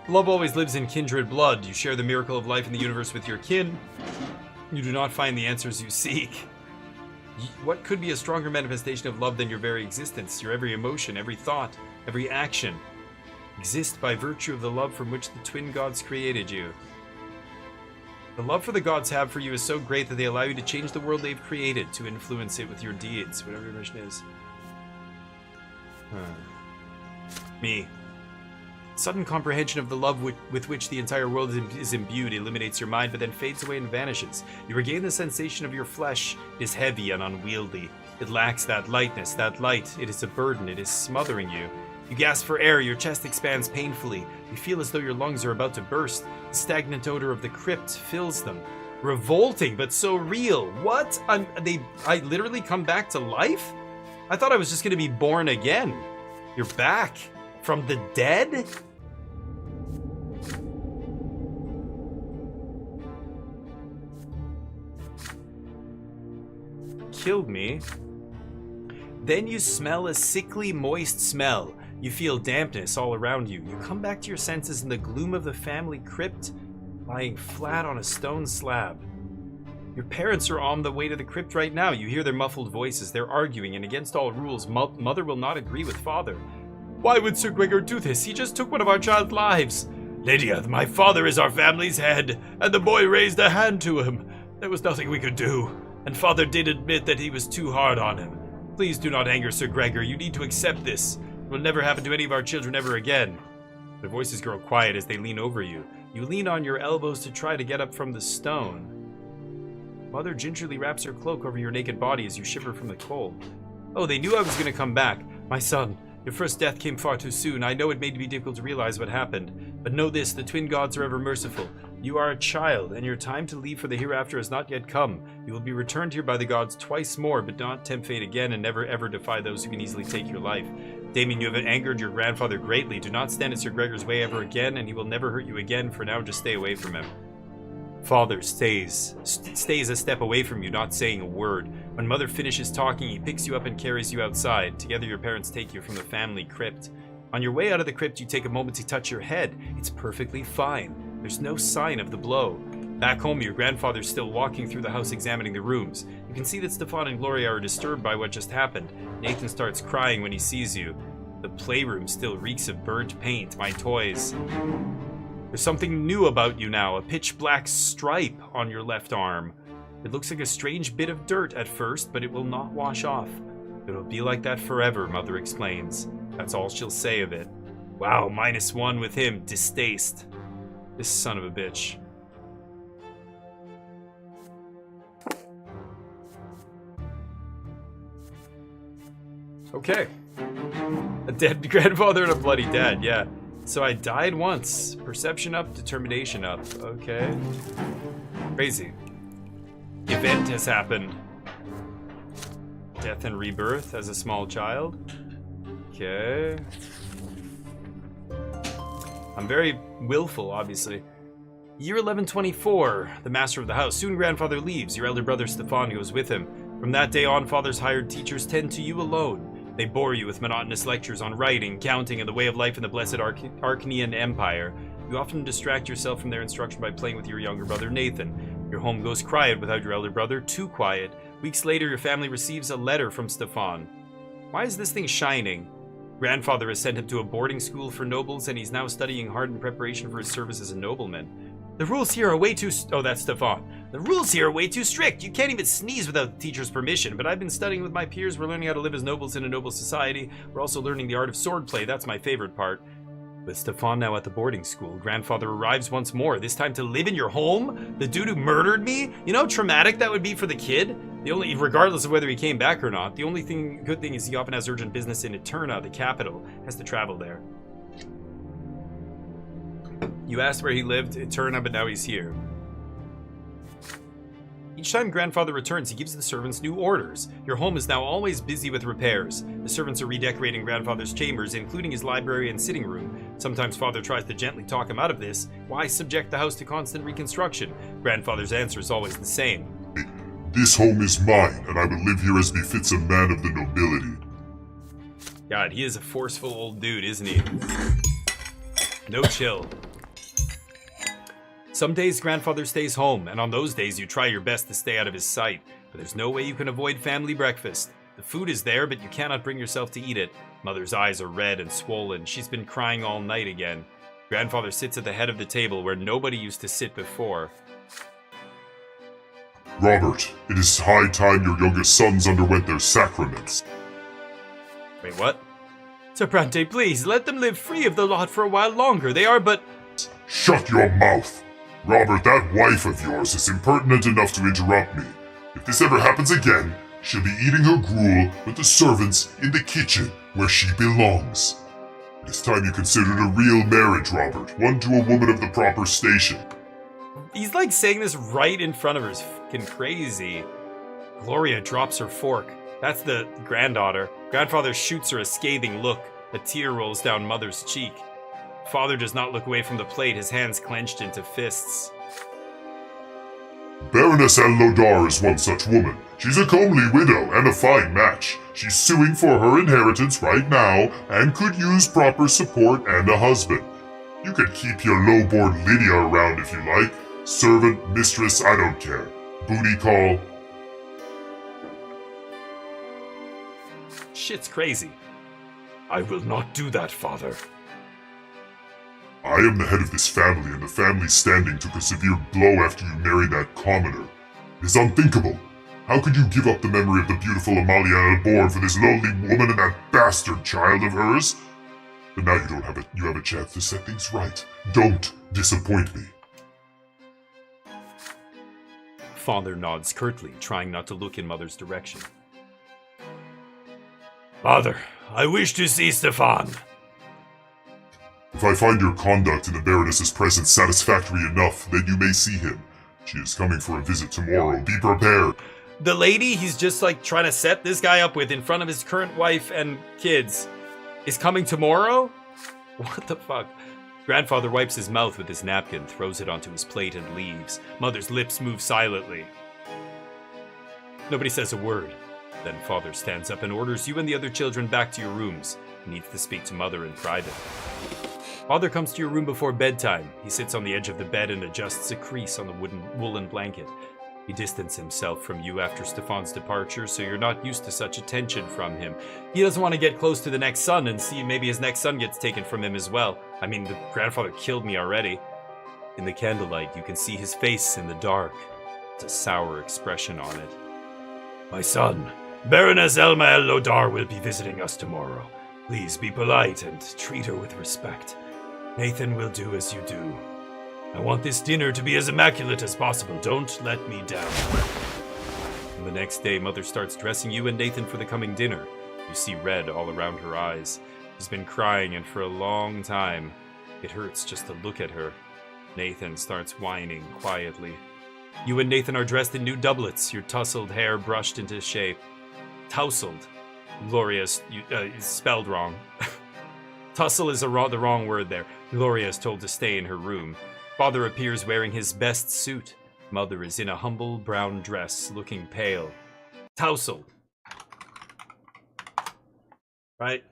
Love always lives in kindred blood. You share the miracle of life in the universe with your kin. You do not find the answers you seek. What could be a stronger manifestation of love than your very existence? Your every emotion, every thought, every action exist by virtue of the love from which the twin gods created you. The love for the gods have for you is so great that they allow you to change the world they've created, to influence it with your deeds, whatever your mission is. Me. Sudden comprehension of the love with which the entire world is imbued illuminates your mind, but then fades away and vanishes. You regain the sensation of your flesh. It is heavy and unwieldy. It lacks that lightness, that light. It is a burden. It is smothering you. You gasp for air. Your chest expands painfully. You feel as though your lungs are about to burst. The stagnant odor of the crypt fills them. Revolting, but so real. What? I literally come back to life? I thought I was just going to be born again. You're back. From the dead? Killed me. Then you smell a sickly, moist smell. You feel dampness all around you. You come back to your senses in the gloom of the family crypt, lying flat on a stone slab. Your parents are on the way to the crypt right now. You hear their muffled voices. They're arguing, and against all rules, mother will not agree with father. Why would Sir Gregor do this? He just took one of our child's lives. Lydia, my father is our family's head, and the boy raised a hand to him. There was nothing we could do, and father did admit that he was too hard on him. Please do not anger Sir Gregor. You need to accept this. It will never happen to any of our children ever again. Their voices grow quiet as they lean over you. You lean on your elbows to try to get up from the stone. Mother gingerly wraps her cloak over your naked body as you shiver from the cold. Oh, they knew I was going to come back. My son. Your first death came far too soon. I know it may be difficult to realize what happened. But know this, the twin gods are ever merciful. You are a child, and your time to leave for the hereafter has not yet come. You will be returned here by the gods twice more, but do not tempt fate again, and never ever defy those who can easily take your life. Damien, you have angered your grandfather greatly. Do not stand in Sir Gregor's way ever again, and he will never hurt you again. For now, just stay away from him. Father stays a step away from you, not saying a word. When mother finishes talking, he picks you up and carries you outside. Together, your parents take you from the family crypt. On your way out of the crypt, you take a moment to touch your head. It's perfectly fine. There's no sign of the blow. Back home, your grandfather's still walking through the house examining the rooms. You can see that Stefan and Gloria are disturbed by what just happened. Nathan starts crying when he sees you. The playroom still reeks of burnt paint. My toys. There's something new about you now, a pitch black stripe on your left arm. It looks like a strange bit of dirt at first, but it will not wash off. It'll be like that forever, Mother explains. That's all she'll say of it. Wow, -1 with him, distaste. This son of a bitch. Okay. A dead grandfather and a bloody dad, yeah. So I died once. Perception up, determination up. Okay. Crazy. Event has happened. Death and rebirth as a small child. Okay. I'm very willful, obviously. Year 1124. The master of the house. Soon grandfather leaves. Your elder brother Stefan goes with him. From that day on, father's hired teachers tend to you alone. They bore you with monotonous lectures on writing, counting, and the way of life in the blessed Archnean Empire. You often distract yourself from their instruction by playing with your younger brother Nathan. Your home goes quiet without your elder brother, too quiet. Weeks later, your family receives a letter from Stefan. Why is this thing shining? Grandfather has sent him to a boarding school for nobles, and he's now studying hard in preparation for his service as a nobleman. The rules here are way too... Oh, that's Stefan. The rules here are way too strict. You can't even sneeze without the teacher's permission, but I've been studying with my peers. We're learning how to live as nobles in a noble society. We're also learning the art of swordplay. That's my favorite part. With Stefan now at the boarding school, grandfather arrives once more, this time to live in your home? The dude who murdered me? You know how traumatic that would be for the kid? Regardless of whether he came back or not, the only good thing is he often has urgent business in Eterna, the capital, has to travel there. You asked where he lived, Eterna, but now he's here. Each time grandfather returns, he gives the servants new orders. Your home is now always busy with repairs. The servants are redecorating grandfather's chambers, including his library and sitting room. Sometimes father tries to gently talk him out of this. Why subject the house to constant reconstruction? Grandfather's answer is always the same. This home is mine, and I will live here as befits a man of the nobility. God, he is a forceful old dude, isn't he? No chill. Some days grandfather stays home, and on those days you try your best to stay out of his sight, but there's no way you can avoid family breakfast. The food is there, but you cannot bring yourself to eat it. Mother's eyes are red and swollen. She's been crying all night again. Grandfather sits at the head of the table where nobody used to sit before. Robert, it is high time your youngest sons underwent their sacraments. Wait, what? Sir Bronte, please, let them live free of the lot for a while longer. They are but... Shut your mouth! Robert, that wife of yours is impertinent enough to interrupt me. If this ever happens again, she'll be eating her gruel with the servants in the kitchen where she belongs. It is time you considered a real marriage, Robert, one to a woman of the proper station. He's like saying this right in front of her. It's fucking crazy. Gloria drops her fork. That's the granddaughter. Grandfather shoots her a scathing look. A tear rolls down Mother's cheek. Father does not look away from the plate, his hands clenched into fists. Baroness Lodar is one such woman. She's a comely widow and a fine match. She's suing for her inheritance right now and could use proper support and a husband. You could keep your low-born Lydia around if you like. Servant, mistress, I don't care. Booty call. Shit's crazy. I will not do that, father. I am the head of this family, and the family's standing took a severe blow after you married that commoner. It is unthinkable. How could you give up the memory of the beautiful Amalia Born for this lowly woman and that bastard child of hers? But now you have a chance to set things right. Don't disappoint me. Father nods curtly, trying not to look in Mother's direction. Father, I wish to see Stefan. If I find your conduct in the Baroness's presence satisfactory enough, then you may see him. She is coming for a visit tomorrow. Be prepared. The lady he's just like trying to set this guy up with in front of his current wife and kids is coming tomorrow? What the fuck? Grandfather wipes his mouth with his napkin, throws it onto his plate and leaves. Mother's lips move silently. Nobody says a word. Then Father stands up and orders you and the other children back to your rooms. He needs to speak to Mother in private. Father comes to your room before bedtime. He sits on the edge of the bed and adjusts a crease on the woolen blanket. He distances himself from you after Stefan's departure, so you're not used to such attention from him. He doesn't want to get close to the next son and see maybe his next son gets taken from him as well. I mean, the grandfather killed me already. In the candlelight, you can see his face in the dark. It's a sour expression on it. My son, Baroness Elma Lodar will be visiting us tomorrow. Please be polite and treat her with respect. Nathan will do as you do. I want this dinner to be as immaculate as possible. Don't let me down. The next day, Mother starts dressing you and Nathan for the coming dinner. You see red all around her eyes. She's been crying, and for a long time, it hurts just to look at her. Nathan starts whining quietly. You and Nathan are dressed in new doublets, your tousled hair brushed into shape. Tousled. Gloria is spelled wrong. Tussle is the wrong word there. Gloria is told to stay in her room. Father appears wearing his best suit. Mother is in a humble brown dress, looking pale. Tousled. Right?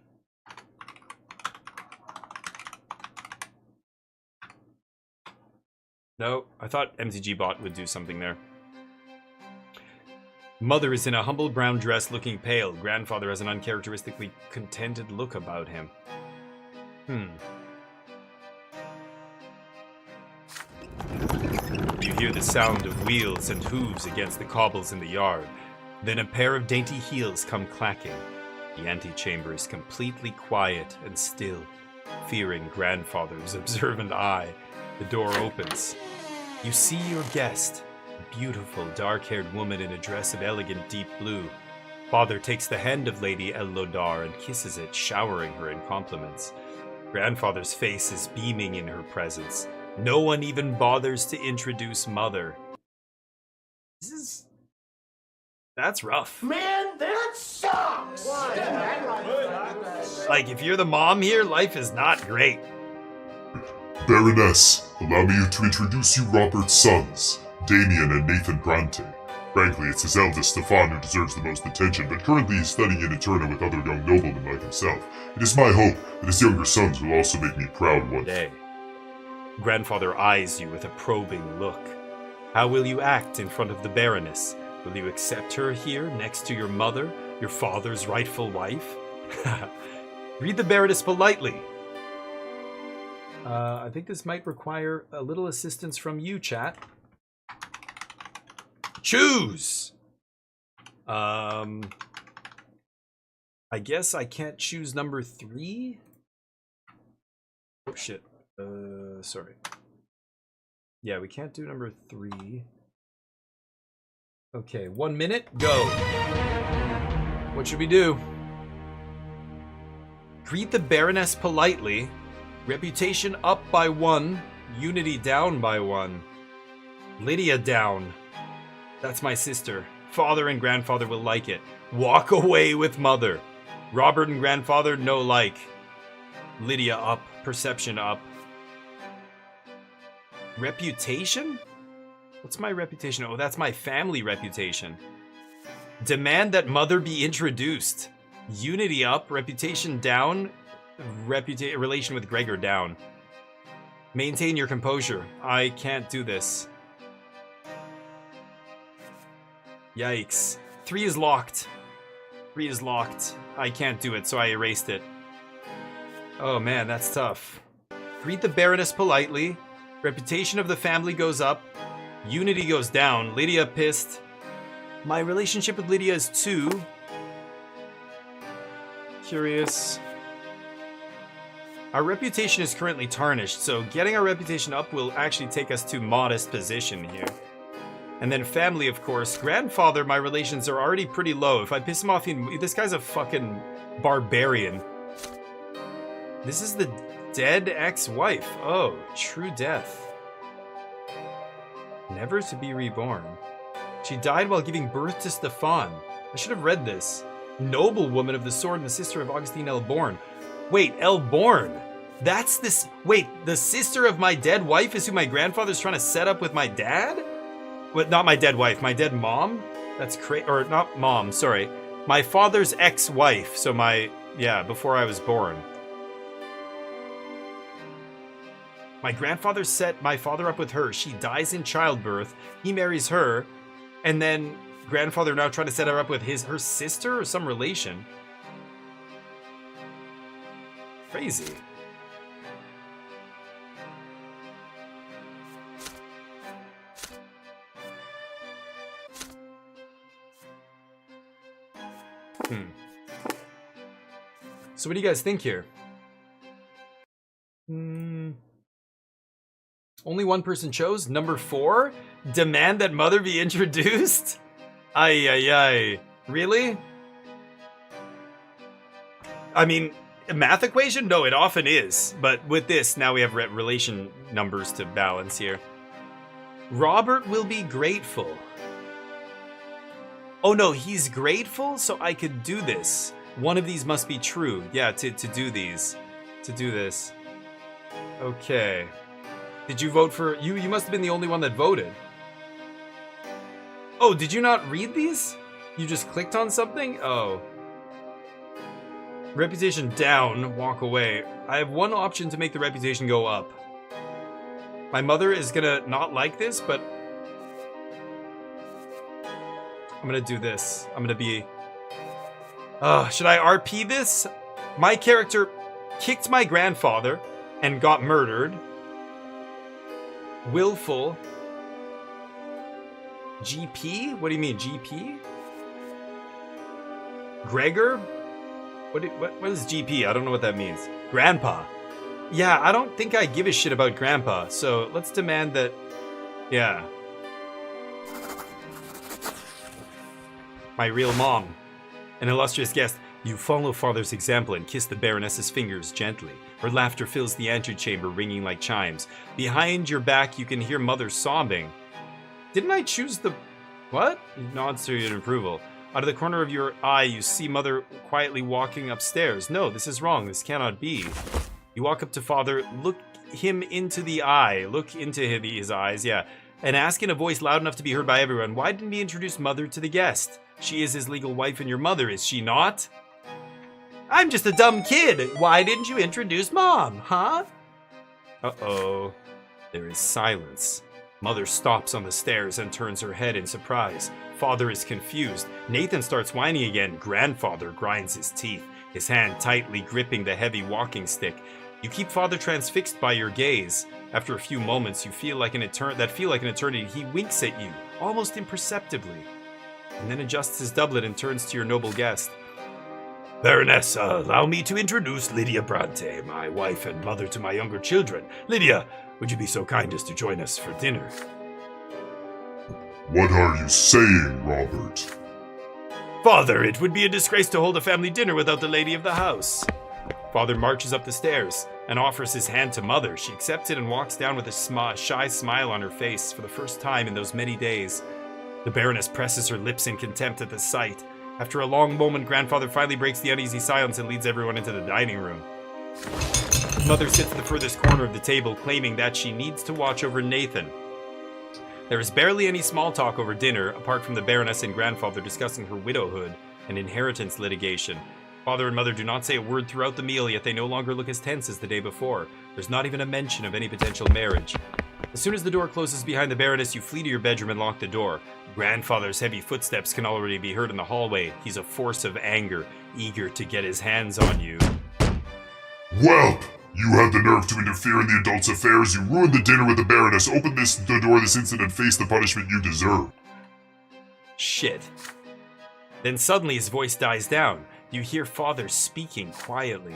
No, I thought MTG Bot would do something there. Mother is in a humble brown dress, looking pale. Grandfather has an uncharacteristically contented look about him. You hear the sound of wheels and hooves against the cobbles in the yard. Then a pair of dainty heels come clacking. The antechamber is completely quiet and still. Fearing grandfather's observant eye, the door opens. You see your guest, a beautiful dark-haired woman in a dress of elegant deep blue. Father takes the hand of Lady Lodar and kisses it, showering her in compliments. Grandfather's face is beaming in her presence. No one even bothers to introduce Mother. That's rough. Man, that sucks! Like, if you're the mom here, life is not great. Baroness, allow me to introduce you Robert's sons, Damien and Nathan Bronte. Frankly, it's his eldest, Stefan, who deserves the most attention, but currently he's studying in Eterna with other young noblemen like himself. It is my hope that his younger sons will also make me proud one day. Grandfather eyes you with a probing look. How will you act in front of the Baroness? Will you accept her here next to your mother, your father's rightful wife? Read the Baroness politely. I think this might require a little assistance from you, chat. Choose! I guess I can't choose number 3. Oh shit. Sorry. Yeah, we can't do number 3. Okay, 1 minute, go. What should we do? Greet the Baroness politely. Reputation up by 1. Unity down by 1. Lydia down. That's my sister. Father and grandfather will like it. Walk away with mother. Robert and grandfather no like. Lydia up. Perception up. Reputation? What's my reputation? Oh, that's my family reputation. Demand that mother be introduced. Unity up. Reputation down. Relation with Gregor down. Maintain your composure. I can't do this. Yikes. 3 is locked. 3 is locked. I can't do it, so I erased it. Oh man, that's tough. Greet the Baroness politely. Reputation of the family goes up. Unity goes down. Lydia pissed. My relationship with Lydia is 2. Curious. Our reputation is currently tarnished, so getting our reputation up will actually take us to modest position here. And then family, of course. Grandfather, my relations are already pretty low. If I piss him off, this guy's a fucking barbarian. This is the dead ex-wife. Oh, true death. Never to be reborn. She died while giving birth to Stefan. I should have read this. Noble woman of the sword and the sister of Augustine Elborn. Wait, Elborn. That's this. Wait, the sister of my dead wife is who my grandfather's trying to set up with my dad? What? Not my dead wife, my dead mom? That's crazy. Or not mom, sorry. My father's ex-wife. So yeah, before I was born. My grandfather set my father up with her. She dies in childbirth. He marries her. And then grandfather now trying to set her up with her sister or some relation. Crazy. So what do you guys think here? Only one person chose. Number 4? Demand that mother be introduced? Ay, ay, ay. Really? I mean, a math equation? No, it often is. But with this, now we have relation numbers to balance here. Robert will be grateful. Oh no, he's grateful? So I could do this. One of these must be true. Yeah, to do these. To do this. Okay. Did you vote for... You must have been the only one that voted. Oh, did you not read these? You just clicked on something? Oh. Reputation down, walk away. I have one option to make the reputation go up. My mother is gonna not like this, but... I'm gonna do this. I'm gonna be... should I RP this? My character kicked my grandfather and got murdered. Willful. GP? What do you mean, GP? Gregor? What is GP? I don't know what that means. Grandpa. Yeah, I don't think I give a shit about Grandpa, so let's demand that... Yeah. My real mom. An illustrious guest. You follow father's example and kiss the Baroness's fingers gently. Her laughter fills the antechamber, ringing like chimes. Behind your back, you can hear mother sobbing. Didn't I choose the... What? He nods to your approval. Out of the corner of your eye, you see mother quietly walking upstairs. No, this is wrong. This cannot be. You walk up to father, look him into the eye. Look into his eyes, yeah. And ask in a voice loud enough to be heard by everyone, why didn't he introduce mother to the guest? She is his legal wife and your mother, is she not? I'm just a dumb kid. Why didn't you introduce mom, huh? Uh-oh. There is silence. Mother stops on the stairs and turns her head in surprise. Father is confused. Nathan starts whining again. Grandfather grinds his teeth, his hand tightly gripping the heavy walking stick. You keep father transfixed by your gaze. After a few moments, you feel like an eternity. He winks at you, almost imperceptibly, and then adjusts his doublet and turns to your noble guest. Baroness, allow me to introduce Lydia Bronte, my wife and mother to my younger children. Lydia, would you be so kind as to join us for dinner? What are you saying, Robert? Father, it would be a disgrace to hold a family dinner without the lady of the house. Father marches up the stairs and offers his hand to Mother. She accepts it and walks down with a shy smile on her face for the first time in those many days. The Baroness presses her lips in contempt at the sight. After a long moment, Grandfather finally breaks the uneasy silence and leads everyone into the dining room. Mother sits at the furthest corner of the table, claiming that she needs to watch over Nathan. There is barely any small talk over dinner, apart from the Baroness and Grandfather discussing her widowhood and inheritance litigation. Father and Mother do not say a word throughout the meal, yet they no longer look as tense as the day before. There's not even a mention of any potential marriage. As soon as the door closes behind the Baroness, you flee to your bedroom and lock the door. Grandfather's heavy footsteps can already be heard in the hallway. He's a force of anger, eager to get his hands on you. Whelp! You had the nerve to interfere in the adults' affairs. You ruined the dinner with the Baroness. Open the door this instant and face the punishment you deserve. Shit. Then suddenly his voice dies down. You hear Father speaking quietly.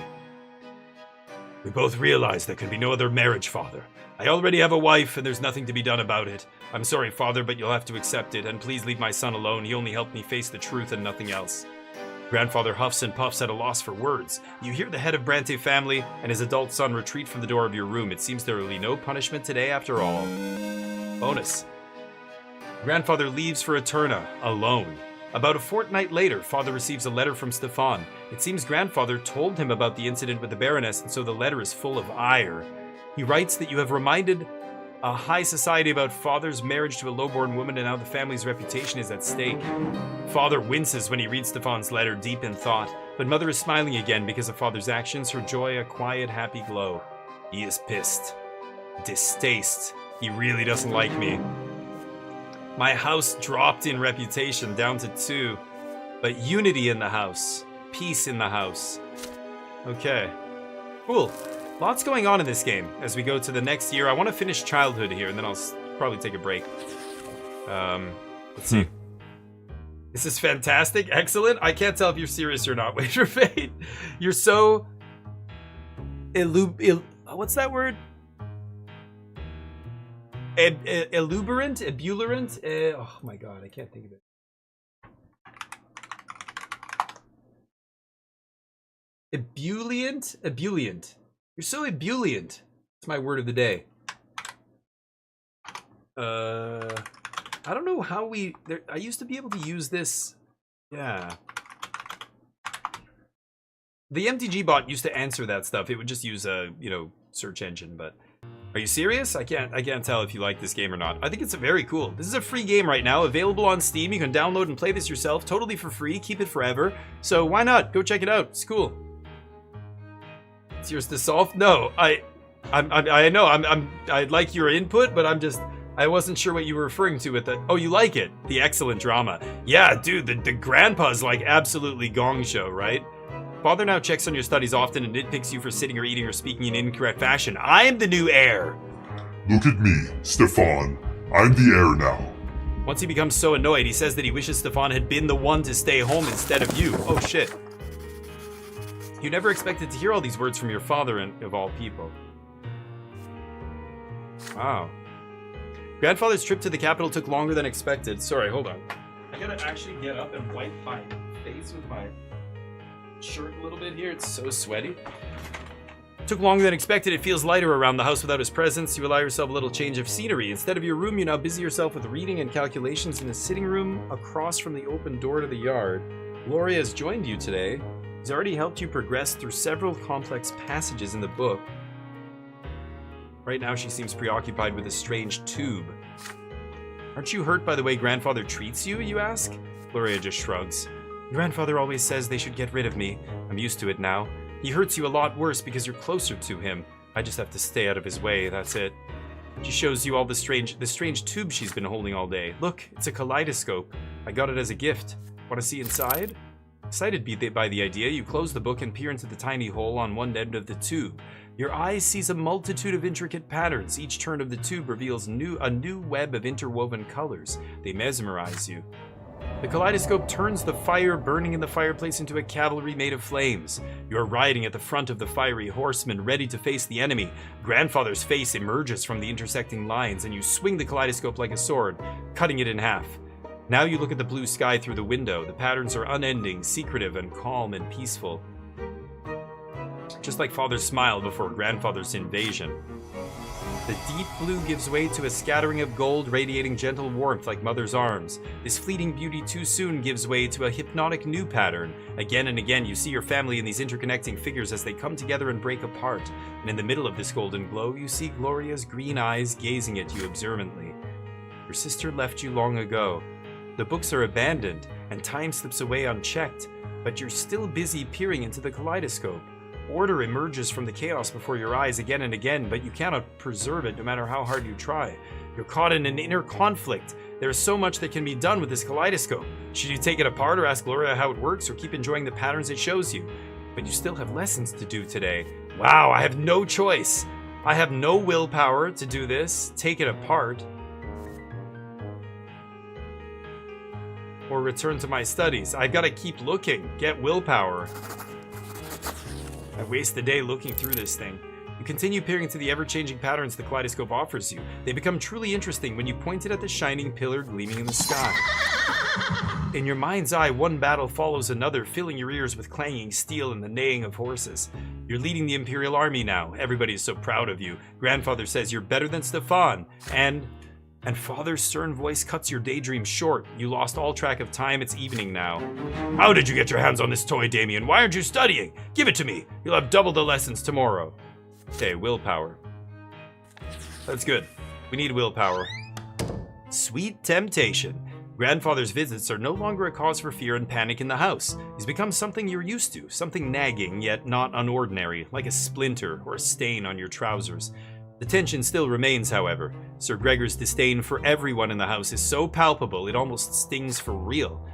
We both realize there can be no other marriage, Father. I already have a wife, and there's nothing to be done about it. I'm sorry, Father, but you'll have to accept it, and please leave my son alone. He only helped me face the truth and nothing else. Grandfather huffs and puffs at a loss for words. You hear the head of Bronte family and his adult son retreat from the door of your room. It seems there will be no punishment today after all. Bonus. Grandfather leaves for Eterna, alone. About a fortnight later, Father receives a letter from Stefan. It seems Grandfather told him about the incident with the Baroness, and so the letter is full of ire. He writes that you have reminded a high society about Father's marriage to a lowborn woman and how the family's reputation is at stake. Father winces when he reads Stefan's letter, deep in thought, but Mother is smiling again because of Father's actions, her joy a quiet, happy glow. He is pissed. Distaste. He really doesn't like me. My house dropped in reputation down to 2, but unity in the house. Peace in the house. Okay. Cool. Lots going on in this game as we go to the next year. I want to finish childhood here, and then I'll probably take a break. Let's see. This is fantastic. Excellent. I can't tell if you're serious or not. Wait for fate. You're so... what's that word? Ebullient? Oh my god, I can't think of it. Ebullient. You're so ebullient. It's my word of the day. I don't know how I used to be able to use this. Yeah. The MTG bot used to answer that stuff. It would just use a, search engine, but... Are you serious? I can't tell if you like this game or not. I think it's very cool. This is a free game right now, available on Steam. You can download and play this yourself, totally for free. Keep it forever. So why not? Go check it out. It's cool. It's yours to solve? No, I know. I like your input, but I wasn't sure what you were referring to with that. Oh, you like it? The excellent drama. Yeah, dude. The grandpa's like absolutely gong show, right? Father now checks on your studies often and nitpicks you for sitting or eating or speaking in incorrect fashion. I am the new heir. Look at me, Stefan. I'm the heir now. Once he becomes so annoyed, he says that he wishes Stefan had been the one to stay home instead of you. Oh shit. You never expected to hear all these words from your father, and of all people. Wow. Grandfather's trip to the capital took longer than expected. Sorry, hold on. I gotta actually get up and wipe my face with my shirt a little bit here. It's so sweaty. Took longer than expected. It feels lighter around the house without his presence. You allow yourself a little change of scenery. Instead of your room, you now busy yourself with reading and calculations in the sitting room across from the open door to the yard. Gloria has joined you today. He's already helped you progress through several complex passages in the book. Right now, she seems preoccupied with a strange tube. Aren't you hurt by the way Grandfather treats you, you ask? Gloria just shrugs. Grandfather always says they should get rid of me. I'm used to it now. He hurts you a lot worse because you're closer to him. I just have to stay out of his way, that's it. She shows you all the strange tube she's been holding all day. Look, it's a kaleidoscope. I got it as a gift. Want to see inside? Excited by the idea, you close the book and peer into the tiny hole on one end of the tube. Your eyes sees a multitude of intricate patterns. Each turn of the tube reveals a new web of interwoven colors. They mesmerize you. The kaleidoscope turns the fire burning in the fireplace into a cavalry made of flames. You're riding at the front of the fiery horseman, ready to face the enemy. Grandfather's face emerges from the intersecting lines, and you swing the kaleidoscope like a sword, cutting it in half. Now you look at the blue sky through the window. The patterns are unending, secretive, and calm and peaceful. Just like Father's smile before Grandfather's invasion. The deep blue gives way to a scattering of gold, radiating gentle warmth like Mother's arms. This fleeting beauty too soon gives way to a hypnotic new pattern. Again and again, you see your family in these interconnecting figures as they come together and break apart. And in the middle of this golden glow, you see Gloria's green eyes gazing at you observantly. Your sister left you long ago. The books are abandoned, and time slips away unchecked, but you're still busy peering into the kaleidoscope. Order emerges from the chaos before your eyes again and again, but you cannot preserve it no matter how hard you try. You're caught in an inner conflict. There is so much that can be done with this kaleidoscope. Should you take it apart or ask Gloria how it works, or keep enjoying the patterns it shows you? But you still have lessons to do today. Wow, I have no choice. I have no willpower to do this. Take it apart. Or return to my studies. I've got to keep looking. Get willpower. I waste the day looking through this thing. You continue peering into the ever-changing patterns the kaleidoscope offers you. They become truly interesting when you point it at the shining pillar gleaming in the sky. In your mind's eye, one battle follows another, filling your ears with clanging steel and the neighing of horses. You're leading the Imperial Army now. Everybody is so proud of you. Grandfather says you're better than Stefan. And Father's stern voice cuts your daydream short. You lost all track of time. It's evening now. How did you get your hands on this toy, Damien? Why aren't you studying? Give it to me. You'll have double the lessons tomorrow. Okay, willpower. That's good. We need willpower. Sweet temptation. Grandfather's visits are no longer a cause for fear and panic in the house. He's become something you're used to, something nagging yet not unordinary, like a splinter or a stain on your trousers. The tension still remains, however. Sir Gregor's disdain for everyone in the house is so palpable it almost stings for real.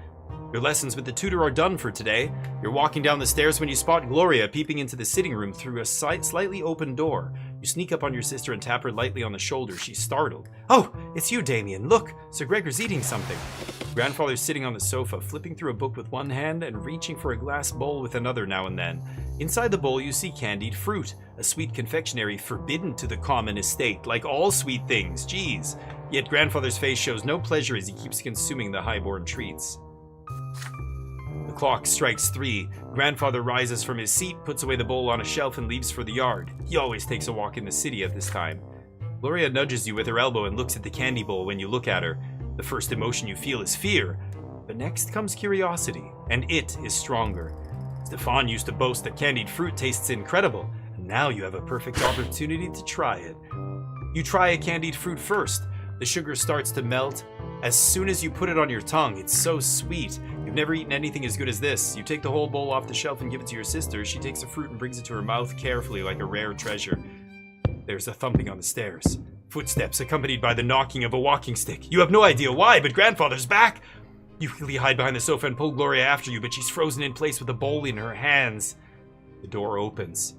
Your lessons with the tutor are done for today. You're walking down the stairs when you spot Gloria peeping into the sitting room through a slightly open door. You sneak up on your sister and tap her lightly on the shoulder. She's startled. Oh, it's you, Damien. Look, Sir Gregor's eating something. Grandfather's sitting on the sofa, flipping through a book with one hand and reaching for a glass bowl with another now and then. Inside the bowl you see candied fruit, a sweet confectionery forbidden to the common estate, like all sweet things, geez. Yet Grandfather's face shows no pleasure as he keeps consuming the high-born treats. The clock strikes 3. Grandfather rises from his seat, puts away the bowl on a shelf, and leaves for the yard. He always takes a walk in the city at this time. Gloria nudges you with her elbow and looks at the candy bowl when you look at her. The first emotion you feel is fear, but next comes curiosity, and it is stronger. Stefan used to boast that candied fruit tastes incredible, and now you have a perfect opportunity to try it. You try a candied fruit first. The sugar starts to melt. As soon as you put it on your tongue, it's so sweet. You've never eaten anything as good as this. You take the whole bowl off the shelf and give it to your sister. She takes the fruit and brings it to her mouth carefully like a rare treasure. There's a thumping on the stairs. Footsteps accompanied by the knocking of a walking stick. You have no idea why, but Grandfather's back! You quickly hide behind the sofa and pull Gloria after you, but she's frozen in place with a bowl in her hands. The door opens.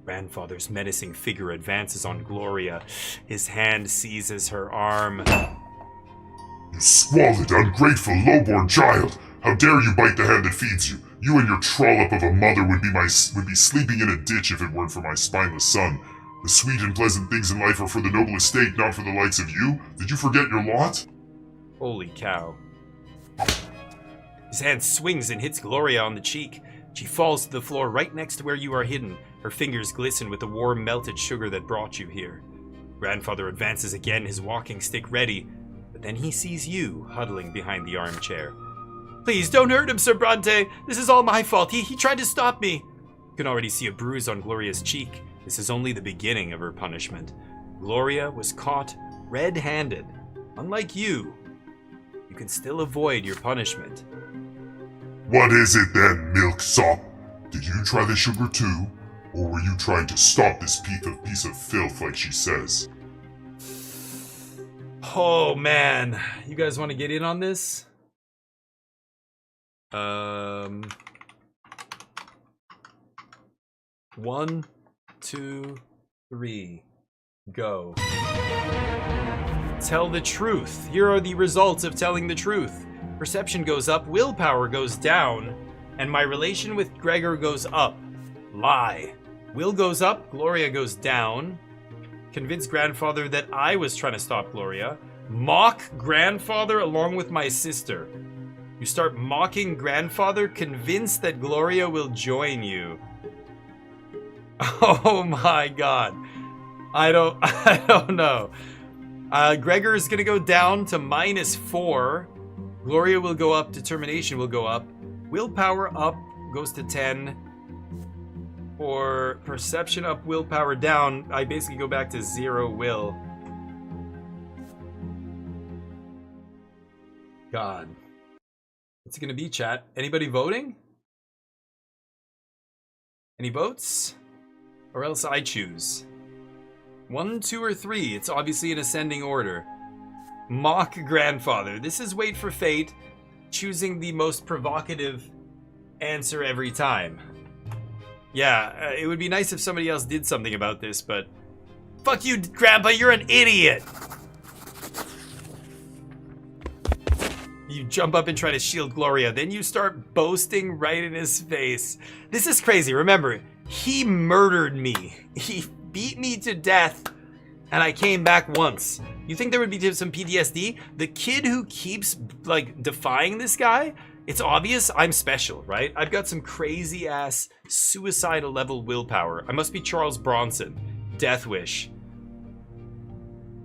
Grandfather's menacing figure advances on Gloria. His hand seizes her arm. You squalid, ungrateful, lowborn child! How dare you bite the hand that feeds you? You and your trollop of a mother would be sleeping in a ditch if it weren't for my spineless son. The sweet and pleasant things in life are for the noble estate, not for the likes of you. Did you forget your lot? Holy cow. His hand swings and hits Gloria on the cheek. She falls to the floor right next to where you are hidden. Her fingers glisten with the warm melted sugar that brought you here. Grandfather advances again, his walking stick ready, but then he sees you huddling behind the armchair. Please don't hurt him, Sir Bronte. This is all my fault. He tried to stop me. You can already see a bruise on Gloria's cheek. This is only the beginning of her punishment. Gloria was caught red-handed. Unlike you, you can still avoid your punishment. What is it then, milksop? Did you try the sugar too? Or were you trying to stop this piece of filth like she says? Oh man, you guys want to get in on this? 1, 2, 3, go. Tell the truth. Here are the results of telling the truth. Perception goes up, willpower goes down, and my relation with Gregor goes up. Lie. Will goes up, Gloria goes down. Convince grandfather that I was trying to stop Gloria. Mock grandfather along with my sister. You start mocking grandfather, convinced that Gloria will join you. Oh my god. I don't know. Gregor is gonna go down to -4. Gloria will go up, determination will go up. Willpower up goes to 10. Or perception up, willpower down. I basically go back to 0 will. God. What's it gonna be, chat? Anybody voting? Any votes? Or else I choose. 1, 2, or 3. It's obviously in ascending order. Mock grandfather. This is wait for fate. Choosing the most provocative answer every time. Yeah, it would be nice if somebody else did something about this, but... Fuck you, Grandpa, you're an idiot! You jump up and try to shield Gloria, then you start boasting right in his face. This is crazy, remember, he murdered me. He beat me to death, and I came back once. You think there would be some PTSD? The kid who keeps, like, defying this guy, it's obvious I'm special, right? I've got some crazy-ass suicidal level willpower. I must be Charles Bronson. Death wish.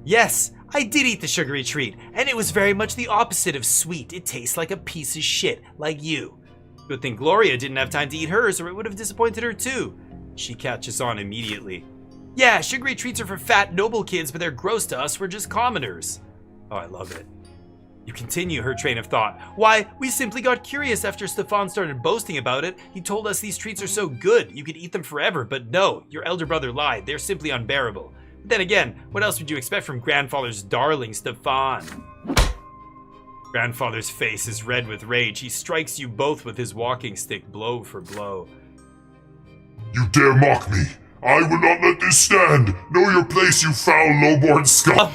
Yes, I did eat the sugary treat, and it was very much the opposite of sweet. It tastes like a piece of shit, like you. Good thing Gloria didn't have time to eat hers, or it would have disappointed her too. She catches on immediately. Yeah, sugary treats are for fat, noble kids, but they're gross to us. We're just commoners. Oh, I love it. You continue her train of thought. Why, we simply got curious after Stefan started boasting about it. He told us these treats are so good, you could eat them forever, but no, your elder brother lied. They're simply unbearable. But then again, what else would you expect from grandfather's darling, Stefan? Grandfather's face is red with rage. He strikes you both with his walking stick, blow for blow. You dare mock me! I will not let this stand! Know your place, you foul, low-born scum!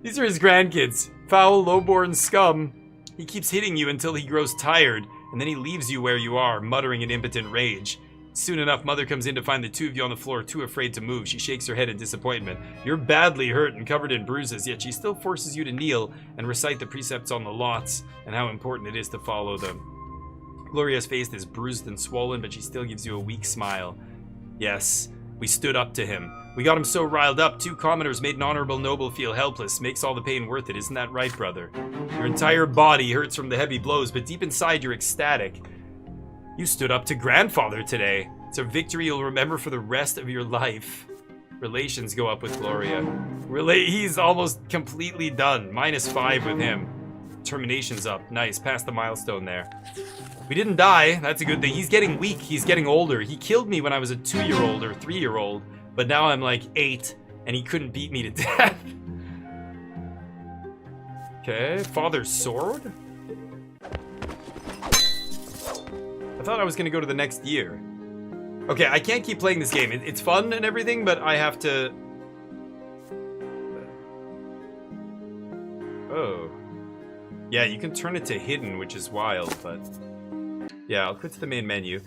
These are his grandkids. Foul, low-born scum. He keeps hitting you until he grows tired, and then he leaves you where you are, muttering in impotent rage. Soon enough, Mother comes in to find the two of you on the floor, too afraid to move. She shakes her head in disappointment. You're badly hurt and covered in bruises, yet she still forces you to kneel and recite the precepts on the lots and how important it is to follow them. Gloria's face is bruised and swollen, but she still gives you a weak smile. Yes, we stood up to him. We got him so riled up, 2 commoners made an honorable noble feel helpless. Makes all the pain worth it, isn't that right, brother? Your entire body hurts from the heavy blows, but deep inside you're ecstatic. You stood up to grandfather today. It's a victory you'll remember for the rest of your life. Relations go up with Gloria. He's almost completely done. -5 with him. Termination's up. Nice, past the milestone there. We didn't die. That's a good thing. He's getting weak. He's getting older. He killed me when I was a 2-year-old or 3-year-old, but now I'm like 8, and he couldn't beat me to death. Okay, father's sword? I thought I was gonna go to the next year. Okay, I can't keep playing this game. It's fun and everything, but I have to... Oh. Yeah, you can turn it to hidden, which is wild, but... Yeah, I'll quit to the main menu.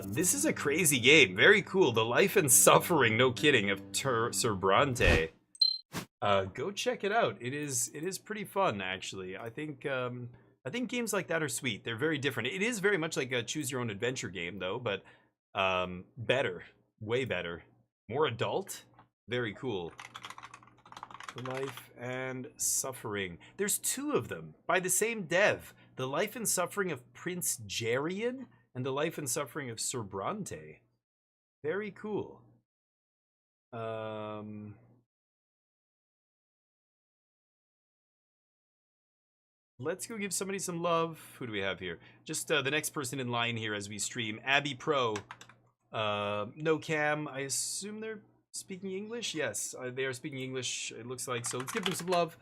This is a crazy game. Very cool. The life and suffering, no kidding, of Sir Bronte. Go check it out. It is pretty fun, actually. I think games like that are sweet. They're very different. It is very much like a choose-your-own-adventure game, though, but better. Way better. More adult. Very cool. Life and Suffering. There's 2 of them by the same dev. The Life and Suffering of Prince Jerian and The Life and Suffering of Sir Bronte. Very cool. Let's go give somebody some love. Who do we have here? Just the next person in line here as we stream. Abby Pro. No cam. I assume they're speaking English? Yes, they are speaking English, it looks like. So let's give them some love.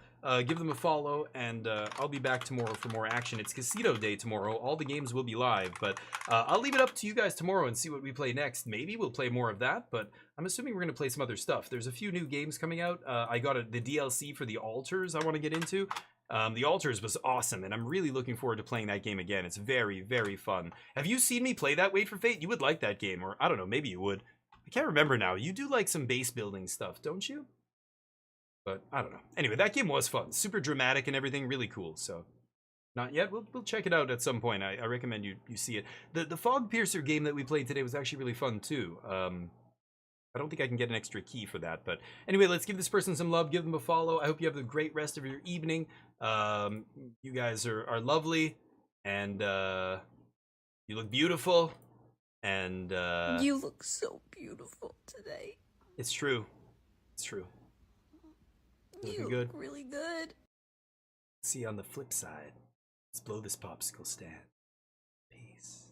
give them a follow, and I'll be back tomorrow for more action. It's Casino Day tomorrow. All the games will be live, but I'll leave it up to you guys tomorrow and see what we play next. Maybe we'll play more of that, but I'm assuming we're going to play some other stuff. There's a few new games coming out. I got the DLC for the Altars I want to get into. The Altars was awesome, and I'm really looking forward to playing that game again. It's very, very fun. Have you seen me play that Wait for Fate? You would like that game, or I don't know, maybe you would. I can't remember now. You do like some base building stuff, don't you? But I don't know. Anyway, that game was fun. Super dramatic and everything. Really cool. So, not yet. We'll check it out at some point. I recommend you see it. The Fogpiercer game that we played today was actually really fun, too. I don't think I can get an extra key for that. But anyway, let's give this person some love. Give them a follow. I hope you have a great rest of your evening. You guys are lovely. And you look beautiful. And you look so beautiful today. It's true. It's true. You look good. Really good. See you on the flip side. Let's blow this popsicle stand. Peace.